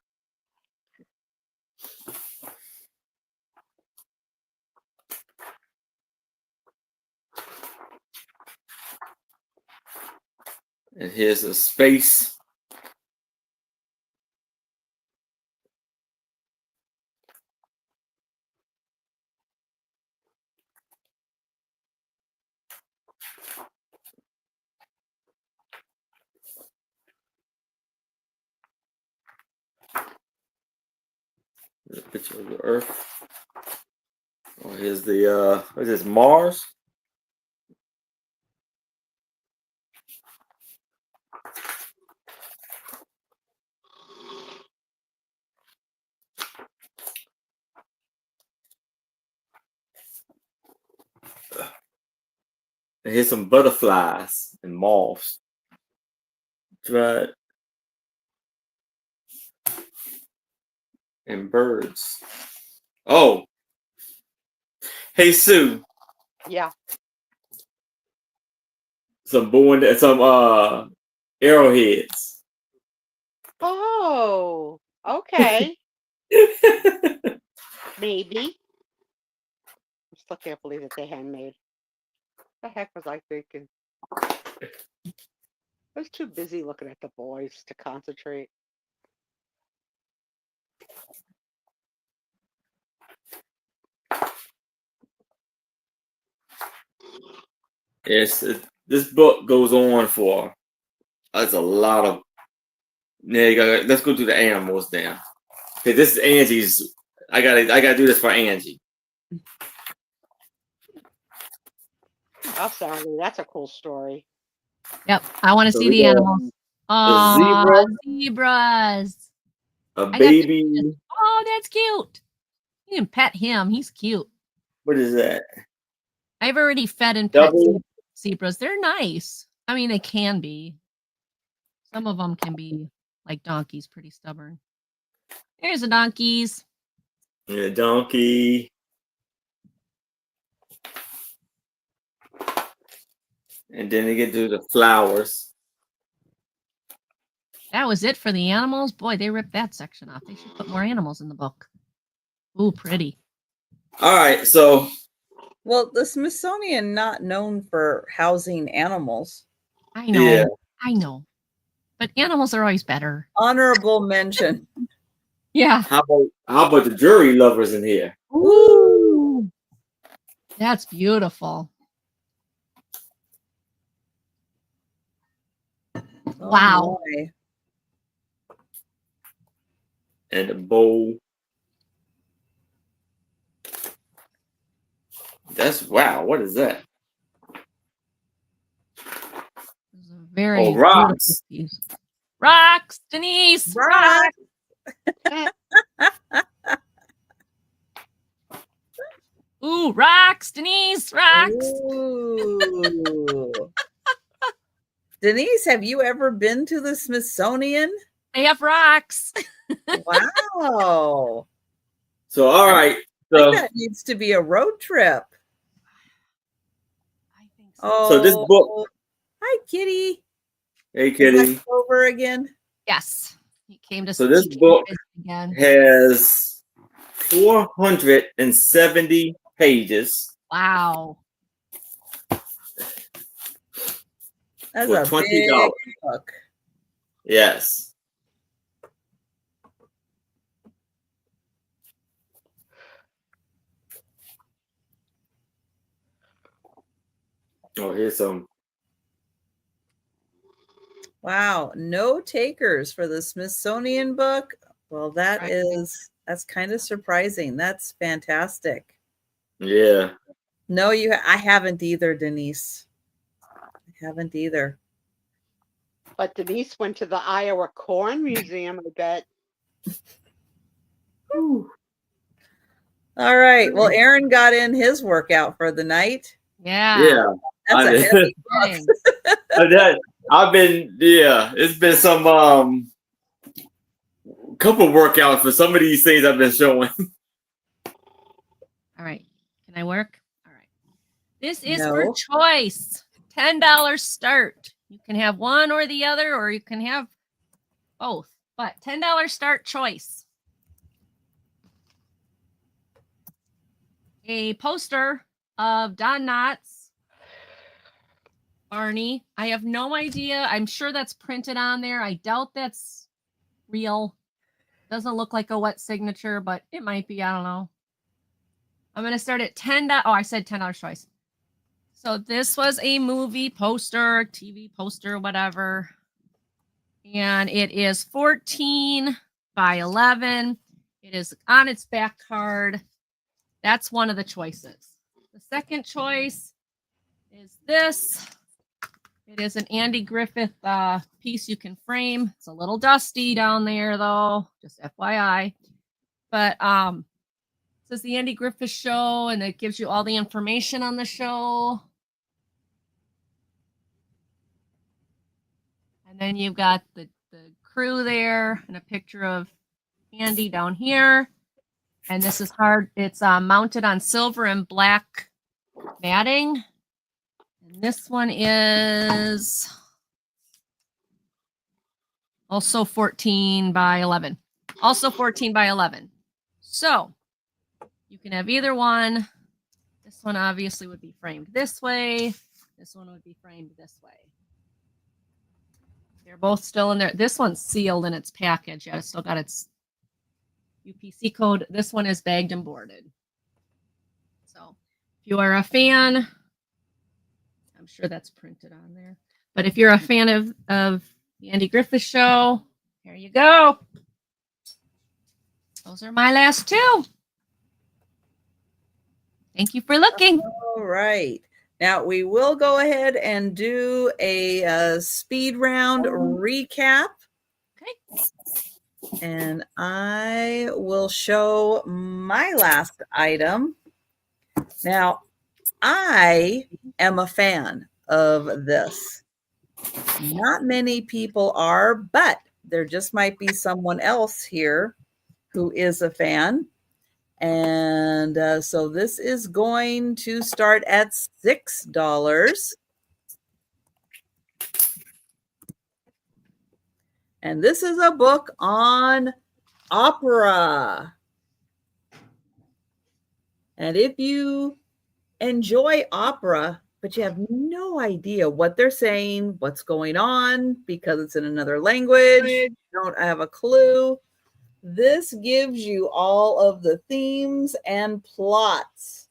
Speaker 3: And here's a space. There's a picture of the Earth. Oh, here's the what is this, Mars? And here's some butterflies and moths. Dried. And birds. Oh. Hey, Sue.
Speaker 2: Yeah.
Speaker 3: Some arrowheads.
Speaker 2: Oh, okay. Maybe. I still can't believe that they handmade. The heck was I thinking? I was too busy looking at the boys to concentrate.
Speaker 3: Yes, this book goes on for. That's a lot of. Yeah, let's go do the animals now. Okay, this is Angie's. I gotta do this for Angie.
Speaker 2: Oh, sorry, that's a cool story.
Speaker 1: Yep, I want to
Speaker 3: So
Speaker 1: see
Speaker 3: we
Speaker 1: the
Speaker 3: got
Speaker 1: animals.
Speaker 3: a zebra,
Speaker 1: Zebras.
Speaker 3: a
Speaker 1: I got
Speaker 3: baby.
Speaker 1: pictures. Oh, that's cute. You can pet him. He's cute.
Speaker 3: What is that?
Speaker 1: I've already fed and pet
Speaker 3: Double.
Speaker 1: zebras. They're nice. I mean, they can be. Some of them can be like donkeys, pretty stubborn. There's the donkeys.
Speaker 3: Yeah, donkey. And then they get to the flowers.
Speaker 1: That was it for the animals. Boy, they ripped that section off. They should put more animals in the book. Ooh, pretty.
Speaker 3: All right, so.
Speaker 4: Well, the Smithsonian not known for housing animals.
Speaker 1: I know. Yeah. I know. But animals are always better.
Speaker 4: Honorable mention.
Speaker 1: Yeah.
Speaker 3: How about the jury lovers in here?
Speaker 1: Ooh. That's beautiful.
Speaker 4: Oh,
Speaker 1: wow.
Speaker 4: My.
Speaker 3: And the bowl. That's wow. What is that?
Speaker 1: Very
Speaker 3: rocks.
Speaker 1: Rocks, Denise.
Speaker 4: Rocks.
Speaker 1: Ooh, rocks, Denise. Rocks.
Speaker 4: Ooh. Denise, have you ever been to the Smithsonian?
Speaker 1: They have rocks.
Speaker 4: Wow.
Speaker 3: So, all right.
Speaker 4: I think
Speaker 3: So,
Speaker 4: that needs to be a road trip.
Speaker 1: I think so.
Speaker 4: Oh,
Speaker 3: so this book,
Speaker 4: hi, Kitty.
Speaker 3: hey
Speaker 4: Is that
Speaker 3: Kitty.
Speaker 4: Clover again?
Speaker 1: Yes. He came to
Speaker 3: So this
Speaker 1: she came to
Speaker 3: book
Speaker 1: visit again.
Speaker 3: has 470 pages
Speaker 1: Wow.
Speaker 4: That's
Speaker 3: for
Speaker 4: a
Speaker 3: $20.
Speaker 4: big book.
Speaker 3: Yes. Oh, here's some.
Speaker 4: Wow, no takers for the Smithsonian book. Well, that's kind of surprising. That's fantastic.
Speaker 3: Yeah.
Speaker 4: No, I haven't either, Denise. I haven't either.
Speaker 2: But Denise went to the Iowa Corn Museum, I bet.
Speaker 4: All right. Well, Aaron got in his workout for the night.
Speaker 1: Yeah.
Speaker 3: Yeah.
Speaker 4: That's a heavy
Speaker 1: Dang.
Speaker 3: I've been, yeah, it's been some couple workouts for some of these things I've been showing.
Speaker 1: All right. Can I work? All right. This is
Speaker 4: No.
Speaker 1: for choice. $10 start. You can have one or the other, or you can have both. But $10 start choice. A poster of Don Knotts, Barney. I have no idea. I'm sure that's printed on there. I doubt that's real. Doesn't look like a wet signature, but it might be. I don't know. I'm going to start at $10. Oh, I said $10 choice. So this was a movie poster, TV poster, whatever. And it is 14 by 11. It is on its back card. That's one of the choices. The second choice is this. It is an Andy Griffith piece you can frame. It's a little dusty down there, though, just FYI. But it says the Andy Griffith Show, and it gives you all the information on the show. And then you've got the crew there and a picture of Andy down here. And this is hard. It's mounted on silver and black matting. And this one is also 14 by 11. Also 14 by 11. So you can have either one. This one obviously would be framed this way. This one would be framed this way. They're both still in there. This one's sealed in its package. Yeah, it's still got its UPC code. This one is bagged and boarded. So if you are a fan, I'm sure that's printed on there. But if you're a fan of the Andy Griffith Show, here you go. Those are my last two. Thank you for looking.
Speaker 4: All right. Now we will go ahead and do a speed round recap.
Speaker 1: Okay.
Speaker 4: And I will show my last item. Now, I am a fan of this. Not many people are, but there just might be someone else here who is a fan. And so this is going to start at $6. And this is a book on opera. And if you enjoy opera, but you have no idea what they're saying, what's going on, because it's in another language, you don't have a clue, this gives you all of the themes and plots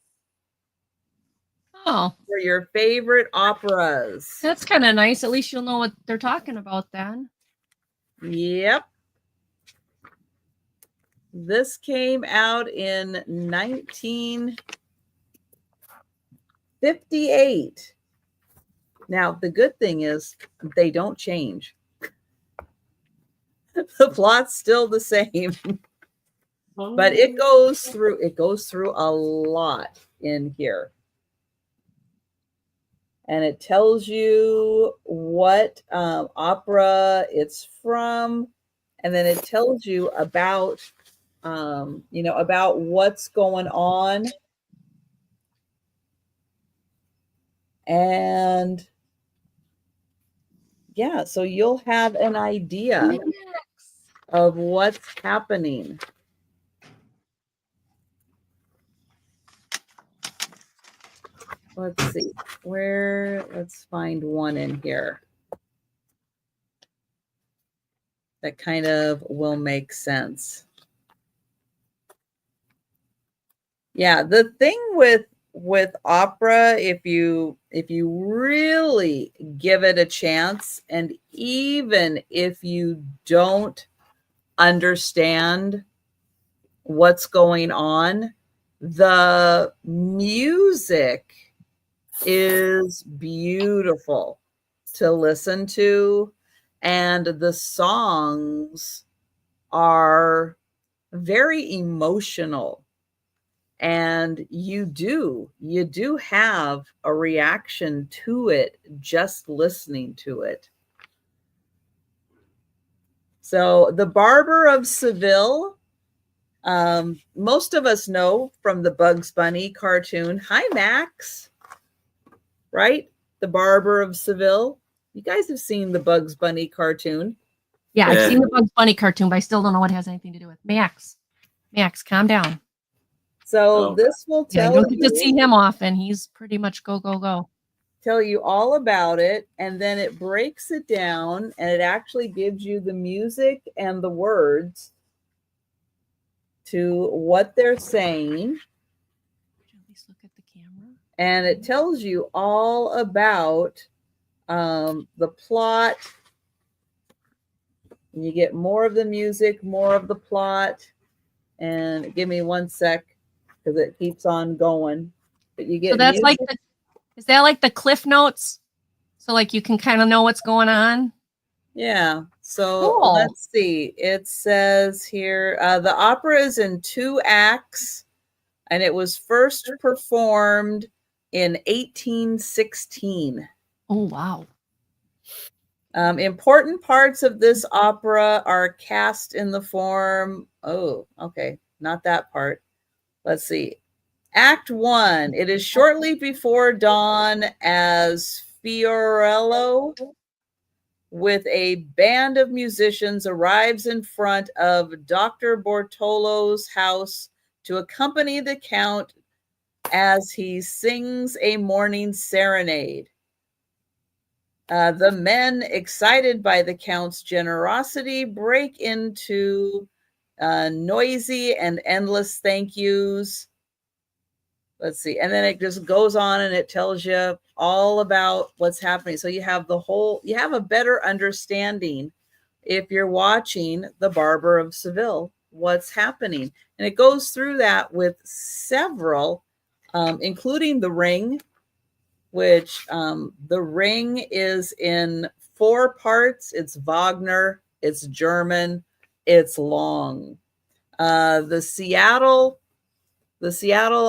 Speaker 1: Oh,
Speaker 4: for your favorite operas.
Speaker 1: that's kind of nice. At least you'll know what they're talking about then.
Speaker 4: Yep. This came out in 1958. Now, the good thing is they don't change. The plot's still the same. But it goes through a lot in here. And it tells you what opera it's from. And then it tells you about about what's going on. And yeah, so you'll have an idea of what's happening. Let's see, let's find one in here that kind of will make sense. Yeah, the thing with opera, if you really give it a chance, and even if you don't understand what's going on, the music is beautiful to listen to, and the songs are very emotional. And you do have a reaction to it just listening to it. So the Barber of Seville, most of us know from the Bugs Bunny cartoon. Hi, Max. Right? The Barber of Seville. You guys have seen the Bugs Bunny cartoon.
Speaker 1: Yeah, I've seen the Bugs Bunny cartoon, but I still don't know what it has anything to do with. Max, calm down.
Speaker 4: So this will tell
Speaker 1: you don't get to see him often. He's pretty much go.
Speaker 4: Tell you all about it, and then it breaks it down, and it actually gives you the music and the words to what they're saying.
Speaker 1: Look at the camera.
Speaker 4: And it tells you all about the plot. And you get more of the music, more of the plot. And give me 1 sec because it keeps on going. But you get
Speaker 1: so that's
Speaker 4: music.
Speaker 1: like is that like the Cliff Notes? So like you can kind of know what's going on?
Speaker 4: Yeah. So Let's see. It says here, the opera is in 2 acts, and it was first performed in 1816.
Speaker 1: Oh, wow.
Speaker 4: Important parts of this opera are cast in the form. Oh, okay. Not that part. Let's see. Act 1. It is shortly before dawn as Fiorello, with a band of musicians, arrives in front of Dr. Bortolo's house to accompany the Count as he sings a morning serenade. The men, excited by the Count's generosity, break into noisy and endless thank yous. Let's see. And then it just goes on and it tells you all about what's happening. So you have you have a better understanding if you're watching The Barber of Seville, what's happening. And it goes through that with several, including The Ring, which The Ring is in 4 parts. It's Wagner, it's German, it's long. The Seattle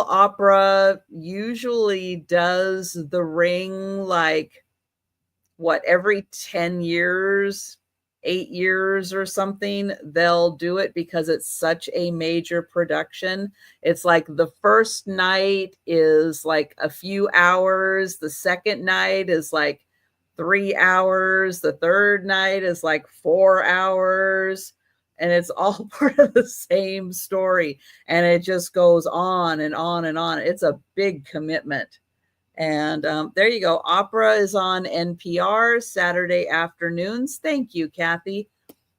Speaker 4: Opera usually does The Ring like every 10 years, 8 years or something. They'll do it because it's such a major production. It's like the first night is like a few hours. The second night is like 3 hours. The third night is like 4 hours. And it's all part of the same story. And it just goes on and on and on. It's a big commitment. And there you go. Opera is on NPR Saturday afternoons. Thank you, Kathy.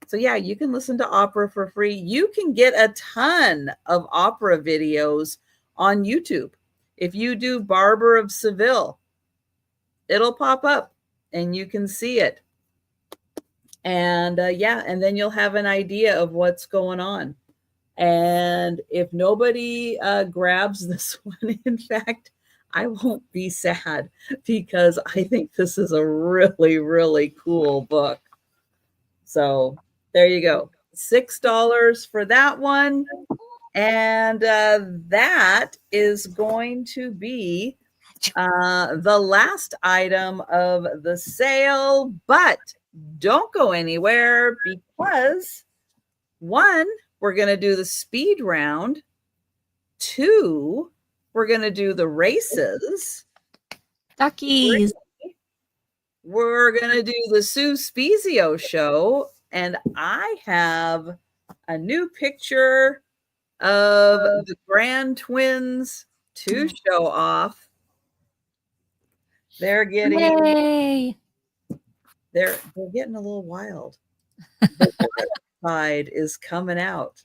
Speaker 4: So yeah, you can listen to opera for free. You can get a ton of opera videos on YouTube. If you do Barber of Seville, it'll pop up and you can see it. And yeah, and then you'll have an idea of what's going on. And if nobody grabs this one, in fact, I won't be sad because I think this is a really, really cool book. So there you go. $6 for that one. And that is going to be the last item of the sale. But don't go anywhere because one, we're going to do the speed round. 2, we're going to do the races.
Speaker 1: Duckies.
Speaker 4: 3, we're going to do the Sue Spiezio show. And I have a new picture of the grand twins to show off. They're getting
Speaker 1: Yay.
Speaker 4: they're getting a little wild. The wild side is coming out.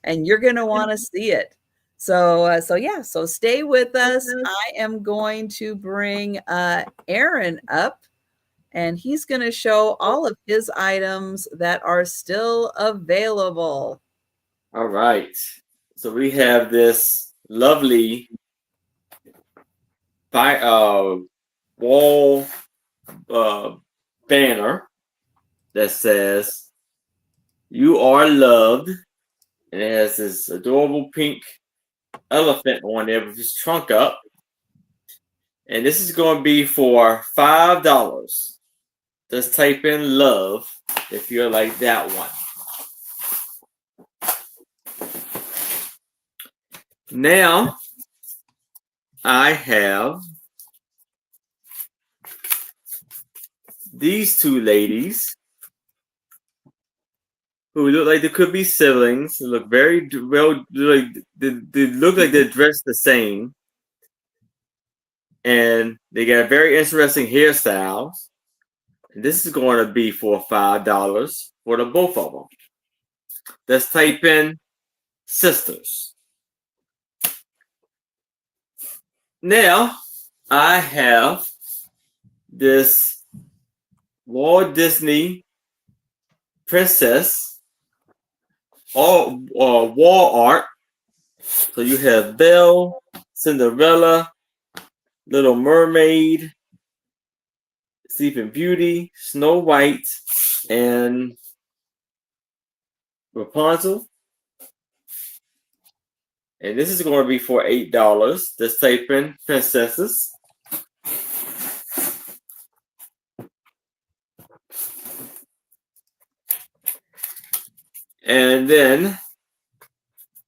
Speaker 4: And you're going to want to see it. So stay with us. I am going to bring Aaron up, and he's going to show all of his items that are still available.
Speaker 3: All right. So we have this lovely wall banner that says, "You are loved." And it has this adorable pink elephant on there with his trunk up. And this is going to be for $5. Just type in love if you're like that one. Now, I have these two ladies who look like they could be siblings. They look very well, like they look like they're dressed the same. And they got very interesting hairstyles. And this is going to be for $5 for the both of them. Let's type in sisters. Now, I have this Walt Disney princess wall art. So you have Belle, Cinderella, Little Mermaid, Sleeping Beauty, Snow White, and Rapunzel. And this is going to be for $8. Just type in princesses. And then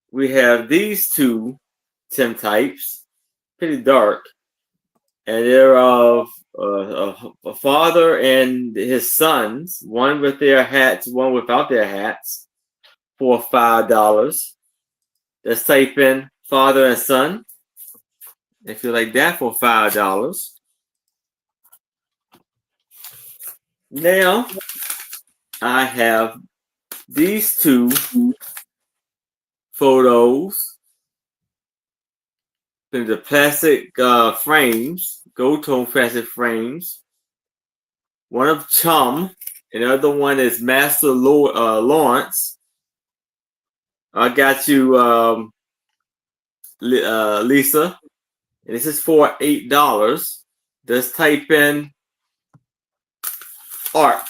Speaker 3: we have these two Tintypes, pretty dark. And they're of a father and his sons, one with their hats, one without their hats, for $5. Let's type in father and son, if you like that, for $5. Now, I have these two photos in the plastic frames, gold tone plastic frames. One of Chum, and the other one is Master Lawrence. I got you, Lisa. And this is for $8. Just type in art.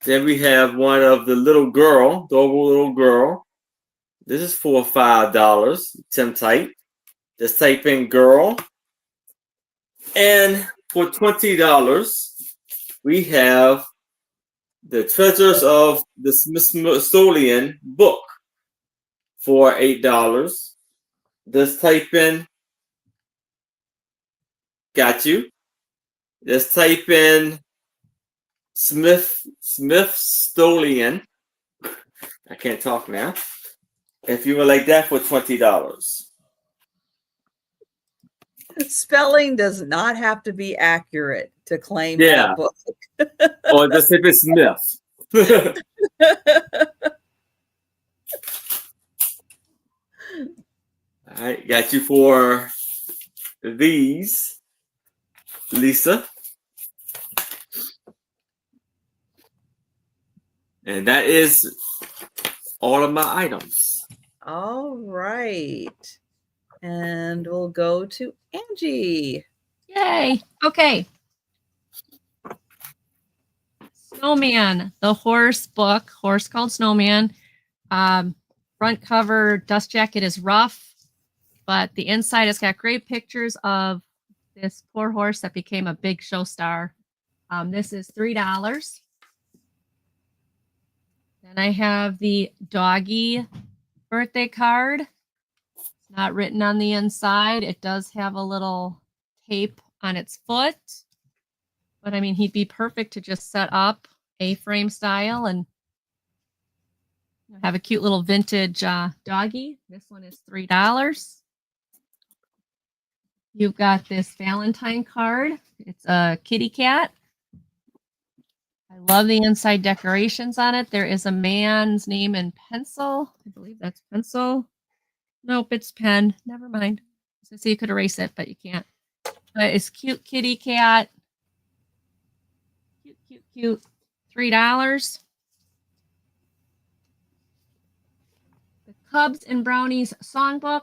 Speaker 3: Then we have one of the little girl, adorable little girl. This is for $5. Tintype. Just type in girl. And for $20, we have the Treasures of the Smithsonian book for $8. Just type in, got you. Just type in Smithsonian. I can't talk now. If you would like that for $20.
Speaker 4: Spelling does not have to be accurate to claim that book.
Speaker 3: Or just if it's Smith. All right, got you for these, Lisa. And that is all of my items.
Speaker 4: All right. And we'll go to Angie.
Speaker 1: Yay. Okay. Snowman, the horse book, Horse Called Snowman. Front cover dust jacket is rough, but the inside has got great pictures of this poor horse that became a big show star. This is $3. And I have the doggy birthday card. It's not written on the inside. It does have a little tape on its foot. But I mean, he'd be perfect to just set up A-frame style and have a cute little vintage doggy. This one is $3. You've got this Valentine card. It's a kitty cat. I love the inside decorations on it. There is a man's name in pencil. I believe that's pencil. Nope, it's pen. Never mind. So you could erase it, but you can't. But it's cute kitty cat. Cute, cute, cute. $3. The Cubs and Brownies songbook.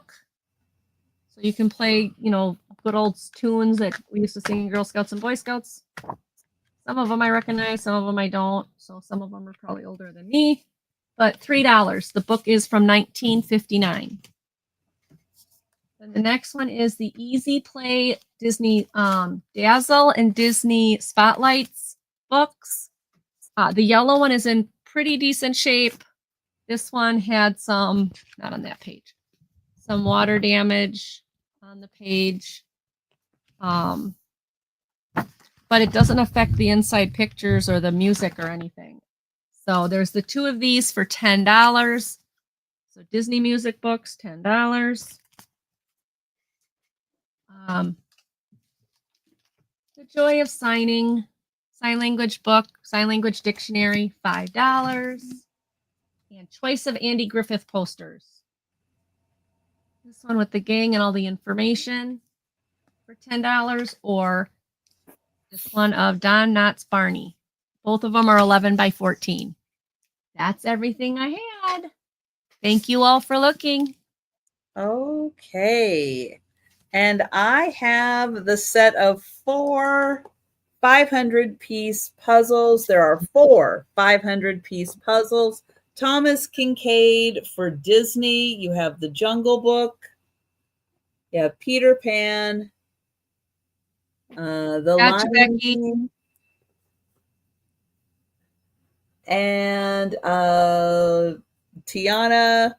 Speaker 1: So you can play, you know, good old tunes that we used to sing in Girl Scouts and Boy Scouts. Some of them I recognize, some of them I don't. So some of them are probably older than me. But $3. The book is from 1959. And the next one is the Easy Play Disney Dazzle and Disney Spotlights books. The yellow one is in pretty decent shape. This one had some, not on that page, some water damage on the page. But it doesn't affect the inside pictures or the music or anything. So there's the two of these for $10. So Disney music books, $10. The Joy of Signing, sign language book, sign language dictionary, $5. And Choice of Andy Griffith posters. This one with the gang and all the information for $10, or this one of Don Knotts Barney. Both of them are 11 by 14. That's everything I had. Thank you all for looking.
Speaker 4: Okay. And I have the set of 4 500-piece puzzles. There are 4 500-piece puzzles. Thomas Kincaid for Disney. You have the Jungle Book. You have Peter Pan. The
Speaker 1: Gotcha,
Speaker 4: Lion
Speaker 1: Becky.
Speaker 4: King. And Tiana.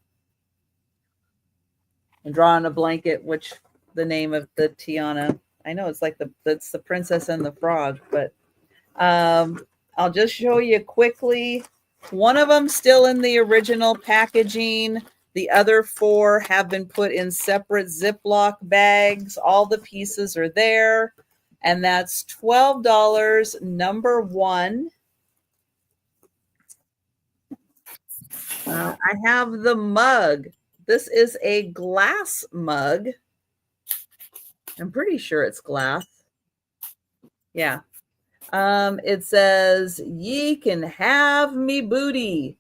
Speaker 4: I'm drawing a blanket, which the name of the Tiana. I know it's like that's the Princess and the Frog, but I'll just show you quickly. One of them still in the original packaging. The other 4 have been put in separate Ziploc bags. All the pieces are there. And that's $12, number 1. I have the mug. This is a glass mug. I'm pretty sure it's glass. Yeah. It says, "Ye can have me booty,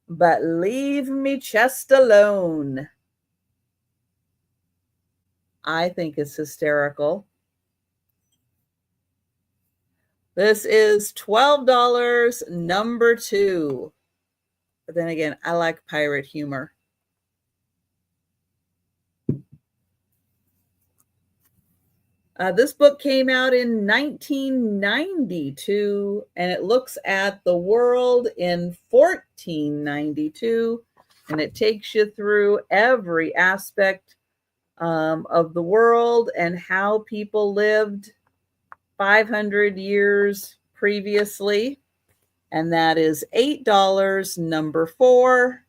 Speaker 4: but leave me chest alone." I think it's hysterical. This is $12, number 2. But then again, I like pirate humor. This book came out in 1992, and it looks at the world in 1492, and it takes you through every aspect of the world and how people lived 500 years previously. And that is $8, number 4.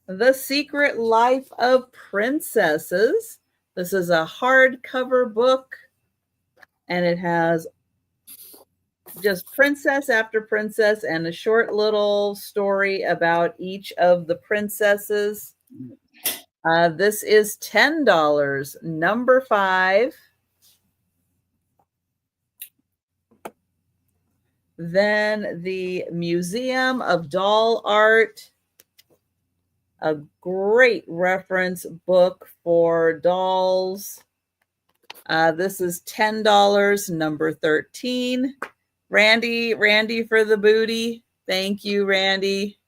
Speaker 4: The Secret Life of Princesses. This is a hardcover book, and it has just princess after princess and a short little story about each of the princesses. This is $10, number 5. Then the Museum of Doll Art, a great reference book for dolls. This is $10, number 13. Randy for the booty. Thank you, Randy.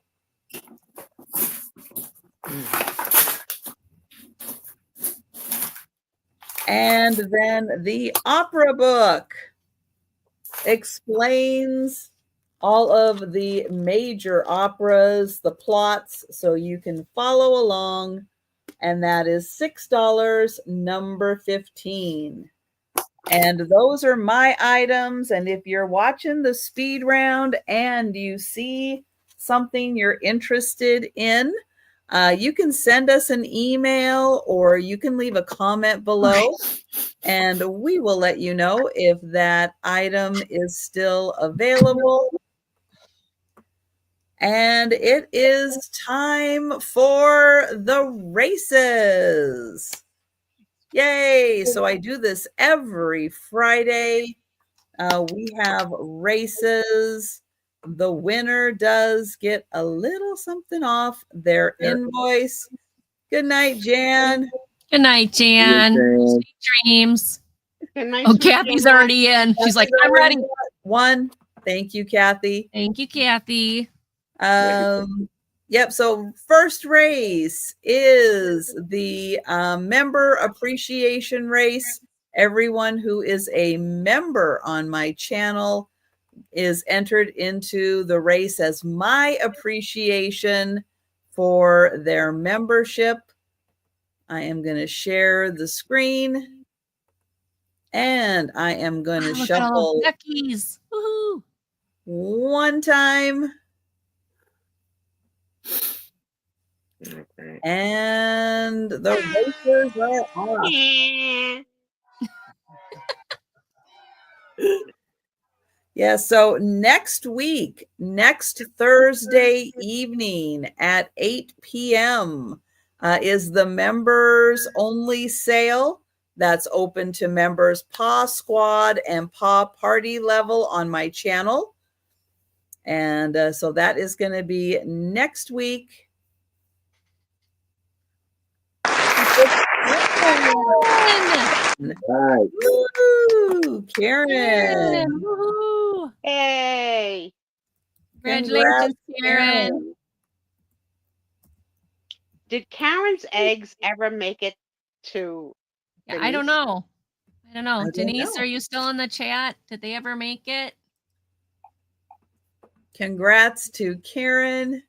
Speaker 4: And then the opera book explains all of the major operas, the plots, so you can follow along. And that is $6, number 15. And those are my items. And if you're watching the speed round and you see something you're interested in, you can send us an email or you can leave a comment below. And we will let you know if that item is still available. And it is time for the races. Yay! So I do this every Friday. We have races. The winner does get a little something off their invoice. Good night, Jan.
Speaker 1: Good night, Jan. Sweet dreams.
Speaker 2: Good night,
Speaker 1: Oh,
Speaker 2: sweet
Speaker 1: Kathy's
Speaker 2: Jan.
Speaker 1: already in. She's like, I'm ready.
Speaker 4: One. Thank you, Kathy.
Speaker 1: Thank you, Kathy.
Speaker 4: Yep. So first race is the member appreciation race. Everyone who is a member on my channel is entered into the race as my appreciation for their membership. I am going to share the screen and I am going to shuffle
Speaker 1: Becky's. Woohoo.
Speaker 4: one time.
Speaker 3: Okay.
Speaker 4: And the racers are off. Yeah, so next week, next Thursday evening at 8 p.m. Is the members only sale. That's open to members Paw Squad and Paw Party level on my channel. And so that is going to be next week.
Speaker 3: Right.
Speaker 4: Woo, Karen.
Speaker 1: Woohoo.
Speaker 2: Hey.
Speaker 1: Congratulations, Karen.
Speaker 2: Did Karen's eggs ever make it to
Speaker 1: Yeah, I don't know. I don't know.
Speaker 4: I don't
Speaker 1: Denise,
Speaker 4: know.
Speaker 1: are you still in the chat? Did they ever make it?
Speaker 4: Congrats to Karen.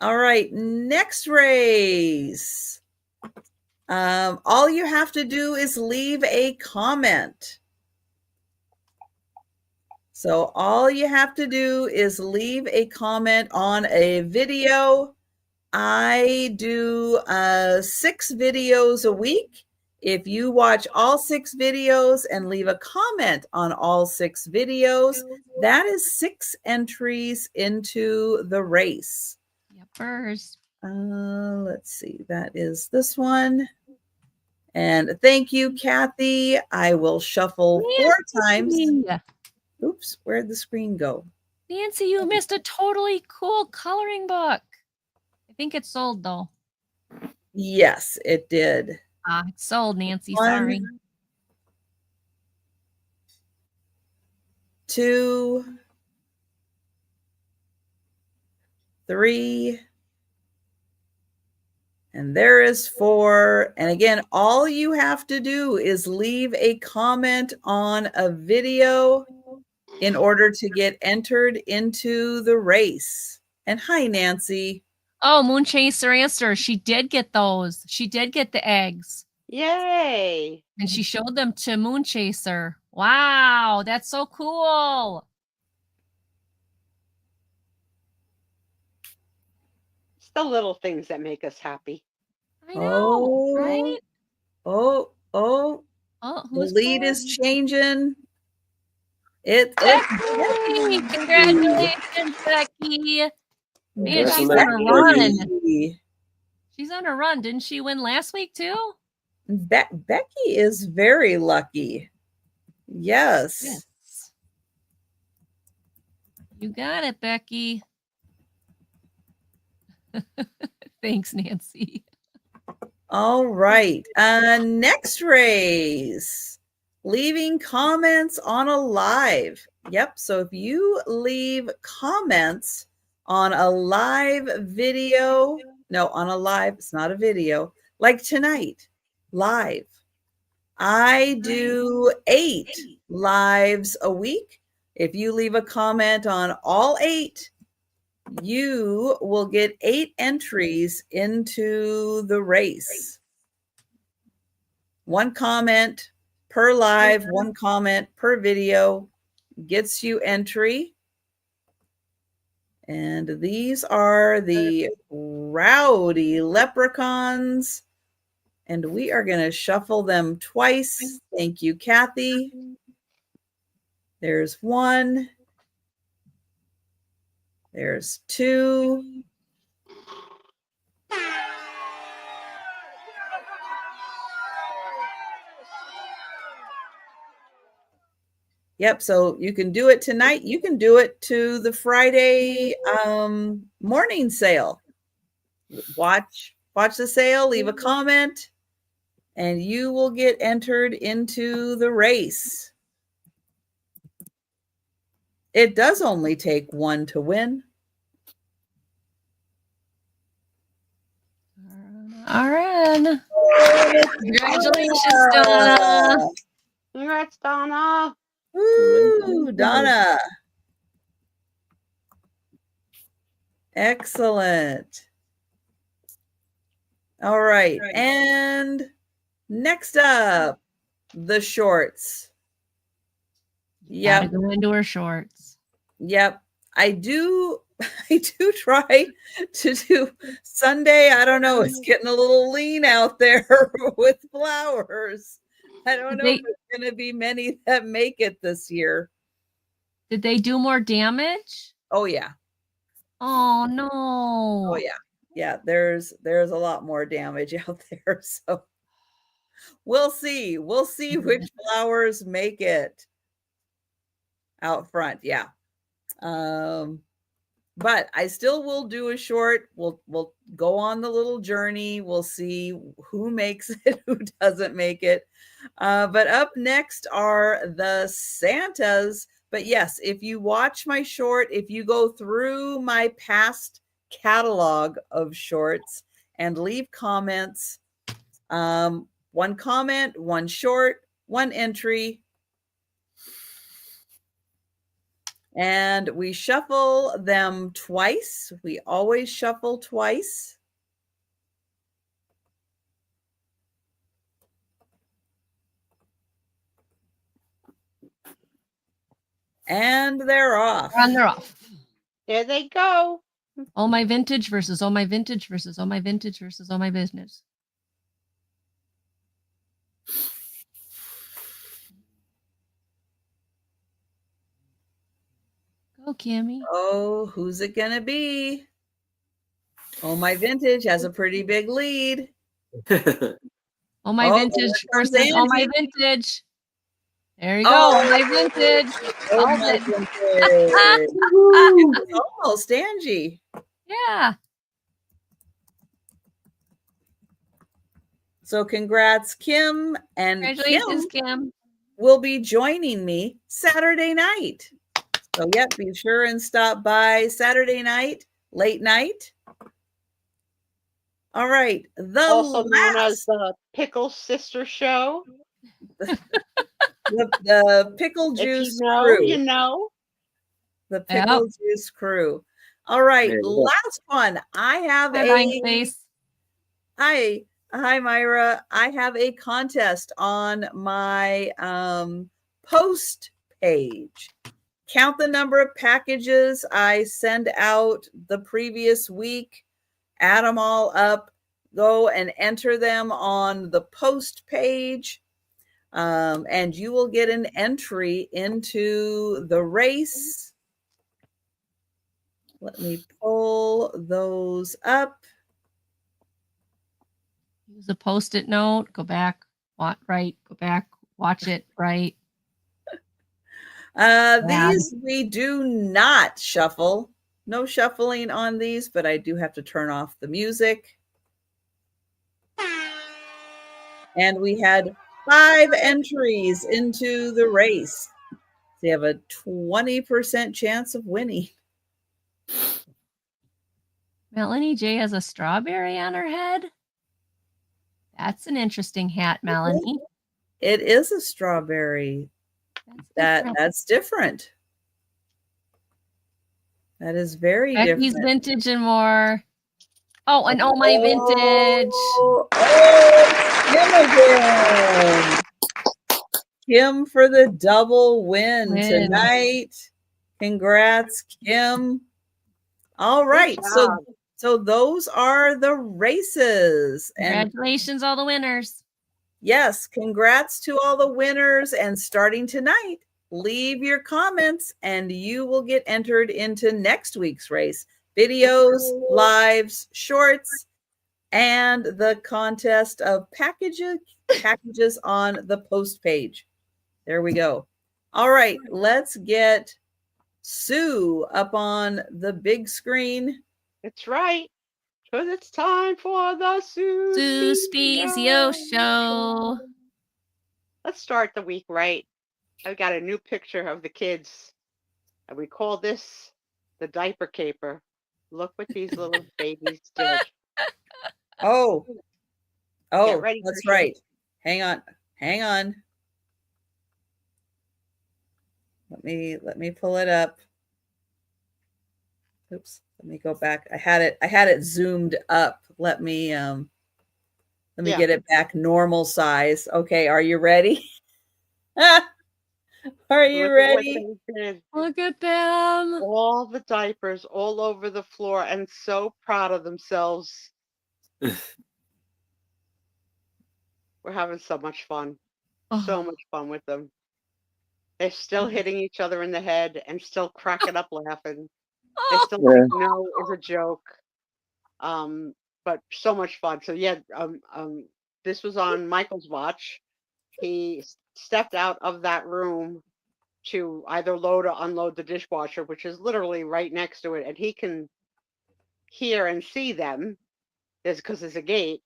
Speaker 4: All right, next race. All you have to do is leave a comment. So all you have to do is leave a comment on a video. I do 6 videos a week. If you watch all 6 videos and leave a comment on all 6 videos, that is 6 entries into the race.
Speaker 1: Yep, first.
Speaker 4: Let's see. That is this one. And thank you, Kathy. I will shuffle 4 times. Oops, where'd the screen go?
Speaker 1: Nancy, you missed a totally cool coloring book. I think it's sold, though.
Speaker 4: Yes, it did.
Speaker 1: Ah, it's sold, Nancy.
Speaker 4: 1,
Speaker 1: Sorry.
Speaker 4: 2, 3, and there is 4. And again, all you have to do is leave a comment on a video in order to get entered into the race. And hi, Nancy.
Speaker 1: Oh, Moon Chaser answer. She did get those. She did get the eggs.
Speaker 2: Yay.
Speaker 1: And she showed them to Moon Chaser. Wow, that's so cool.
Speaker 2: It's the little things that make us happy.
Speaker 1: I know, right?
Speaker 4: Oh,
Speaker 1: Oh,
Speaker 4: the
Speaker 1: who's
Speaker 4: lead
Speaker 1: going?
Speaker 4: is changing. It's
Speaker 1: Becky! Congratulations, Becky. Man, she's on a
Speaker 3: Congratulations,
Speaker 1: run. She's on a run. Didn't she win last week too?
Speaker 4: Becky is very lucky. Yes.
Speaker 1: You got it, Becky. Thanks, Nancy.
Speaker 4: All right. Next race. Leaving comments on a live. Yep. So if you leave comments on a live video, no, on a live, it's not a video, like tonight, live. I do 8 lives a week. If you leave a comment on all 8, you will get 8 entries into the race. 1 comment per live, 1 comment per video gets you entry. And these are the rowdy leprechauns. And we are going to shuffle them twice. Thank you, Kathy. There's 1. There's 2. Yep, so you can do it tonight. You can do it to the Friday morning sale. Watch the sale, leave a comment, and you will get entered into the race. It does only take 1 to win.
Speaker 1: All right. Congratulations, Donna.
Speaker 2: Congrats, Donna.
Speaker 4: Woo, Donna. Excellent. All right. And next up, the shorts.
Speaker 1: Gotta
Speaker 4: Yep.
Speaker 1: go into her shorts.
Speaker 4: Yep. I do try to do Sunday. I don't know. It's getting a little lean out there with flowers. I don't know if it's going to be many that make it this year.
Speaker 1: Did they do more damage?
Speaker 4: Oh, yeah.
Speaker 1: Oh, no.
Speaker 4: Oh, yeah. Yeah, there's a lot more damage out there. So we'll see. We'll see which flowers make it out front. Yeah. But I still will do a short. We'll go on the little journey. We'll see who makes it, who doesn't make it. But up next are the Santas. But yes, if you watch my short, if you go through my past catalog of shorts and leave comments, 1 comment, 1 short, 1 entry, and we shuffle them twice. We always shuffle twice. And they're off.
Speaker 1: And they're off.
Speaker 2: There they go.
Speaker 1: Oh, my vintage versus oh, my vintage versus oh, my vintage versus oh, my business. Go, Kimmy.
Speaker 4: Oh, who's it going to be? Oh, my vintage has a pretty big lead.
Speaker 1: Oh, my vintage versus oh, my vintage. There you go. Oh, my vintage.
Speaker 4: Oh, my vintage. It's almost Angie.
Speaker 1: Yeah.
Speaker 4: So congrats, Kim. And
Speaker 1: Congratulations, Kim
Speaker 4: will be joining me Saturday night. So, yep, be sure and stop by Saturday night, late night. All right.
Speaker 2: Also known as the Pickle Sister Show.
Speaker 4: The Pickle Juice Crew.
Speaker 2: You know.
Speaker 4: The Pickle Juice Crew. All right. Last one. I have Hi, Myra. I have a contest on my post page. Count the number of packages I send out the previous week. Add them all up. Go and enter them on the post page. And you will get an entry into the race. Let me pull those up.
Speaker 1: Use a Post-it note. Go back, right. Go back, watch it, right.
Speaker 4: These we do not shuffle. No shuffling on these, but I do have to turn off the music. And we had 5 entries into the race. So you have a 20% chance of winning.
Speaker 1: Melanie J has a strawberry on her head. That's an interesting hat, Melanie.
Speaker 4: It is a strawberry. That's different. That is very
Speaker 1: Becky's
Speaker 4: different.
Speaker 1: vintage and more. Oh, and oh my vintage.
Speaker 4: Kim again. Kim for the double win tonight. Congrats, Kim. All right. So those are the races.
Speaker 1: Congratulations, all the winners.
Speaker 4: Yes, congrats to all the winners. And starting tonight, leave your comments and you will get entered into next week's race. Videos, lives, shorts, and the contest of packages on the post page. There we go. All right, let's get Sue up on the big screen.
Speaker 2: That's right. Because it's time for the
Speaker 1: Sue Spiezio show.
Speaker 2: Let's start the week right. I've got a new picture of the kids. And we call this the diaper caper. Look what these little babies did.
Speaker 4: Oh,
Speaker 2: ready,
Speaker 4: that's
Speaker 2: Trisha.
Speaker 4: right. Hang on. Let me pull it up. Oops, let me go back. I had it zoomed up. Let me get it back normal size. Okay, are you ready? Are you ready?
Speaker 1: Look at them.
Speaker 2: All the diapers all over the floor and so proud of themselves. We're having so much fun. So much fun with them. They're still hitting each other in the head and still cracking up laughing. They still think no is a joke. But so much fun. So yeah, this was on Michael's watch. He stepped out of that room to either load or unload the dishwasher, which is literally right next to it, and he can hear and see them. Because there's a gate.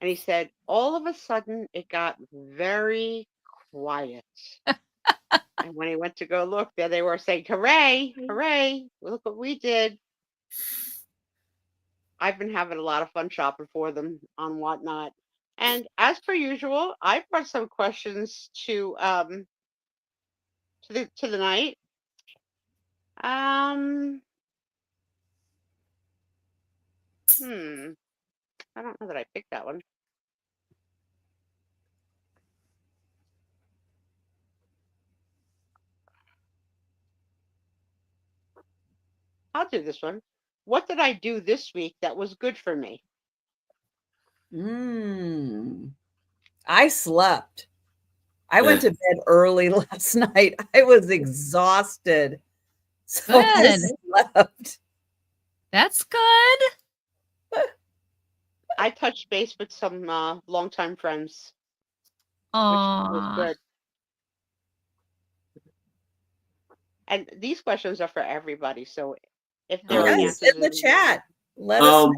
Speaker 2: And he said, all of a sudden, it got very quiet. And when he went to go look, there they were saying, hooray, hooray, look what we did. I've been having a lot of fun shopping for them on Whatnot. And as per usual, I brought some questions to the night. I don't know that I picked that one. I'll do this one. What did I do this week that was good for me?
Speaker 4: I slept. I went to bed early last night. I was exhausted. So I slept.
Speaker 1: That's good.
Speaker 2: I touched base with some longtime friends. Which was good. And these questions are for everybody. So if there are answers
Speaker 4: in the chat, let us know.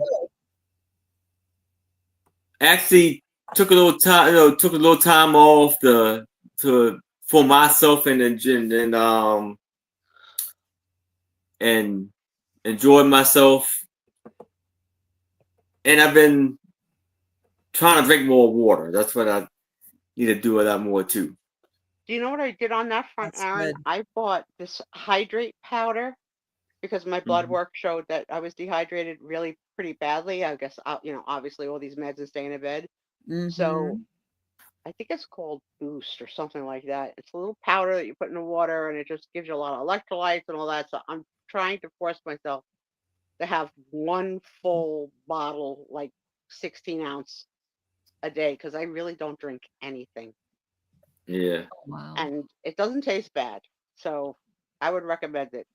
Speaker 3: Actually, took a little time off for myself and enjoyed myself. And I've been trying to drink more water. That's what I need to do a lot more too.
Speaker 2: Do you know what I did on that front, Aaron? I bought this hydrate powder because my blood work showed that I was dehydrated really pretty badly. I guess, obviously all these meds and staying in bed. So I think it's called Boost or something like that. It's a little powder that you put in the water and it just gives you a lot of electrolytes and all that. So I'm trying to force myself to have one full bottle, like 16 ounce a day, because I really don't drink anything.
Speaker 3: Yeah.
Speaker 1: Wow.
Speaker 2: And it doesn't taste bad. So I would recommend it,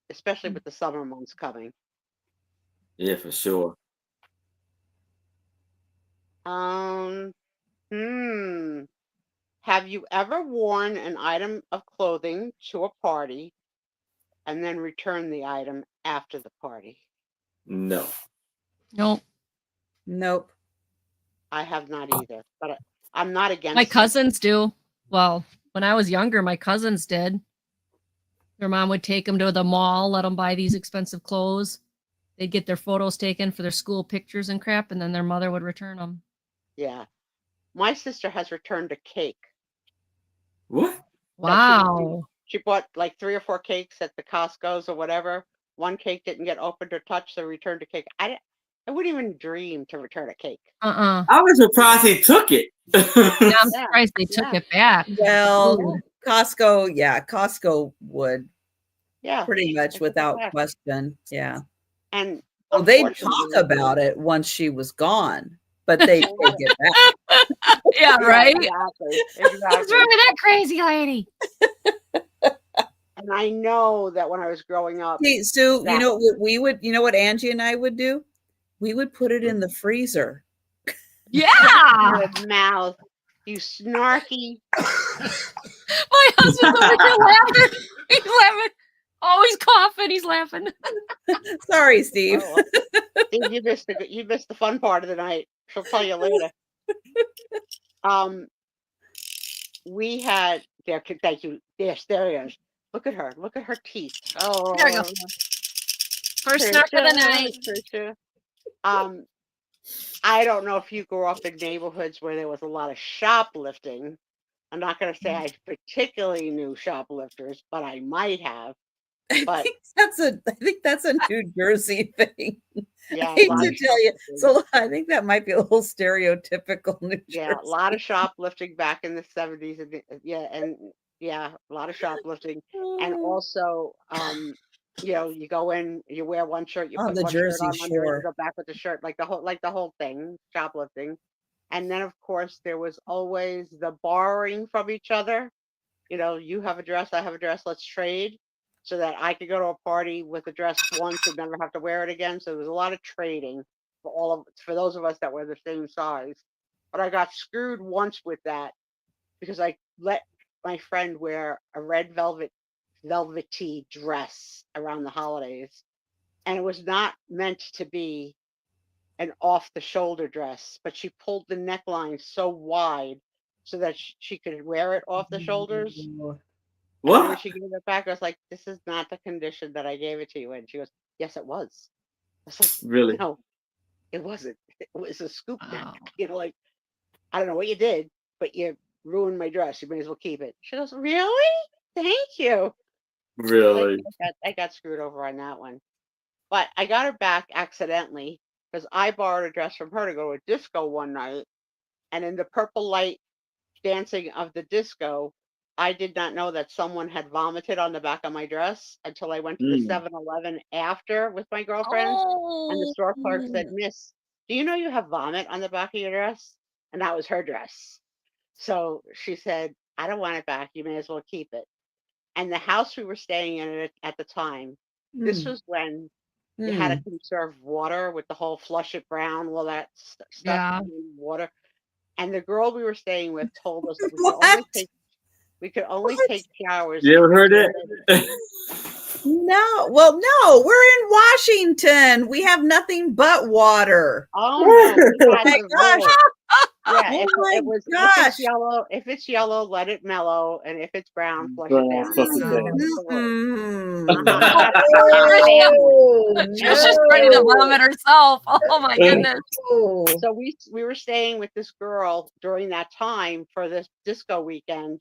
Speaker 2: especially with the summer months coming.
Speaker 3: Yeah, for sure.
Speaker 2: Have you ever worn an item of clothing to a party and then returned the item after the party?
Speaker 3: No.
Speaker 1: Nope.
Speaker 2: I have not either, but I'm not against
Speaker 1: my cousins do. Well, when I was younger, my cousins did. Their mom would take them to the mall, let them buy these expensive clothes. They'd get their photos taken for their school pictures and crap, and then their mother would return them.
Speaker 2: Yeah. My sister has returned a cake.
Speaker 3: What?
Speaker 1: Wow.
Speaker 2: She bought like 3 or 4 cakes at the Costco's or whatever, one cake didn't get opened or touched, so returned a cake. I wouldn't even dream to return a cake.
Speaker 3: I was surprised he took it.
Speaker 1: Yeah, I'm surprised they took it back.
Speaker 4: Well, Costco would.
Speaker 2: Yeah.
Speaker 4: Pretty much without question. Yeah.
Speaker 2: And
Speaker 4: well, they talk about it once she was gone, but they take it back.
Speaker 1: Yeah, right.
Speaker 2: Exactly.
Speaker 1: What's wrong with that crazy lady?
Speaker 2: And I know that when I was growing up,
Speaker 4: See, Sue, you know what we would, you know what Angie and I would do? We would put it in the freezer.
Speaker 1: Yeah.
Speaker 2: Your mouth, you snarky.
Speaker 1: My husband's over here laughing. He's laughing. Oh, he's coughing. He's laughing.
Speaker 4: Sorry, Steve.
Speaker 2: Oh, Steve, you missed the fun part of the night. She'll tell you later. We had there. Thank you. Yes, there he is. Look at her. Look at her teeth. Oh,
Speaker 1: there you go. First snark of the night.
Speaker 2: Trisha. I don't know if you grew up in neighborhoods where there was a lot of shoplifting. I'm not going to say I particularly knew shoplifters, but I might have. But
Speaker 4: I think that's a New Jersey thing.
Speaker 2: Yeah,
Speaker 4: I hate to tell you. So I think that might be a little stereotypical New Jersey.
Speaker 2: Yeah, a lot of shoplifting back in the 70s. And a lot of shoplifting. And also, you know, you go in, you wear one shirt, you put one shirt on under, you go back with the shirt, like the whole thing, shoplifting. And then, of course, there was always the borrowing from each other. You know, you have a dress, I have a dress, let's trade, so that I could go to a party with a dress once and never have to wear it again. So there was a lot of trading for those of us that were the same size. But I got screwed once with that because I let my friend wear a red velvety dress around the holidays, and it was not meant to be an off-the-shoulder dress, but she pulled the neckline so wide so that she could wear it off the shoulders.
Speaker 3: What?
Speaker 2: When she gave it back, I was like, "This is not the condition that I gave it to you in." She goes, "Yes, it was." I was like,
Speaker 3: really?
Speaker 2: No, it wasn't. It was a scoop neck. You know, like, I don't know what you did, but you ruined my dress. You may as well keep it. She goes, "Really? Thank you."
Speaker 3: Really?
Speaker 2: Like, I got screwed over on that one. But I got her back accidentally because I borrowed a dress from her to go to a disco one night. And in the purple light dancing of the disco, I did not know that someone had vomited on the back of my dress until I went to the 7-Eleven after with my girlfriends. And the store clerk said, "Miss, do you know you have vomit on the back of your dress?" And that was her dress. So she said, "I don't want it back. You may as well keep it." And the house we were staying in at the time, this was when you had to conserve water with the whole flush it brown, all that stuff in water. And the girl we were staying with told us that we could only take showers.
Speaker 3: You ever heard it?
Speaker 4: No. Well, no, we're in Washington. We have nothing but water.
Speaker 2: Oh my gosh. Yeah, if it's yellow, let it mellow, and if it's brown, flush it down.
Speaker 1: She was just ready to vomit herself. Oh my goodness.
Speaker 2: So we were staying with this girl during that time for this disco weekend,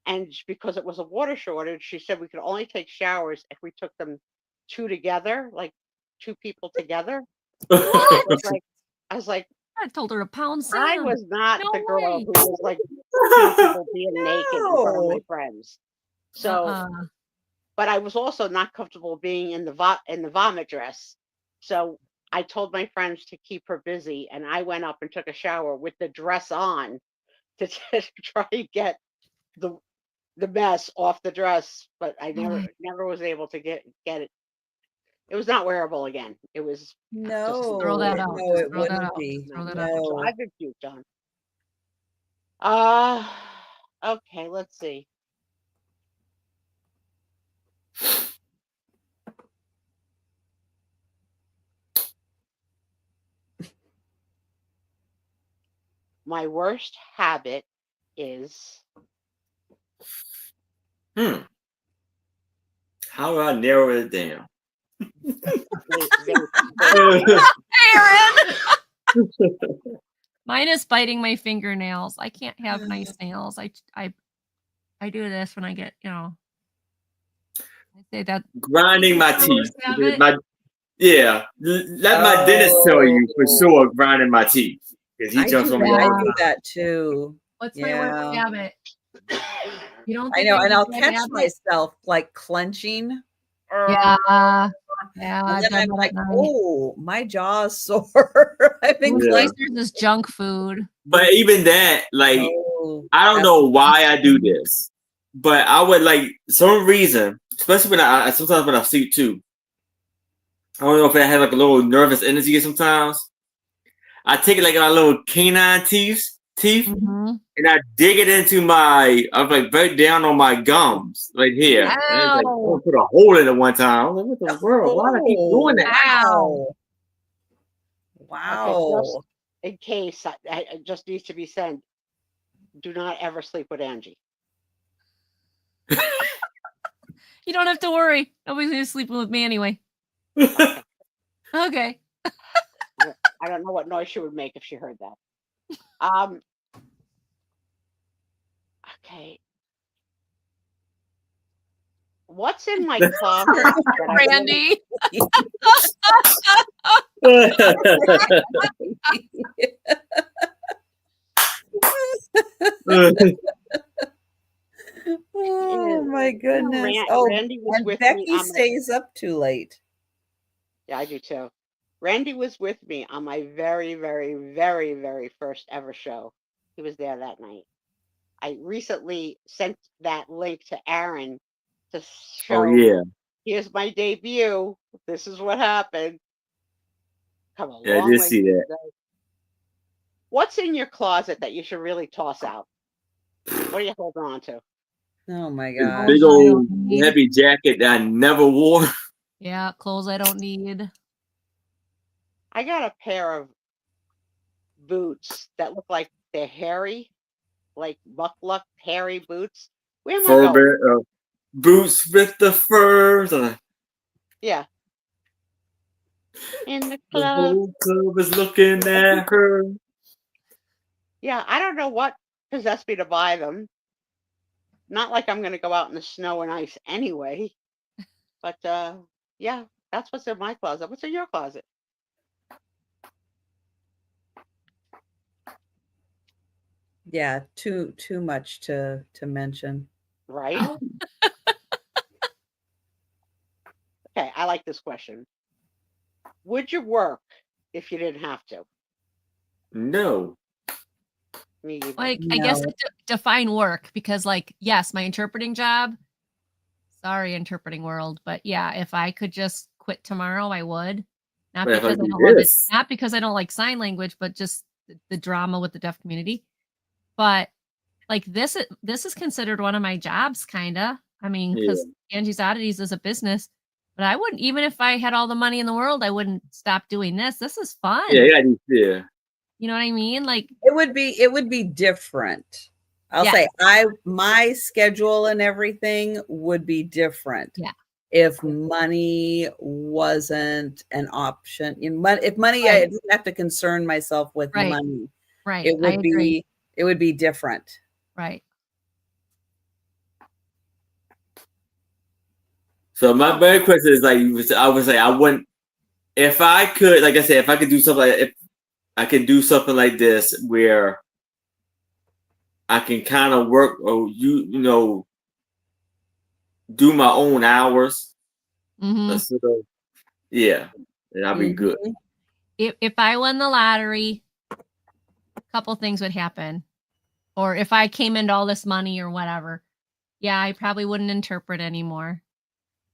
Speaker 2: and because it was a water shortage, she said we could only take showers if we took them two together, like two people together. I was like,
Speaker 1: I told her to pound sand.
Speaker 2: I was not the girl who was like comfortable being naked in front of my friends. So, but I was also not comfortable being in the vomit dress. So I told my friends to keep her busy, and I went up and took a shower with the dress on to try to get the mess off the dress. But I never was able to get it. It was not wearable again. It was
Speaker 4: no.
Speaker 1: Throw that out.
Speaker 4: No, it wouldn't be.
Speaker 2: So I've been puked on. Okay, let's see. My worst habit is.
Speaker 3: How do I narrow it down?
Speaker 1: Aaron! Mine is biting my fingernails. I can't have nice nails. I do this when I get, I say that.
Speaker 3: grinding my
Speaker 1: Worst
Speaker 3: teeth.
Speaker 1: habit?
Speaker 3: Let my dentist tell you for sure grinding my teeth. Because he
Speaker 4: I
Speaker 3: jumps
Speaker 4: do,
Speaker 3: on me
Speaker 4: I
Speaker 3: all
Speaker 4: do
Speaker 3: the time.
Speaker 4: that too.
Speaker 1: What's my worst
Speaker 4: Yeah.
Speaker 1: habit? You don't
Speaker 4: I
Speaker 1: think
Speaker 4: know,
Speaker 1: have
Speaker 4: and
Speaker 1: a
Speaker 4: I'll
Speaker 1: bad
Speaker 4: catch
Speaker 1: habit?
Speaker 4: myself like clenching.
Speaker 1: Yeah. Yeah.
Speaker 4: And
Speaker 1: I've
Speaker 4: then
Speaker 1: done
Speaker 4: I'm
Speaker 1: that
Speaker 4: like,
Speaker 1: at night.
Speaker 4: oh, my jaw's sore. I've been
Speaker 1: Food
Speaker 3: Yeah.
Speaker 1: Slicers is junk food.
Speaker 3: But even that, like,
Speaker 4: Oh,
Speaker 3: I don't know why I do this, but I would like some reason, especially when I sometimes when I sleep too. I don't know if I have like a little nervous energy sometimes. I take it like my little canine teeth,
Speaker 1: Mhm.
Speaker 3: and I dig it into my, I'm like right down on my gums, right here. And it's like,
Speaker 1: Ow.
Speaker 3: I put a hole in it one time. I'm like, what the world? Why do I keep doing that?
Speaker 4: Wow.
Speaker 2: Okay,
Speaker 4: Wow.
Speaker 2: just in case, it just needs to be said, do not ever sleep with Angie.
Speaker 1: You don't have to worry. Nobody's gonna sleep with me anyway. Okay.
Speaker 2: I don't know what noise she would make if she heard that. Okay. What's in my closet? that I really-
Speaker 1: Randy.
Speaker 4: Oh my goodness.
Speaker 2: Randy was
Speaker 4: And
Speaker 2: with
Speaker 4: Becky
Speaker 2: me on my,
Speaker 4: stays up too late.
Speaker 2: yeah, I do too. Randy was with me on my very, very, very, very first ever show. He was there that night. I recently sent that link to Aaron to show.
Speaker 3: Oh yeah.
Speaker 2: Here's my debut. This is what happened. Come a
Speaker 3: Yeah, I
Speaker 2: long
Speaker 3: did
Speaker 2: way
Speaker 3: see that.
Speaker 2: today. What's in your closet that you should really toss out? What are you holding on to?
Speaker 4: Oh my
Speaker 3: This
Speaker 4: gosh.
Speaker 3: big old heavy jacket that I never wore.
Speaker 1: Yeah, clothes I don't need.
Speaker 2: I got a pair of boots that look like they're hairy, like buckluck hairy boots. Where am I
Speaker 3: Fur
Speaker 2: going?
Speaker 3: bear, boots with the furs.
Speaker 2: Yeah. In the
Speaker 3: The
Speaker 2: club.
Speaker 3: whole club is looking at her.
Speaker 2: Yeah, I don't know what possessed me to buy them. Not like I'm going to go out in the snow and ice anyway. But yeah, that's what's in my closet. What's in your closet?
Speaker 4: Yeah, too much to mention.
Speaker 2: Right? Okay, I like this question. Would you work if you didn't have to?
Speaker 3: No.
Speaker 2: Me either.
Speaker 1: Like, I guess define work, because like, yes, my interpreting job. Sorry, interpreting world, but yeah, if I could just quit tomorrow, I would. Not
Speaker 3: But if I
Speaker 1: because I
Speaker 3: do
Speaker 1: don't love it,
Speaker 3: this.
Speaker 1: not because I don't like sign language, but just the drama with the deaf community. But like this is considered one of my jobs, kind of. I mean, because Angie's Oddities is a business, but I wouldn't, even if I had all the money in the world, I wouldn't stop doing this. This is fun.
Speaker 3: Yeah.
Speaker 1: You know what I mean? Like
Speaker 4: it would be different. I'll say my schedule and everything would be different.
Speaker 1: Yeah.
Speaker 4: If money wasn't an option, if money, I didn't have to concern myself with money.
Speaker 1: Right.
Speaker 4: It would be different.
Speaker 1: Right.
Speaker 3: So my very question is like, I would say I wouldn't, if I could, like I said, if I could do something like, if I could do something like this where I can kind of work or do my own hours.
Speaker 1: Mm-hmm.
Speaker 3: Yeah, and I'll be good.
Speaker 1: If I won the lottery, a couple things would happen. Or if I came into all this money or whatever, yeah, I probably wouldn't interpret anymore.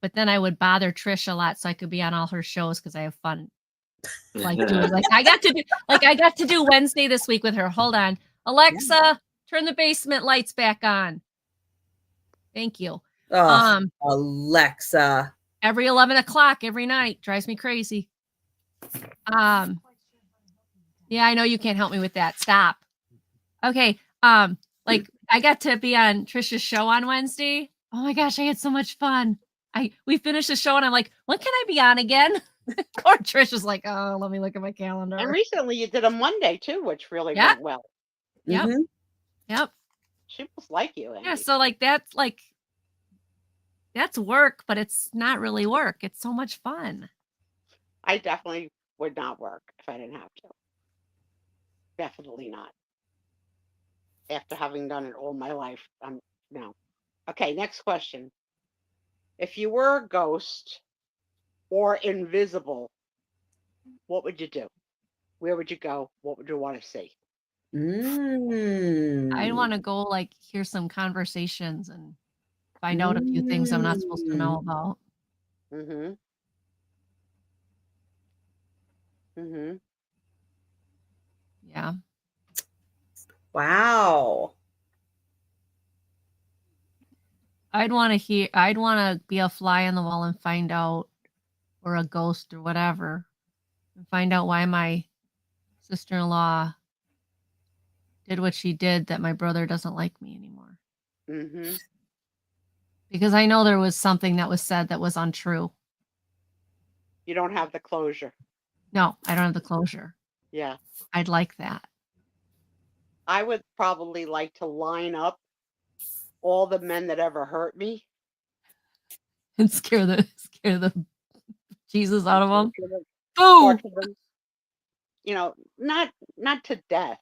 Speaker 1: But then I would bother Trish a lot so I could be on all her shows because I have fun. Like I got to do Wednesday this week with her. Hold on. Alexa, turn the basement lights back on. Thank you.
Speaker 4: Alexa.
Speaker 1: Every 11 o'clock every night. Drives me crazy. Yeah, I know you can't help me with that. Stop. Okay. Like I got to be on Trisha's show on Wednesday. Oh my gosh, I had so much fun. We finished the show and I'm like, when can I be on again? Or Trisha's like, oh, let me look at my calendar.
Speaker 2: And recently you did a Monday too, which really went well.
Speaker 1: Yep.
Speaker 2: She must like you, Angie.
Speaker 1: Yeah, so like that's that's work, but it's not really work. It's so much fun.
Speaker 2: I definitely would not work if I didn't have to. Definitely not. After having done it all my life, no. Okay, next question. If you were a ghost or invisible, what would you do? Where would you go? What would you want to see?
Speaker 1: I want to go like hear some conversations and find out a few things I'm not supposed to know about.
Speaker 2: Mm-hmm. Mm-hmm.
Speaker 1: Yeah.
Speaker 4: Wow.
Speaker 1: I'd want to be a fly on the wall and find out, or a ghost or whatever, and find out why my sister-in-law did what she did, that my brother doesn't like me anymore.
Speaker 2: Mm-hmm.
Speaker 1: Because I know there was something that was said that was untrue.
Speaker 2: You don't have the closure.
Speaker 1: No, I don't have the closure.
Speaker 2: Yeah.
Speaker 1: I'd like that.
Speaker 2: I would probably like to line up all the men that ever hurt me.
Speaker 1: And scare the Jesus out of them.
Speaker 2: Torture
Speaker 1: Boom!
Speaker 2: them. You know, not to death,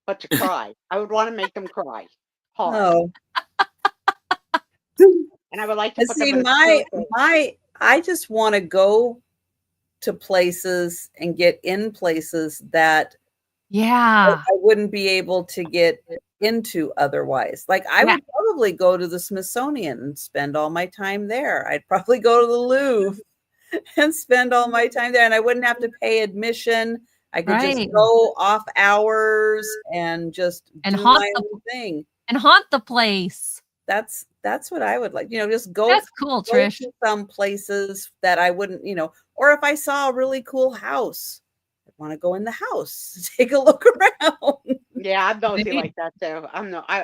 Speaker 2: but to cry. I would want to make them cry hard.
Speaker 4: Oh.
Speaker 2: And I would like to put
Speaker 4: See,
Speaker 2: them in a
Speaker 4: I just want to go to places and get in places that
Speaker 1: Yeah.
Speaker 4: I wouldn't be able to get into otherwise. Like I would probably go to the Smithsonian and spend all my time there. I'd probably go to the Louvre and spend all my time there, and I wouldn't have to pay admission. I could just go off hours and just do my own thing
Speaker 1: and haunt the place.
Speaker 4: That's what I would like. You know, just go.
Speaker 1: That's cool, Trish.
Speaker 4: To some places that I wouldn't, you know, or if I saw a really cool house, I'd want to go in the house, take a look around.
Speaker 2: Yeah, I'm nosy like that too.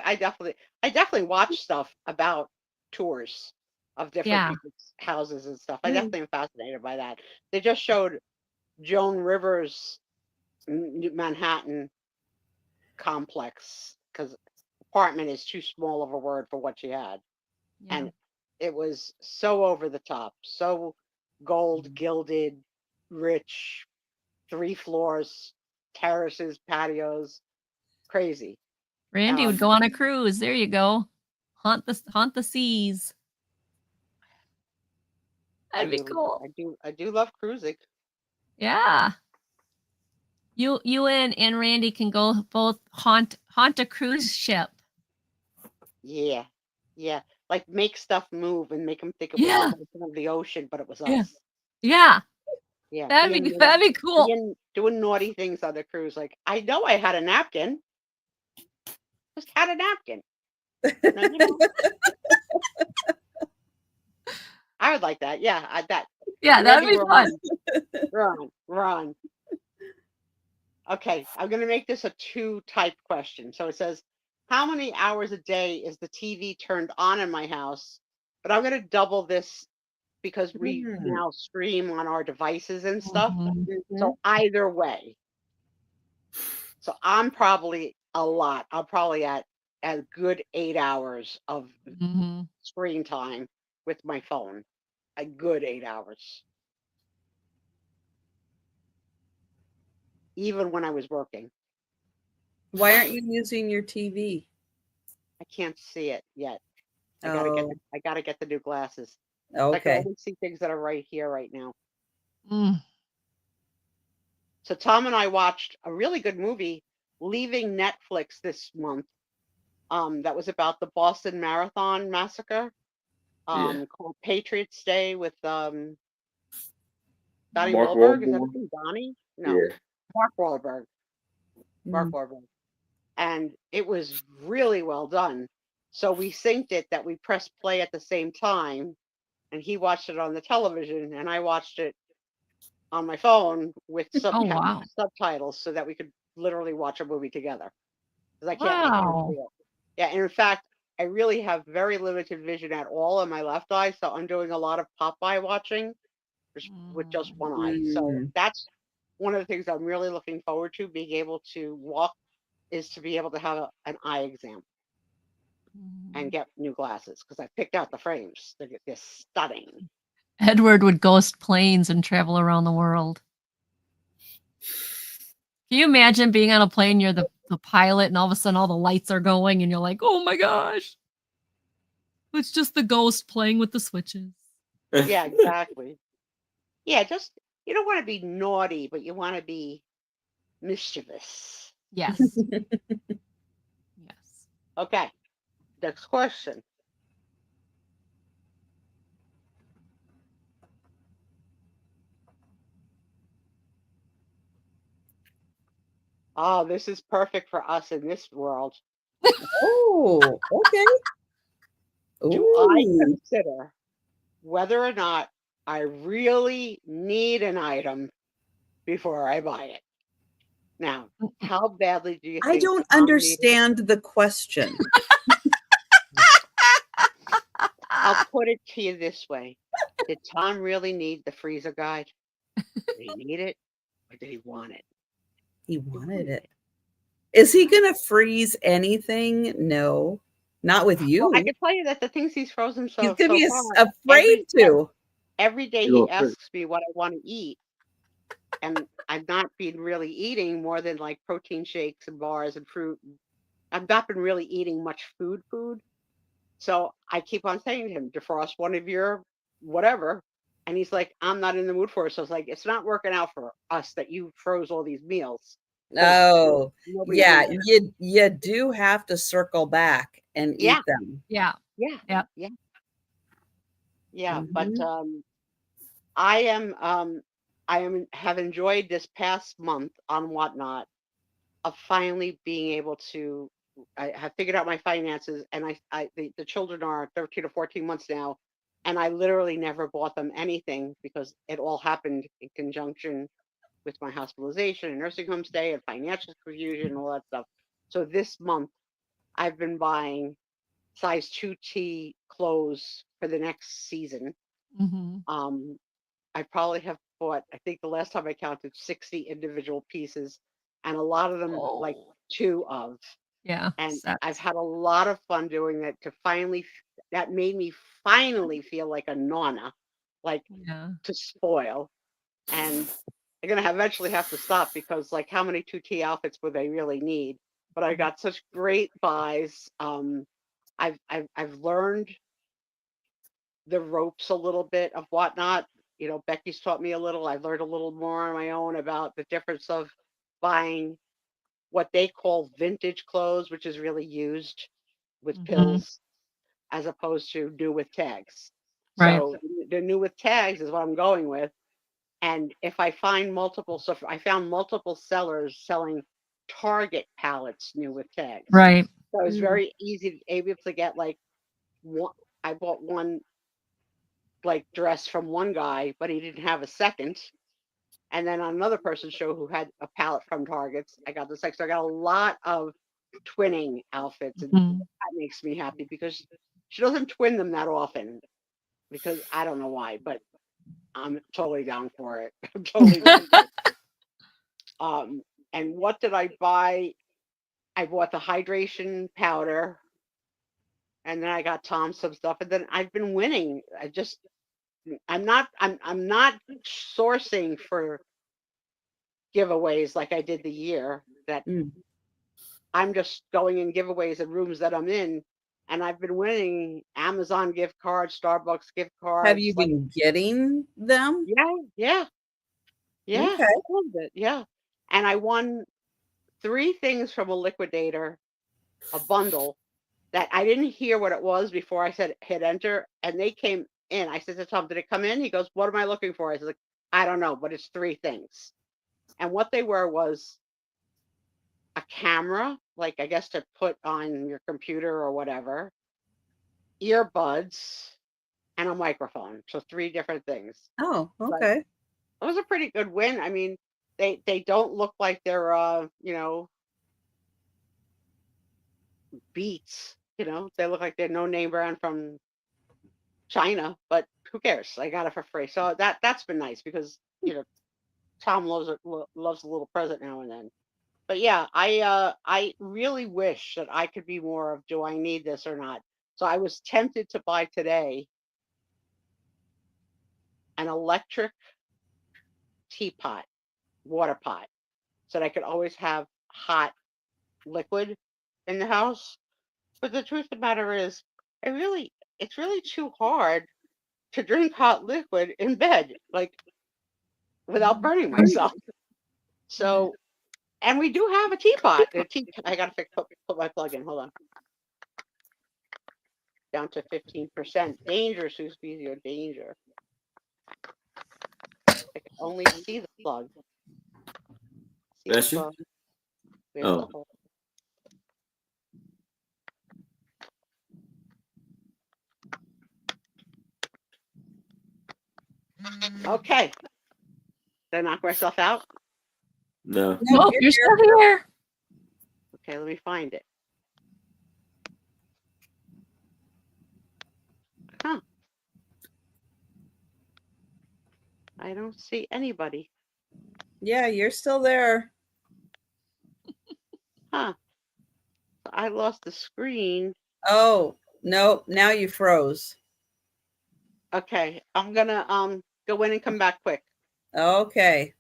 Speaker 2: I definitely watch stuff about tours of different people's houses and stuff. I definitely am fascinated by that. They just showed Joan Rivers' Manhattan complex, because apartment is too small of a word for what she had. And it was so over the top, so gold gilded, rich, 3 floors, terraces, patios, crazy.
Speaker 1: Randy would go on a cruise. There you go. Haunt the seas. That'd be cool.
Speaker 2: I do love cruising.
Speaker 1: Yeah. You and Randy can go both haunt a cruise ship.
Speaker 2: Yeah. Yeah. Like make stuff move and make them think it was of the ocean, but it was us.
Speaker 1: Yeah.
Speaker 2: Yeah.
Speaker 1: That'd be cool.
Speaker 2: Doing naughty things on the cruise. Like, I know I had a napkin. Just had a napkin. Now, you know. I would like that. Yeah.
Speaker 1: That'd be fun.
Speaker 2: Run. Okay, I'm going to make this a 2-type question. So it says, how many hours a day is the TV turned on in my house? But I'm going to double this because we now stream on our devices and stuff. So either way. So I'm probably a lot. I'm probably at a good 8 hours of screen time with my phone. A good 8 hours. Even when I was working.
Speaker 4: Why aren't you using your TV?
Speaker 2: I can't see it yet. I gotta get the new glasses.
Speaker 4: Okay.
Speaker 2: I can only see things that are right here right now. So Tom and I watched a really good movie leaving Netflix this month. That was about the Boston Marathon massacre. Called Patriots Day with Donnie Wahlberg. Is that his name? Donnie? No. Yeah. Mark Wahlberg. Mark Wahlberg. And it was really well done. So we synced it that we pressed play at the same time, and he watched it on the television, and I watched it on my phone with subtitles so that we could literally watch a movie together. Because I can't see it. Yeah, and in fact, I really have very limited vision at all in my left eye, so I'm doing a lot of Popeye watching with just one eye. So that's one of the things I'm really looking forward to, being able to walk, is to be able to have an eye exam. and get new glasses because I picked out the frames. They're stunning.
Speaker 1: Edward would ghost planes and travel around the world. Can you imagine being on a plane, you're the pilot, and all of a sudden all the lights are going, and you're like, oh my gosh. It's just the ghost playing with the switches.
Speaker 2: Yeah, exactly. Yeah, just, you don't want to be naughty, but you want to be mischievous.
Speaker 1: Yes. Yes.
Speaker 2: Okay, next question. Oh, this is perfect for us in this world.
Speaker 4: Oh, okay.
Speaker 2: Do I
Speaker 4: Ooh.
Speaker 2: consider whether or not I really need an item before I buy it? Now, how badly do you think
Speaker 4: I don't
Speaker 2: Tom needed-
Speaker 4: understand the question.
Speaker 2: I'll put it to you this way. Did Tom really need the freezer guide? Did he need it or did he want it?
Speaker 4: He wanted it. Is he going to freeze anything? No, not with you.
Speaker 2: Well, I can tell you that the things he's frozen
Speaker 4: He's
Speaker 2: so
Speaker 4: going to be
Speaker 2: far,
Speaker 4: afraid to.
Speaker 2: every day
Speaker 3: You
Speaker 2: he
Speaker 3: go first.
Speaker 2: asks me what I want to eat. And I've not been really eating more than like protein shakes and bars and fruit. I've not been really eating much food. So I keep on saying to him, defrost one of your whatever. And he's like, I'm not in the mood for it. So it's like, it's not working out for us that you froze all these meals.
Speaker 4: Oh,
Speaker 2: Nobody
Speaker 4: yeah.
Speaker 2: needs
Speaker 4: You do have to circle back and
Speaker 2: Yeah.
Speaker 4: eat them.
Speaker 1: Yeah.
Speaker 2: Yeah.
Speaker 1: Yep.
Speaker 2: Yeah. Yeah.
Speaker 4: Mhm.
Speaker 2: But I have enjoyed this past month on Whatnot of finally being able to. I have figured out my finances, and the children are 13 or 14 months now, and I literally never bought them anything because it all happened in conjunction with my hospitalization and nursing home stay and financial confusion and all that stuff. So this month, I've been buying size 2T clothes for the next season.
Speaker 1: Mm-hmm.
Speaker 2: I probably have bought, I think the last time I counted 60 individual pieces, and a lot of them like two of.
Speaker 1: Yeah.
Speaker 2: And
Speaker 1: sets.
Speaker 2: I've had a lot of fun doing that that made me finally feel like a nonna, like
Speaker 1: Yeah.
Speaker 2: to spoil. And I'm gonna eventually have to stop because like how many 2T outfits would they really need? But I got such great buys. I've learned the ropes a little bit of Whatnot. You know, Becky's taught me a little. I've learned a little more on my own about the difference of buying what they call vintage clothes, which is really used with
Speaker 1: Mhm.
Speaker 2: pills, as opposed to new with tags.
Speaker 1: Right.
Speaker 2: So the new with tags is what I'm going with. And if I find I found multiple sellers selling Target palettes new with tags.
Speaker 1: Right.
Speaker 2: So it was
Speaker 4: Mm.
Speaker 2: very easy able to get like one. I bought one like dress from one guy, but he didn't have a second. And then on another person's show who had a palette from Targets, I got the second. So I got a lot of twinning outfits, and
Speaker 1: Mhm.
Speaker 2: that makes me happy because she doesn't twin them that often. Because I don't know why, but I'm totally down for it. I'm totally down for it. And what did I buy? I bought the hydration powder, and then I got Tom some stuff, and then I've been winning. I'm not sourcing for giveaways like I did the year that
Speaker 4: Mm.
Speaker 2: I'm just going in giveaways in rooms that I'm in, and I've been winning Amazon gift cards, Starbucks gift cards.
Speaker 4: Have you been getting them?
Speaker 2: Yeah.
Speaker 4: Okay.
Speaker 2: I loved it. Yeah, and I won 3 things from a liquidator, a bundle that I didn't hear what it was before I said hit enter, and they came in. I said to Tom, "Did it come in?" He goes, "What am I looking for?" I said, like, "I don't know, but it's 3 things." And what they were was a camera, like I guess to put on your computer or whatever, earbuds, and a microphone. So 3 different things.
Speaker 4: Oh,
Speaker 2: But
Speaker 4: okay.
Speaker 2: it was a pretty good win. I mean, they don't look like they're Beats. They look like they're no name brand from China, but who cares? I got it for free. So that's been nice because Tom loves a little present now and then. But yeah, I really wish that I could be more of, do I need this or not? So I was tempted to buy today an electric teapot, water pot, so that I could always have hot liquid in the house. But the truth of the matter is, it's really too hard to drink hot liquid in bed, like without burning myself. So, and we do have a teapot. I gotta put my plug in. Hold on. Down to 15%. Danger, Sue Spiezio, danger. I can only see the plug. See
Speaker 3: Bless
Speaker 2: the
Speaker 3: you.
Speaker 2: plug. Where's
Speaker 3: Oh.
Speaker 2: the hole? Okay. Did I knock myself out?
Speaker 3: No.
Speaker 1: Nope, you're still here.
Speaker 2: Okay, let me find it. Huh. I don't see anybody.
Speaker 4: Yeah, you're still there.
Speaker 2: Huh. I lost the screen.
Speaker 4: Oh, no, now you froze.
Speaker 2: Okay, I'm gonna go in and come back quick.
Speaker 4: Okay.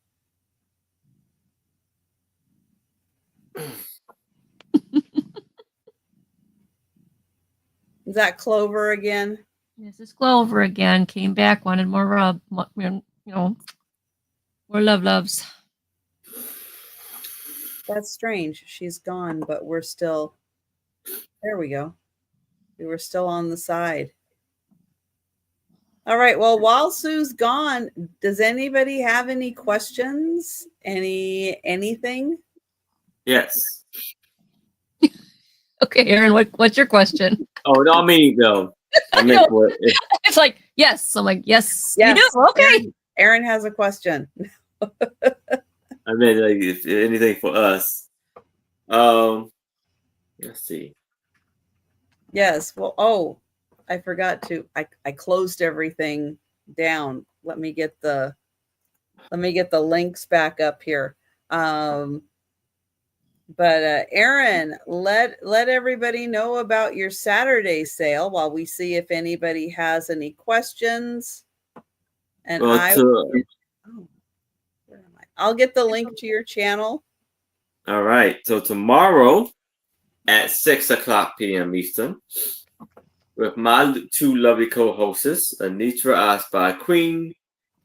Speaker 4: Is that Clover again?
Speaker 1: This is Clover again. Came back, wanted more rub, more loves.
Speaker 4: That's strange. She's gone, but we're still. There we go. We were still on the side. All right. Well, while Sue's gone, does anybody have any questions? Anything?
Speaker 3: Yes.
Speaker 1: Okay, Aaron, what's your question?
Speaker 3: Oh, no, I mean, no. I meant what?
Speaker 1: It's like, yes. I'm like, yes,
Speaker 4: Yes.
Speaker 1: you do. Okay.
Speaker 4: Aaron has a question.
Speaker 3: I meant like if anything for us. Let's see.
Speaker 4: Yes. Well, I forgot to. I closed everything down. Let me get the links back up here. But Aaron, let everybody know about your Saturday sale while we see if anybody has any questions. And
Speaker 3: Well,
Speaker 4: where am I? I'll get the link to your channel.
Speaker 3: all right. So tomorrow at 6:00 p.m. Eastern, with my two lovely co-hosts, Anitra Osby Queen,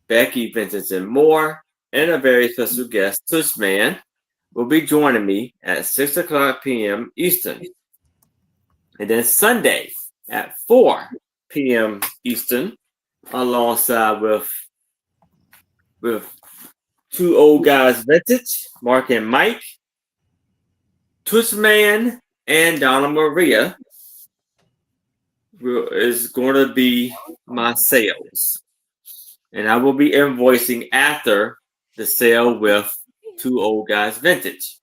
Speaker 3: Becky Vincent and Moore, and a very special guest, Tushman, will be joining me at 6:00 p.m. Eastern. And then Sunday at 4 p.m. Eastern, alongside with two old guys vintage, Mark and Mike, Tushman, and Donna Maria is going to be my sales. And I will be invoicing after the sale with two old guys vintage.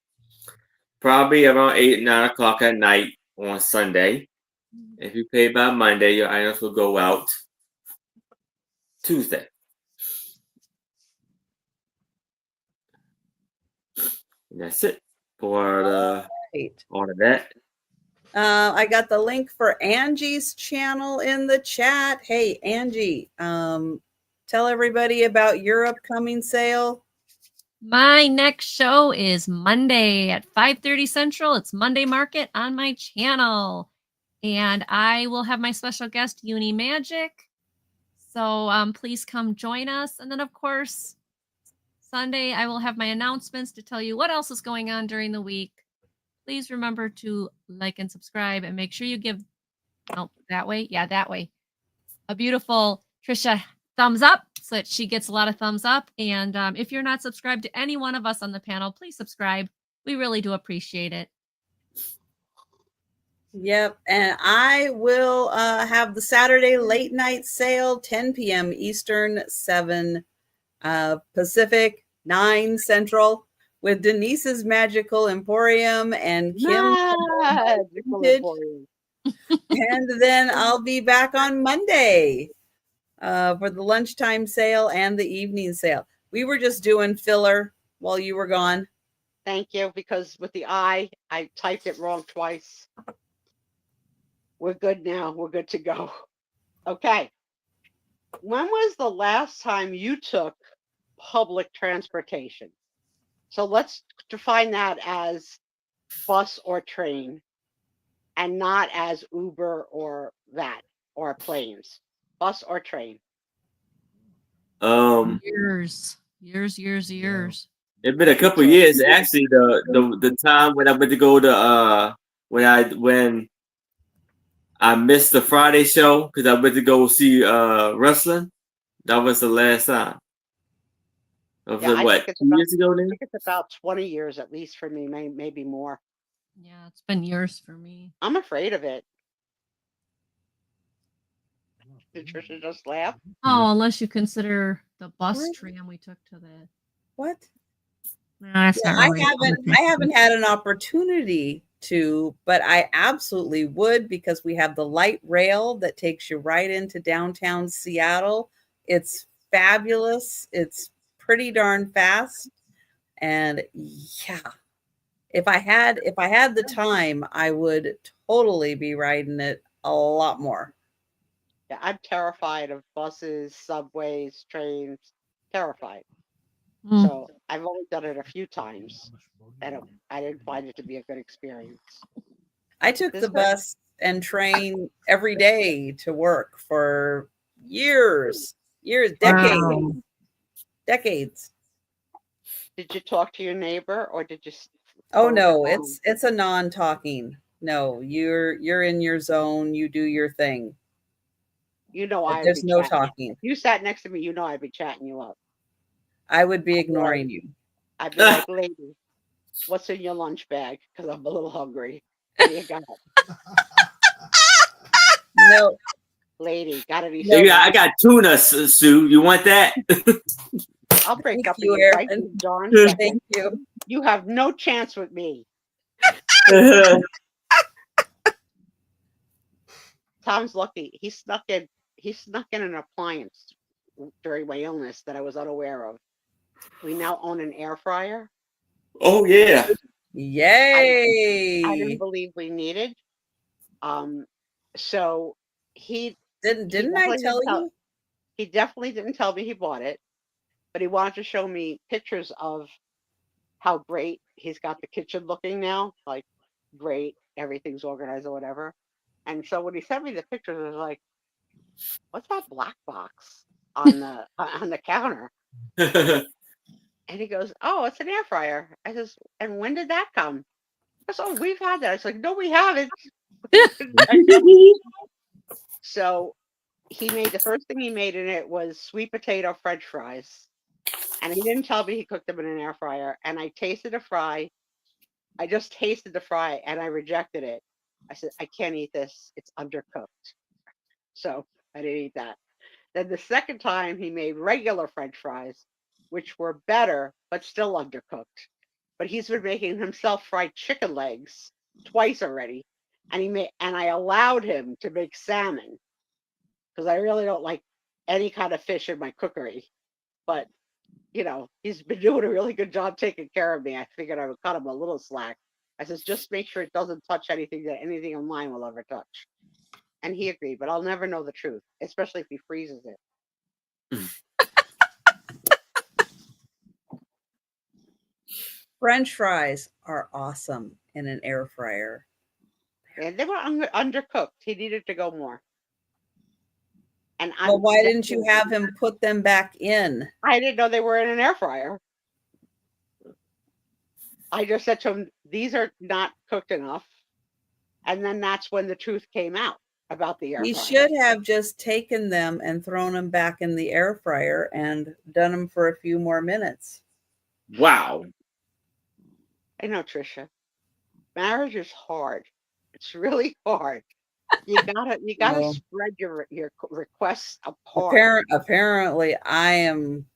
Speaker 3: Probably around 8, 9 o'clock at night on Sunday. If you pay by Monday, your items will go out Tuesday. And that's it for all of that.
Speaker 4: I got the link for Angie's channel in the chat. Hey, Angie, tell everybody about your upcoming sale.
Speaker 1: My next show is Monday at 5:30 Central. It's Monday Market on my channel. And I will have my special guest, Uni Magic. So please come join us. And then, of course, Sunday, I will have my announcements to tell you what else is going on during the week. Please remember to like and subscribe and make sure you give, that way. Yeah, that way. A beautiful Trisha thumbs up so that she gets a lot of thumbs up. And if you're not subscribed to any one of us on the panel, please subscribe. We really do appreciate it.
Speaker 4: Yep. And I will have the Saturday late night sale, 10 p.m. Eastern, 7 Pacific, 9 Central, with Denise's Magical Emporium and Kim.
Speaker 2: Magical Emporium.
Speaker 4: And then I'll be back on Monday for the lunchtime sale and the evening sale. We were just doing filler while you were gone.
Speaker 2: Thank you, because with the I typed it wrong twice. We're good now. We're good to go. Okay. When was the last time you took public transportation? So let's define that as bus or train and not as Uber or that or planes. Bus or train.
Speaker 1: Years.
Speaker 3: It's been a couple years. Actually, the time when I went to go to when I missed the Friday show because I went to go see wrestling. That was the last time. That was what, 2 years ago now?
Speaker 2: I think it's about 20 years at least for me, maybe more.
Speaker 1: Yeah, it's been years for me.
Speaker 2: I'm afraid of it. Did Trisha just laugh?
Speaker 1: Oh, unless you consider the bus tram we took to the.
Speaker 4: What?
Speaker 1: Nah,
Speaker 4: Yeah, I haven't had an opportunity to, but I absolutely would, because we have the light rail that takes you right into downtown Seattle. It's fabulous. It's pretty darn fast. And yeah, if I had the time, I would totally be riding it a lot more.
Speaker 2: Yeah, I'm terrified of buses, subways, trains. Terrified. So I've only done it a few times, and I didn't find it to be a good experience.
Speaker 4: I took the bus and train every day to work for years, decades.
Speaker 2: Did you talk to your neighbor, or did you?
Speaker 4: Oh no, it's a non-talking. No, you're in your zone. You do your thing.
Speaker 2: You know,
Speaker 4: there's no talking.
Speaker 2: If you sat next to me, you know I'd be chatting you up.
Speaker 4: I would be ignoring you.
Speaker 2: I'd be like, lady, what's in your lunch bag? Because I'm a little hungry. What do you got?
Speaker 4: No.
Speaker 2: Lady, got any?
Speaker 3: I got tuna, Sue. You want that?
Speaker 2: I'll break up
Speaker 4: you,
Speaker 2: your right, John.
Speaker 4: Thank you.
Speaker 2: You have no chance with me. Tom's lucky. He snuck in an appliance during my illness that I was unaware of. We now own an air fryer.
Speaker 3: Oh yeah!
Speaker 4: Yay!
Speaker 2: I didn't believe we needed. So he
Speaker 4: didn't I tell you?
Speaker 2: He definitely didn't tell me he bought it, but he wanted to show me pictures of how great he's got the kitchen looking now. Like, great, everything's organized or whatever. And so when he sent me the pictures, I was like, "What's that black box on the counter?" And he goes, "Oh, it's an air fryer." I says, "And when did that come?" I said, "Oh, we've had that." I was like, "No, we haven't." So the first thing he made in it was sweet potato French fries. And he didn't tell me he cooked them in an air fryer. And I tasted a fry. I just tasted the fry and I rejected it. I said, "I can't eat this. It's undercooked." So I didn't eat that. Then the second time he made regular French fries, which were better, but still undercooked. But he's been making himself fried chicken legs twice already. And I allowed him to make salmon, because I really don't like any kind of fish in my cookery. But, he's been doing a really good job taking care of me. I figured I would cut him a little slack. I says, just make sure it doesn't touch anything that anything of mine will ever touch. And he agreed, but I'll never know the truth, especially if he freezes it.
Speaker 4: French fries are awesome in an air fryer.
Speaker 2: And they were undercooked. He needed to go more. And
Speaker 4: why didn't you have him put them back in?
Speaker 2: I didn't know they were in an air fryer. I just said to him, "These are not cooked enough." And then that's when the truth came out about the air fryer.
Speaker 4: He should have just taken them and thrown them back in the air fryer and done them for a few more minutes.
Speaker 3: Wow.
Speaker 2: I know, Trisha. Marriage is hard. It's really hard. You gotta spread your requests apart.
Speaker 4: Apparently, I am.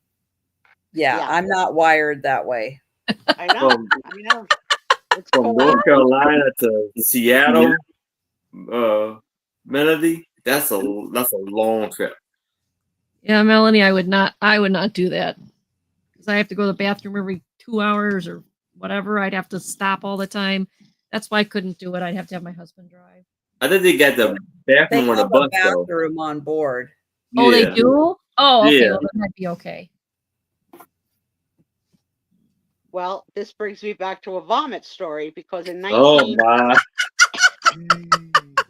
Speaker 4: Yeah, I'm not wired that way.
Speaker 2: I know. It's
Speaker 3: from
Speaker 2: cold.
Speaker 3: North Carolina to Seattle, Melody. That's a long trip.
Speaker 1: Yeah, Melanie, I would not do that, because I have to go to the bathroom every 2 hours or whatever. I'd have to stop all the time. That's why I couldn't do it. I'd have to have my husband drive.
Speaker 3: I think they got the
Speaker 4: They
Speaker 3: bathroom on the
Speaker 4: have a
Speaker 3: bus though.
Speaker 4: bathroom on board.
Speaker 1: Oh, they
Speaker 3: Yeah.
Speaker 1: do? Oh, okay.
Speaker 3: Yeah.
Speaker 1: Well, then that'd be okay.
Speaker 2: Well, this brings me back to a vomit story because in
Speaker 3: Oh my.
Speaker 2: in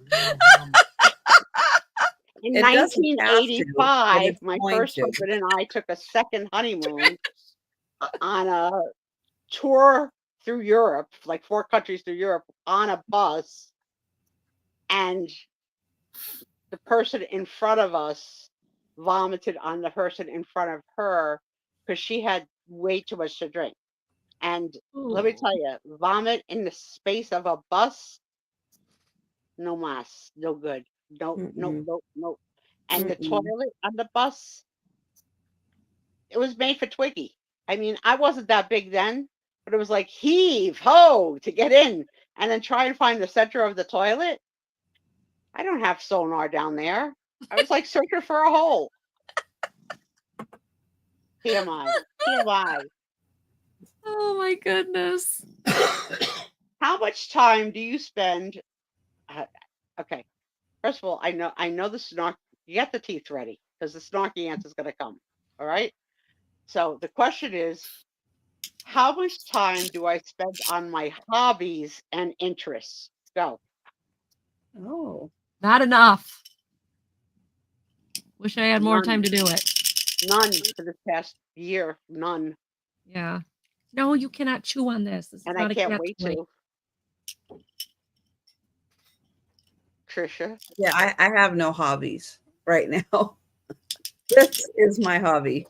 Speaker 4: It doesn't have to, but
Speaker 2: 1985,
Speaker 4: it's
Speaker 2: my
Speaker 4: going
Speaker 2: first
Speaker 4: to.
Speaker 2: husband and I took a second honeymoon on a tour through Europe, like 4 countries through Europe, on a bus. And the person in front of us vomited on the person in front of her because she had way too much to drink. And let me
Speaker 1: Ooh.
Speaker 2: tell you, vomit in the space of a bus, no mas, no good. No, no,
Speaker 4: Mm-mm.
Speaker 2: no, no. And the
Speaker 4: Mm-mm.
Speaker 2: toilet on the bus, it was made for Twiggy. I mean, I wasn't that big then, but it was like heave ho to get in and then try and find the center of the toilet. I don't have sonar down there. I was like searching for a hole. TMI. TMI.
Speaker 1: Oh my goodness.
Speaker 2: How much time do you spend? Okay. First of all, I know the snark. You get the teeth ready because the snarky answer is going to come. All right. So the question is, how much time do I spend on my hobbies and interests? Go.
Speaker 4: Oh.
Speaker 1: Not enough. Wish I had more
Speaker 2: None.
Speaker 1: time to do it.
Speaker 2: None for this past year. None.
Speaker 1: Yeah. No, you cannot chew on this. This is
Speaker 2: And I
Speaker 1: not a
Speaker 2: can't
Speaker 1: cat
Speaker 2: wait
Speaker 1: toy.
Speaker 2: to. Trisha.
Speaker 4: Yeah, I have no hobbies right now. This is my hobby.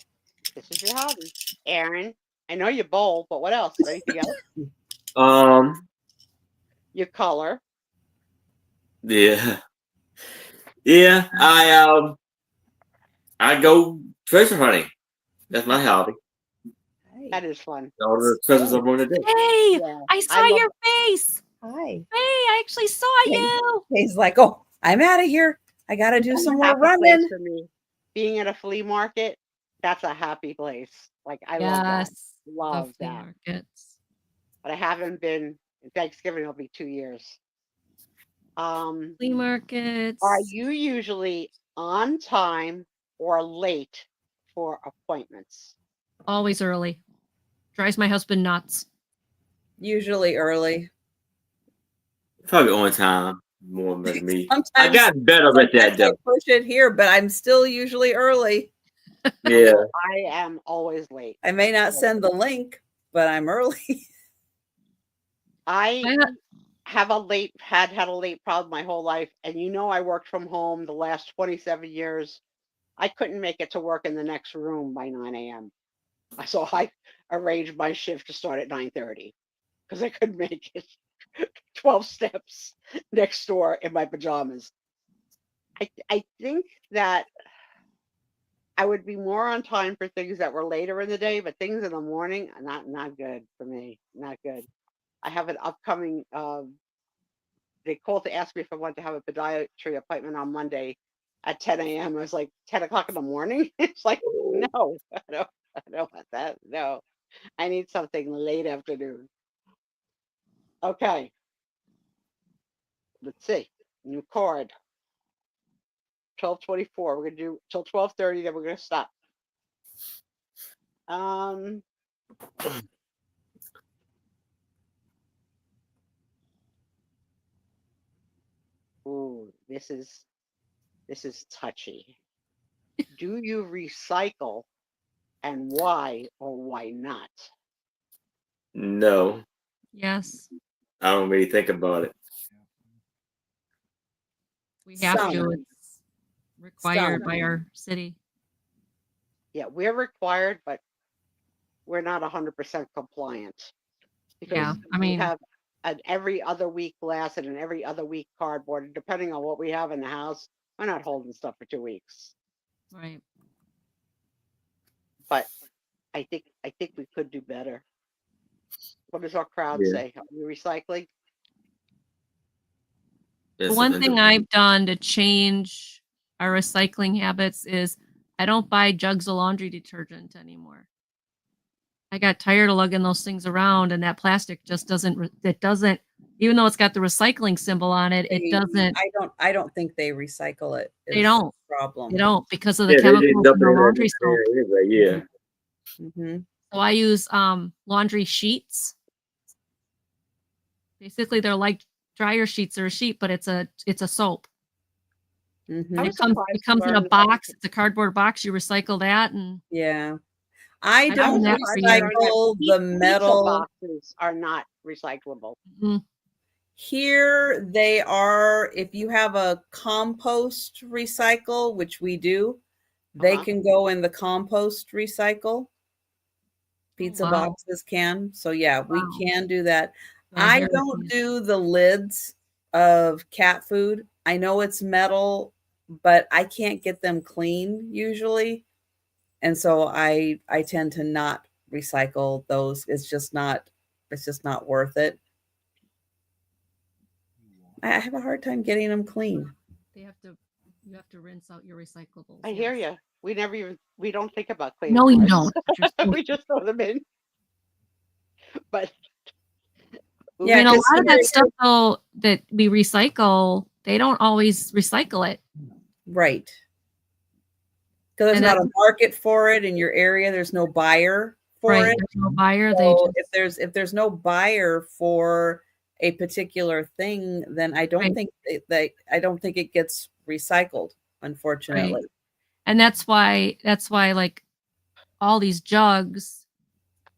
Speaker 2: This is your hobby. Aaron, I know you bowl, but what else? Anything else? You color.
Speaker 3: Yeah. Yeah. I go treasure hunting. That's my hobby.
Speaker 2: That is fun.
Speaker 3: All the treasures I'm going to do.
Speaker 1: Hey,
Speaker 2: Yeah,
Speaker 1: I saw
Speaker 2: I love
Speaker 1: your face.
Speaker 4: Hi.
Speaker 1: Hey, I actually saw you.
Speaker 4: He's like, oh, I'm out of here. I got to do
Speaker 2: That's
Speaker 4: some
Speaker 2: a
Speaker 4: more
Speaker 2: happy place
Speaker 4: running.
Speaker 2: for me. Being at a flea market, that's a happy place. Like I love that.
Speaker 1: Yes.
Speaker 2: Love
Speaker 1: flea
Speaker 2: that.
Speaker 1: markets.
Speaker 2: But I haven't been. Thanksgiving will be 2 years.
Speaker 1: Flea markets.
Speaker 2: Are you usually on time or late for appointments?
Speaker 1: Always early. Drives my husband nuts.
Speaker 4: Usually early.
Speaker 3: Probably on time more than me.
Speaker 4: Sometimes
Speaker 3: I got better at that
Speaker 4: I
Speaker 3: though.
Speaker 4: push it here, but I'm still usually early.
Speaker 3: Yeah.
Speaker 2: I am always late.
Speaker 4: I may not send the link, but I'm early.
Speaker 2: I have had a late problem my whole life, and I worked from home the last 27 years. I couldn't make it to work in the next room by 9 a.m. So I arranged my shift to start at 9:30 because I couldn't make it 12 steps next door in my pajamas. I think that I would be more on time for things that were later in the day, but things in the morning are not good for me. Not good. I have an upcoming. They called to ask me if I wanted to have a podiatry appointment on Monday at 10 a.m. I was like 10 o'clock in the morning. It's like no, I don't want that. No, I need something late afternoon. Okay. Let's see. New card. 12:24. We're gonna do till 12:30. Then we're gonna stop. Ooh, this is touchy. Do you recycle, and why or why not?
Speaker 3: No.
Speaker 1: Yes.
Speaker 3: I don't really think about it.
Speaker 1: We have
Speaker 4: Some.
Speaker 1: to. It's required by our city.
Speaker 2: Yeah, we're required, but we're not 100% compliant because
Speaker 1: Yeah, I mean,
Speaker 2: we have an every other week glass and an every other week cardboard. And depending on what we have in the house, we're not holding stuff for 2 weeks.
Speaker 1: right.
Speaker 2: But I think we could do better. What does our crowd
Speaker 3: Yeah.
Speaker 2: say? Are we recycling?
Speaker 1: The one thing I've done to change our recycling habits is I don't buy jugs of laundry detergent anymore. I got tired of lugging those things around, and that plastic just doesn't. It doesn't. Even though it's got the recycling symbol on it, it doesn't.
Speaker 4: I don't think they recycle it.
Speaker 1: They don't.
Speaker 4: The problem.
Speaker 1: They don't because of the
Speaker 3: Yeah, they just
Speaker 1: chemicals
Speaker 3: dump
Speaker 1: in
Speaker 3: it
Speaker 1: the
Speaker 3: in there
Speaker 1: laundry soap.
Speaker 3: anyway. Yeah.
Speaker 4: Mm-hmm.
Speaker 1: So I use laundry sheets. Basically, they're like dryer sheets or a sheet, but it's a soap.
Speaker 4: Mm-hmm.
Speaker 2: I
Speaker 1: It
Speaker 2: was
Speaker 1: comes
Speaker 2: surprised to
Speaker 1: in a
Speaker 2: learn that-
Speaker 1: box. It's a cardboard box. You recycle that, and
Speaker 4: Yeah. I
Speaker 1: I've
Speaker 4: don't
Speaker 1: done that for years.
Speaker 4: recycle the
Speaker 2: Pizza
Speaker 4: metal.
Speaker 2: boxes are not recyclable.
Speaker 1: Mhm.
Speaker 4: Here they are. If you have a compost recycle, which we do, they can go in the compost recycle. Pizza
Speaker 1: wow.
Speaker 4: boxes can. So yeah, we
Speaker 1: Wow.
Speaker 4: can do that.
Speaker 1: Yeah,
Speaker 4: I
Speaker 1: here
Speaker 4: don't
Speaker 1: it is.
Speaker 4: do the lids of cat food. I know it's metal, but I can't get them clean usually. And so I tend to not recycle those. It's just not worth it. I have a hard time getting them clean.
Speaker 1: You have to rinse out your recyclables.
Speaker 2: I hear you. We don't think about cleaning.
Speaker 1: No, you
Speaker 2: ours.
Speaker 1: don't. You're supposed
Speaker 2: We just throw them in. But
Speaker 4: Yeah,
Speaker 1: I mean, a
Speaker 4: 'cause
Speaker 1: lot of that
Speaker 4: here-
Speaker 1: stuff though that we recycle, they don't always recycle it.
Speaker 4: Right. Because there's
Speaker 1: And
Speaker 4: not a market for it in your area. There's no buyer for
Speaker 1: Right.
Speaker 4: it.
Speaker 1: There's no buyer.
Speaker 4: So
Speaker 1: They just
Speaker 4: if there's no buyer for a particular thing, then I don't
Speaker 1: Right.
Speaker 4: think I don't think it gets recycled, unfortunately.
Speaker 1: Right. And that's why like all these jugs,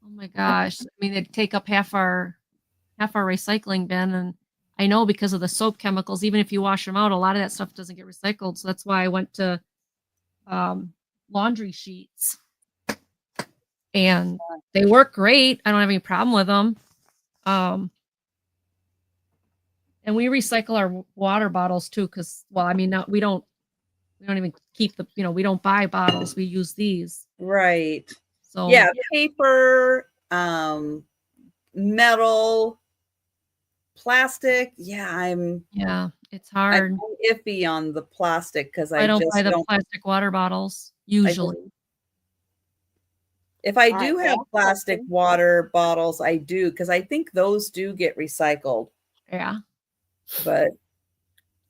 Speaker 1: oh my gosh. I mean, they take up half our recycling bin, and I know because of the soap chemicals, even if you wash them out, a lot of that stuff doesn't get recycled. So that's why I went to laundry sheets. And they work great. I don't have any problem with them. And we recycle our water bottles too, because we don't even keep we don't buy bottles. We use these.
Speaker 4: Right.
Speaker 1: So
Speaker 4: Yeah, paper, metal, plastic. Yeah,
Speaker 1: it's hard.
Speaker 4: I'm iffy on the plastic because
Speaker 1: I don't
Speaker 4: just
Speaker 1: buy the
Speaker 4: don't.
Speaker 1: plastic water bottles usually.
Speaker 4: If I
Speaker 2: All
Speaker 4: do
Speaker 2: right,
Speaker 4: have
Speaker 2: last
Speaker 4: plastic
Speaker 2: question.
Speaker 4: water bottles, I do because I think those do get recycled.
Speaker 1: Yeah.
Speaker 4: But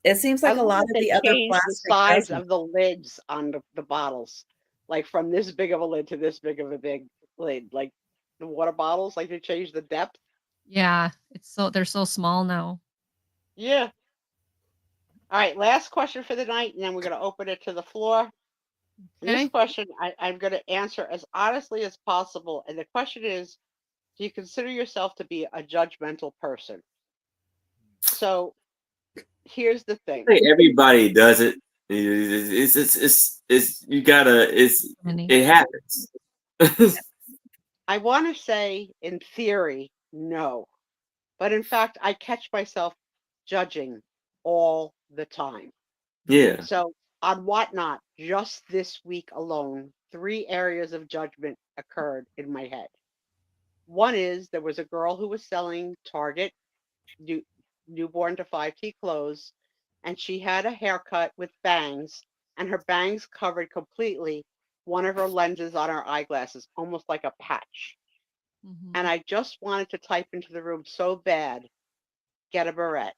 Speaker 4: it seems like
Speaker 2: I
Speaker 4: a
Speaker 2: love
Speaker 4: lot
Speaker 2: that
Speaker 4: of
Speaker 2: they
Speaker 4: the other
Speaker 2: changed the
Speaker 4: plastic
Speaker 2: size
Speaker 4: doesn't.
Speaker 2: of the lids on the bottles, like from this big of a lid to this big of a big lid. Like the water bottles, like they changed the depth.
Speaker 1: Yeah. They're so small now.
Speaker 2: Yeah. All right, last question for the night, and then we're going to open it to the floor. And
Speaker 1: Okay.
Speaker 2: this question I'm going to answer as honestly as possible. And the question is, do you consider yourself to be a judgmental person? So here's the thing.
Speaker 3: I think everybody does it. It's you gotta. It happens.
Speaker 2: I want to say, in theory, no. But in fact, I catch myself judging all the time.
Speaker 3: Yeah.
Speaker 2: So on Whatnot, just this week alone, 3 areas of judgment occurred in my head. One is there was a girl who was selling Target newborn to 5T clothes, and she had a haircut with bangs, and her bangs covered completely one of her lenses on her eyeglasses, almost like a patch.
Speaker 1: Mhm.
Speaker 2: And I just wanted to type into the room so bad, get a barrette.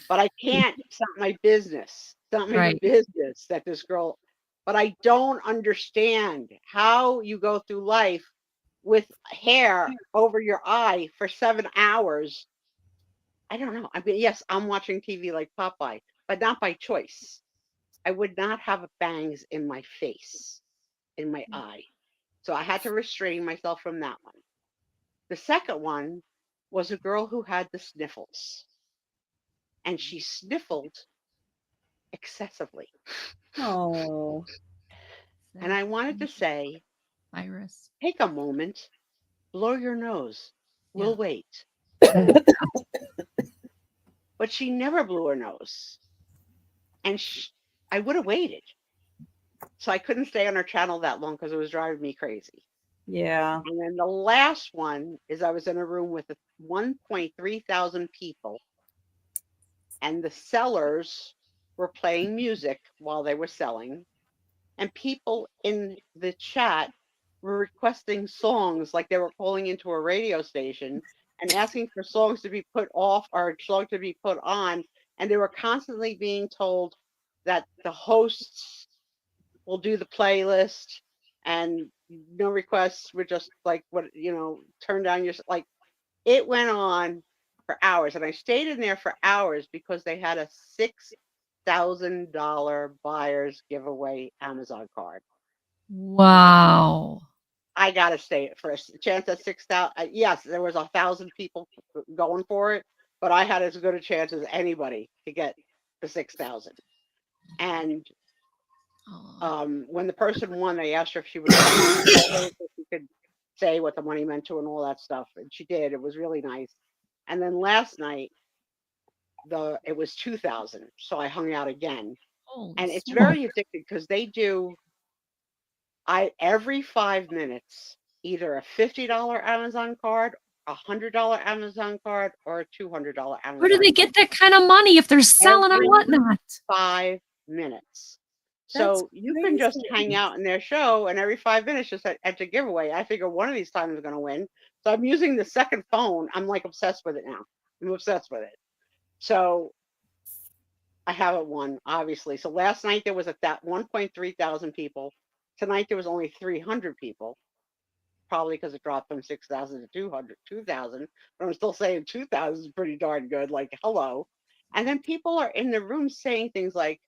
Speaker 2: But I can't. It's not my business. It's not my
Speaker 1: Right.
Speaker 2: business that this girl. But I don't understand how you go through life with hair over your eye for 7 hours. I don't know. I mean, yes, I'm watching TV like Popeye, but not by choice. I would not have bangs in my face, in my eye. So I had to restrain myself from that one. The second one was a girl who had the sniffles, and she sniffled excessively.
Speaker 4: Oh.
Speaker 2: And I wanted to say,
Speaker 1: virus.
Speaker 2: take a moment, blow your nose. We'll wait. But she never blew her nose. And I would have waited. So I couldn't stay on her channel that long because it was driving me crazy.
Speaker 4: Yeah.
Speaker 2: And then the last one is I was in a room with 1.3 thousand people, and the sellers were playing music while they were selling, and people in the chat were requesting songs, like they were calling into a radio station and asking for songs to be put off or songs to be put on. And they were constantly being told that the hosts will do the playlist and no requests. We're just like, what, turn down your, like, it went on for hours. And I stayed in there for hours because they had a $6,000 buyer's giveaway Amazon card.
Speaker 1: Wow.
Speaker 2: I gotta stay for a chance at 6,000. Yes, there was 1,000 people going for it, but I had as good a chance as anybody to get the 6,000. And when the person won, they asked her if she would so she could say what the money meant to and all that stuff, and she did. It was really nice. And then last night, it was 2,000, so I hung out again. And it's very addicting because they do. Every 5 minutes, either a $50 Amazon card, a $100 Amazon card, or a $200 Amazon.
Speaker 1: Where do they get that kind of money if they're selling or whatnot?
Speaker 2: 5 minutes. So you can just hang out in their show, and every 5 minutes just enter giveaway. I figure one of these times I'm going to win. So I'm using the second phone. I'm like obsessed with it now. I'm obsessed with it. So I haven't won, obviously. So last night there was 1.3 thousand people. Tonight there was only 300 people, probably because it dropped from 6,000 to 2,000. But I'm still saying 2,000 is pretty darn good. Like, hello. And then people are in the room saying things like,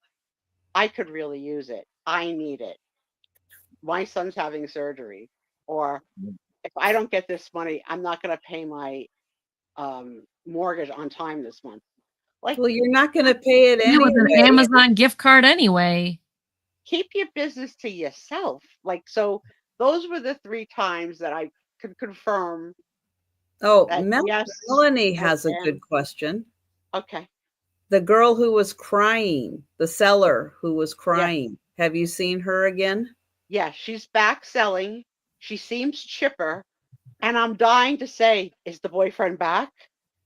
Speaker 2: I could really use it. I need it. My son's having surgery. Or if I don't get this money, I'm not going to pay my mortgage on time this month. Like,
Speaker 4: well, you're not going to pay it anyway.
Speaker 1: It was an Amazon gift card anyway.
Speaker 2: Keep your business to yourself. Like, so those were the 3 times that I could confirm.
Speaker 4: Oh, Melanie has a good question.
Speaker 2: Okay.
Speaker 4: The girl who was crying, the seller who was crying. Yeah. Have you seen her again?
Speaker 2: Yeah, she's back selling. She seems chipper. And I'm dying to say, is the boyfriend back?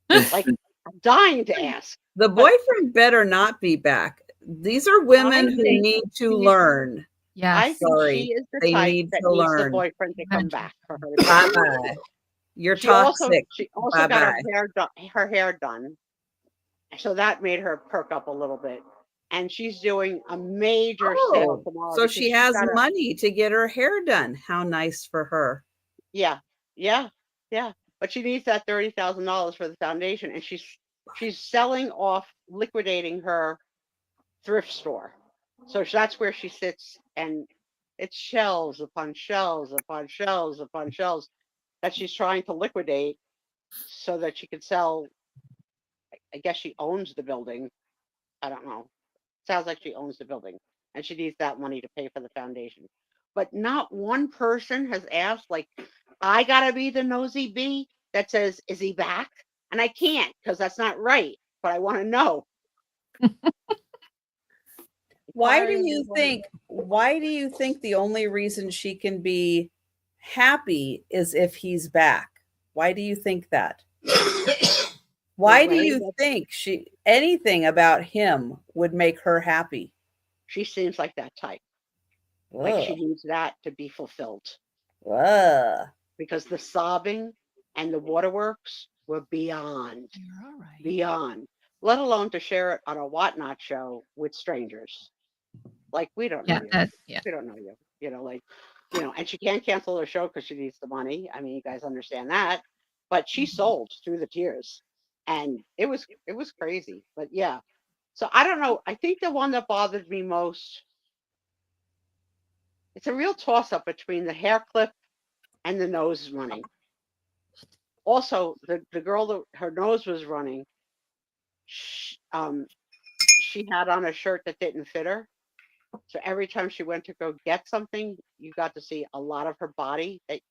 Speaker 2: Like, I'm dying to ask.
Speaker 4: The boyfriend better not be back. These are women who need to learn.
Speaker 2: Yeah, I think she is the type that needs the boyfriend to come back for her.
Speaker 4: Bye-bye. You're toxic.
Speaker 2: She also got her hair done. So that made her perk up a little bit. And she's doing a major sale tomorrow.
Speaker 4: So she has money to get her hair done. How nice for her.
Speaker 2: Yeah. But she needs that $30,000 for the foundation. And she's selling off, liquidating her thrift store. So that's where she sits, and it's shelves upon shelves upon shelves upon shelves that she's trying to liquidate so that she could sell. I guess she owns the building. I don't know. Sounds like she owns the building, and she needs that money to pay for the foundation. But not one person has asked, like, I gotta be the nosy bee that says, is he back? And I can't, because that's not right, but I want to know.
Speaker 4: Why do you think the only reason she can be happy is if he's back? Why do you think that? Why do you think anything about him would make her happy?
Speaker 2: She seems like that type. Like she needs that to be fulfilled. Because the sobbing and the waterworks were beyond.
Speaker 1: You're all right.
Speaker 2: Beyond. Let alone to share it on a whatnot show with strangers. Like, we don't know you. We don't know you. And she can't cancel her show because she needs the money. I mean, you guys understand that. But she sold through the tears. And it was crazy. But yeah. So I don't know. I think the one that bothered me most, it's a real toss-up between the hair clip and the nose running. Also, the girl that her nose was running, she had on a shirt that didn't fit her. So every time she went to go get something, you got to see a lot of her body. I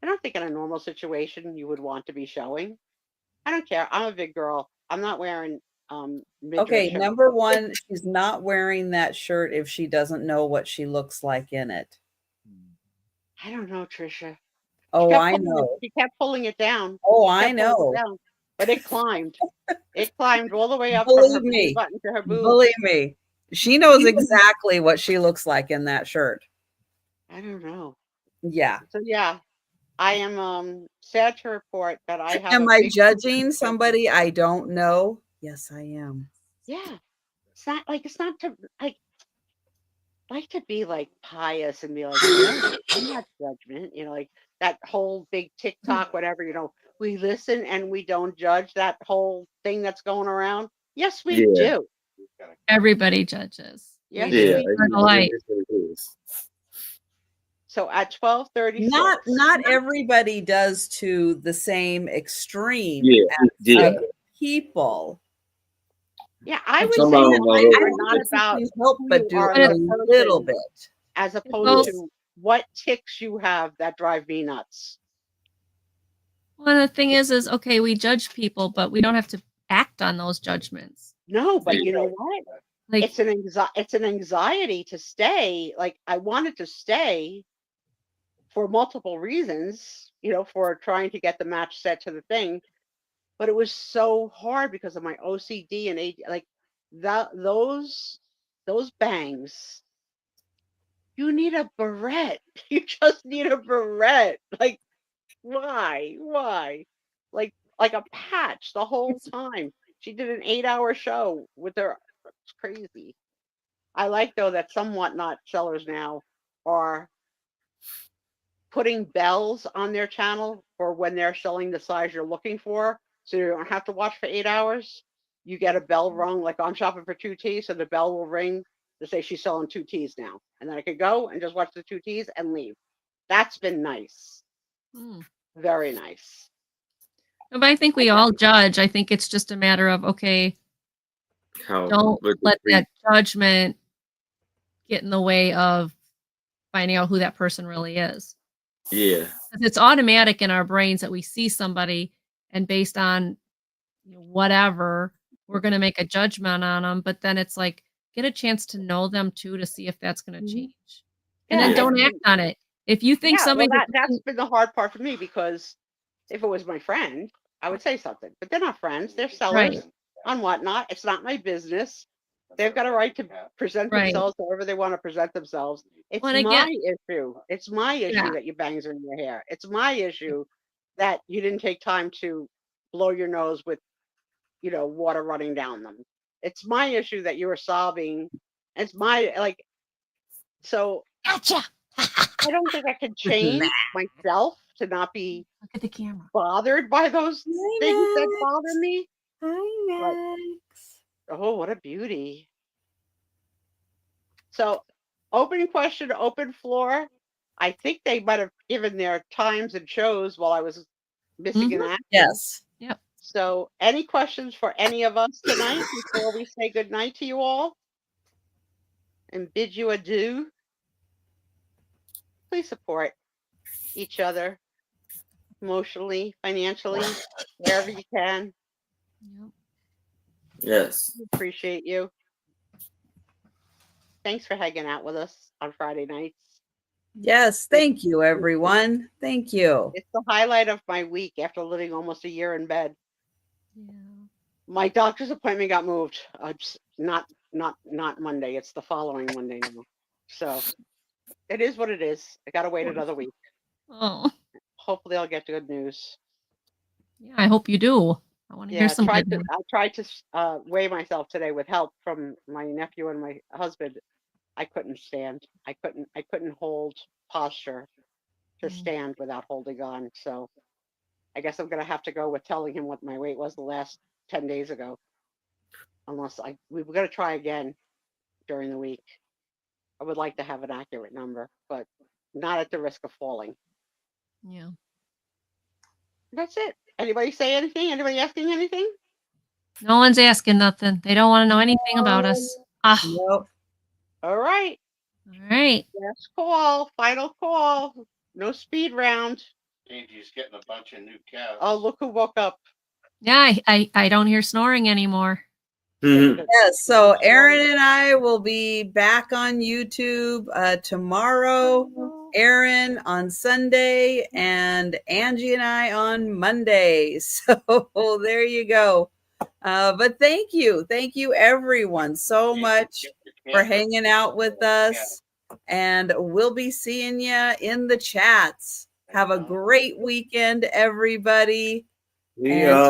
Speaker 2: don't think in a normal situation you would want to be showing. I don't care. I'm a big girl. I'm not wearing
Speaker 4: okay, number one, she's not wearing that shirt if she doesn't know what she looks like in it.
Speaker 2: I don't know, Trisha.
Speaker 4: Oh, I know.
Speaker 2: She kept pulling it down.
Speaker 4: Oh, I know.
Speaker 2: But it climbed. It climbed all the way up
Speaker 4: Believe
Speaker 2: from her
Speaker 4: me.
Speaker 2: button to her boob.
Speaker 4: Believe me. She knows exactly what she looks like in that shirt.
Speaker 2: I don't know.
Speaker 4: Yeah.
Speaker 2: So yeah, I am sad to report that I have
Speaker 4: Am
Speaker 2: a
Speaker 4: I
Speaker 2: big
Speaker 4: judging somebody I don't know? Yes, I am.
Speaker 2: Yeah. It's not to like to be like pious and be like, no, I'm not judgment, like that whole big TikTok, whatever, we listen and we don't judge, that whole thing that's going around. Yes, we
Speaker 3: Yeah.
Speaker 2: do.
Speaker 1: Everybody judges.
Speaker 2: Yes,
Speaker 1: We do.
Speaker 3: Yeah.
Speaker 2: we
Speaker 1: We're the light.
Speaker 3: It is.
Speaker 2: So at 12:36.
Speaker 4: Not everybody does to the same extreme
Speaker 3: Yeah.
Speaker 4: as
Speaker 3: Yeah.
Speaker 4: other people.
Speaker 2: Yeah, I
Speaker 4: And
Speaker 2: would
Speaker 3: Some
Speaker 2: say
Speaker 3: of
Speaker 2: that
Speaker 3: them are
Speaker 2: things
Speaker 3: little
Speaker 2: are
Speaker 3: bit
Speaker 2: not
Speaker 3: different.
Speaker 2: about
Speaker 4: you help
Speaker 2: who
Speaker 4: but
Speaker 2: you
Speaker 4: do
Speaker 2: are
Speaker 4: a
Speaker 2: as a
Speaker 4: little
Speaker 2: person,
Speaker 4: bit.
Speaker 2: as opposed
Speaker 1: Well,
Speaker 2: to what ticks you have that drive me nuts.
Speaker 1: Well, the thing is okay, we judge people, but we don't have to act on those judgments.
Speaker 2: No, but
Speaker 3: Yeah.
Speaker 2: you know what?
Speaker 1: Like,
Speaker 2: It's an anxiety to stay. Like I wanted to stay for multiple reasons, for trying to get the match set to the thing, but it was so hard because of my OCD and like those bangs. You need a barrette. You just need a barrette. Like why? Like a patch the whole time. She did an 8-hour show with her. It's crazy. I like though that some whatnot sellers now are putting bells on their channel for when they're selling the size you're looking for, so you don't have to watch for 8 hours. You get a bell rung, like I'm shopping for 2Ts, so the bell will ring to say she's selling 2Ts now, and then I could go and just watch the 2Ts and leave. That's been nice. Very nice.
Speaker 1: but I think we all judge. I think it's just a matter of, okay, don't let that judgment get in the way of finding out who that person really is.
Speaker 3: Yeah.
Speaker 1: It's automatic in our brains that we see somebody and based on whatever, we're going to make a judgment on them. But then it's like, get a chance to know them too, to see if that's going to change. And then don't act on it. If you think somebody,
Speaker 2: that's been the hard part for me, because if it was my friend, I would say something, but they're not friends. They're sellers on whatnot. It's not my business. They've got a right to present themselves however they want to present themselves. It's my issue. It's my issue that your bangs are in your hair. It's my issue that you didn't take time to blow your nose with, water running down them. It's my issue that you were sobbing. It's my, so
Speaker 1: gotcha.
Speaker 2: I don't think I can change myself to not be
Speaker 1: Look at the camera.
Speaker 2: bothered by those things that bother me.
Speaker 4: Hi, Max.
Speaker 2: Oh, what a beauty. So, open question, open floor. I think they might have given their times and shows while I was missing in action.
Speaker 4: Yes.
Speaker 1: Yep.
Speaker 2: So, any questions for any of us tonight before we say good night to you all and bid you adieu? Please support each other emotionally, financially, wherever you can.
Speaker 1: Yep.
Speaker 3: Yes.
Speaker 2: We appreciate you. Thanks for hanging out with us on Friday nights.
Speaker 4: Yes, thank you, everyone. Thank you.
Speaker 2: It's the highlight of my week after living almost a year in bed.
Speaker 1: Yeah.
Speaker 2: My doctor's appointment got moved. Not Monday. It's the following Monday now. So it is what it is. I gotta wait another week.
Speaker 1: Oh.
Speaker 2: Hopefully, I'll get good news.
Speaker 1: Yeah, I hope you do. I want to hear some good news.
Speaker 2: I tried to weigh myself today with help from my nephew and my husband. I couldn't stand. I couldn't hold posture to stand without holding on. So I guess I'm gonna have to go with telling him what my weight was the last 10 days ago. Unless we've got to try again during the week. I would like to have an accurate number, but not at the risk of falling.
Speaker 1: Yeah.
Speaker 2: That's it. Anybody say anything? Anybody asking anything?
Speaker 1: No one's asking nothing. They don't want to know anything about us.
Speaker 4: Nope.
Speaker 2: All right.
Speaker 1: All right.
Speaker 2: Last call. Final call. No speed round.
Speaker 5: Angie's getting a bunch of new cows.
Speaker 2: Oh, look who woke up.
Speaker 1: Yeah, I don't hear snoring anymore.
Speaker 3: Mm-hmm.
Speaker 4: Yes, so Aaron and I will be back on YouTube tomorrow. Aaron on Sunday and Angie and I on Monday. So there you go. But thank you everyone so much for hanging out with us. And we'll be seeing you in the chats. Have a great weekend, everybody.
Speaker 3: Yeah.